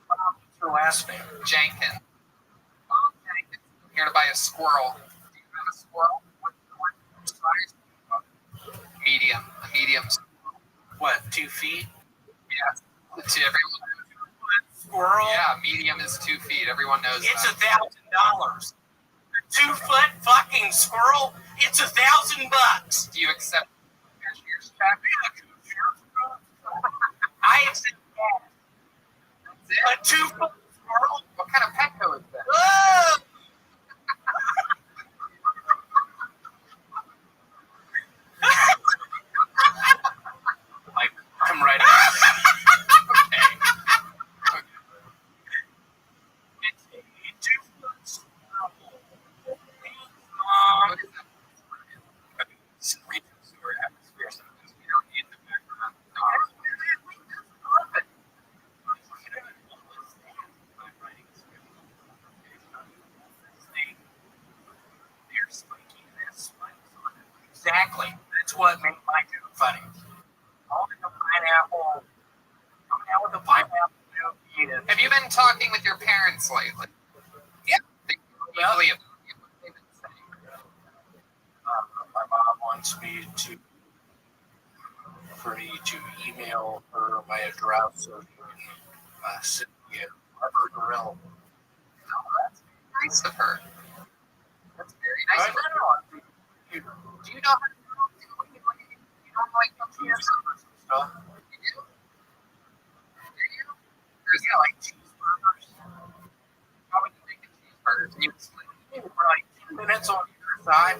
What's your last name? Jenkins. Bob Jenkins. I'm here to buy a squirrel. Do you have a squirrel? What size? Medium. A medium. What, 2 feet? Yes. To everyone. Squirrel? Yeah, medium is 2 feet. Everyone knows It's that. $1,000. 2-foot fucking squirrel? It's $1,000. Do you accept cashier's check? I accept that. That's it? A 2-foot squirrel? What kind of Petco is that? Oh! Like, come right out. It's a 2-foot squirrel. What is that? Some retail sewer atmosphere, so We don't need the background. They're spiky and there's spikes on it. Exactly. That's what made my joke funny. Holding a pineapple, coming out with a pineapple joke. Have you been talking with your parents lately? Yeah. Usually, what they've been saying. My mom wants me to email her my address so she can send me a rubber grill. Oh, that's very nice of her. That's very nice of her. Do you know how to you don't like computers and stuff? You do? Do you? Or is it like cheeseburgers? How would you make a cheeseburger? Can you explain? For like 10 minutes on either side.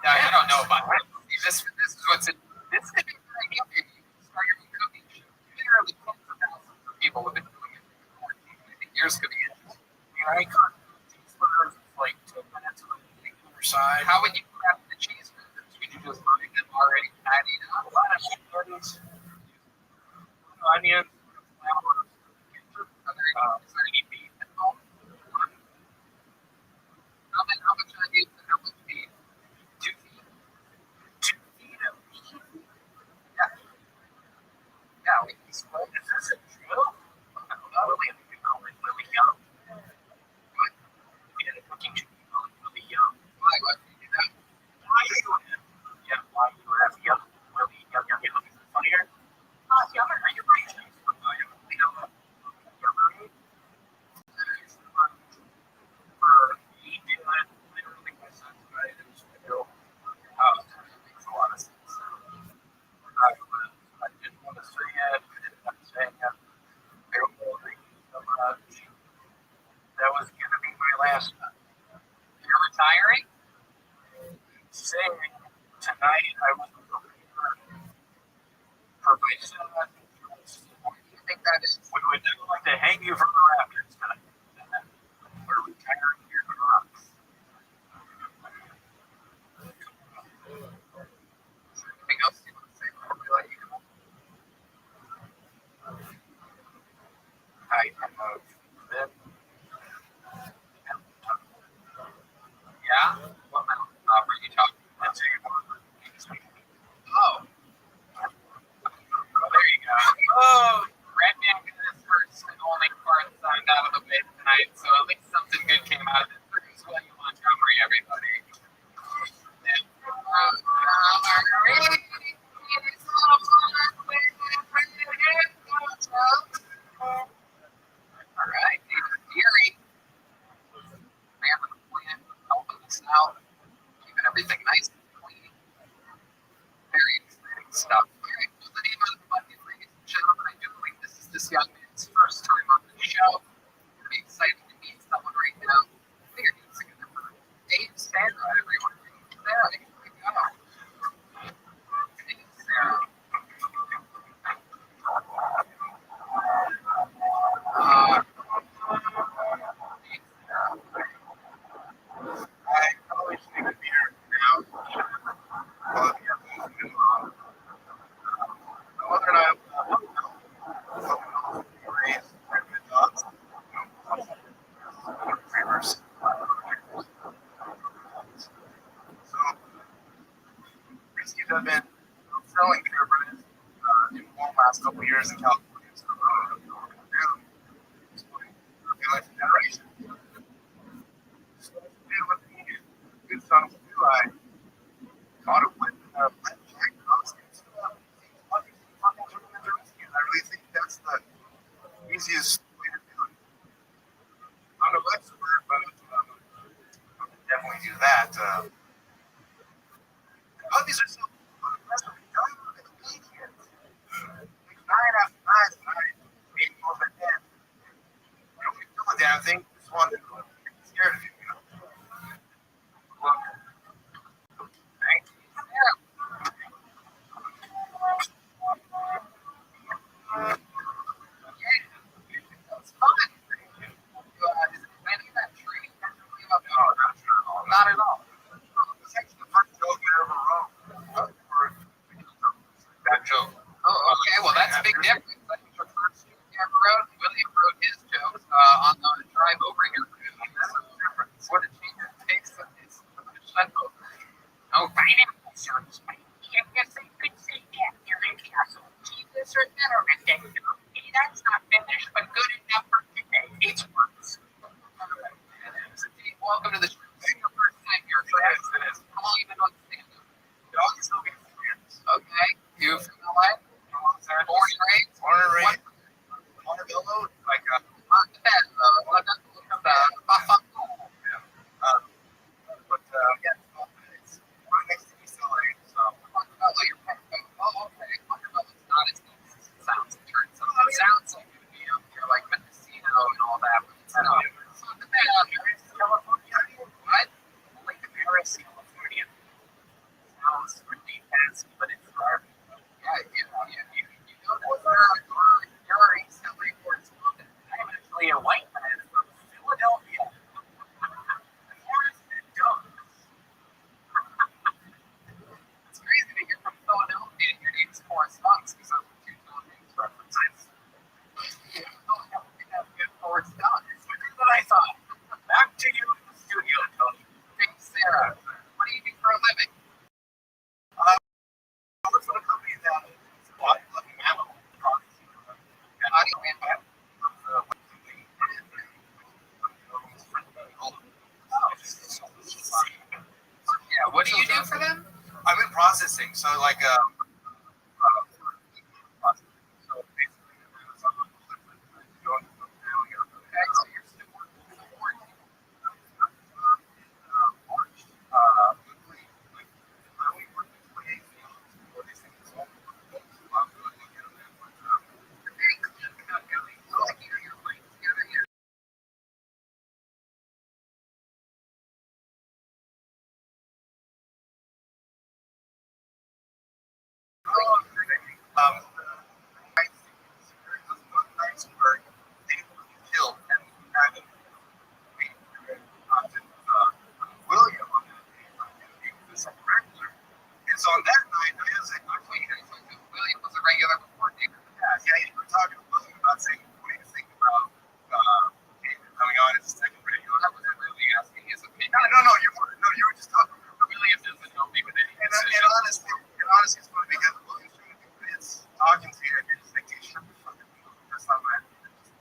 I don't know about that. This is what's in. This could be very good for you. You can start your own cooking show. Literally tens of thousands of people have been doing it for 14. I think yours could be interesting. I cook cheeseburgers like 10 minutes on either side. How would you prep the cheeseburgers? Would you just buy them already patted up? A lot of onions, flour. Is there any beef involved? How much onions and how much beef? 2 feet? 2 feet of beef. Yeah. Yeah, we can split. Is this a joke? Lily, we could call it Lily Young. What? We had a cooking show called Lily Young. Why? I was for my son. What do you think that is? We would like to hang you from the rafters tonight. We're retiring your crops. Anything else you want to say before we let you go? I have been. Yeah? What mountain top are you talking about? Oh. There you go. Oh, Redman got his first and only part signed out of the way tonight, so at least something good came out of it. Produce what you want, Montgomery, everybody. All right, David Deary, man with a plan, helping us out, keeping everything nice and clean. Very exciting stuff. All right, well, the name of the bucket, ladies and gentlemen, I do believe this is this young man's first time on the show. It'll be exciting to meet someone right now. We are using it for Dave Sarah, everyone. Sarah, here we go. Dave Sarah. I always think of beer now. Well, yeah, my mother and I raised good dogs. Retrievers. So, recently I've been selling purebreds in the last couple of years in California. So, life generation. So, with the good sons too, I caught a whip and let Jack Costumes. I really think that's the easiest way to do it. I'm not an expert, but definitely do that. Puppies are so impressive. Nine after nine, maybe over 10. You don't kill a damn thing. Just want to be scared of you. Look, thank you. Sarah. That was fun. Is it planting that tree? Not at all. It's actually the first joke I ever wrote. That joke. Oh, okay. Well, that's a big difference. I think the first joke he ever wrote, William wrote his jokes on the drive over here. What a change of pace of his tempo. Oh, pineapple sounds spicy. I guess I could say that here in Castle. Jesus or Betterment Day. Hey, that's not finished, but good enough for today. It's works. Welcome to the show. This is your first time here, correct? It is. How long you been on stand-up? Dog is still getting years. Okay. You from LA? Born and raised? Born and raised. Armadillo, like On the bed, but yeah, it's right next to East LA. So Oh, okay. It's not as nice as it sounds. It turns out. It sounds like it would be up here, like Mendocino and all that, but it's not. It's not the bed out here. It's California. What? Like the Paris, California. Sounds really fancy, but it's hard. Yeah, you know that. You're East LA correspondent. I'm actually a white man from Philadelphia. Forest and Dogs. It's crazy that you're from Philadelphia and your name's Forrest Fox because those are two Tom Hanks references. You don't have to have good Forrest Gump. That's what I thought. Back to you in the studio, Tony. Thanks, Sarah. What do you do for a living? I work for the company that bought Lucky Mammal products. And How do you man that? Yeah, what do you do for them? I'm in processing, so like not saying what do you think about coming on as a second radio. I wasn't really asking his opinion. No, you were just talking. William doesn't help me with any And decisions. honestly, it's funny because William's trying to do this, talking to you, and you're just like, hey, shut the fuck up. That's not right.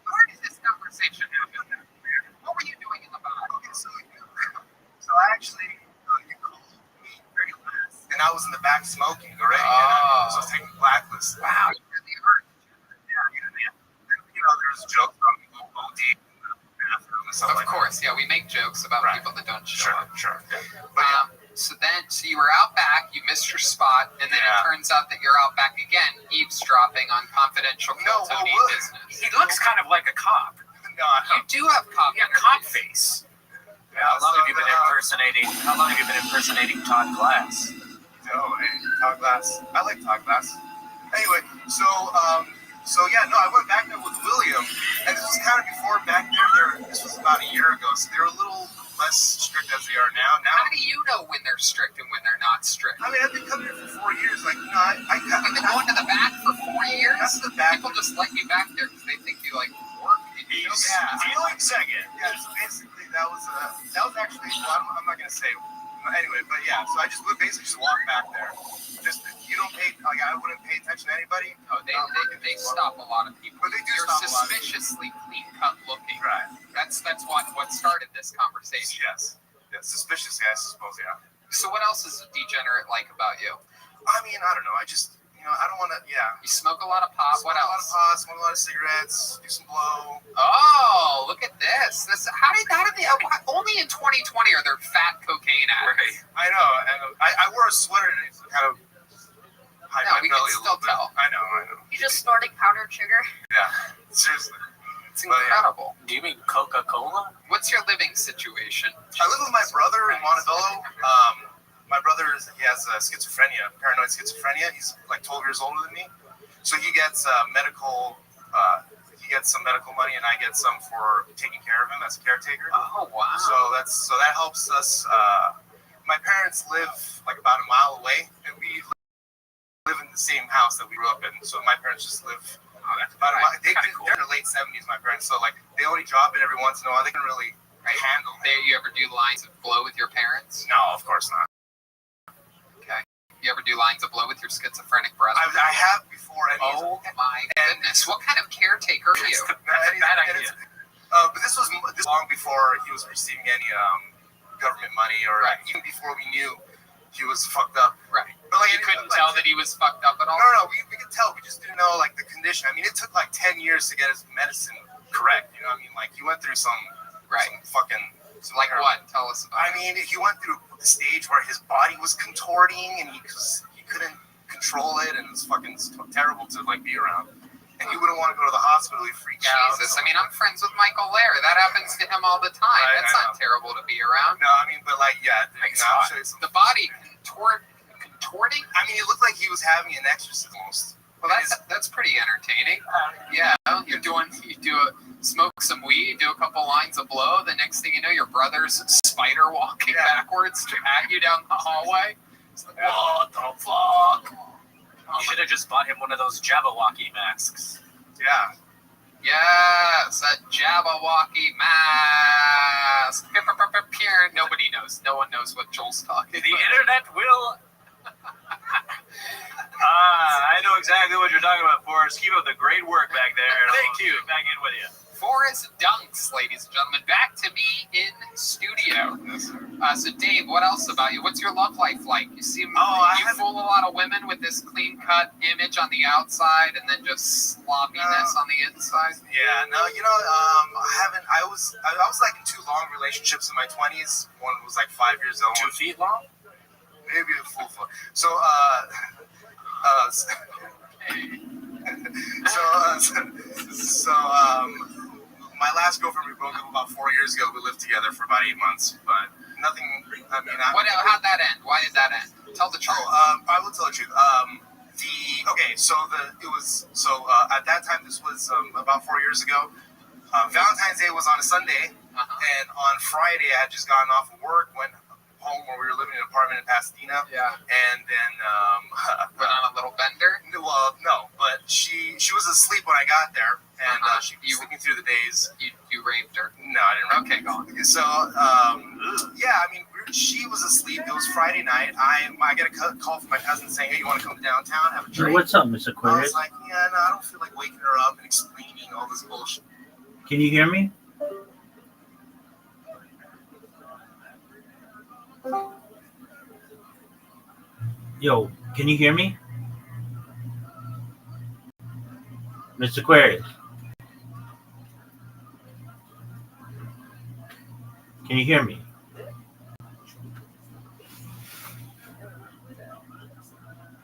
Where did this conversation happen? What were you doing in the back? Okay, so actually, you called me very last, and I was in the back smoking already. So I was taking blacklist. Wow, you really hurt. Yeah. There's jokes about me going OD in the bathroom and stuff Of like that. course, yeah, we make jokes about Right. people that don't show up. Sure. Yeah. But yeah. So you were out back, you missed your spot, and then it turns out that you're out back again, eavesdropping on confidential Kill Tony business. He looks kind of like a cop. You do have cop Yeah, energy. cop face. How long have you been impersonating Todd Glass? Oh, hey, Todd Glass. I like Todd Glass. Anyway, I went back there with William, and this was kind of before back there. This was about a year ago, so they were a little less strict as they are now. How do you know when they're strict and when they're not strict? I mean, I've been coming here for 4 years. Like, You've been going to the back for 4 years? That's the back. People just let you back there because they think you like work. He's feeling second. Yeah, so basically that was actually, well, I'm not going to say. Anyway, but yeah, so I just would basically just walk back there. Just, you don't pay, like, I wouldn't pay attention to anybody. No, they stop a lot of people. But they do You're stop a lot of people. suspiciously clean cut looking. Right. That's what started this conversation. Yes. Yeah, suspiciously, I suppose, yeah. So what else is degenerate like about you? I mean, I don't know. I just, I don't want to, You smoke a lot of pot. Smoke What a lot of else? pot, smoke a lot of cigarettes, do some blow. Oh, look at this. How did only in 2020 are there fat cocaine addicts? I know. And I wore a sweater and it's kind of hide No, my we can belly a still little bit. tell. I know. You just snorting powdered sugar? Yeah, seriously. It's But, yeah. incredible. Do you mean Coca-Cola? What's your living situation? I live with my brother in Montebello. My brother he has schizophrenia, paranoid schizophrenia. He's like 12 years older than me, so he gets medical. He gets some medical money, and I get some for taking care of him as a caretaker. Oh wow. So that helps us. My parents live like about a mile away, and we live in the same house that we grew up in. So my parents just live about a mile. They're in their late 70s, my parents. So like they only drop in every once in a while. They can really handle it. You ever do lines of blow with your parents? No, of course not. Okay. You ever do lines of blow with your schizophrenic brother? I have before. Oh my goodness! What kind of caretaker are you? Bad idea. But this was long before he was receiving any government money, or even before we knew he was fucked up. Right. But like, You couldn't tell that he was fucked up at all? No, we could tell. We just didn't know like the condition. I mean, it took like 10 years to get his medicine correct. You know what I mean? Like he went through some fucking. So like what? Tell us about I mean, he went through the stage where his body was contorting and he couldn't control it, and it was fucking terrible to like be around. And he wouldn't want to go to the hospital. He'd freak out. Jesus, I mean, I'm friends with Michael Lair. That happens to him all the time. Right, That's I not terrible to be around. No, I mean, but like, yeah, I'll show you some. The body contorting? I mean, it looked like he was having an exorcism almost. Well, that's pretty entertaining. Yeah, smoke some weed, do a couple lines of blow. The next thing you know, your brother's spider walking backwards to at you down the hallway. It's like, what the fuck? You should have just bought him one of those Jabberwocky masks. Yeah. Yes, a Jabberwocky mask. Nobody knows. No one knows what Joel's talking about. The internet will... I know exactly what you're talking about, Forrest. Keep up the great work back there. Thank you. Back in with you. Forrest Dunks, ladies and gentlemen. Back to me in studio. So, Dave, what else about you? What's your love life like? You seem you fool a lot of women with this clean-cut image on the outside and then just sloppiness on the inside. Yeah, no, I was like in 2 long relationships in my 20s. One was like 5 years old. 2 feet long? Maybe a full foot. So, my last girlfriend, we broke up about 4 years ago. We lived together for about 8 months, but nothing. I mean, how'd that end? Why did that end? Tell the truth. I will tell the truth. At that time, this was about 4 years ago. Valentine's Day was on a Sunday, and on Friday, I had just gotten off of work, went home where we were living in an apartment in Pasadena. Yeah. And then went on a little bender. Well, no, but she was asleep when I got there, and you want to come downtown, have a Hey, drink? what's up, Mr. I Aquarius? was like, yeah, no, I don't feel like waking her up and explaining all this bullshit. Can you hear me? Yo, can you hear me? Mr. Aquarius? Can you hear me?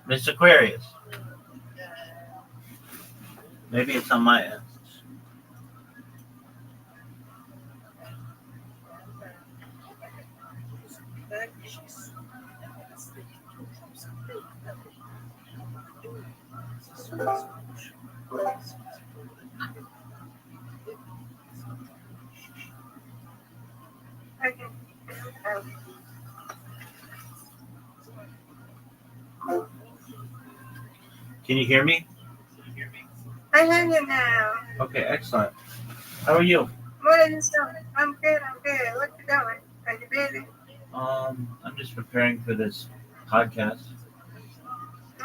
Mr. Aquarius? Maybe it's on my end. Can you hear me? I hear you now. Okay, excellent. How are you? What are you doing? I'm good. What you doing? Are you busy? I'm just preparing for this podcast.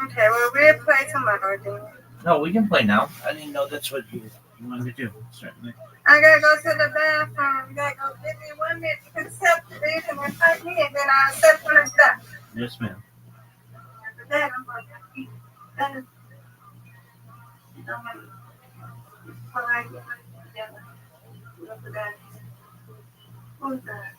Okay, well, we'll play tomorrow then. No, we can play now. I didn't know that's what you wanted to do. Certainly. I gotta go to the bathroom. You gotta go give me 1 minute to accept the vision and fight me, and then I'll accept when it's done. Yes, ma'am. After that, I'm going to eat. That is, I'm going to polite together. Look at that. Who's that?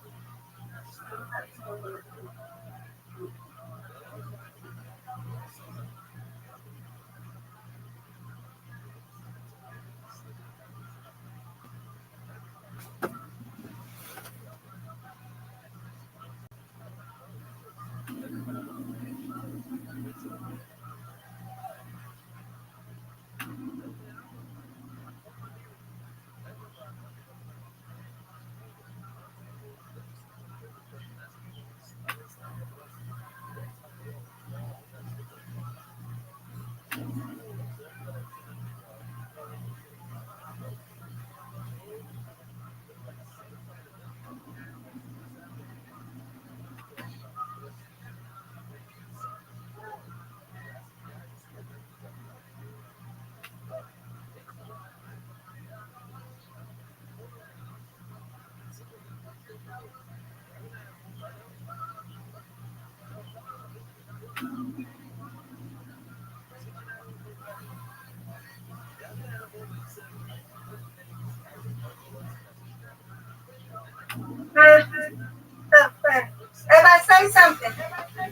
If I say something.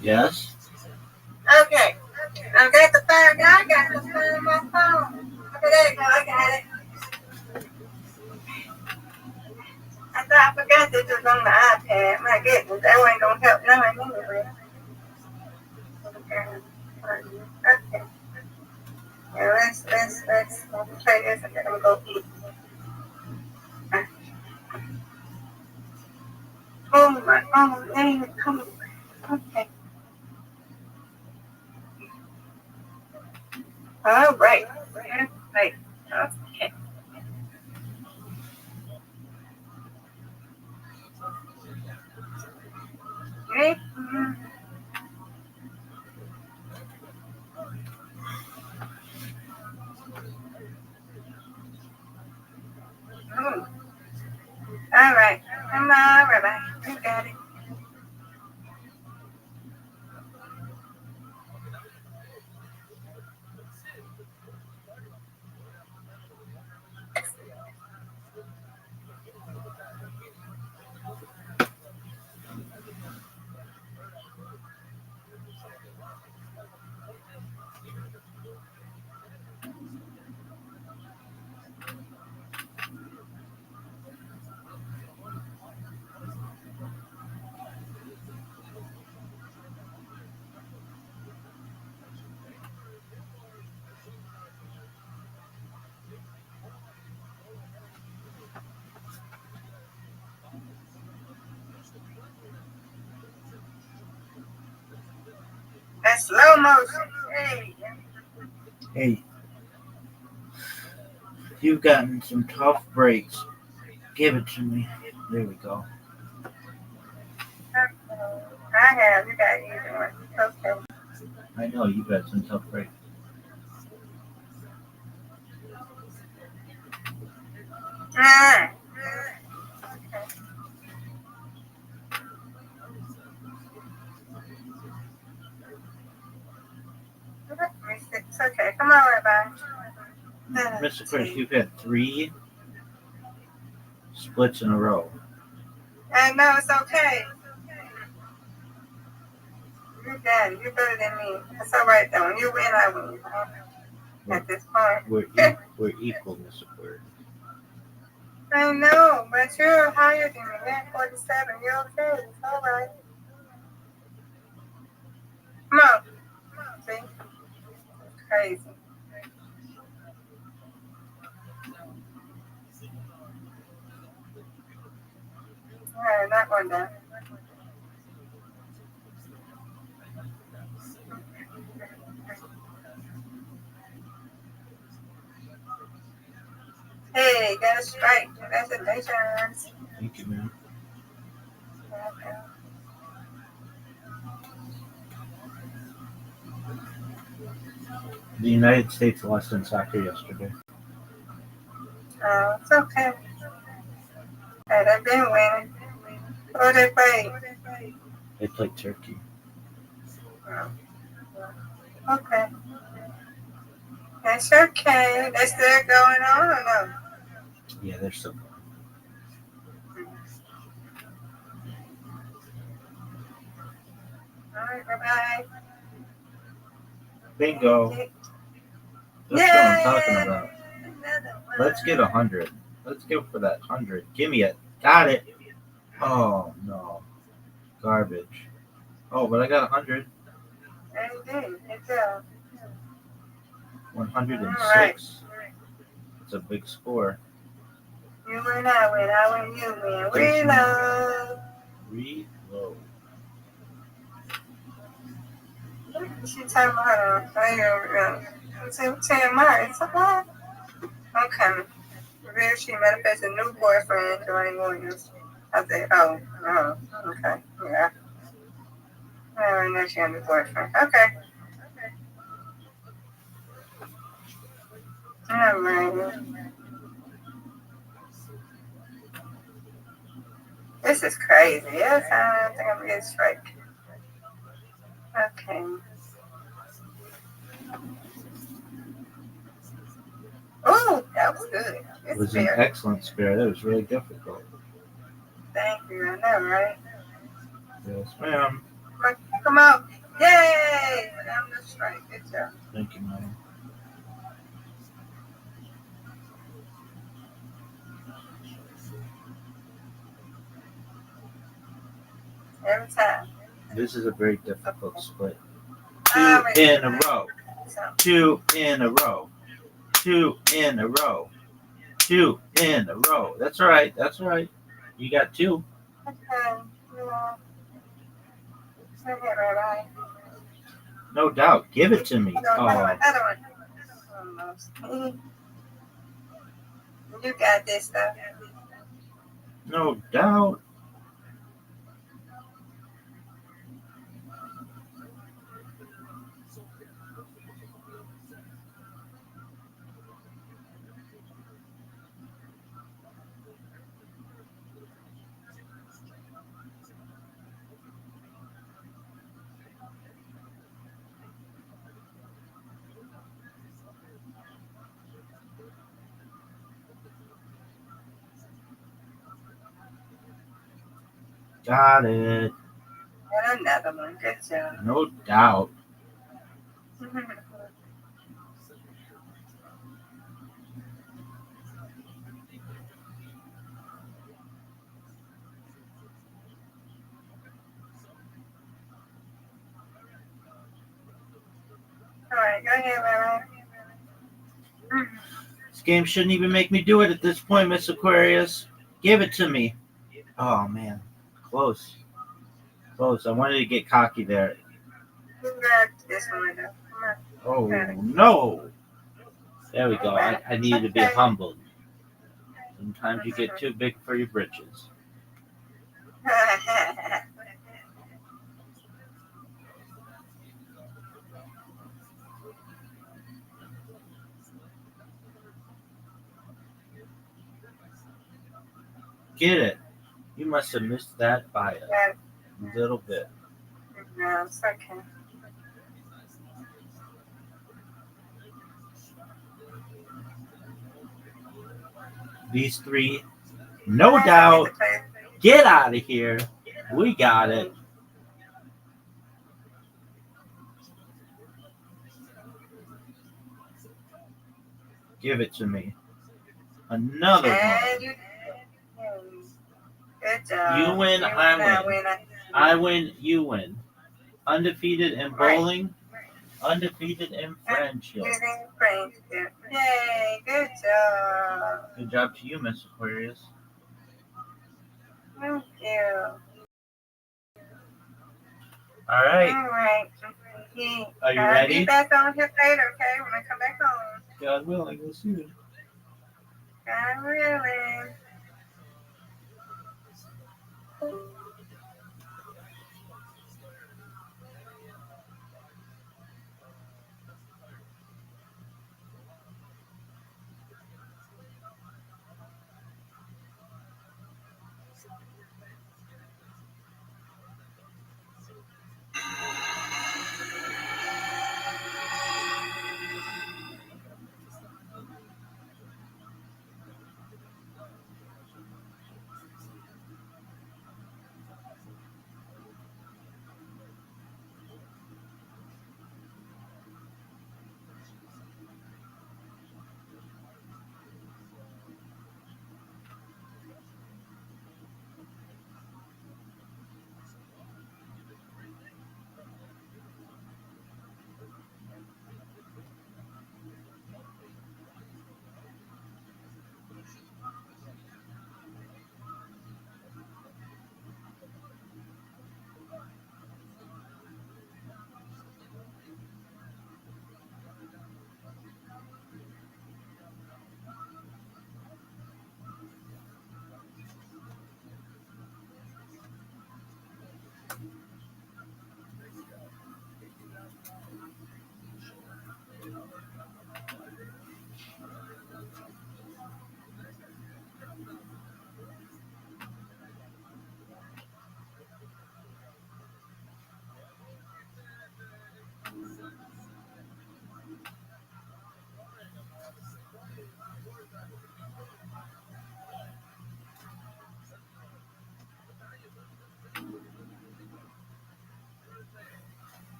Yes? Okay. I've got the phone. I got the phone on my phone. Okay, there you go. I got it. I thought I forgot this was on the iPad. My goodness, that wasn't going to help none anyway. Okay. Yeah, let's play this and then I'm going to go eat. Oh, my phone ain't coming. Okay. All right. Right. Okay. Okay. All right. Come on, Rabbi. You got it. That's slow motion. Hey. Hey, you've gotten some tough breaks. Give it to me. There we go. I have. You got either one. Okay. I know you've had some tough breaks. Ah. It's okay. Come on, Rabbi. Mr. Chris, you've had 3 splits in a row. I know it's okay. You got it. You're better than me. That's all right though. When you win, I win. At this point. We're equal, Mr. Aquarius. I know, but you're higher than me. You're at 47. You're okay. It's all right. Come on. See? It's crazy. All right, that one done. Hey, got a strike. Congratulations. Thank you, man. Okay. The United States lost in soccer yesterday. Oh, it's okay. Hey, they've been winning. Who they play? They played Turkey. Oh. Okay. That's okay. They still going on or no? Yeah, they're still going. All right, bye-bye. Bingo. That's what I'm talking about. Let's get 100. Let's go for that 100. Give me it. Got it. Oh, no. Garbage. Oh, but I got 100. Indeed. Good job. 106. It's a big score. You win, I win. I win, you win. Reload. She talking about her. It's 10 March. Okay. Reveal she manifests a new boyfriend, Johnny Williams. I think, oh, okay. Yeah. I already know she had a new boyfriend. Okay. All right. This is crazy. Yes, I think I'm going to get a strike. Okay. Ooh, that was good. It was an excellent spare. That was really difficult. Thank you. I know, right? Yes, ma'am. Come on. Yay! I'm the strike. Good job. Thank you, ma'am. Every time. This is a very difficult split. 2 in a row. 2 in a row. 2 in a row. 2 in a row. That's all right. That's all right. You got 2. Okay. Yeah. Right. No doubt. Give it to me. Other one. You got this stuff. No doubt. Got it. And another one. Good job. No doubt. All right, go ahead, Larry. This game shouldn't even make me do it at this point, Miss Aquarius. Give it to me. Oh, man. Close. Close. I wanted to get cocky there. You got this one, though. Oh, no. There we go. I needed to be humbled. Sometimes you get too big for your britches. get it. You must have missed that by Yeah, a little bit. no, it's okay. These three, no doubt. Get out of here. We got it. Give it to me. Another one. And you, good job. You win, I win. I win, you win. Undefeated in bowling, undefeated in friendship. Using friendship. Yay, good job. Good job to you, Miss Aquarius. Thank you. All right. All right. Are you I'll ready? be back on here later, okay? When I come back home. God willing, we'll see you. God willing.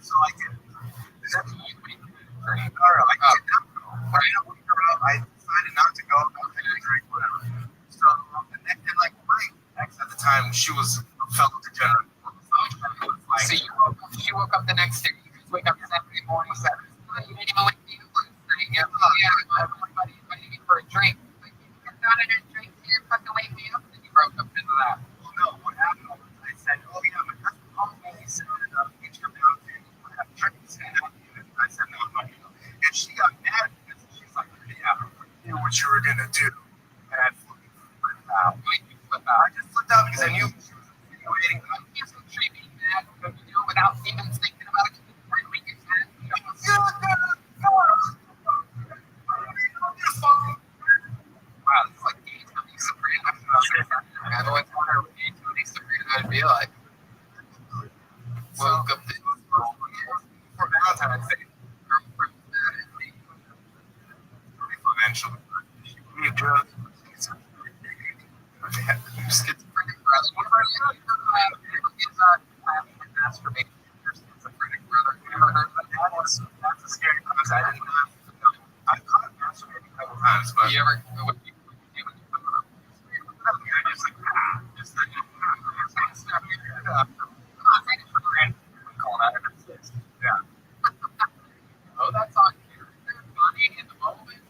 So I can. Is that you make or I did not go. When I didn't wake her up, I decided not to go. I was going to drink whatever. So and like my ex at the time, she was a fellow degenerate. Like, So she woke up the next day. You just wake up Saturday morning. Saturday night. You didn't even wake me up. Yeah, everybody invited me for a drink. Like, you got it and drink. You didn't fucking wake me up. And you broke up into that. well, no, what happened was I said, oh yeah, my cousin called me. He said, get your mountain. We'll have drinks. And I said, no, I'm not going to go. And she got mad because she's like, yeah, you knew what you were going to do. And I flipped out. Made you flip out. I just flipped out because I knew she was insinuating that. You can't treat me mad without even thinking about it. Right? We get mad. Wow, it's like gay Tony Soprano. I don't know what gay Tony Soprano would be like. Woke up this for Valentine's Day. Girlfriend mad at me. Eventually, we drugs. Schizophrenic brother. What about you? Is masturbation your schizophrenic brother? You ever heard of that? That's a scary because I didn't have. I've caught masturbating a couple times, but You ever? What do you do when you come up? I just like just like Take it for granted. We call that an assist. yeah. Oh, that's on here. They're funny in the moment.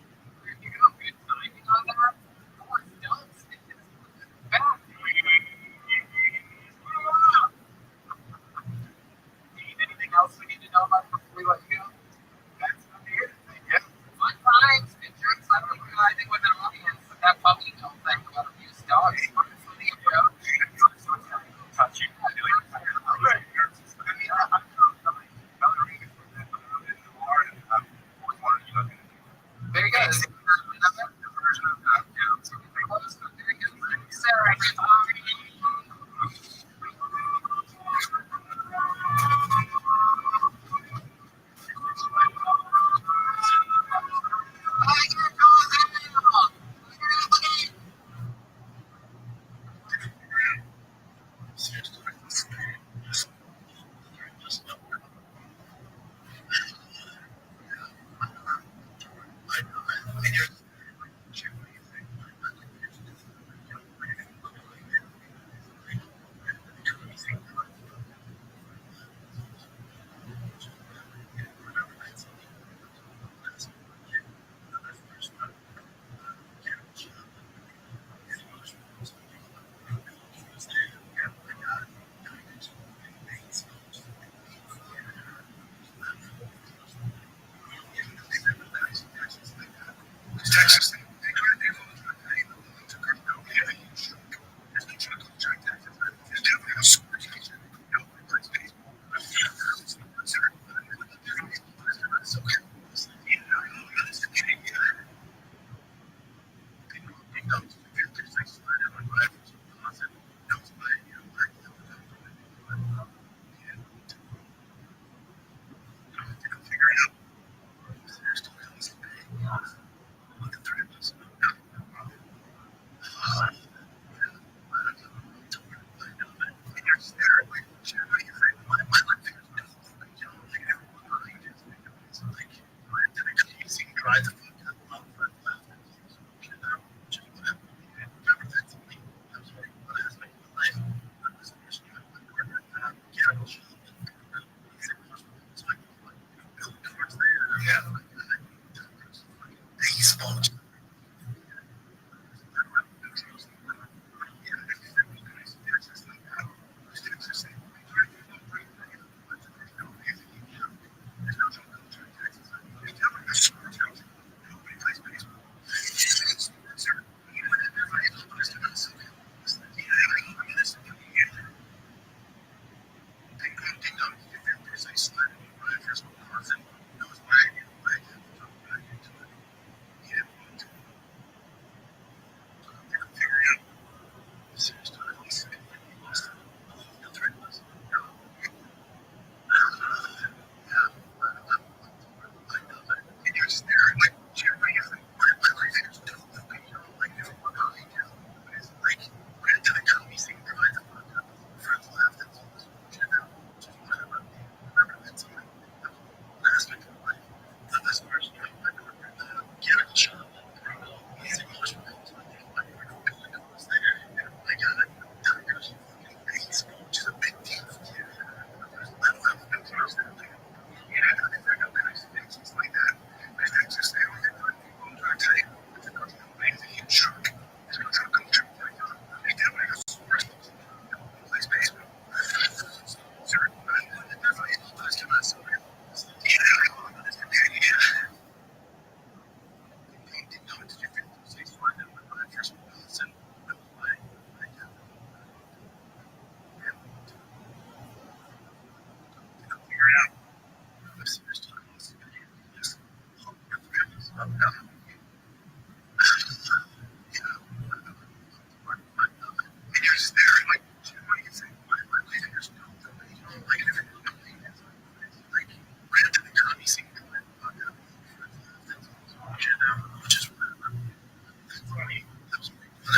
You go good timing on that. Of course, don't stick it back. Anything else we need to know about before we let you go? That's not it. Yeah. Fun times, good drinks. I think with an audience, that puppy mill thing about abused dogs. Honestly, you know, Touch you. very good. Sarah, Texas.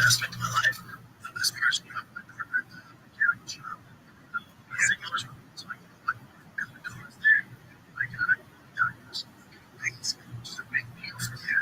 aspect of my life. This person, my partner, carrying job. So I can the doors there. I got doctors, things, which is a big deal for me.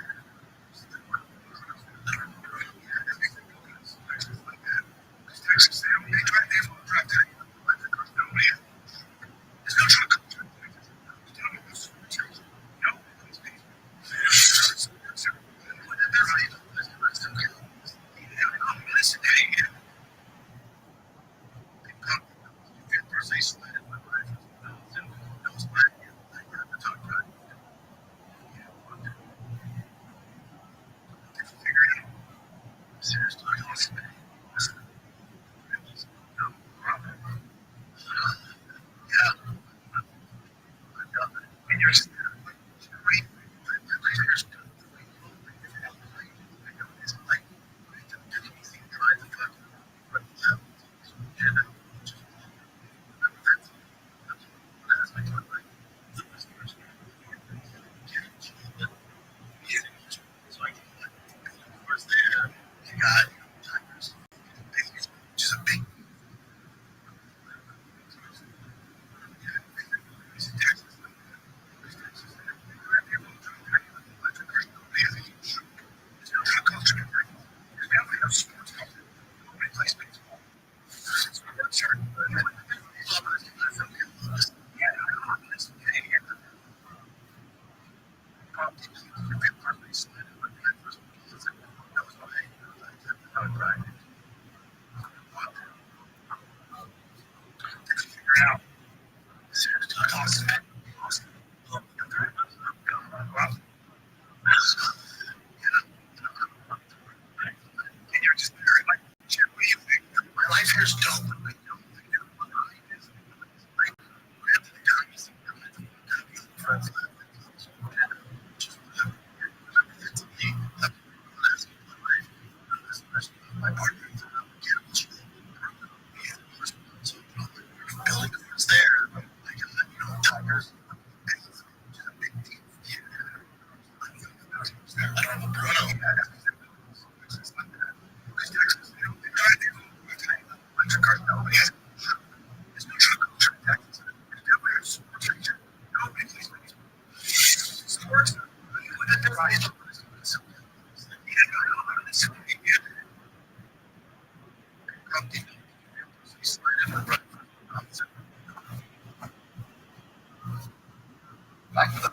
Back to the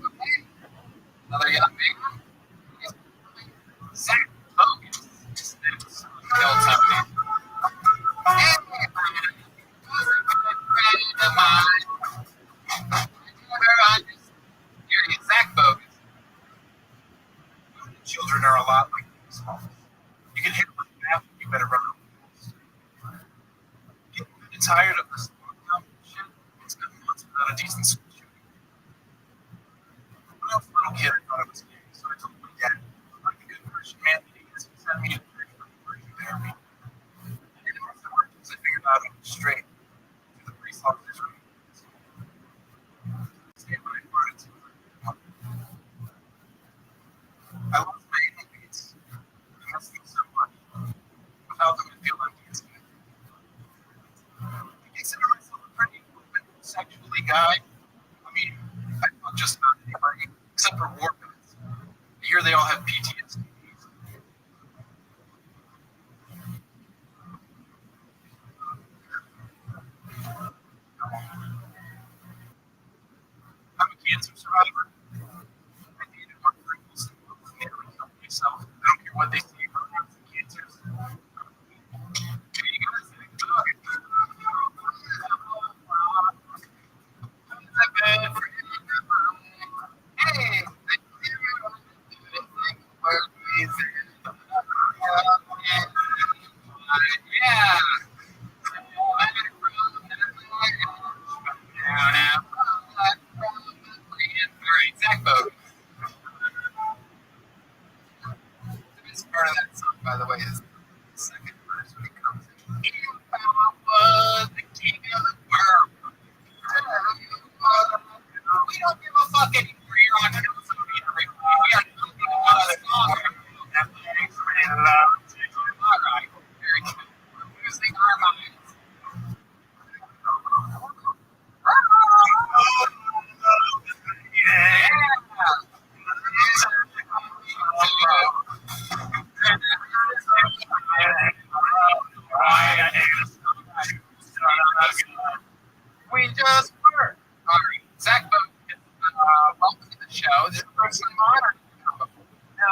okay. Another young man. Zach Bogan. They'll tell me. Hey, friend of mine. Here, Zach Bogan. Children are a lot like these. You can hit them with a bat, you better run them. Get tired of this shit. It's been months without a decent school shooting. When I was a little kid, I thought I was gay, so I told my dad, I'm a good Christian man that he is. He sent me to church for conversion therapy. And afterwards, I figured out I was straight. The police officers were stand by for it. I lost my inmates. I miss them so much. Without them, I feel empty inside. I consider myself a pretty open, sexually guy. I mean, I fuck just about anybody, except for war guys. I hear they all have PTSD. I'm a cancer survivor. I dated my friends and nearly killed myself. I don't care what they say about cancers. Part of that song, by the way, is the second verse when it comes in. If I was the king of the world, we don't give a fuck anymore. You're on somebody. We got nothing about it.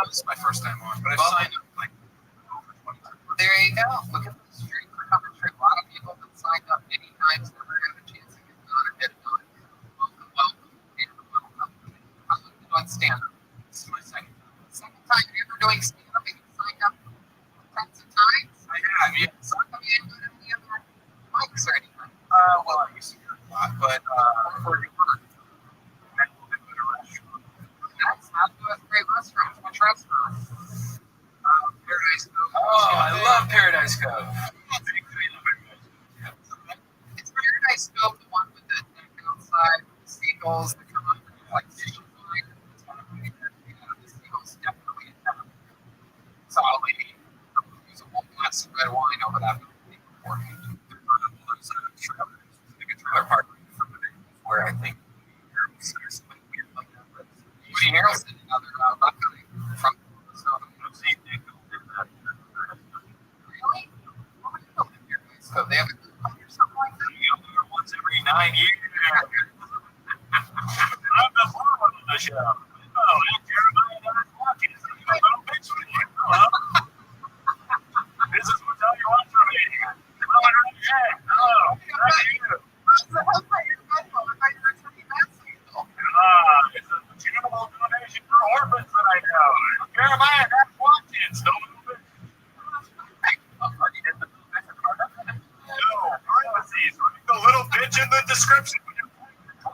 This is my first time on, but I've signed up like over 20 times. There you go. Look at the stream for coming true. A lot of people have signed up many times, never had a chance to get on or get on. Welcome. I'm doing stand-up. This is my second time. Second time you ever doing stand-up and you signed up tons of times? I have, yeah. So how come you didn't go to any other mics or anything? Well, I used to do it a lot, but before you work, I go to a restaurant. That's not doing great restaurants. Which restaurant? Paradise Cove. Oh, I love Paradise Cove. It's Paradise Cove, the one with the deck outside, the seagulls that come up and like fishing line. It's one of my favorite. Yeah, the seagulls definitely in town. So I'll maybe use a whole glass of red wine over that beforehand. Trailer park where I think something weird like that. But Woody Harrelson, another rough guy from Minnesota. Really? What would you go to Paradise Cove? They have a group home or something like that? you go there once every 9 years. I'm the foreman of the show. Oh, Jeremiah never watches. You got a little bitch with you. This is what you want from me. Oh, thank you. It's a charitable donation for orphans that I know. Jeremiah never watches. Don't move it. No, parentheses. The little bitch in the description. $20.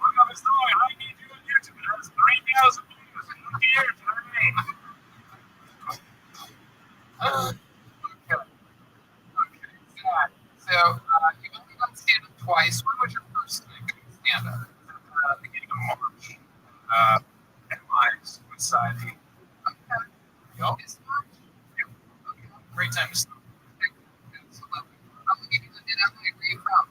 Look up his story. I need you on YouTube. It has 3,000 views in 2 years. You know what I mean? So, you've only done stand-up twice. When was your first time doing stand-up? Beginning of March. At my society. Okay. You always watch? Okay. Great time to start. Absolutely. How long have you lived in LA? Where are you from?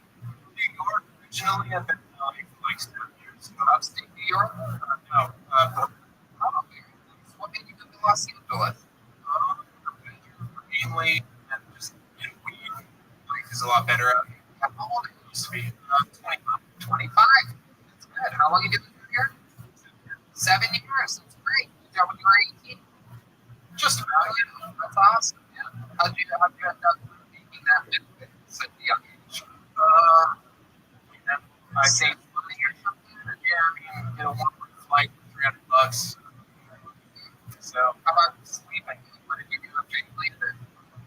New York, originally, I've been for like 7 years. Upstate New York? No, Oh, very nice. What made you move to Los Angeles? mainly, and just in weed. Life is a lot better out here. How old are you? Used to be 25. 25. That's good. How long have you been here? 7 years. That's great. You got when you were 18? Just about, yeah. That's awesome, man. How'd you end up making that move at such a young age? I Save think, money or something? yeah, I mean, get a one-way flight for $300. So, How about sleeping? What did you do if you later?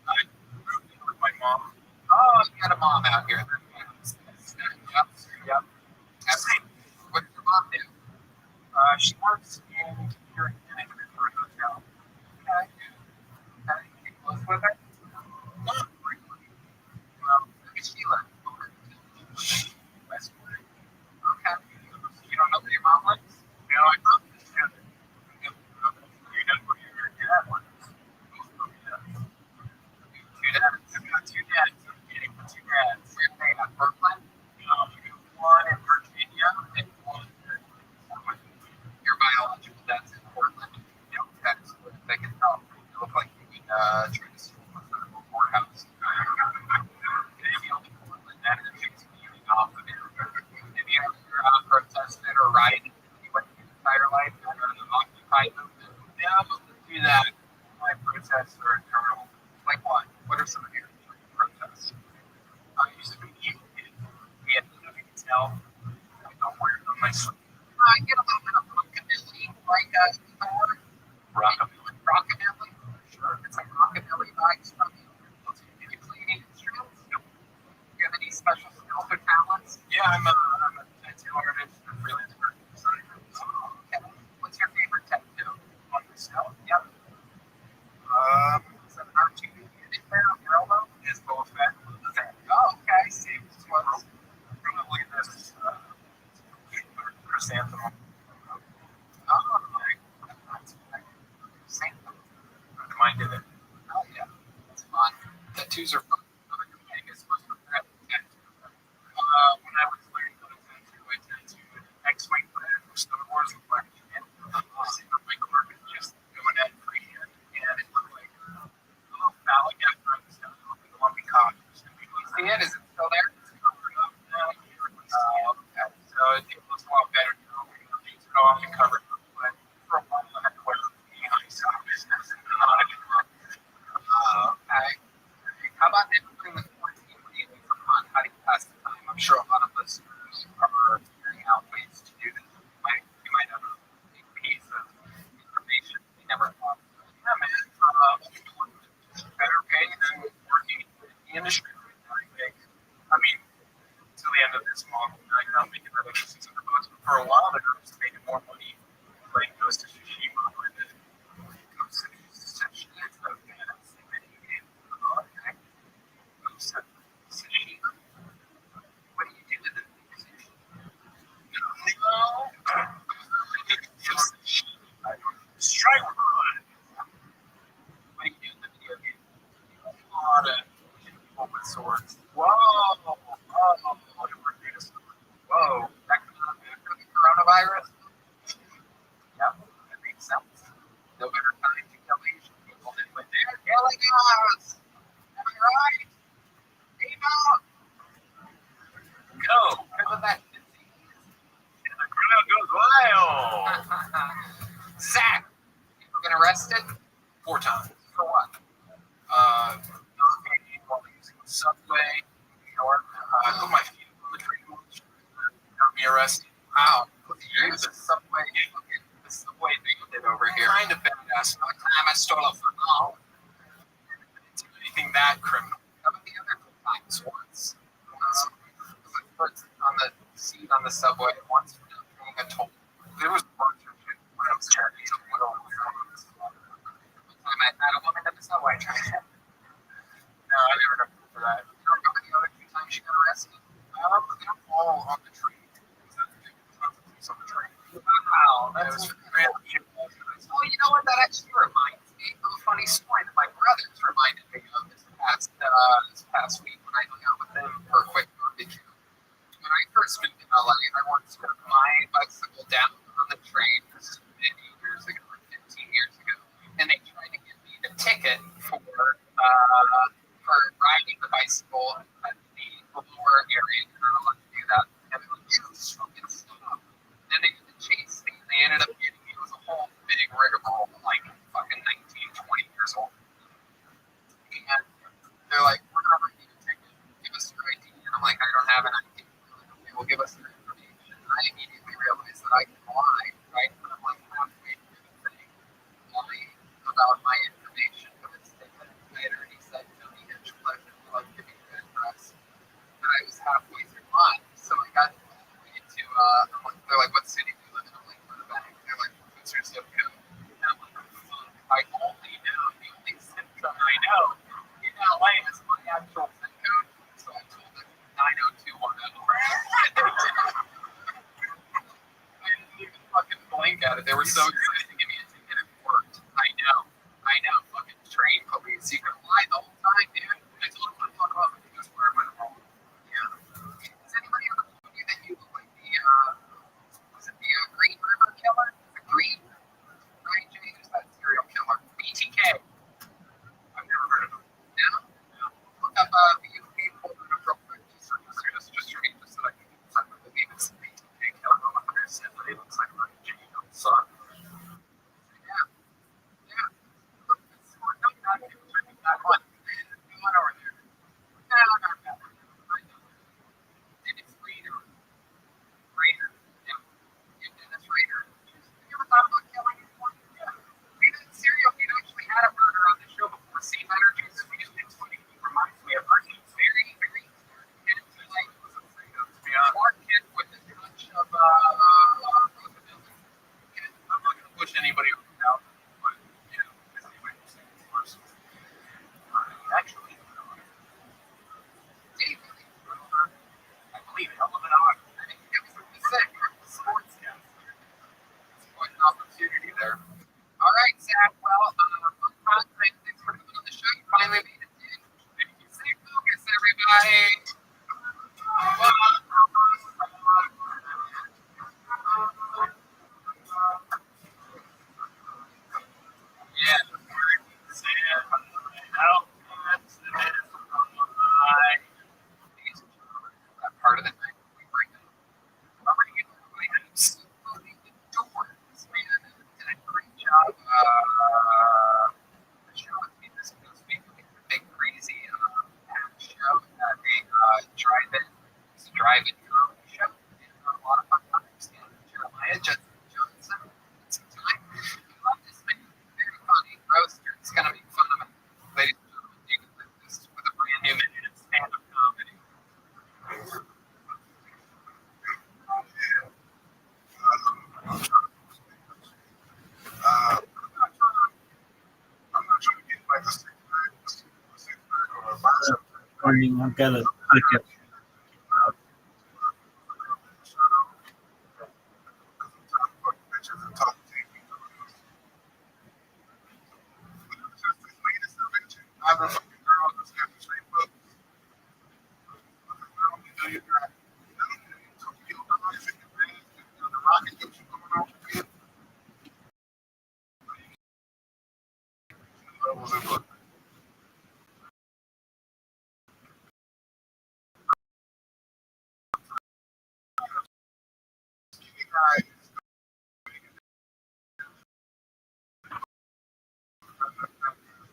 I moved in with my mom. Oh, you got a mom out here. Yep. Yep. Same. What did your mom do? She works in security management for a hotel. Okay. Are you close with her? Not really. Well, where does she live? Westwood. Okay. You don't know where your mom lives? No, I love this show. You know where your dad lives. Two dads. I've got two dads. I'm getting for two dads. Where are they at? Brooklyn? One in Virginia and one Your biological dad's in Portland. Yeah, that's what they can tell. You look like you would try to steal a federal courthouse. Maybe only Portland. That makes me off of it. Have you ever protested or rioted anywhere in your entire life or the Occupy movement? Yeah, I'm able to do that. My protests are internal. Like what? What are some of your protests? I used to be evil kid. Yeah, you can tell. I don't wear it on my sleeve. I get a little bit of rockabilly, like rockabilly. Sure, it's like rockabilly vibes from you. Do you play any instruments? No. Do you have any special skills or talents? Yeah, I'm a tattoo artist. I'm really graphic designer. Okay. What's your favorite tattoo? On myself. Yep. Is that an R2 unit there on your elbow? It's both fat. Oh, okay. See, this one's Probably this chrysanthemum. Mine did it. Oh, yeah. That's fun. Tattoos are fun. How about your name? It's supposed to be tattoo. When I was learning how kind of this model. Now making that like $600, but for a while they're just making more money playing Ghost of Tsushima than Ghost of Tsushima. Ghost of Tsushima. What do you do with it? No. Strike one. What do you do in the video game? A lot of people with swords. Whoa. Whoa. That comes out after the coronavirus? Yeah, that makes sense. No better time to kill Asian people than when they're killing us. Am I right? Email. Go. Because of that disease. And the crowd goes wild. Zach, you've been arrested 4 times. For what? Not paying while using the subway in New York. I put my feet on the train. Got me arrested. Wow. Here's the subway. The subway bandit over here. Kind of badass. One time I stole a football. Didn't do anything that criminal. How about the other times? Once on the seat on the subway. Once for not paying a toll. There was a bunch of shit when I was checking out. One time I had a woman at the subway. No, I never got for that. You don't remember the other 2 times she got arrested? They're all on the train. On the train. Wow, that's real cute. Oh, you know what? That actually reminds me of a funny story that my brothers reminded me of this past week when I hung out with them for a quick barbecue. When I first moved to LA, I once took my bicycle down on the train. This is many years ago, like 15 years ago, and they tried to give me the ticket for riding the bicycle at the lower area. You're not allowed to do that. And they were like, "You just fucking stop." Then they did the chase thing. They ended up getting me. It was a whole big rigmarole, like fucking 19, 20 years old. And they're like, "We're not writing a ticket. Give us your ID." And I'm like, "I don't have an ID." They will give us their information. And I immediately realized that I can lie, right? But I'm like halfway through the thing, lying about my information for this ticket. I had already said Tony Hinchcliffe and like giving the address. And I was halfway through mine. So I got into, they're like, "What city do you live in?" I'm like, "Burbank." They're like, "What's your zip code?" And I'm like, "Fuck, I only know the only zip code I know in LA is my actual zip code." So I told them 90210. I didn't even fucking blink at it. They were so excited to give me a ticket. It worked. I know. Fucking train police. You can lie the whole time, dude. I told them to fuck off. That's where I went home. Yeah. Has anybody ever told you that you look like was it the Green River Killer? The Green? Ryan James, that serial killer. BTK. I've never heard of him. No? Look up we pulled it up real quick. Just so that I can believe it's the BTK killer. I'm not going to say, but he looks like Ryan James' son. Yeah. Look, it's not that one. Come on over there. No. Dennis Rader. Yeah. Dennis Rader. Have you ever thought about killing anyone? Yeah. We've actually had a murder on the show before. Same energy. It's funny. He reminds me of her. He's very, very like Clark Kent with a touch of Roosevelt. I'm not going to push anybody out, but anyway, first. Actually, Dave, I believe hell of an honor. I think it was the sportscaster. It's quite an opportunity there. All right, Zach. Well, thanks for coming on the show. You finally made it in. Thank you. Stay focused, everybody. Yeah. That part of the night we bring up. I absolutely adore this man. Did a great job. The show with me this week. We had a big crazy show at a drive-in. It's a drive-in comedy show. And a lot of fun times. And Jeremiah Johnson. Some time. I love this man. Very funny. Roaster. It's gonna make fun of him. Ladies and gentlemen, David Lucas with a brand new minute of stand-up comedy. morning. I've got a podcast.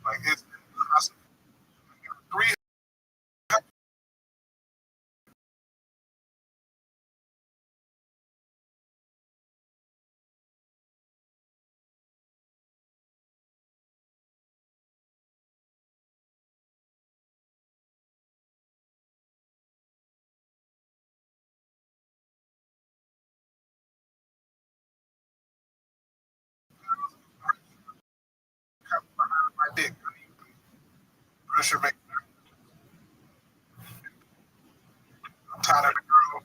Like it's three. My dick. Pressure make. I'm tired of the girl.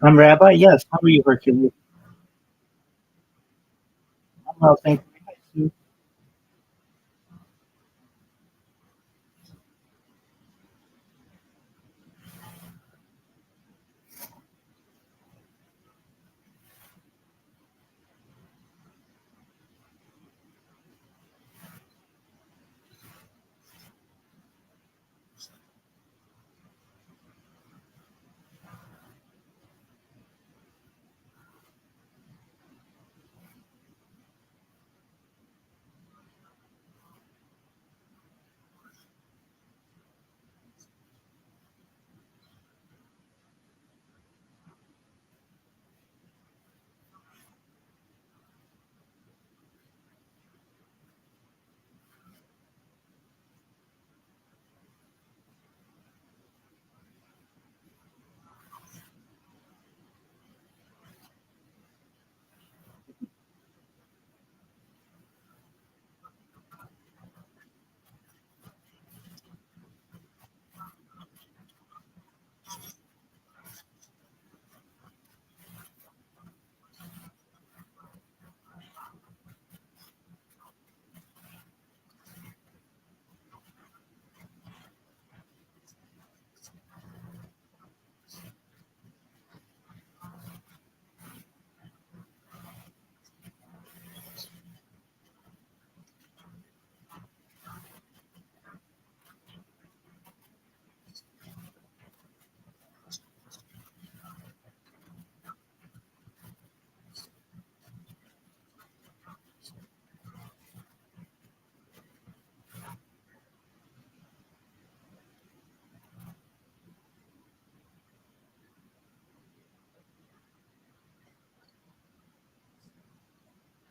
I'm Rabbi. Yes. How are you, Hercules? I'm well, thank you. Hi, Sue.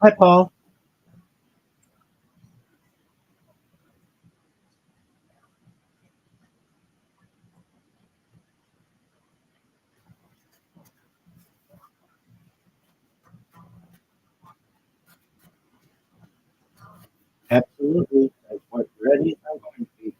Hi, Paul. Absolutely. As ready as I'm going to be.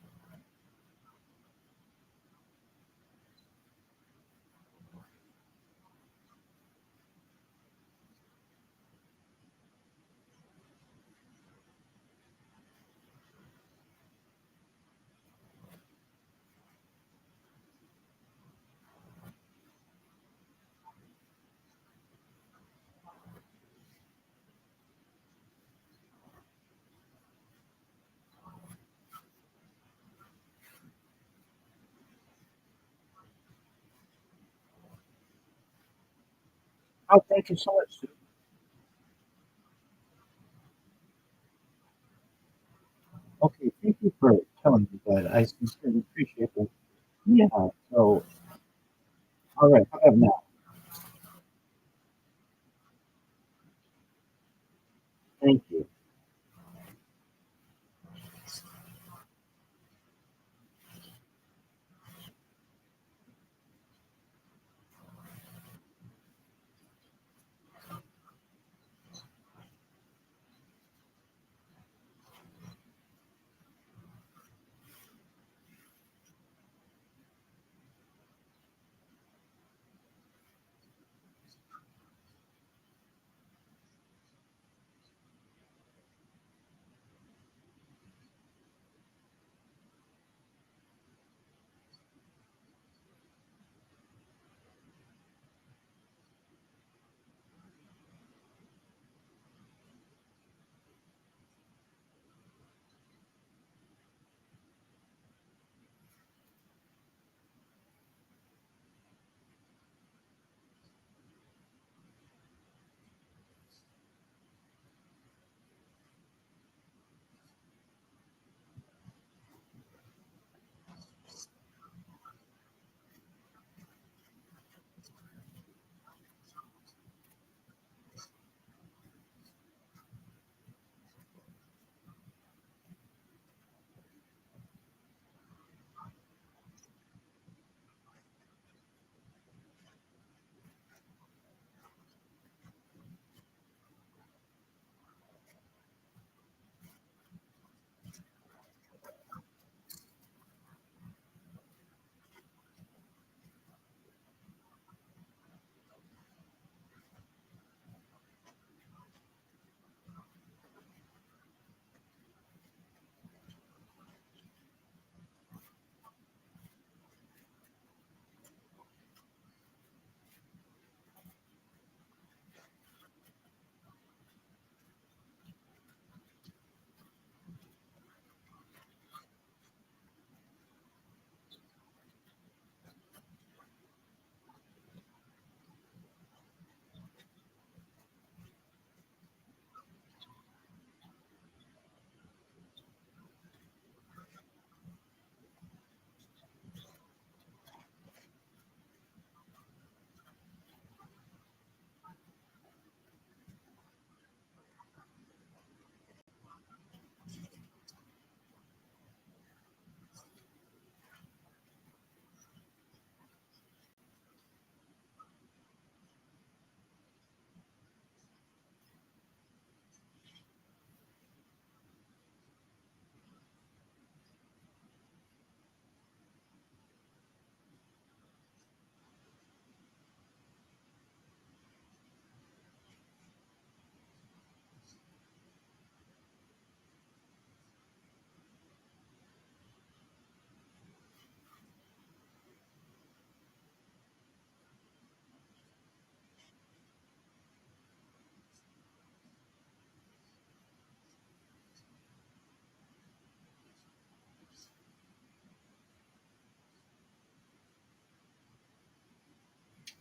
Oh, thank you so much, Sue. Okay, thank you for telling me that. I sincerely appreciate it. Yeah. So, all right. How about now? Thank you.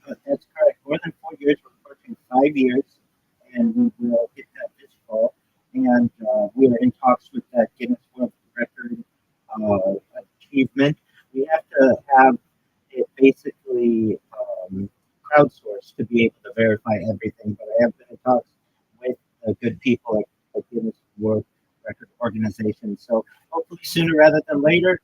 That's correct. More than 4 years. We're approaching 5 years, and we will hit that this fall. And we are in talks with that Guinness World Record achievement. We have to have it basically crowdsourced to be able to verify everything. But I have been in talks with good people like Guinness World Record Organization. So hopefully sooner rather than later,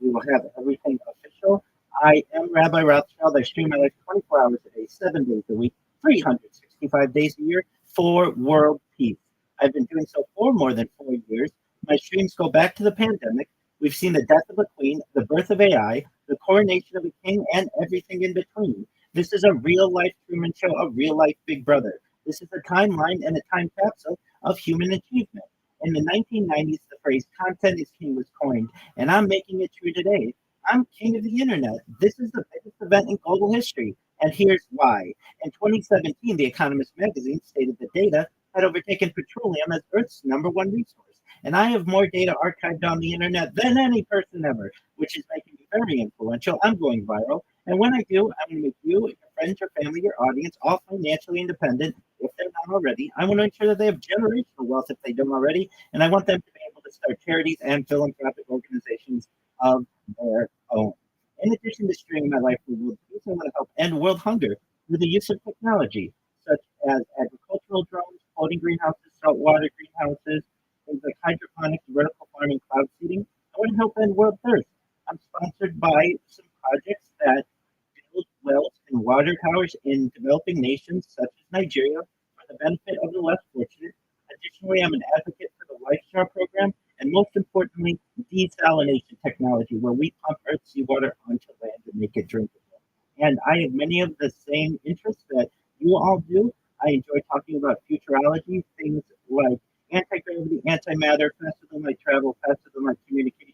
we will have everything official. I am Rabbi Rothschild. I stream my life 24 hours a day, 7 days a week, 365 days a year for world peace. I've been doing so for more than 4 years. My streams go back to the pandemic. We've seen the death of a queen, the birth of AI, the coronation of a king, and everything in between. This is a real life Truman Show, a real life Big Brother. This is a timeline and a time capsule of human achievement. In the 1990s, the phrase content is king was coined, and I'm making it true today. I'm king of the internet. This is the biggest event in global history, and here's why. In 2017, The Economist magazine stated that data had overtaken petroleum as Earth's number one resource. And I have more data archived on the internet than any person ever, which is making me very influential. I'm going viral. And when I do, I'm going to make you, your friends, your family, your audience all financially independent if they're not already. I want to ensure that they have generational wealth if they don't already. And I want them to be able to start charities and philanthropic organizations of their own. In addition to streaming my life for world peace, I want to help end world hunger through the use of technology, such as agricultural drones, floating greenhouses, saltwater greenhouses, things like hydroponics, vertical farming, cloud seeding. I want to help end world thirst. I'm sponsored by some projects that build wells and water towers in developing nations such as Nigeria for the benefit of the less fortunate. Additionally, I'm an advocate for the Lifestar program and most importantly, desalination technology, where we pump Earth's seawater onto land and make it drinkable. And I have many of the same interests that you all do. I enjoy talking about futurology, things like anti-gravity, antimatter, faster than light travel, faster than light communication,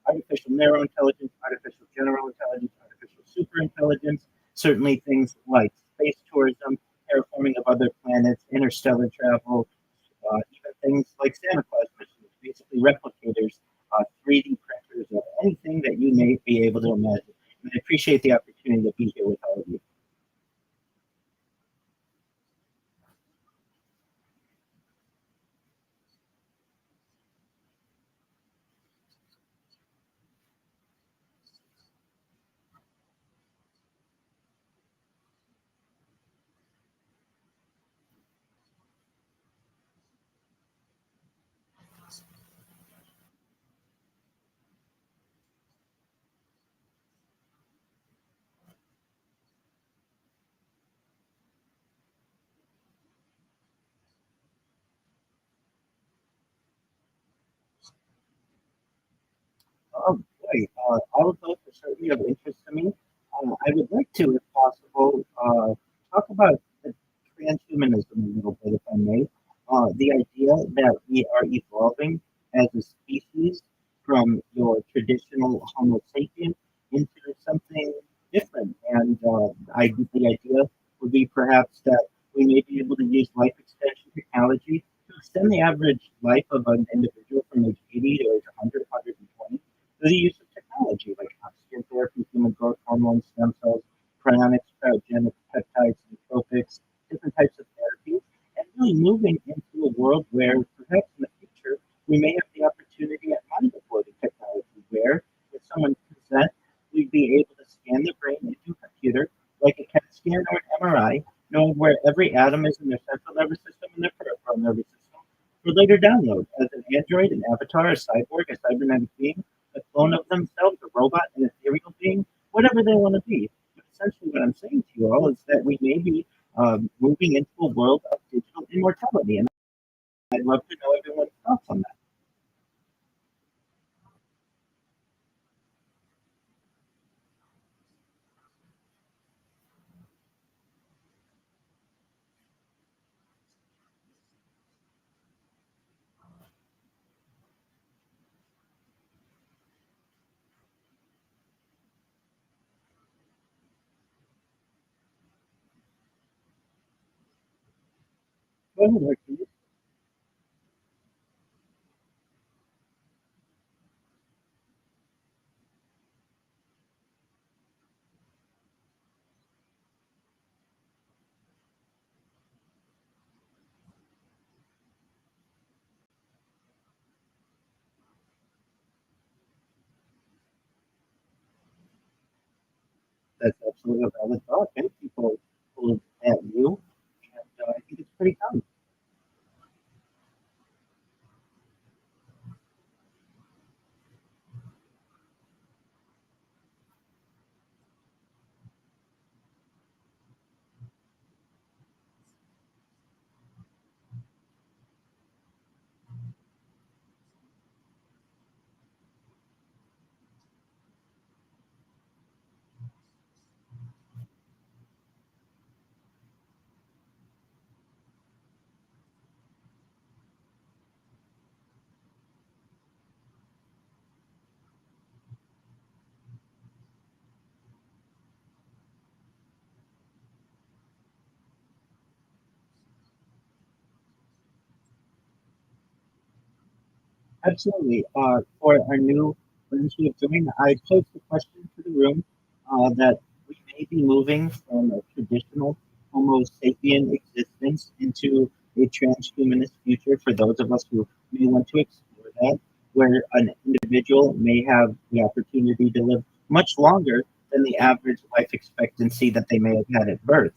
artificial narrow intelligence, artificial general intelligence, artificial superintelligence, certainly things like space tourism, terraforming of other planets, interstellar travel, even things like Santa Claus missions, basically replicators, 3D printers of anything that you may be able to imagine. And I appreciate the opportunity to be here with all of you. Oh, boy, all of those are certainly of interest to me. I would like to, if possible, talk about the transhumanism a little bit, if I may. The idea that we are evolving as a species from your traditional Homo sapien into something different. And the idea would be perhaps that we may be able to use life extension technology to extend the average life of an individual from age 80 to age 100, 120 through the use of technology like oxygen therapy, human growth hormones, stem cells, cryonics, cryogenics, peptides, nootropics, different types of therapies, and really moving into a world where perhaps in the future we may have the opportunity at mind uploading technology where, with someone's consent, we'd be able to scan the brain into a computer like a CAT scan or an MRI, knowing where every atom is in their central nervous system and their peripheral nervous system for later download as an android, an avatar, a cyborg, a cybernetic being, a clone of themselves, a robot, an ethereal being, whatever they want to be. But essentially, what I'm saying to you all is that we may be moving into a world of digital immortality. And I'd love to know everyone's thoughts on that. Go ahead, Hercules. That's absolutely a valid thought. Many people hold that view, and I think it's pretty common. Absolutely. For our new friends who have joined, I posed the question to the room that we may be moving from a traditional Homo sapien existence into a transhumanist future for those of us who may want to explore that, where an individual may have the opportunity to live much longer than the average life expectancy that they may have had at birth,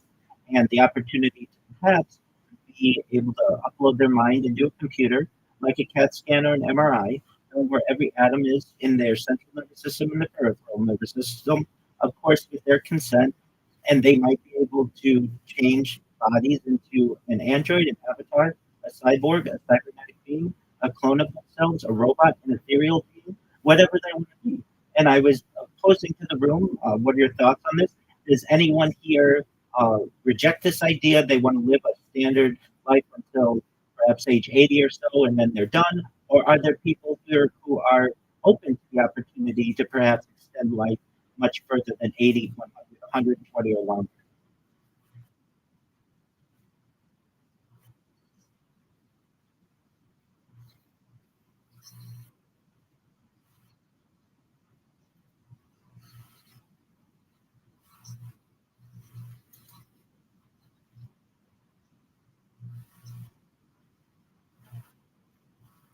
and the opportunity to perhaps be able to upload their mind into a computer like a CAT scan or an MRI, where every atom is in their central nervous system and the peripheral nervous system, of course, with their consent, and they might be able to change bodies into an android, an avatar, a cyborg, a cybernetic being, a clone of themselves, a robot, an ethereal being, whatever they want to be. And I was posing to the room, what are your thoughts on this? Does anyone here reject this idea? They want to live a standard life until perhaps age 80 or so, and then they're done? Or are there people here who are open to the opportunity to perhaps extend life much further than 80, 100, 120 or longer?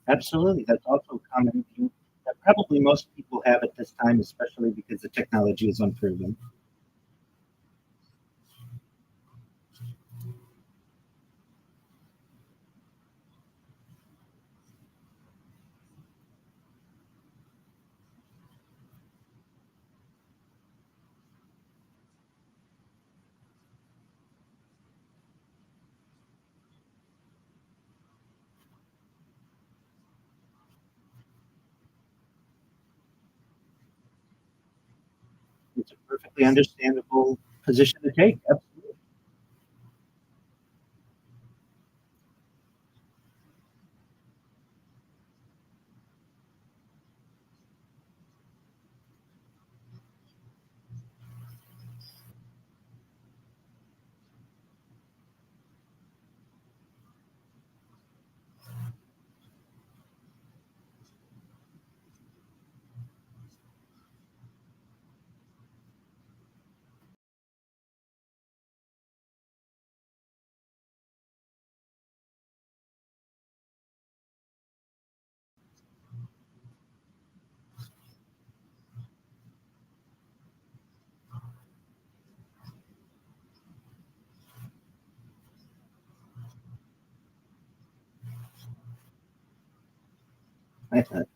Absolutely. That's also a common view that probably most people have at this time, especially because the technology is unproven. It's a perfectly understandable position to take. Absolutely. I thought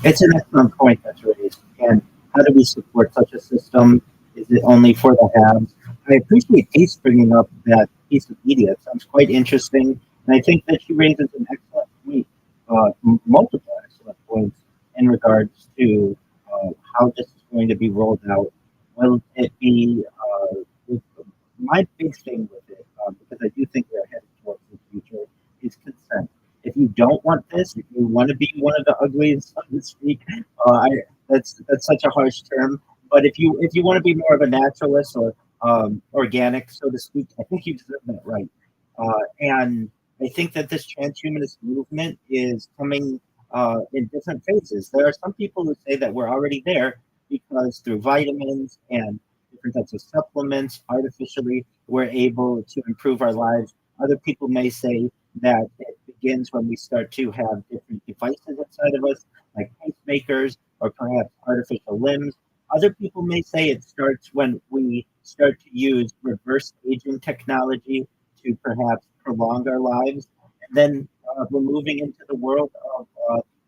It's an excellent point that's raised. And how do we support such a system? Is it only for the haves? I appreciate Ace bringing up that piece of media. It sounds quite interesting. And I think that she raises an excellent point, multiple excellent points in regards to how this is going to be rolled out. Will it be my big thing with it, because I do think we're headed towards the future, is consent. If you don't want this, if you want to be one of the uglies, so to speak, that's such a harsh term. But if you want to be more of a naturalist or organic, so to speak, I think you deserve that right. And I think that this transhumanist movement is coming in different phases. There are some people who say that we're already there because through vitamins and different types of supplements, artificially, we're able to improve our lives. Other people may say that it begins when we start to have different devices inside of us, like pacemakers or perhaps artificial limbs. Other people may say it starts when we start to use reverse aging technology to perhaps prolong our lives. And then we're moving into the world of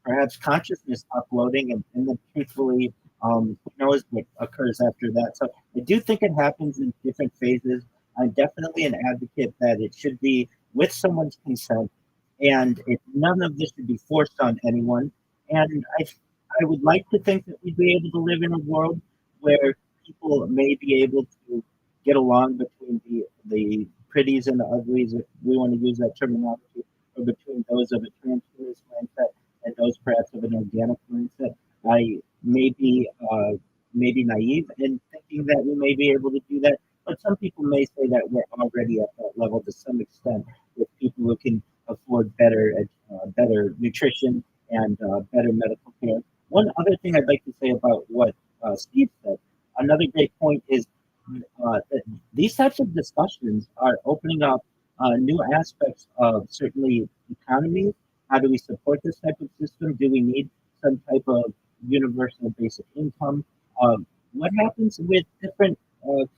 perhaps consciousness uploading, and then truthfully, who knows what occurs after that. So I do think it happens in different phases. I'm definitely an advocate that it should be with someone's consent, and none of this should be forced on anyone. And I would like to think that we'd be able to live in a world where people may be able to get along between the pretties and the uglies, if we want to use that terminology, or between those of a transhumanist mindset and those perhaps of an organic mindset. I may be naive in thinking that we may be able to do that, but some people may say that we're already at that level to some extent with people who can afford better nutrition and better medical care. One other thing I'd like to say about what Steve said, another great point is that these types of discussions are opening up new aspects of certainly economy. How do we support this type of system? Do we need some type of universal basic income? What happens with different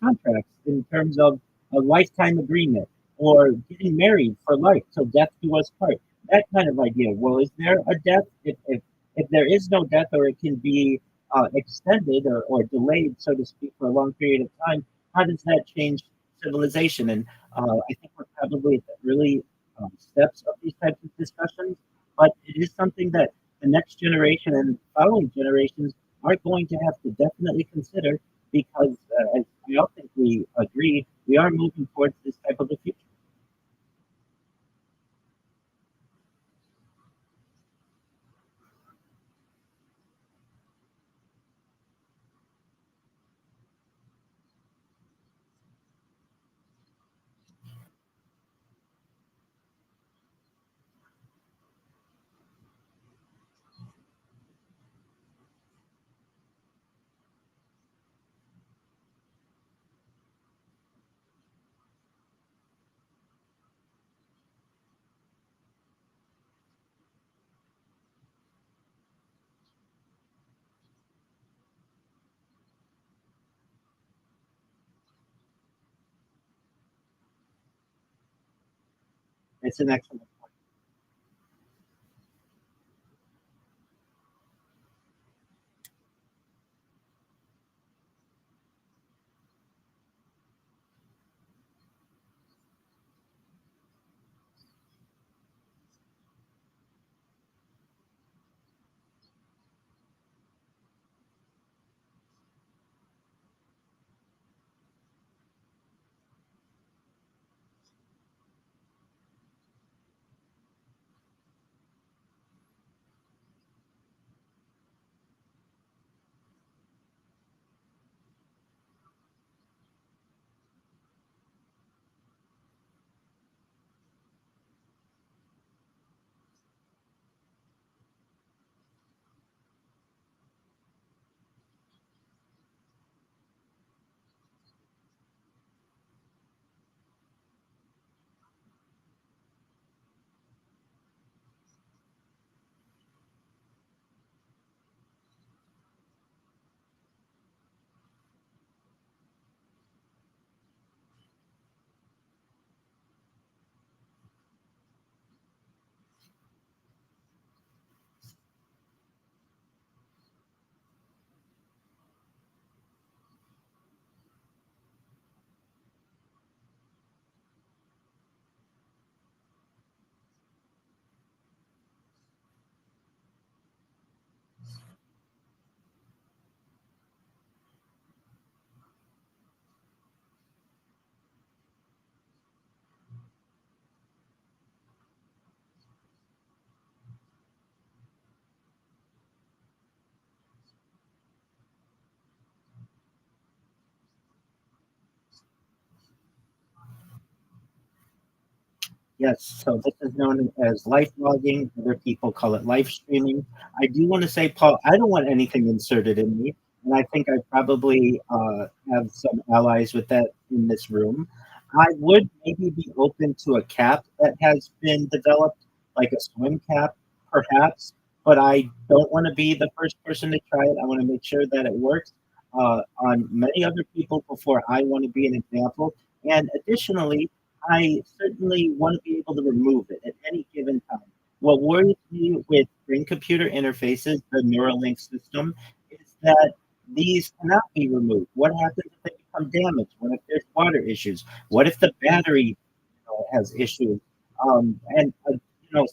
contracts in terms of a lifetime agreement or getting married for life, so death do us part? That kind of idea. Well, is there a death? If there is no death, or it can be extended or delayed, so to speak, for a long period of time, how does that change civilization? And I think we're probably at the early steps of these types of discussions, but it is something that the next generation and following generations are going to have to definitely consider because, as we all think we agree, we are moving towards this type of a future. It's an excellent. Yes, so this is known as life logging. Other people call it live streaming. I do want to say, Paul, I don't want anything inserted in me, and I think I probably have some allies with that in this room. I would maybe be open to a cap that has been developed, like a swim cap, perhaps, but I don't want to be the first person to try it. I want to make sure that it works on many other people before I want to be an example. And additionally, I certainly want to be able to remove it at any given time. What worries me with brain computer interfaces, the Neuralink system, is that these cannot be removed. What happens if they become damaged? What if there's water issues? What if the battery has issues?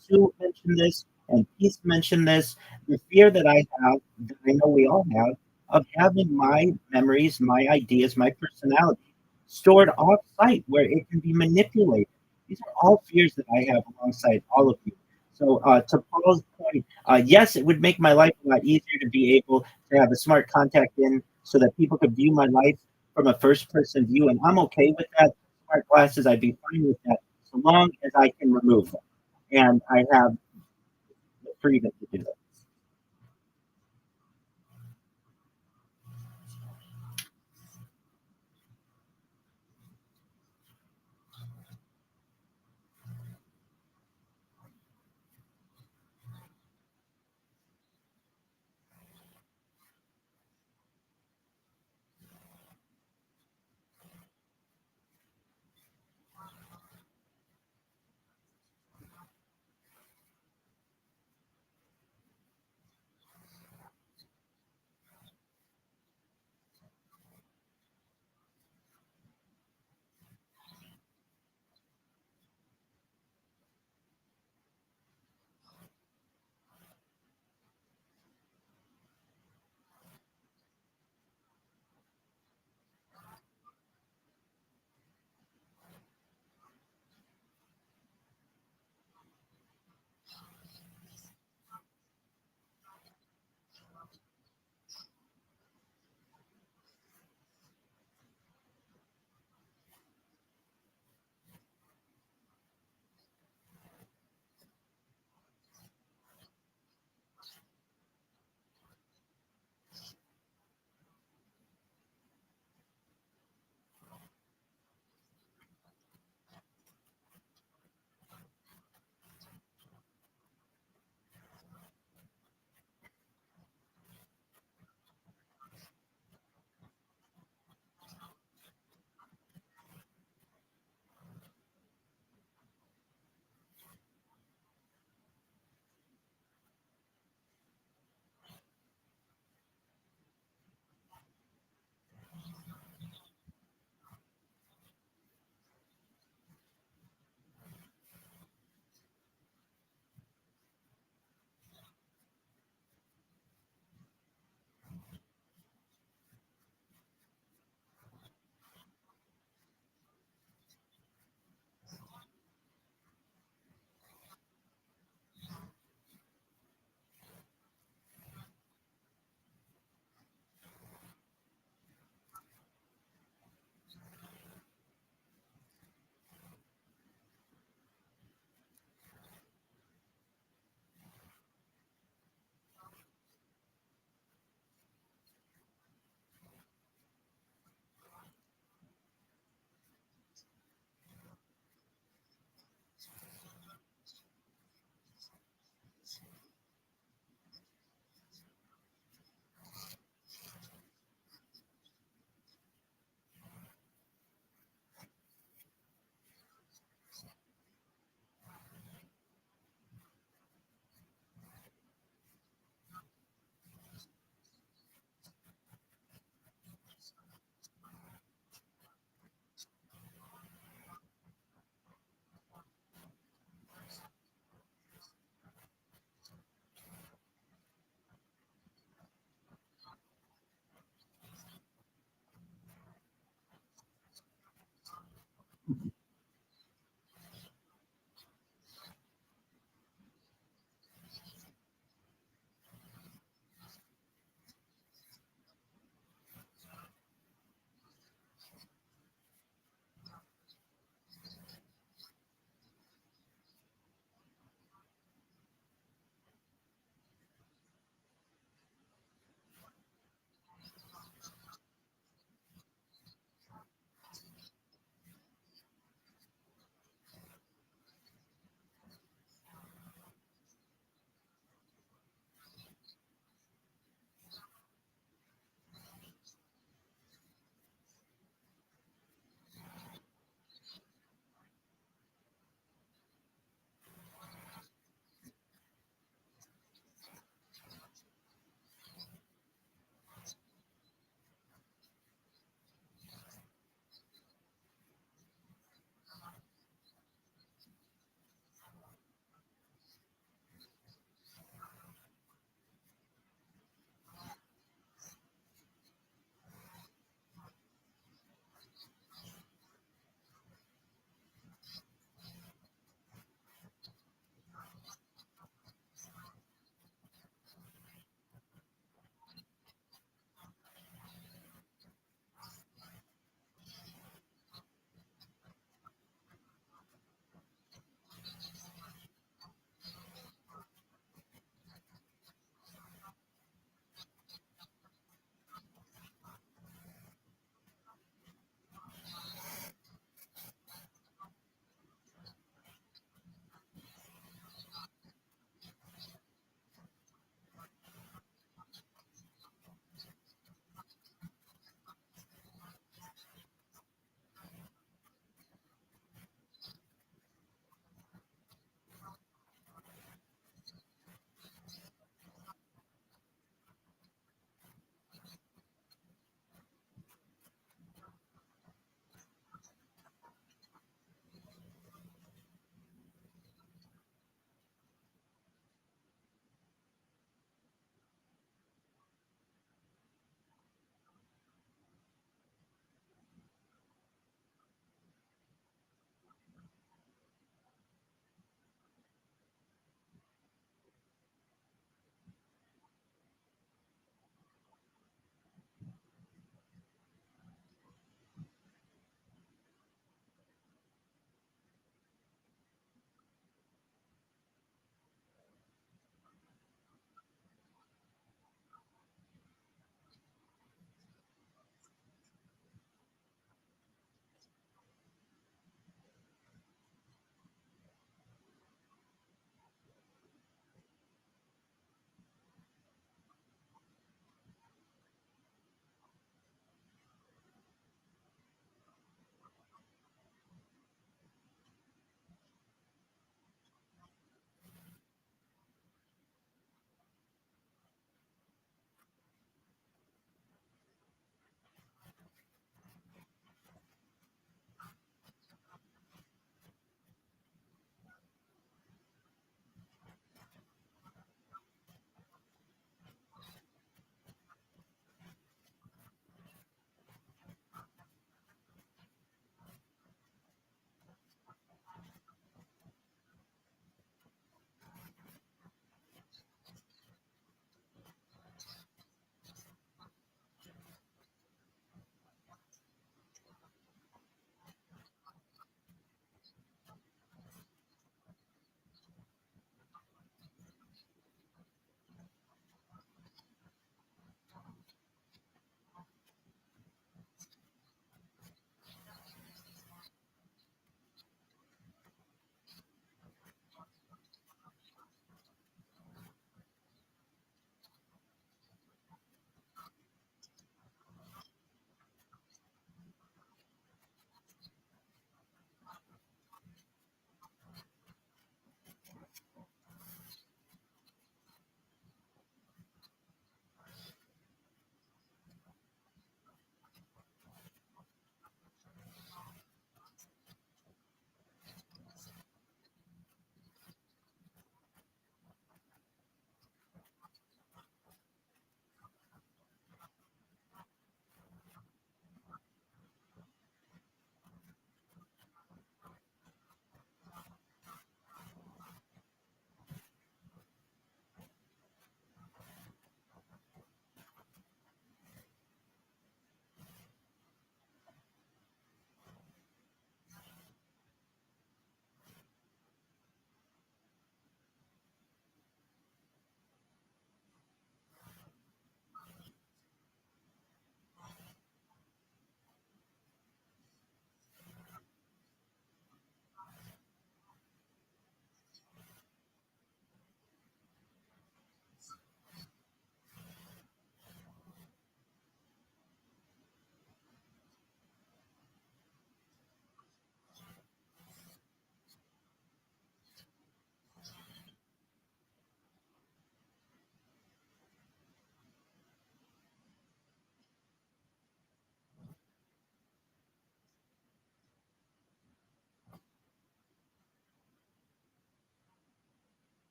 Sue mentioned this and Peace mentioned this. The fear that I have, that I know we all have, of having my memories, my ideas, my personality stored off site where it can be manipulated. These are all fears that I have alongside all of you. So, to Paul's point, yes, it would make my life a lot easier to be able to have a smart contact in so that people could view my life from a first person view. And I'm okay with that. Smart glasses, I'd be fine with that so long as I can remove them. And I have the freedom to do that.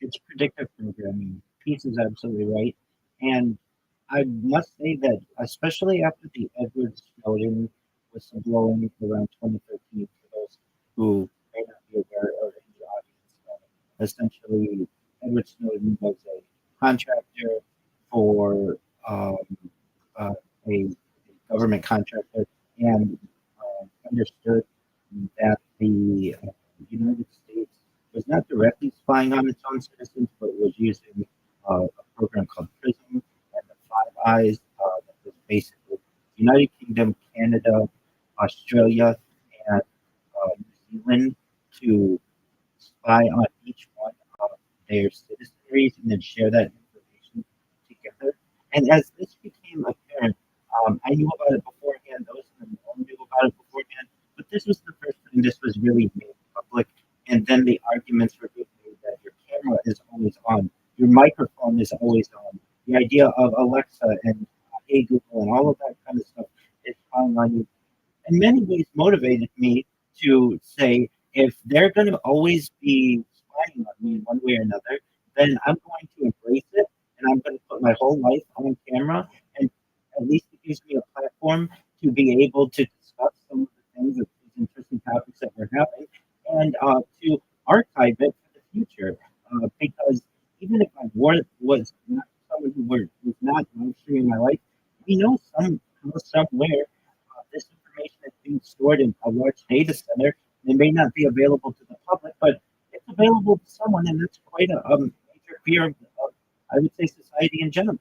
it's predictive programming. Peace is absolutely right. And I must say that, especially after the Edward Snowden whistleblowing around 2013, for those who may not be aware or in the audience, essentially Edward Snowden was a contractor for um, uh, a government contractor and understood that the United States was not directly spying on its own citizens, but was using a program called PRISM and the Five Eyes that was basically United Kingdom, Canada, Australia, and New Zealand to spy on each one of their citizenries and then share that information together. And as this became apparent, I knew about it beforehand. Those in the know knew about it beforehand, but this was the first time this was really made public. And then the arguments were being made that your camera is always on, your microphone is always on. The idea of Alexa and Hey Google and all of that kind of stuff is spying on you in many ways motivated me to say, if they're going to always be spying on me in one way or another, then I'm going to embrace it and I'm going to put my whole life on camera. And at least it gives me a platform to be able to discuss some of the things, of these interesting topics that we're having, and to archive it for the future. Because even if I was not someone was not live streaming my life, we know somewhere this information is being stored in a large data center. It may not be available to the public, but it's available to someone, and that's quite a major fear of, I would say, society in general.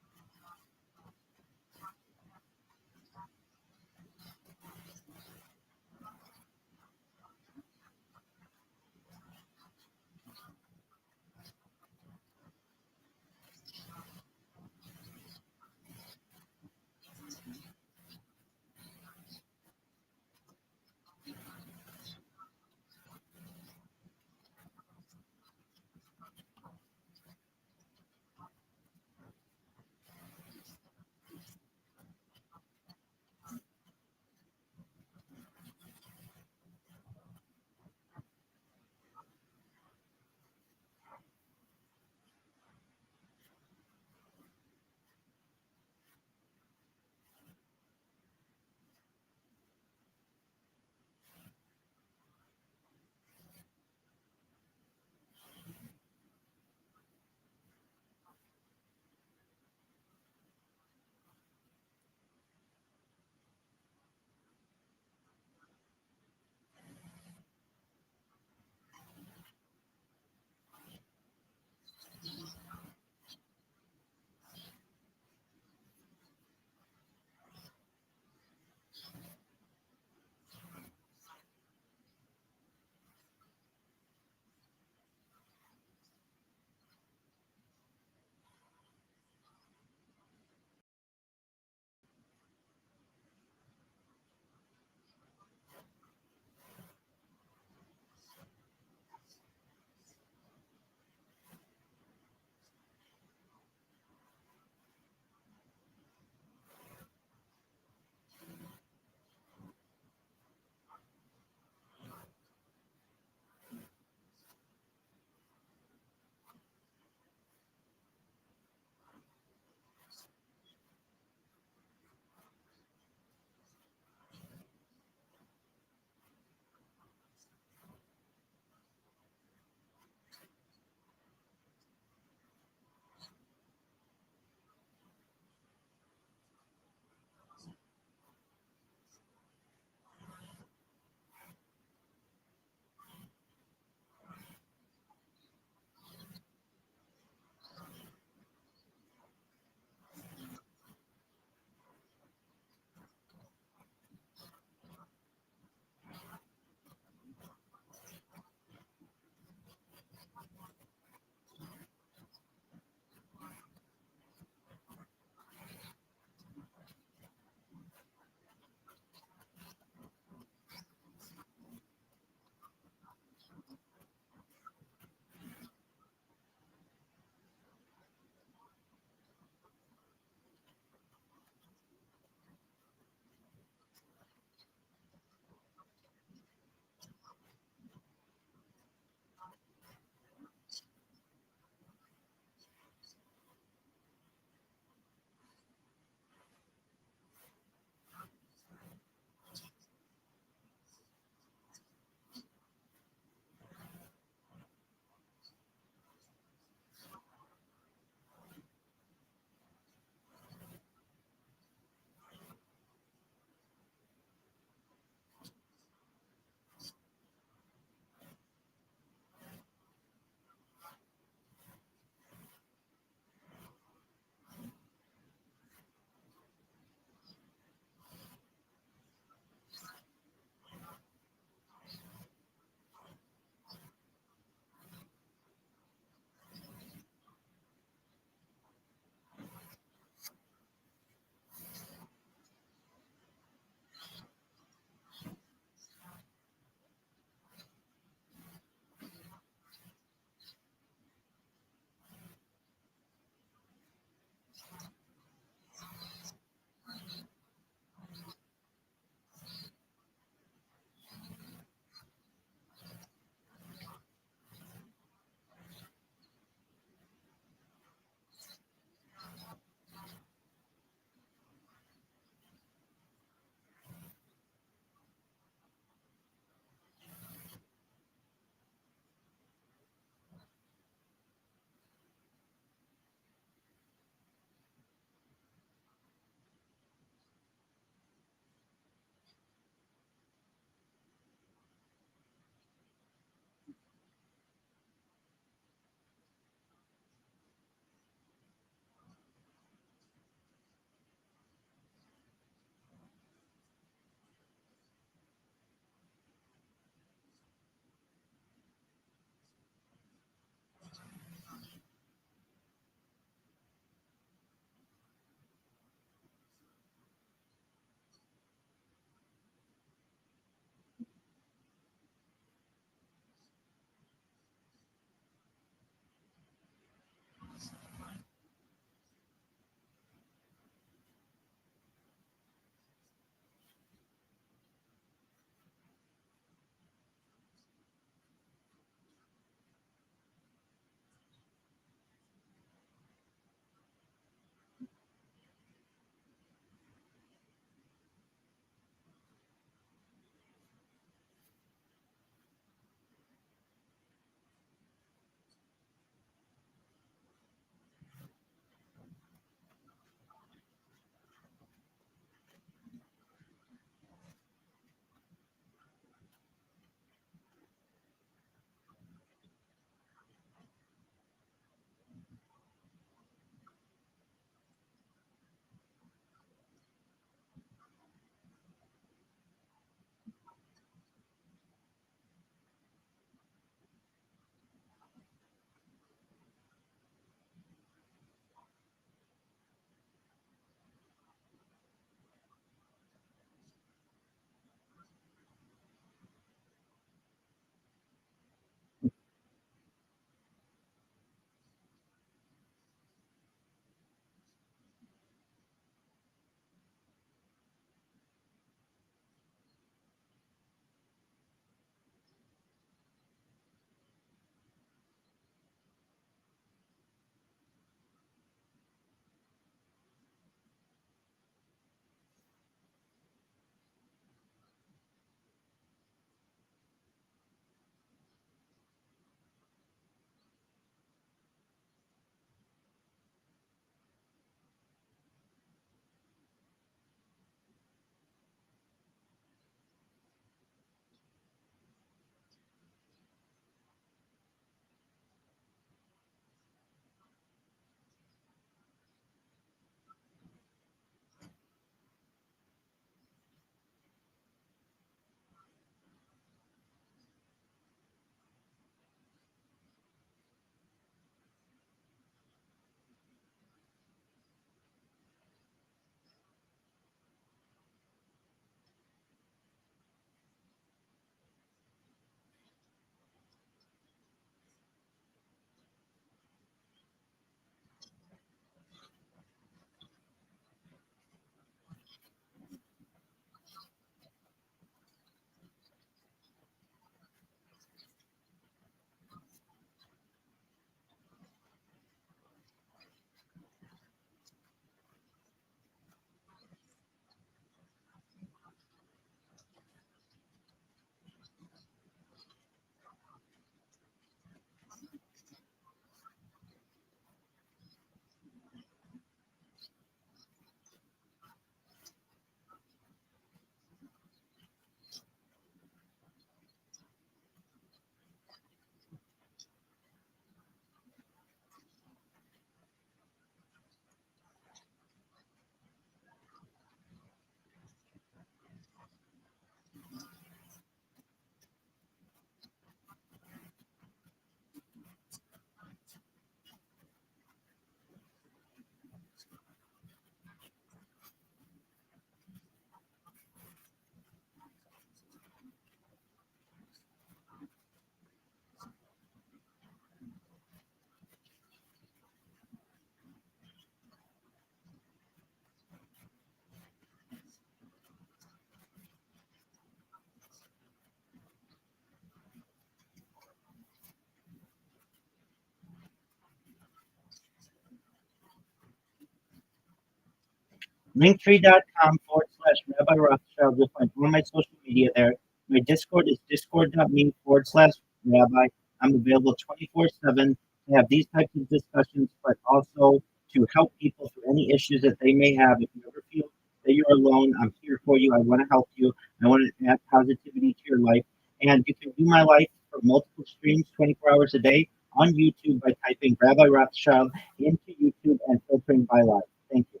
Linktree.com/Rabbi Rothschild. You'll find all my social media there. My Discord is discord.me/Rabbi. I'm available 24/7 to have these types of discussions, but also to help people through any issues that they may have. If you ever feel that you're alone, I'm here for you. I want to help you. I want to add positivity to your life. And you can view my life for multiple streams 24 hours a day on YouTube by typing Rabbi Rothschild into YouTube and filtering by live. Thank you.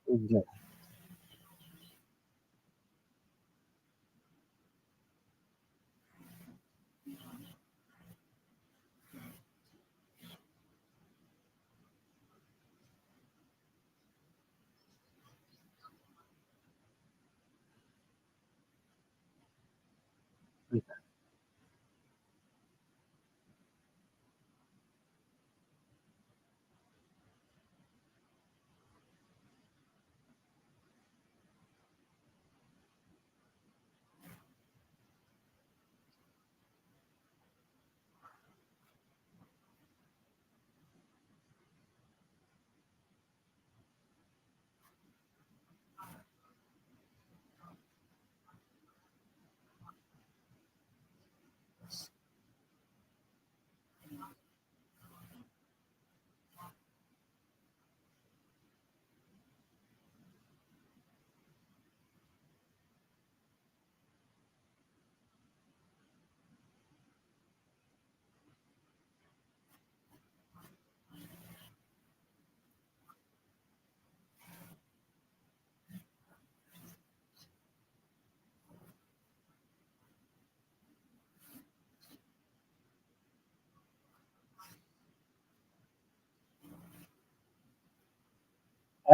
Exactly.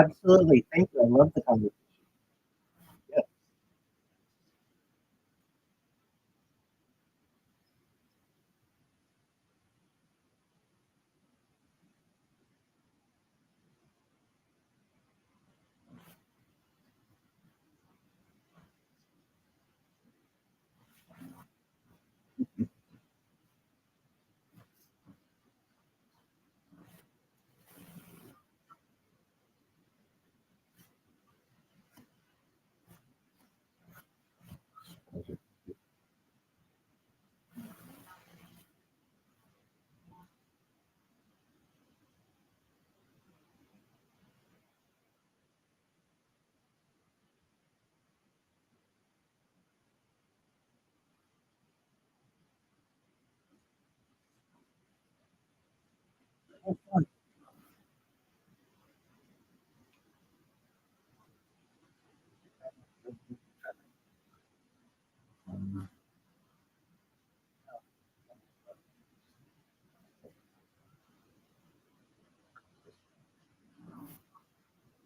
Absolutely. Thank you. I love the conversation. Yeah.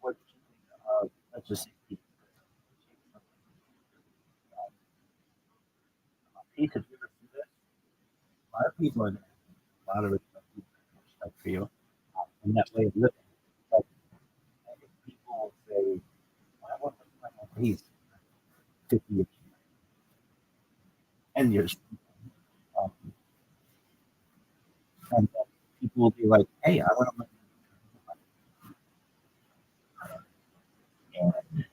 What let's just say Pete, have you ever seen this? A lot of people are a lot of respect for you. And that way of living. Like if people say, I want to find out he's 50 years, 10 years. Um, and people will be like, hey, I want to. And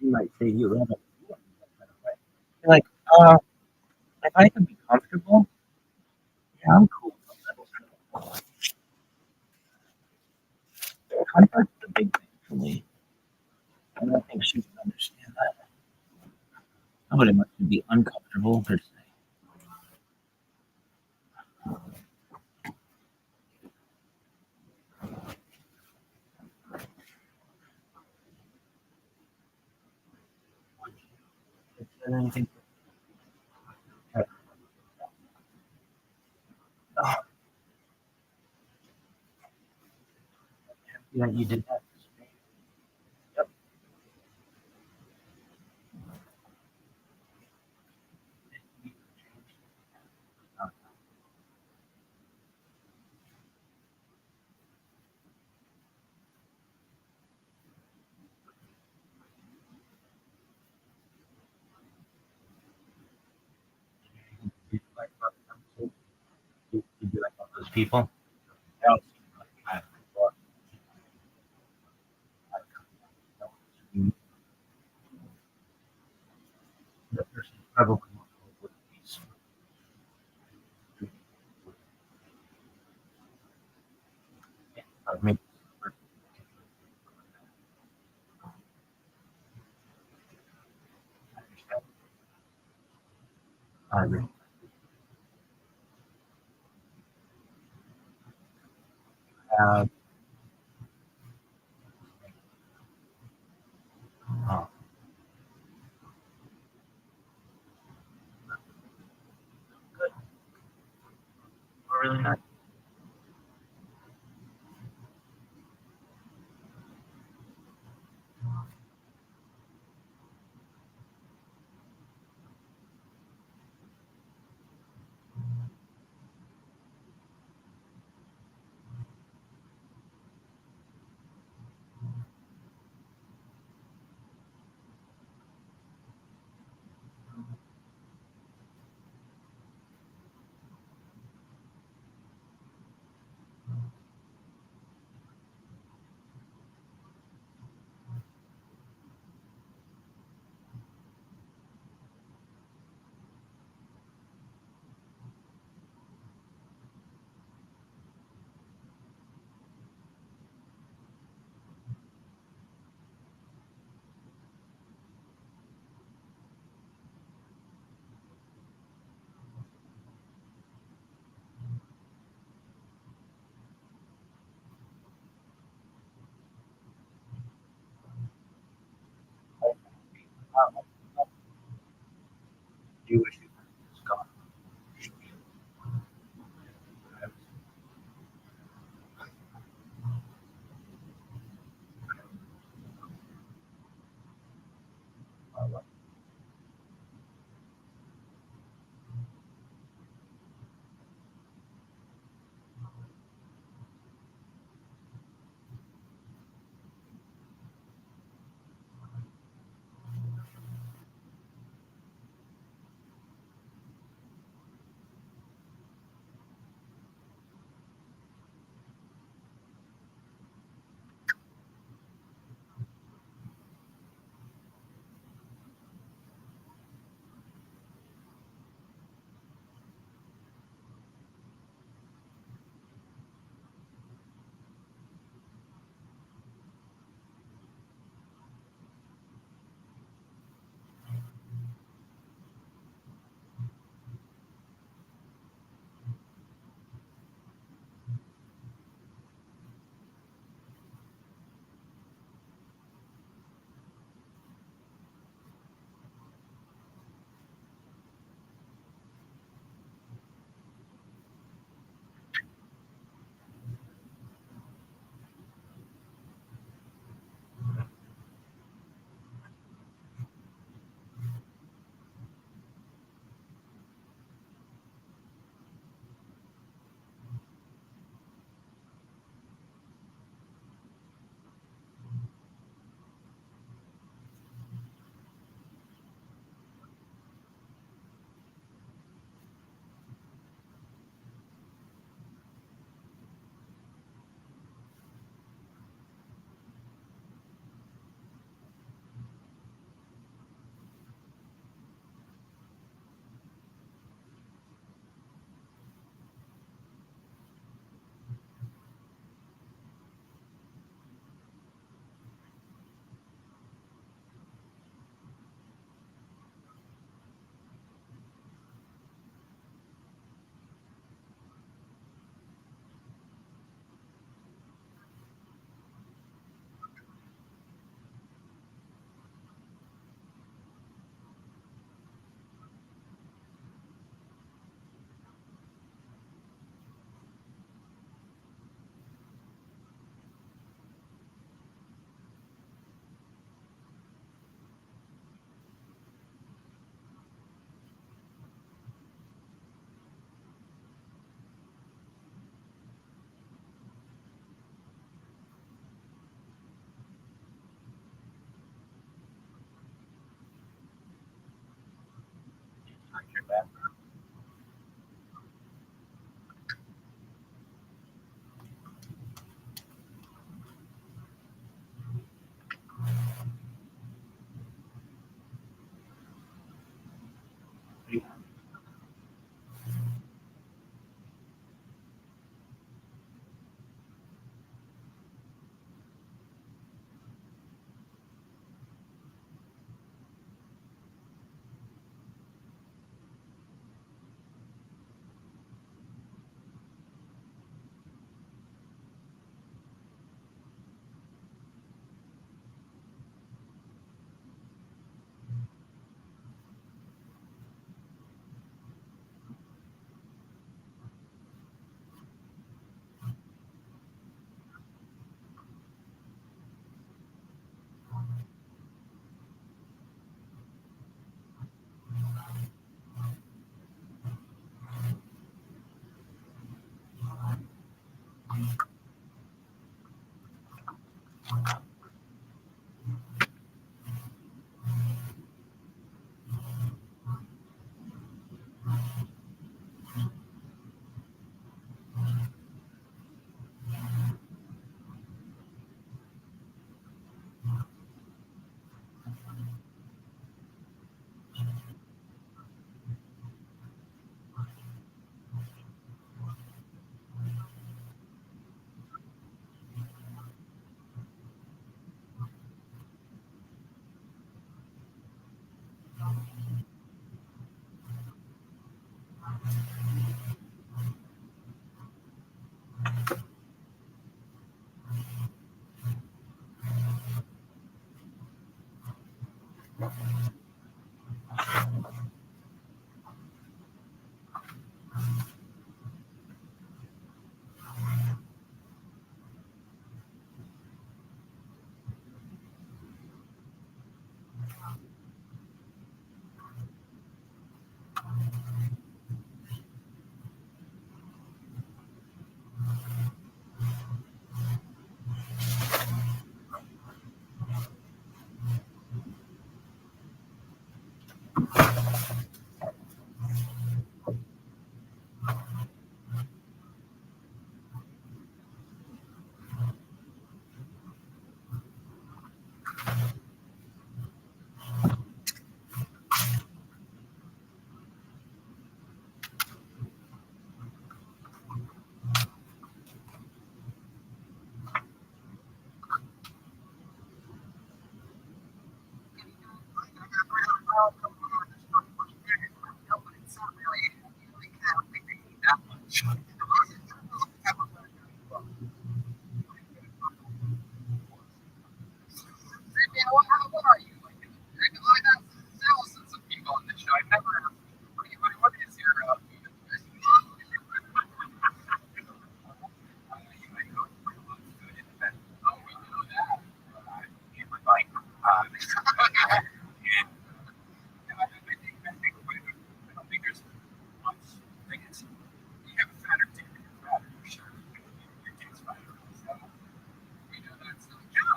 you might say, you rather do it that kind of way. You're like, if I can be comfortable, yeah, I'm cool. Comfort's the big thing for me. And I think she can understand that. Nobody wants to be uncomfortable per se. Is there anything? Oh, yeah, you did that. Yep. Did you like about them too? Did you like about those people? They all seem like I thought, like, the person probably would be maybe I really have uh, really not. I do wish you was gone. bathroom. What are you? I got thousands of people on this show. I've never. What is your?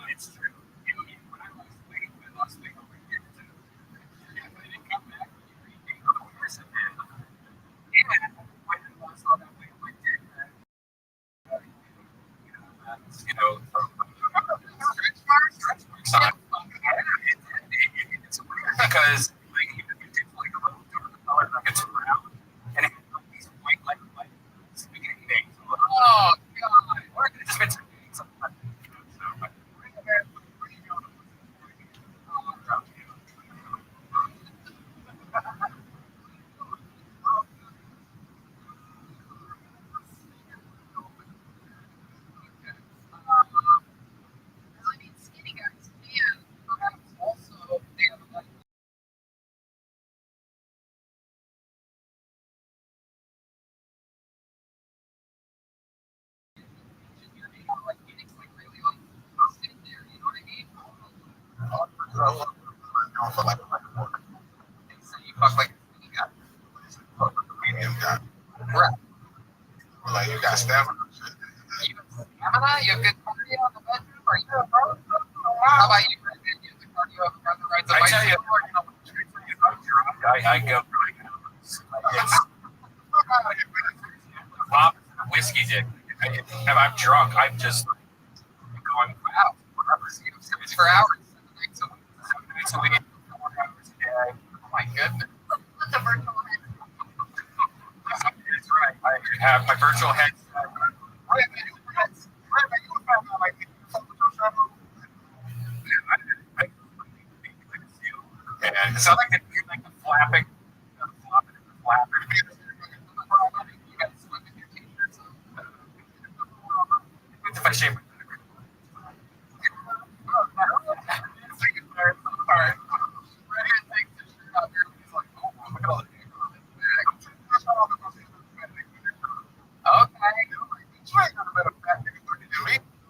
It's true. When I lost weight, over a year or two. Yeah, but I didn't come back. Of course I did. And when I lost all that weight, I did that. From stretch marks. It's weird because like even if you take like a little dark color like it's brown and it has like these white like spaghetti veins. Oh god! Or it could have just been some veins. Skinny guys and perhaps also they have like getting like really like sitting there, you know what I mean? So you fuck like a skinny guy. Medium guy. Right. Like you got stamina. You have stamina, you have good cardio in the bedroom, are you a pro? How about you, Brandon? You have the cardio on the rides of I tell you, bicycle, or you know, I go for like It's whiskey dick. If I'm drunk, I'm just going Wow. It's for hours. 7 nights a week, 4 hours a day. Oh my goodness. What's a virtual head? That's right. I have my virtual headset. And so I like to do like the flapping. You got to swim with your t-shirts on. If I shave my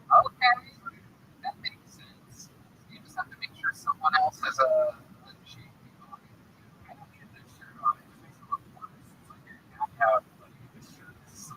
Okay. That makes sense. You just have to make sure someone else has a shape. I don't get that shirt on. It makes it look worse. It's like you're not out. This shirt is so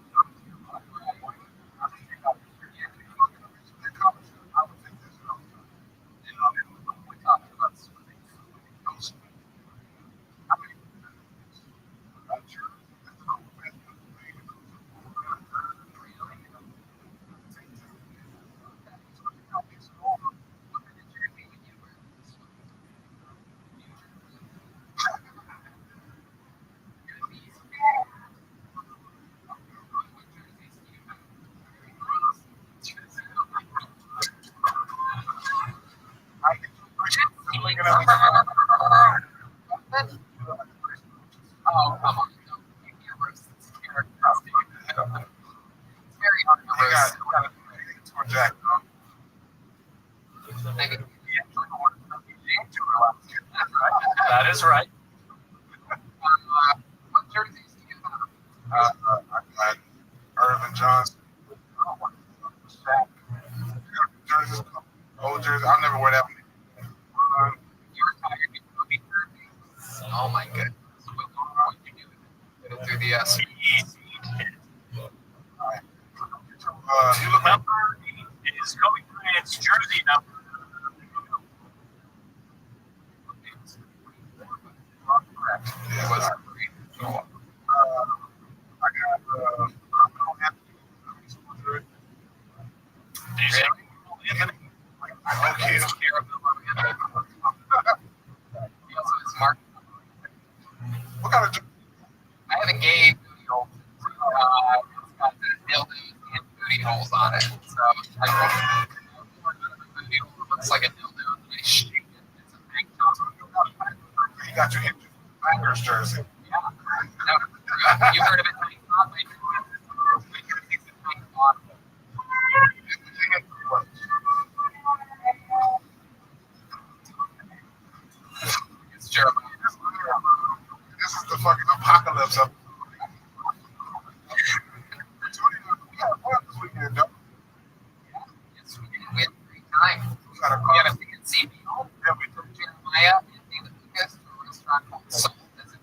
Oh, come on. You can't roast this character. It's very hard to roast. Maybe. That is right. What jerseys do you have? I got Irvin Johnson. Old jersey. I'll never wear that one. You retired before we jersey. Oh my goodness. What did you do with it? Get it through the You look like Number is going by its jersey number. It was great. I got He also has Mark. what kind of jersey? I have a gay booty hole. It's got the dildos and booty holes on it. So I booty hole looks like a dildo. And I shake it. It's a tank top. You got your Packers jersey. Yeah. No, you heard of it? Tank top? It's a tank top. It's Jeremiah. This is the fucking apocalypse of. This weekend, though. Yes, we had a great time. We had a ticket see me home. Jeremiah and David Lucas to a restaurant called Salt. As in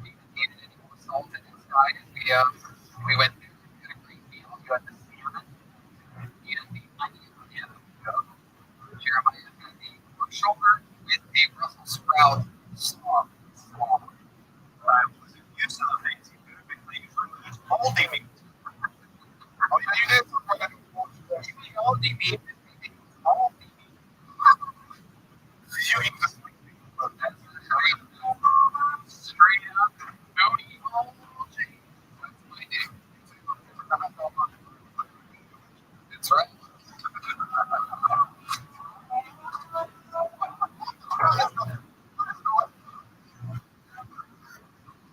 we needed any more salt in his diet. We went there and had a great meal. You had the salmon. You had the onion. Jeremiah had the pork shoulder with a Brussels sprout slaw. Use of the things you could have been moldy meat. Oh, yeah, you did. Moldy meat. You eat this week. That's straight up booty hole. That's my name. That's right.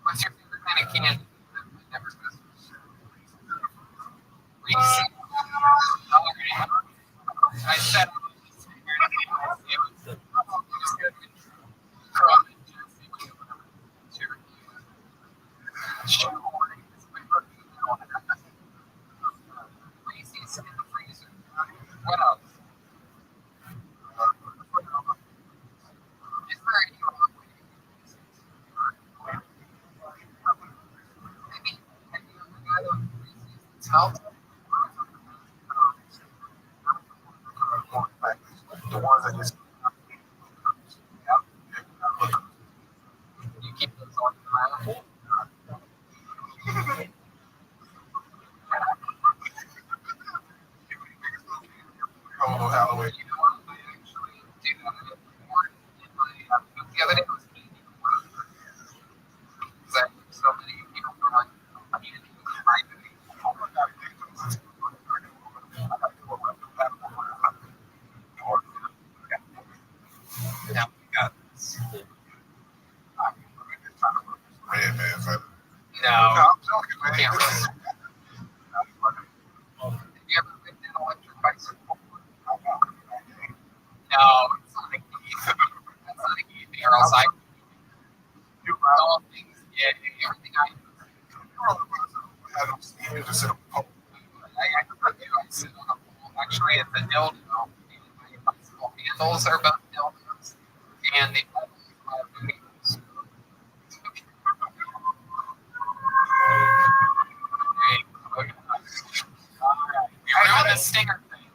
What's your favorite kind of candy? I never missed. Reese. I said. Reese's in the freezer. What else? Is there any maybe have you ever got a Reese's that's melted? The ones that just. You keep lives on the island. Oh, Halloween. You know what? I actually do that more in my the other day I was eating because I have so many people from like community behind me. Now we got this. Red man, so. No, I'm joking, man. can't really. Have you ever ridden an electric bicycle? No, it's not a geese. That's not a geese. Or else I all things. Yeah, everything I do. I don't see you just sit on the pole. I sit on a pole. Actually, it's a dildo. And my bicycle handles are both dildos. And the pedals are booties. Alright. We're on the stinger thing. It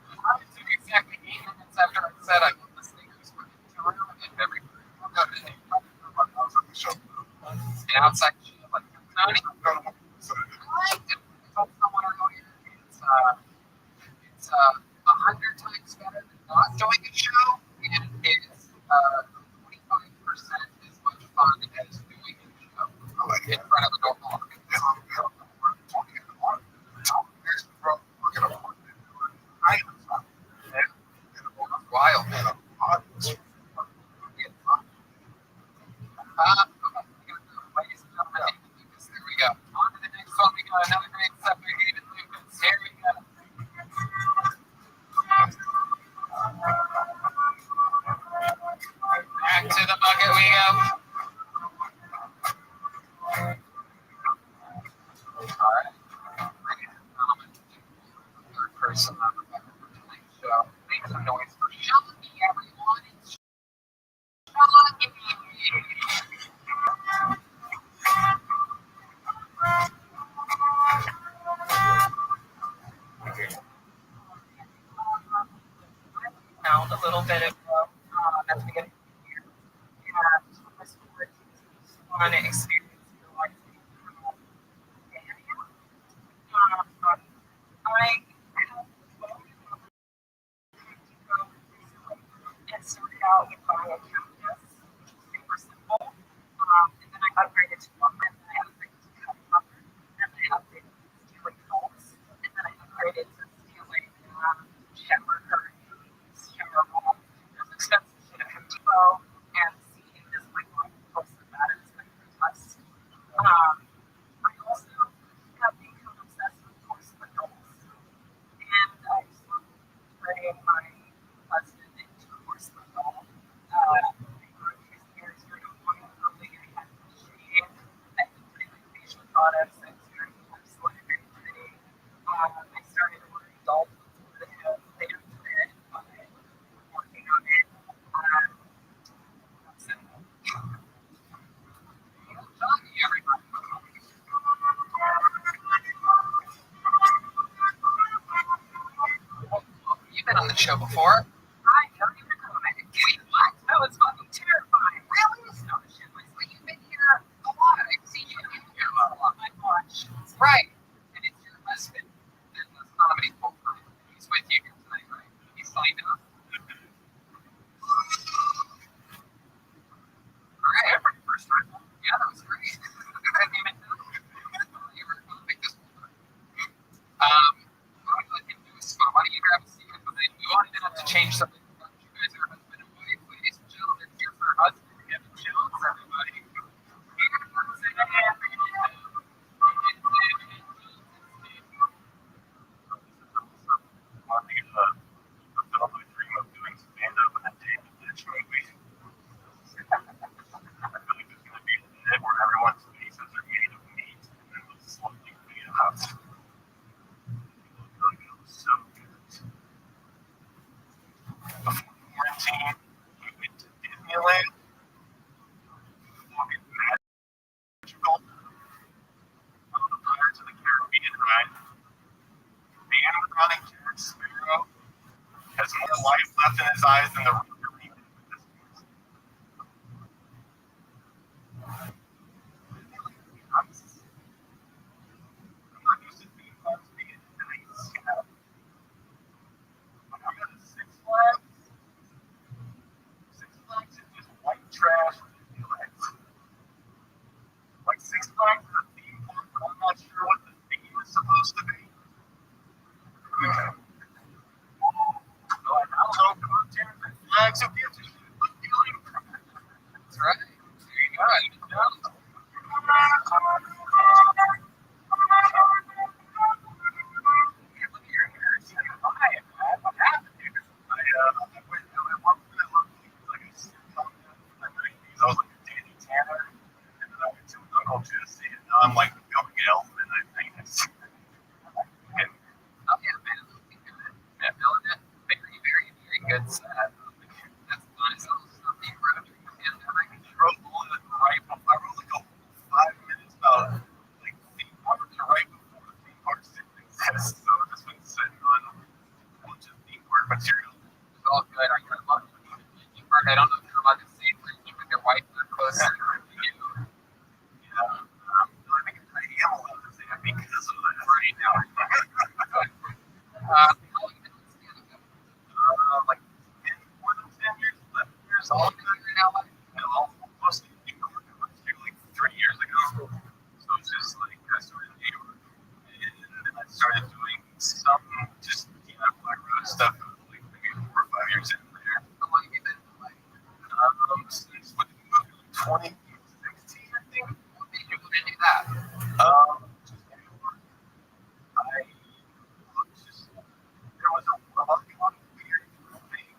took exactly 8 minutes after I said I put the stingers with it to ruin it every and outside shit like Tony. I liked it. I told someone earlier it's 100 times better than not doing a show, and it is 25% as much fun as doing a show in front of a normal audience. Wild, man. Ladies and gentlemen, Lucas, there we go. On to the next one. We got another great subject, David Lucas. Here we go. Back to the bucket we go. All right. Third person on the bucket for tonight's show. Make some noise for Shelby, everyone. It's Shelby. Found a little bit ago at the beginning of the year. And my school want to experience your life. I have and started out with buying calculus, which was super simple. And then I upgraded to one, and then I upgraded to calculus, and then I upgraded to stealing homes, and then I upgraded to stealing shower curtains, shower walls. There's expensive shit at Home Depot, and seeing is like one close to that is like a test. I also have become obsessed with porcelain dolls, and I slowly turning my husband into a porcelain doll. For his years during morning early, I had to shave, I had to put in like facial products, I was very porcelain and very pretty. I started ordering doll clothes for him later today by working on it. So, everybody. You've been on the show before. I don't even know. Wait, what? That was fucking terrifying. Really? No shit. You've been here a lot. I've seen you in here a lot. I watch. Right. And it's your husband that does comedy full time. He's with you here tonight, right? He's signed up. All right. Every first time. Yeah, that was great. I didn't even know. You were going to make this one. Why don't you do a spot? Why don't you grab a seat? We wanted to change something. You guys are husband and wife, ladies and gentlemen. Here's her husband, Kevin Jones, everybody. Disneyland. Magical. Pirates of the Caribbean ride. Man with running Jack Sparrow has more life left in his eyes than the going to the theme park, but I'm not sure what the theme is supposed to be. Like, I don't know, cartoons and flags, who gives a shit? Let's do it. That's right. There you go. I'm like going elf, and I think it's Oh yeah, man. Looking good. Yeah, building it. Very, very, very good set. That's nice. I was something around during the pandemic. drove on it right before. I rode like a whole 5 minutes about like theme parks right before the theme parks didn't exist. So I've just been sitting on a bunch of theme park material. It's all good. Are you allowed to go to Disney Park? I don't know if you're allowed to say things with your wife or close to you. Yeah, I think I am allowed to say that because of that right now. How long you been in Canada? Like 10, more than 10 years, 11 years How long old. have you been in LA? Mostly New York. I went here like 3 years ago. So it's just like I started in New York. And then I started doing some just Black Road stuff like maybe 4 or 5 years in there. How long have you been in LA? Since when did we move? 2016, I think. What made you want to do that? Just New York. There was a lot of weird thing.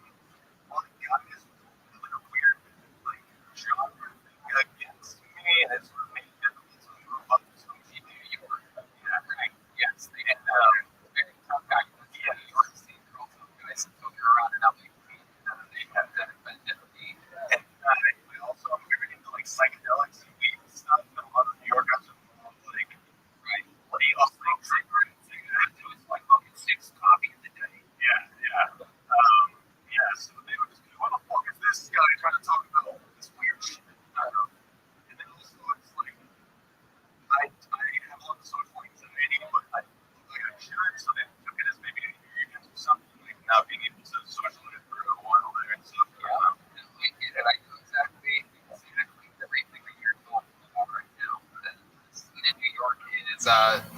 Well, the guy is like a weird like genre thing against me, and it sort of made it difficult to move up to New York. Yeah, right. Yes, they had very tough guy. Yeah, New York State girl tough guys who took her around and LA. They had that definitely. And I also I'm very into like psychedelics and weed and stuff. And a lot of New York has a lot of like right late off things. It was like fucking 6 coffee in the day. Yeah. So they would just be, what the fuck is this guy trying to talk about this weird shit? And then also it's like I have a lot of social anxiety, but I look like I should, so they took it as maybe a experience or something, like not being able to socialize for a while there and stuff. Yeah, I get it. I know exactly everything that you're talking about right now. The scene in New York is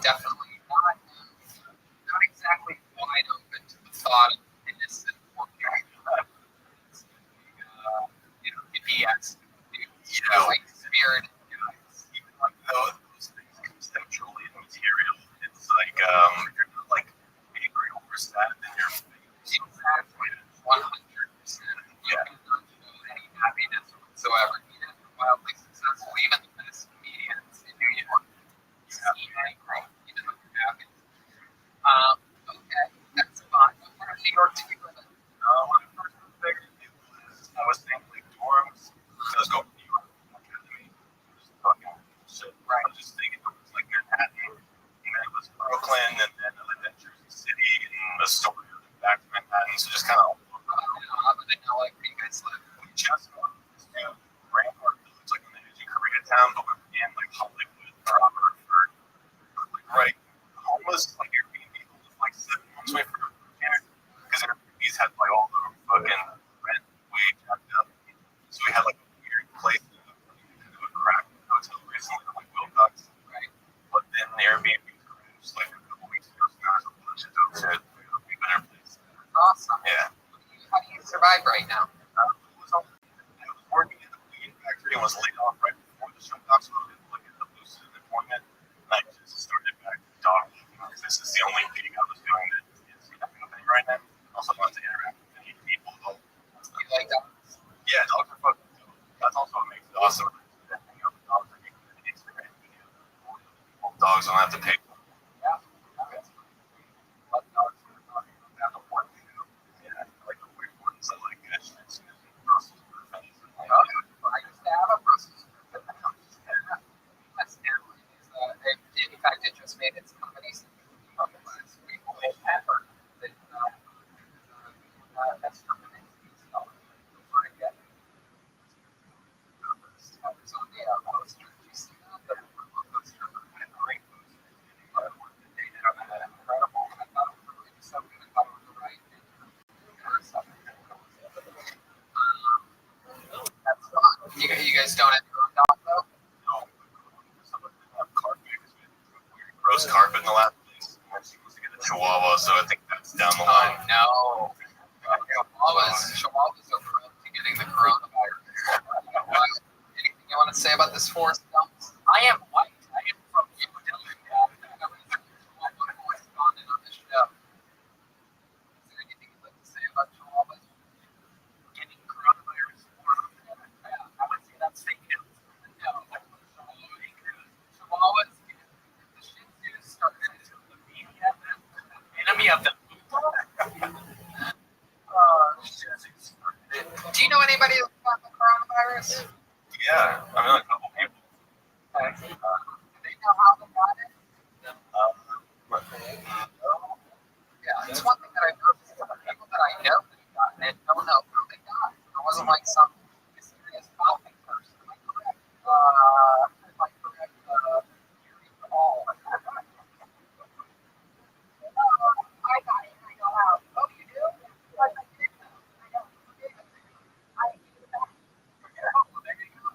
definitely not exactly wide open to the thought of innocent or hippie-esque, like spirit guys. Even like those things conceptually and material, it's like you're not like angry over sad in your face. Exactly, 100%. You cannot feel any happiness whatsoever. Even if you're wildly successful, even the best comedians in New York, you see angry, even if you're happy. Okay, that's fine. What part of New York did you live in? When I first moved there, I was thinking like dorms. I was going to New York Academy. Just fucking shit. Right. I was just thinking it was like Manhattan, and then it was Brooklyn, and then I lived in Jersey City, and Astoria, and back to Manhattan. So just kind of. But I know, like, where you guys live. We just moved to Rampart Village, like in the edge of Koreatown, but we're in like Hollywood proper for like right homeless, like Airbnb homeless, like 7 months away from here, because Airbnbs had like all the fucking rent way jacked up. So we had like a weird place to do a crack hotel recently, like Wilcox, right? But then Airbnb crashed like a couple weeks ago, so now there's a bunch of dope shit. We better place. Awesome. Yeah. How do you survive right now? I was working in the weed factory and was laid off right before the shutdown, so I didn't look at the boosted employment. And I just started back dog walking because this is the only gig I was doing that is happening right now. Also, I want to interact with any people. You like dogs? Yeah, dogs are fucking dope. That's also what makes it awesome. Hang out with dogs and you can Instagram videos of dogs don't have to pay for them. Yeah. Love dogs for talking about the work they do. Yeah, I like the weird ones. I like good shit. Brussels Griffins. I used to have a Brussels Griffin in the house. That's family. In fact, it just made its companies last week. Only Pepper. That's company. rose carpet in the last place. And she wants to get a Chihuahua, so I think that's down the line. Oh, no. Chihuahuas are prone to getting the coronavirus. Anything you want to say about this forest dump? I am white. I am from Philadelphia. Correspondent on this show. Is there anything you'd like to say about Chihuahuas? Getting coronavirus. I would say that's fake news. No. Chihuahuas, the Shih Tzus started into the media. Enemy of the people. Do you know anybody who's got the coronavirus? Yeah, I mean, a couple people. Do they know how they got it? Yeah, it's one thing that I noticed about people that I know that have gotten it don't know how they got it. It wasn't like some mysterious falcon person. Am I correct? Am I correct? Paul. I got it. I know how. Oh, you do? I did know. I know. I do that. Oh, there you go.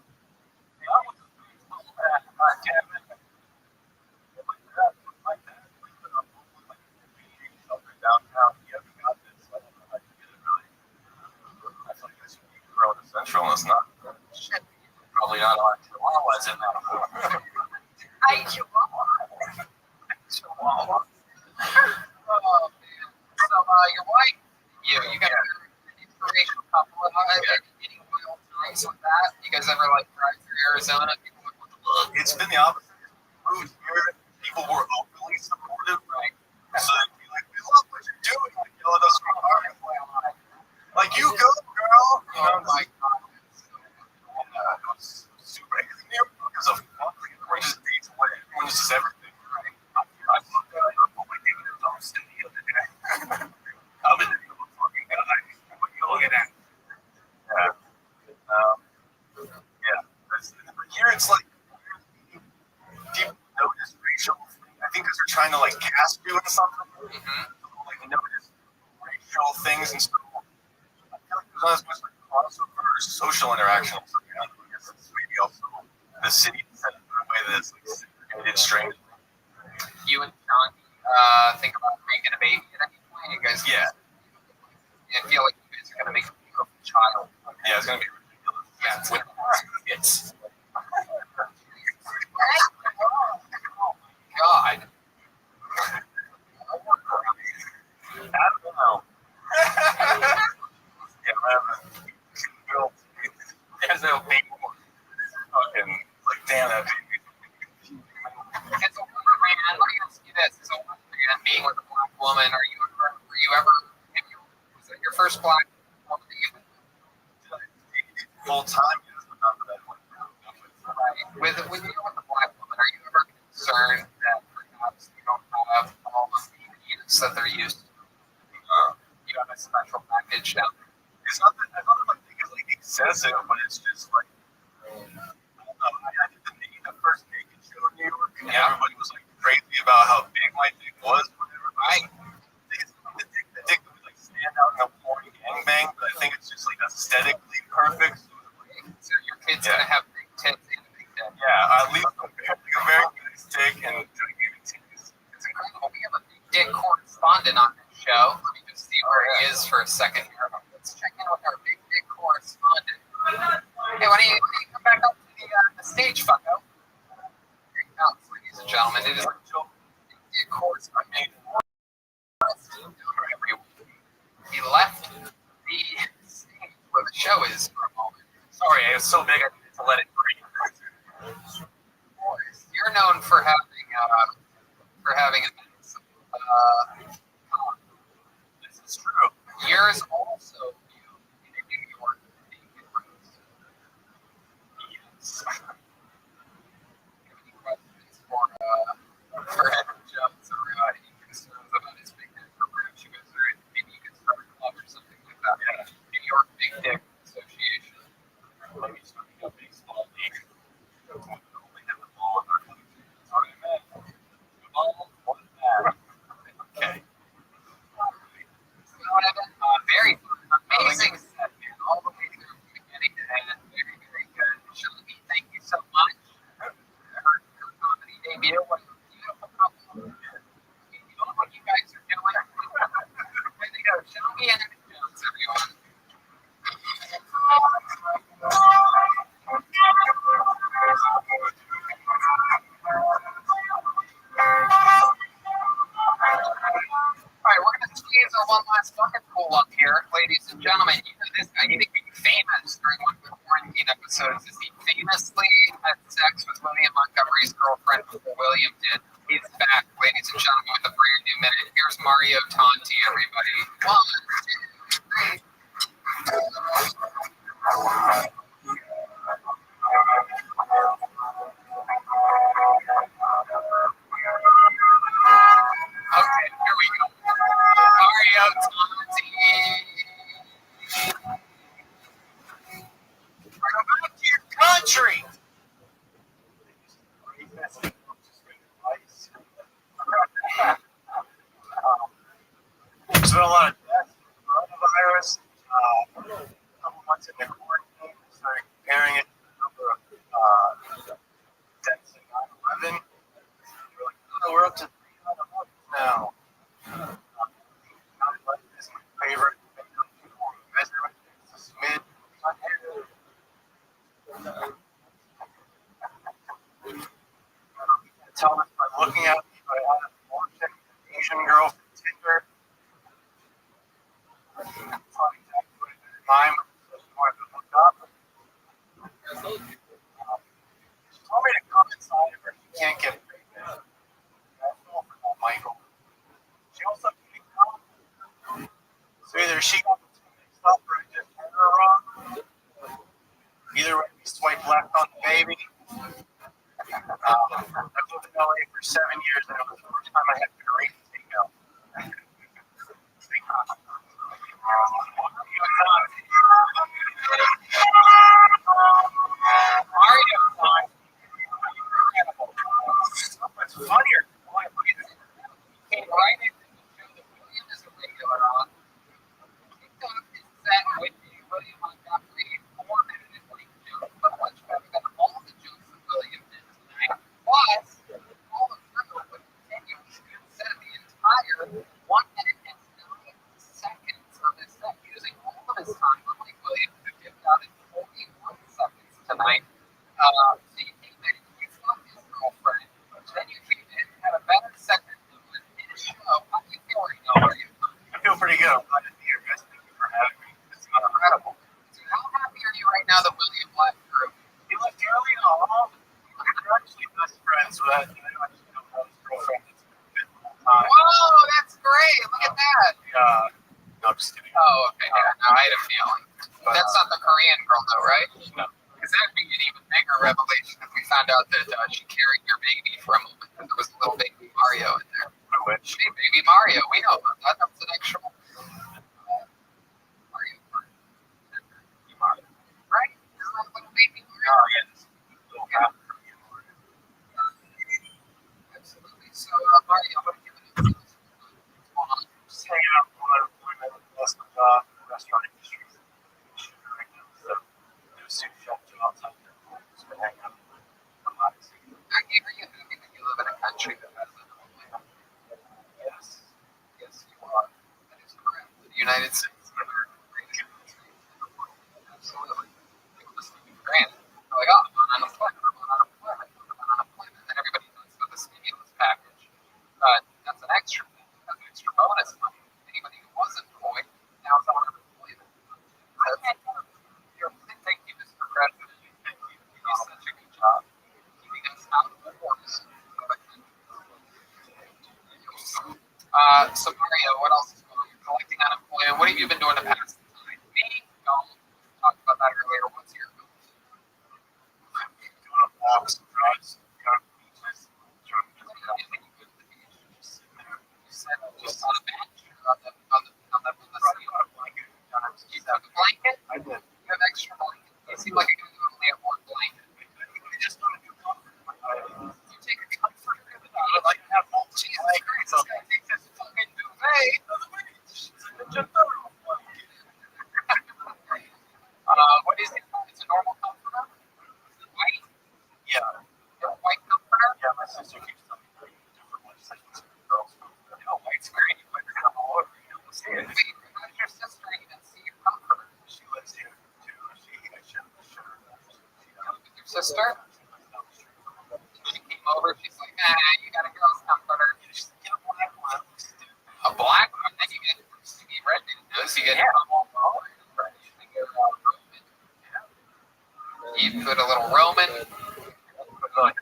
Central, and it's not. Shit. Probably not on Chihuahuas in that. Hey, Chihuahua. Chihuahua. Oh, man. So, your wife, you got an inspirational couple. Any wild times with that? You guys ever, like, drive through Arizona? People like, what the fuck? It's been the opposite. Moved here, people were openly supportive. Right. So they'd be like, we love what you're doing. Like, yell at us from the car. Like, you go, girl. You know, Oh, my God. it was super. New York is a fuck. Everyone just dates away. Everyone just does everything. Right? I looked at my David Thompson the other day. I'm in the fucking guy. Look at that. Yeah. Here it's like, do you notice racial? I think because they're trying to like cast you in something. Like notice racial things and stuff. I feel like there's not as much like crossover or social interaction. So, I guess it's maybe also the city set up in a way that's like segregated, strange. You and John think about making a baby at any point? You guys, Yeah. I feel like you guys are going to make a beautiful child. Yeah, it's gonna be ridiculous. Yeah, it's with It's oh my God. I don't know. Yeah, there's no baby. Fucking like damn that baby. It's a wonder, man. Let me ask you this: it's a wonder, man, being with a black woman. Were you ever? Was it your first black woman that you? Full time, yes, but not that one. Right. When you're with a black woman, are you ever concerned that perhaps you don't have all of the needs that they're used to? You have a special package down there. It's not that I don't think it's like excessive, but it's just like I don't know. I did the first naked show in New York, and everybody was like crazy about how big my dick was, whatever. Right. The dick would like stand out in a porn gangbang, but I think it's just like aesthetically perfect. So your kid's gonna have big tits and a big dick. Yeah, at least a very nice dick and gigantic titties. It's incredible. We have a big dick correspondent on this show. Let me just see where he is for a second here. Let's check in with our big dick correspondent. Hey, why don't you come back up to the stage, fucko? Here he comes, ladies and gentlemen. It is our big dick correspondent. He left the stage where the show is for a moment. Sorry, it was so big I needed to let it breathe. You're known for having a This is true. Years also you in a New York naked roast. Yes. Any questions for Henry Jones or any concerns about his big dick, or perhaps you guys are maybe you could start a club or something like that? Yeah. New York Big Dick Association. Maybe starting a baseball league. Only have the ball in our country. That's what I meant. Ball, one ball. Okay. Very amazing set, man. All the way through from beginning to end. Very, very good. Shirley, thank you so much. I heard your comedy debut. What a beautiful couple. Montgomery's girlfriend before William did. He's back, ladies and gentlemen, with a brand new minute. Here's Mario Tonti, everybody. 1, 2, 3. Okay, here we go. Mario Tonti. Go back to your country. There's been a lot of deaths from coronavirus. A couple months into quarantine, we started comparing it to the number of deaths in 9/11. We're like, oh, we're up to 300 now. 9/11 is my favorite. Measurement is mid. Tell us by looking at me, but I had a Asian girl from Tinder. Time, so she wanted to hook up. She told me to come inside of her. She can't get pregnant. I feel for that, Michael. She also can't come. So either she got the two mixed up or I just turned her wrong. Either way, we swipe left on the baby. I've lived in LA for 7 years, and it was the first time I had great takeout. Mario Tonti. What's funnier? Came right into the show that William is a regular on. TikTok is set with the William Montgomery 4-minute late joke, but much better than all the jokes that William did tonight. Plus, all the crew would continue to set the entire 1 minute and 9 seconds of his set, using all of his time, unlike William, who dipped out in 41 seconds tonight. So you came in, you fucked his girlfriend, then you came in, had a better second movement in a show. How do you feel right now, Mario? I feel pretty good. I'm glad to be here, guys. Thank you for having me. It's incredible. So how happy are you right now that William left group? He left early and all. We're actually best friends with that. I actually don't have his girlfriend. It's been a long time. Whoa, that's great. Look at that. No, I'm just kidding. Oh, okay. Yeah, no, I had a feeling. That's not the Korean girl, though, right? No. Because that would be an even bigger revelation if we found out that she carried your baby for a moment, because there was a little baby Mario in there. Which? Hey, baby Mario. We know about that. That was an extra Mario. Mario. Right? Isn't that little baby Mario? Oh, yes. Yeah. Absolutely. So, Mario, what are you going to do? What's going on? Just hanging out with my best of the restaurant industry. Right now. So, do a sous chef job out there. Just been hanging out with a lot of people. Are you happy that you live in a country that has a homeland? Yes. Yes, you are. That is correct. The United States is a very great country. Absolutely. People just take it for granted. They're like, oh, I'm on unemployment. I'm on unemployment. I'm on unemployment. And everybody knows about the stimulus package. But that's an extra thing. That's an extra bonus money. Anybody who was employed now is on unemployment. Thank you, Mr. President. You do such a good job keeping us out of the wars. So Mario, what else is going on? You're collecting unemployment. What have you been doing to pass the time? Me, talked about that earlier. What's your goal? I'm doing a walks, drives, going to beaches, trying to What do you think you go to the beach? Just sit there. You said just on a bench or on the sea. a blanket. You took a blanket? I did. You have extra blanket. You seem like a guy who only have one blanket. I just want to do comfort. You take a comforter to the beach. I like to have multiple Jesus Christ, this guy takes his fucking duvet to the beach. What is it? It's a normal comforter? Is it white? Yeah. A white comforter? Yeah, my sister keeps telling me different ones. Like it's girls. No, white's great. But you're gonna all over. You don't see it. Wait, how does your sister even see your comforter? She lives here too. I should With your sister? She came over. She's like, you got a girl's comforter. Just get a black one. A black one? Then you get red windows. You get you put a little Roman. But like,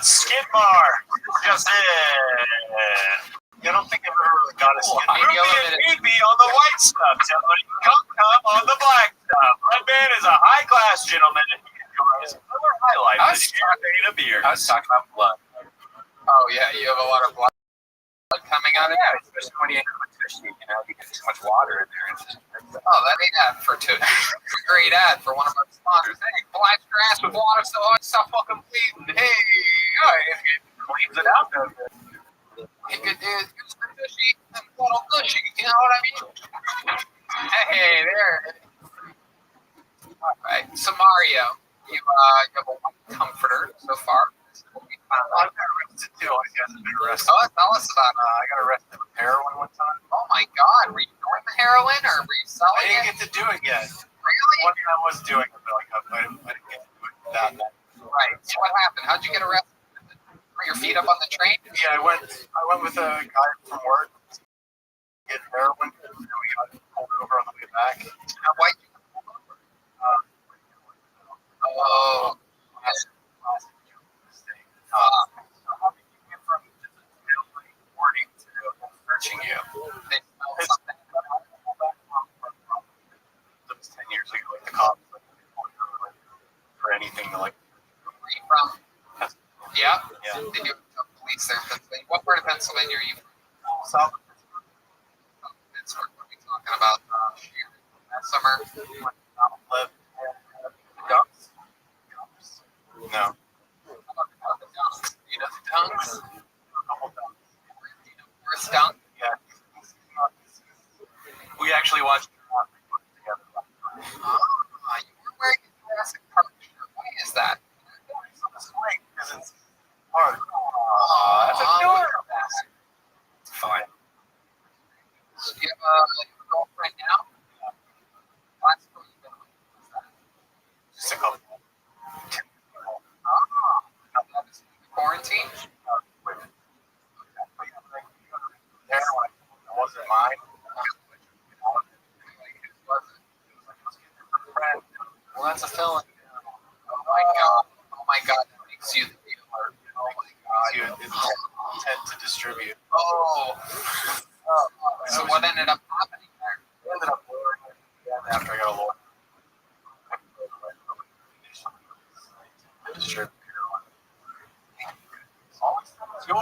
that skid bar. Just it. I don't think I've ever really got a skid bar. Meet me on the white stuff. Gentlemen, come on the black stuff. That man is a high-class gentleman, and he enjoys another highlight with champagne and beer. I was talking about blood. Oh yeah, you have a lot of blood coming out of it. Yeah, especially when you have a tushy, you know, you get too much water in there. Oh, that ain't ad for two. Great ad for one of our sponsors. Hey, blast your ass with water so I stop fucking bleeding. Hey, It cleans it out, though. you could do use the tushy and little tushy. You know what I mean? Hey, there it is. All right, so Mario, you have a white comforter so far. I got arrested too. I guess I've been arrested. Oh, tell us about it. I got arrested with heroin one time. Oh my God, were you doing the heroin or were you I selling didn't it? get to do it yet. Really? One thing I was doing, but like, I didn't get to do it without that. Right. So what happened? How'd you get arrested? Put your feet up on the train? Yeah, I went with a guy from work to get heroin, and we got pulled over on the way back. Now, why'd you get pulled over? Oh. Warning to searching you. They smelled something. That was 10 years ago. Like the cops for anything like. Where you from? Yeah. Yeah. They do have police there in Pennsylvania. What part of Pennsylvania are you from? South Pittsburgh. What are we talking about? That summer? Live ducks. No. You know the Dunks? A couple ducks. Where's Dunk? Yeah. We actually watched together. You were wearing a Jurassic Park shirt. Why is that? It's great because it's hard. That's adorable. It's fine. So you have a girlfriend now? Last time you been with? Just a couple. That was quarantine? It wasn't mine. Well, that's a felony. Oh my God. Oh my God. That makes you the dealer. Oh my God. You intent to distribute. Oh. So what ended up happening there? I ended up lowering it after I got a lawyer. Distribute heroin. It's yours.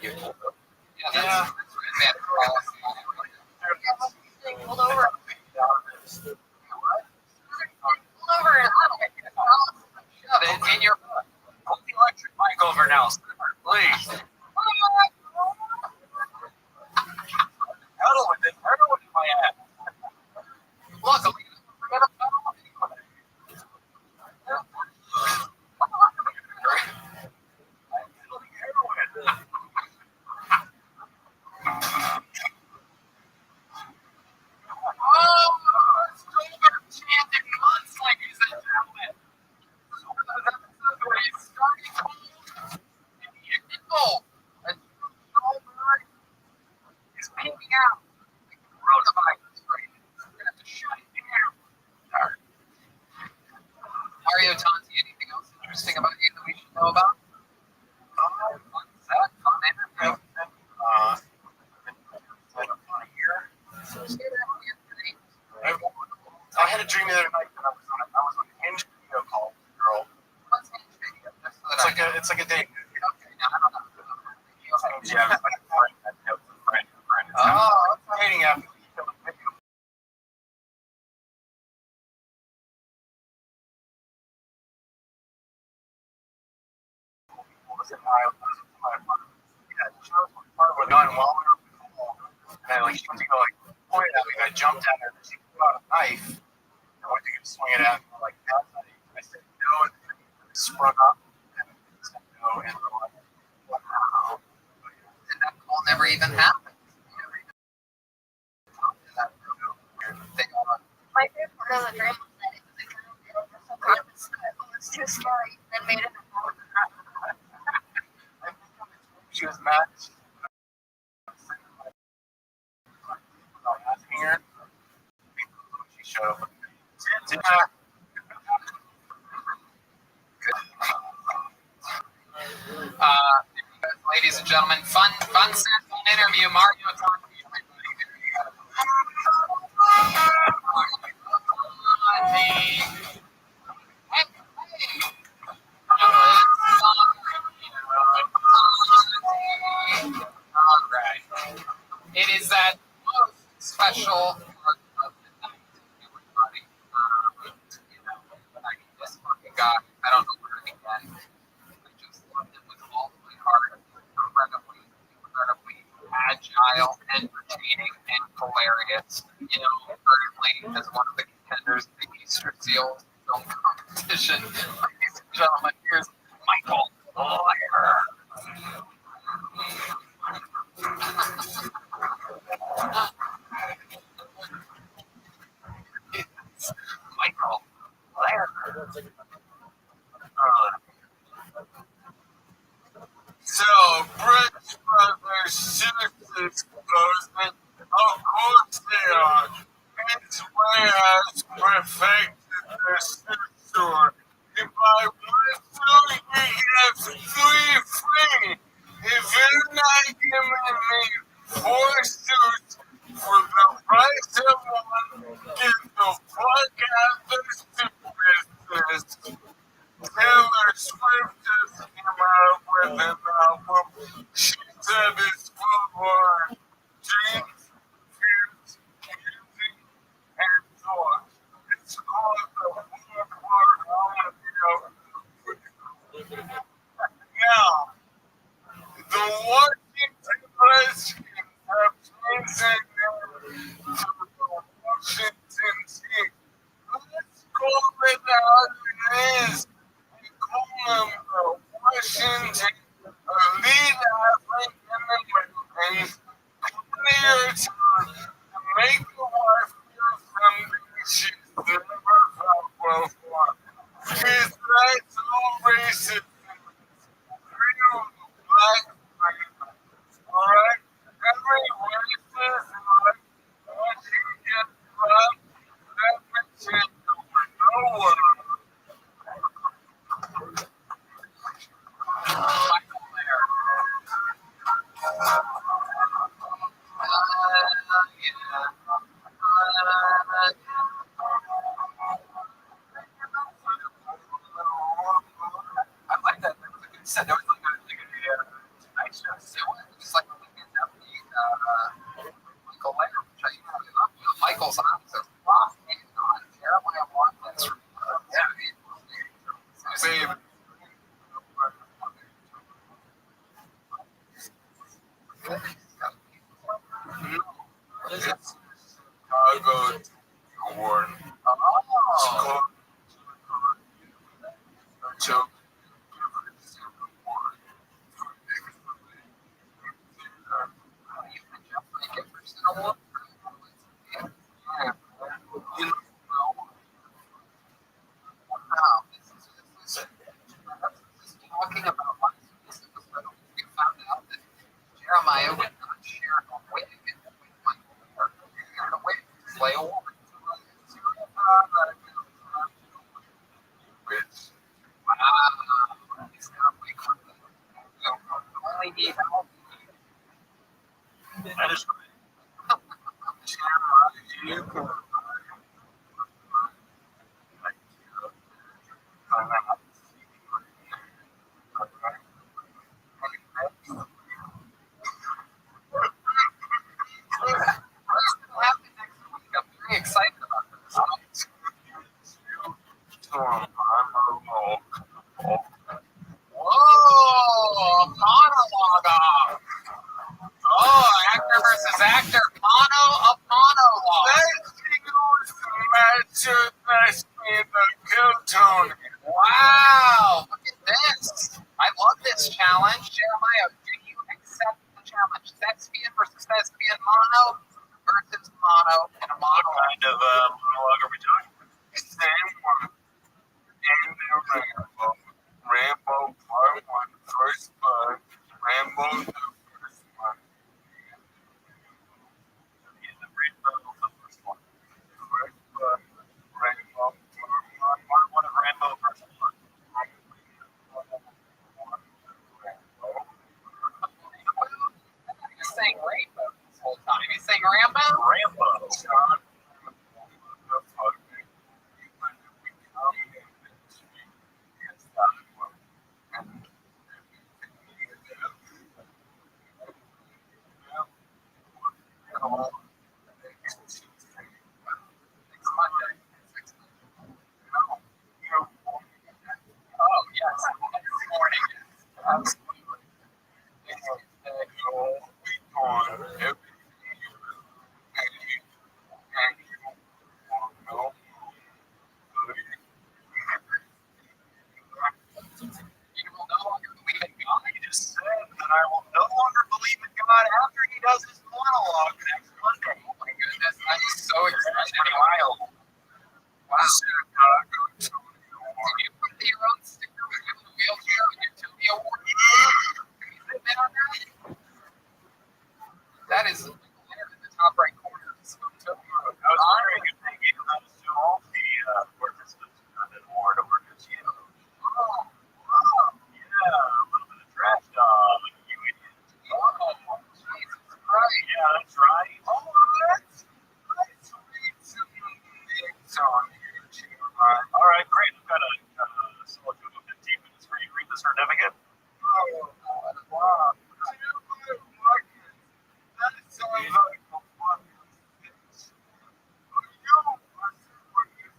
Yeah, that's bad. Pull over. Pull over and shove it in your butt. Put the electric mic over now, sir. Please. Heroin in my ass. Luckily, forget about Mario Tanti, anything else interesting about you that we should know about? Fun set, fun interview. I had a dream the other night that I was on a Hinge video call with a girl. What's Hinge video? Just so that It's like a date. Okay, now I don't know. Yeah, it's like a friend that knows a friend. It's a dating app. And like she was gonna like point at me, and I jumped at her, and she pulled out a knife. I went to swing it at her like that. I said no, and then it sprung up, and I said no, and we're like, wow. And that call never even happened. My favorite part of the dream was that it was a girl and it was too scary and made it. She was mad. Asking her. She showed up. gentlemen. Fun sample interview. Mario, talk to you. All right. It is that most special part of the night, everybody. This fucking guy, I don't know where to begin. I just loved it with all of my heart. Incredibly agile, entertaining, and hilarious. Currently as one of the contenders in the Easter Seals film competition. Ladies and gentlemen, here's Michael Lawyer. Michael Lawyer. So, Brooks Brothers Citizens Closement, of course they are. It's warehouse perfected their store. If I want to, you get 3 free. If you're not giving me 4 suits for the price of 1, get the fuck out of the suit business. Taylor Swift just came out with an album. She said it's full of dreams, fears, music, and thoughts. It's called the 4-part audio. Now, the Washington Redskins have changed their name to the Washington team. Let's call it how it is. Washington, lead athlete in the Americans, clear to make the wife feel something she's never felt before. His rights all racism, real black man. Alright? Every racist life, once you get dropped, that makes it nowhere. I like that. That was a good set. That was like a nice show. Just like Michael Laird, which I really love. Michael's on. So, Jeremiah Watkins. Save. It's Chicago Award. Oh. Joke. Talking about we found out that Jeremiah would not share a wig with Michael Lawyer. The wig play a woman. Wow. He's got a wig on the only need help. That is right. Jeremiah, excited about this. Whoa, a monologue. Oh, actor versus actor. A monologue. Let's use the matchup that's in the Killtone. Wow, look at this. I love this challenge. Jeremiah, do you accept the challenge? Thespian versus thespian, mono versus mono in a monologue. What kind of monologue are we talking about? Same one. In the Rambo. Rambo Part 1, First Blood. Rambo the first one. Yeah, the Rambo the first one. First Blood. Rambo Part 1. What of Rambo First Blood? certificate? Oh, wow. That sounds like a fun fix. You are super good.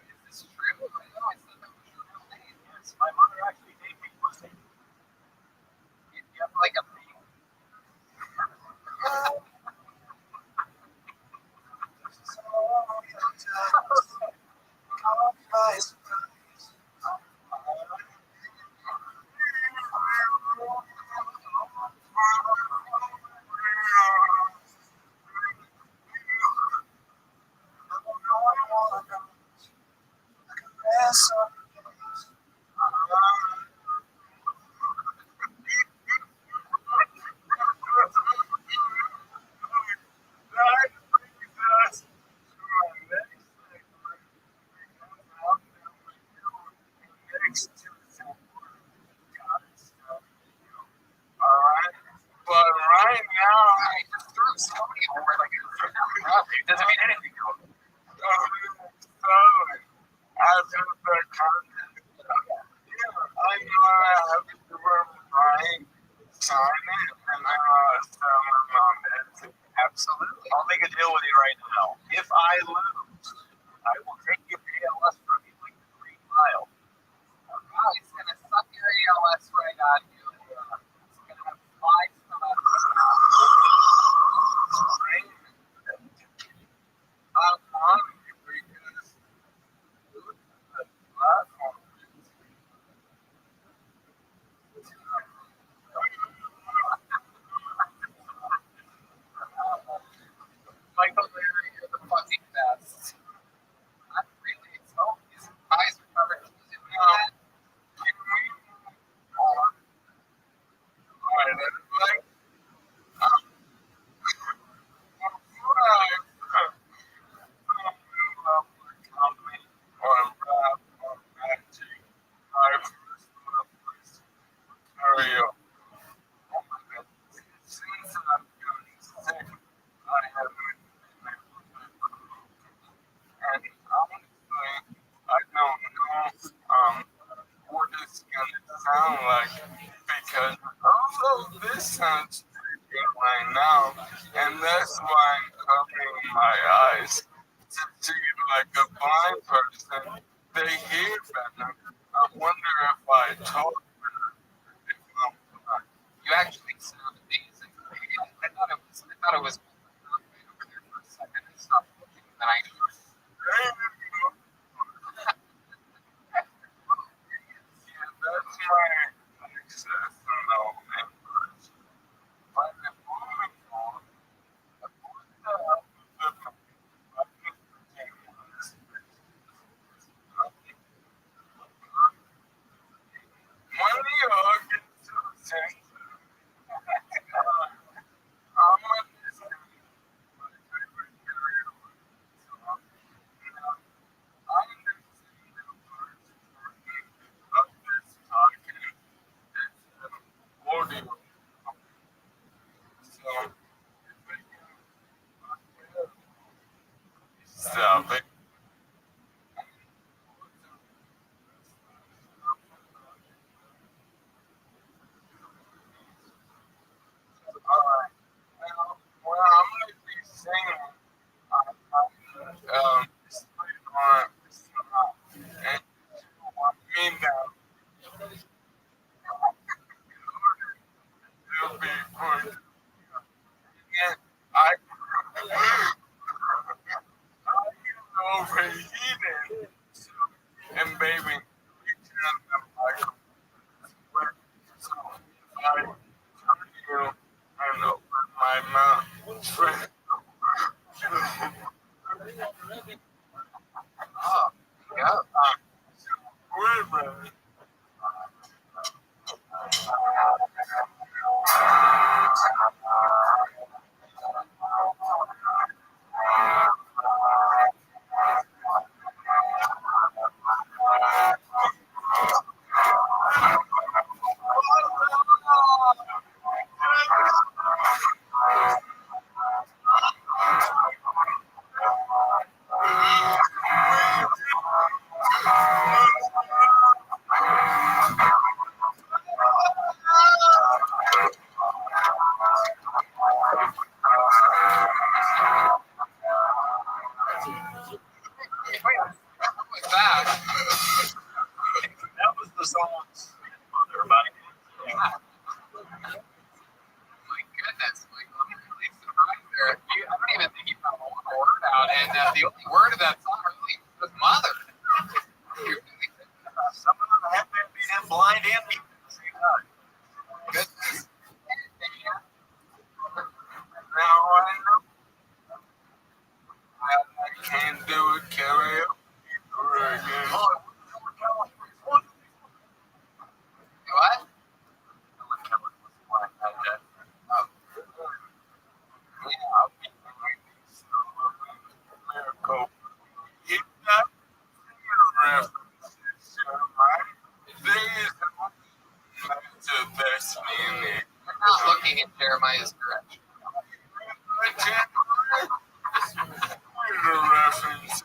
Is this true? I know I said that was your real name. Yes, my mother actually named me Pussy. You have like a name. But right now, I just threw somebody over like a It doesn't mean anything to him. I just that content. Yeah, I know I have to wear my sign it, and I tell my mom that. Absolutely. I'll make a deal with you right now. If I lose, I will take your ALS from you like the Green Mile. Wow, he's gonna suck your ALS right out of you. He's gonna have flies come out of his mouth. I'm on you because the platform Michael Leary, you're the fucking best. Not really. So his eyes are covered. Can we move on? Alright, like, what it's gonna sound like because although this sounds pretty good right now, and that's why I'm covering my eyes to see like a blind person. They hear better. I wonder if I talk better. If I'm blind. You actually sound amazing. I thought it was over there for a second. I stopped looking, and then I yeah, that's my access and all members. But if moving on, money or get to the center. I'm understanding my favorite area. So, I understand the first portion of this talking. It's audio. So, if I can stop it. Alright. Now, what I'm going to be singing, on and you want me now to be good. And I overheated. And baby, you can't have my so I turn you and open my mouth. Oh, yeah. Wait a minute. I'm not looking in Jeremiah's direction. reference.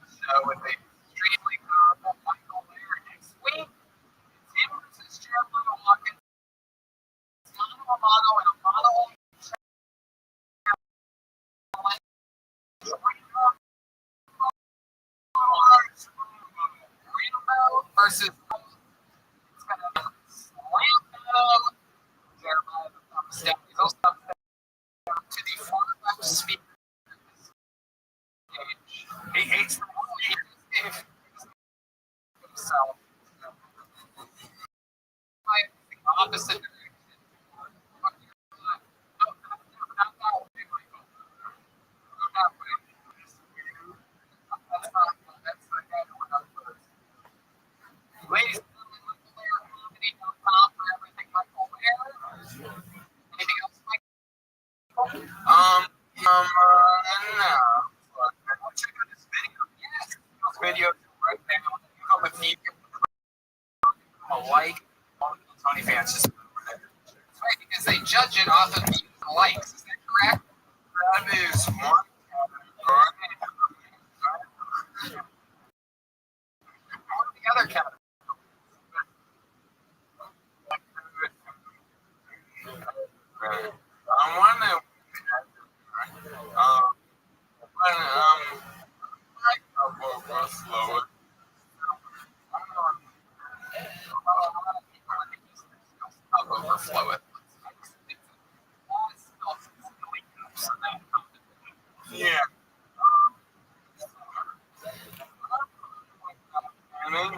Show with a extremely powerful Michael Lair next week. It's him versus Jeremiah Watkins. Mano a mano and a mano versus it's gonna be slam down Jeremiah the thumbs down. He's also thumbs down to the far left speaker. He hates the himself. Opposite direction. Ladies and gentlemen, Michael Lair, nominee on top for everything Michael Lair. Anything else, Michael? No. Check out this video. Yes, this video right now. Come with me. A like. All the Tony fans just right, because they judge it off of the likes. Is that correct? That is one What are the other categories? I want to. Slower. I'll overflow it. Yeah. I mean,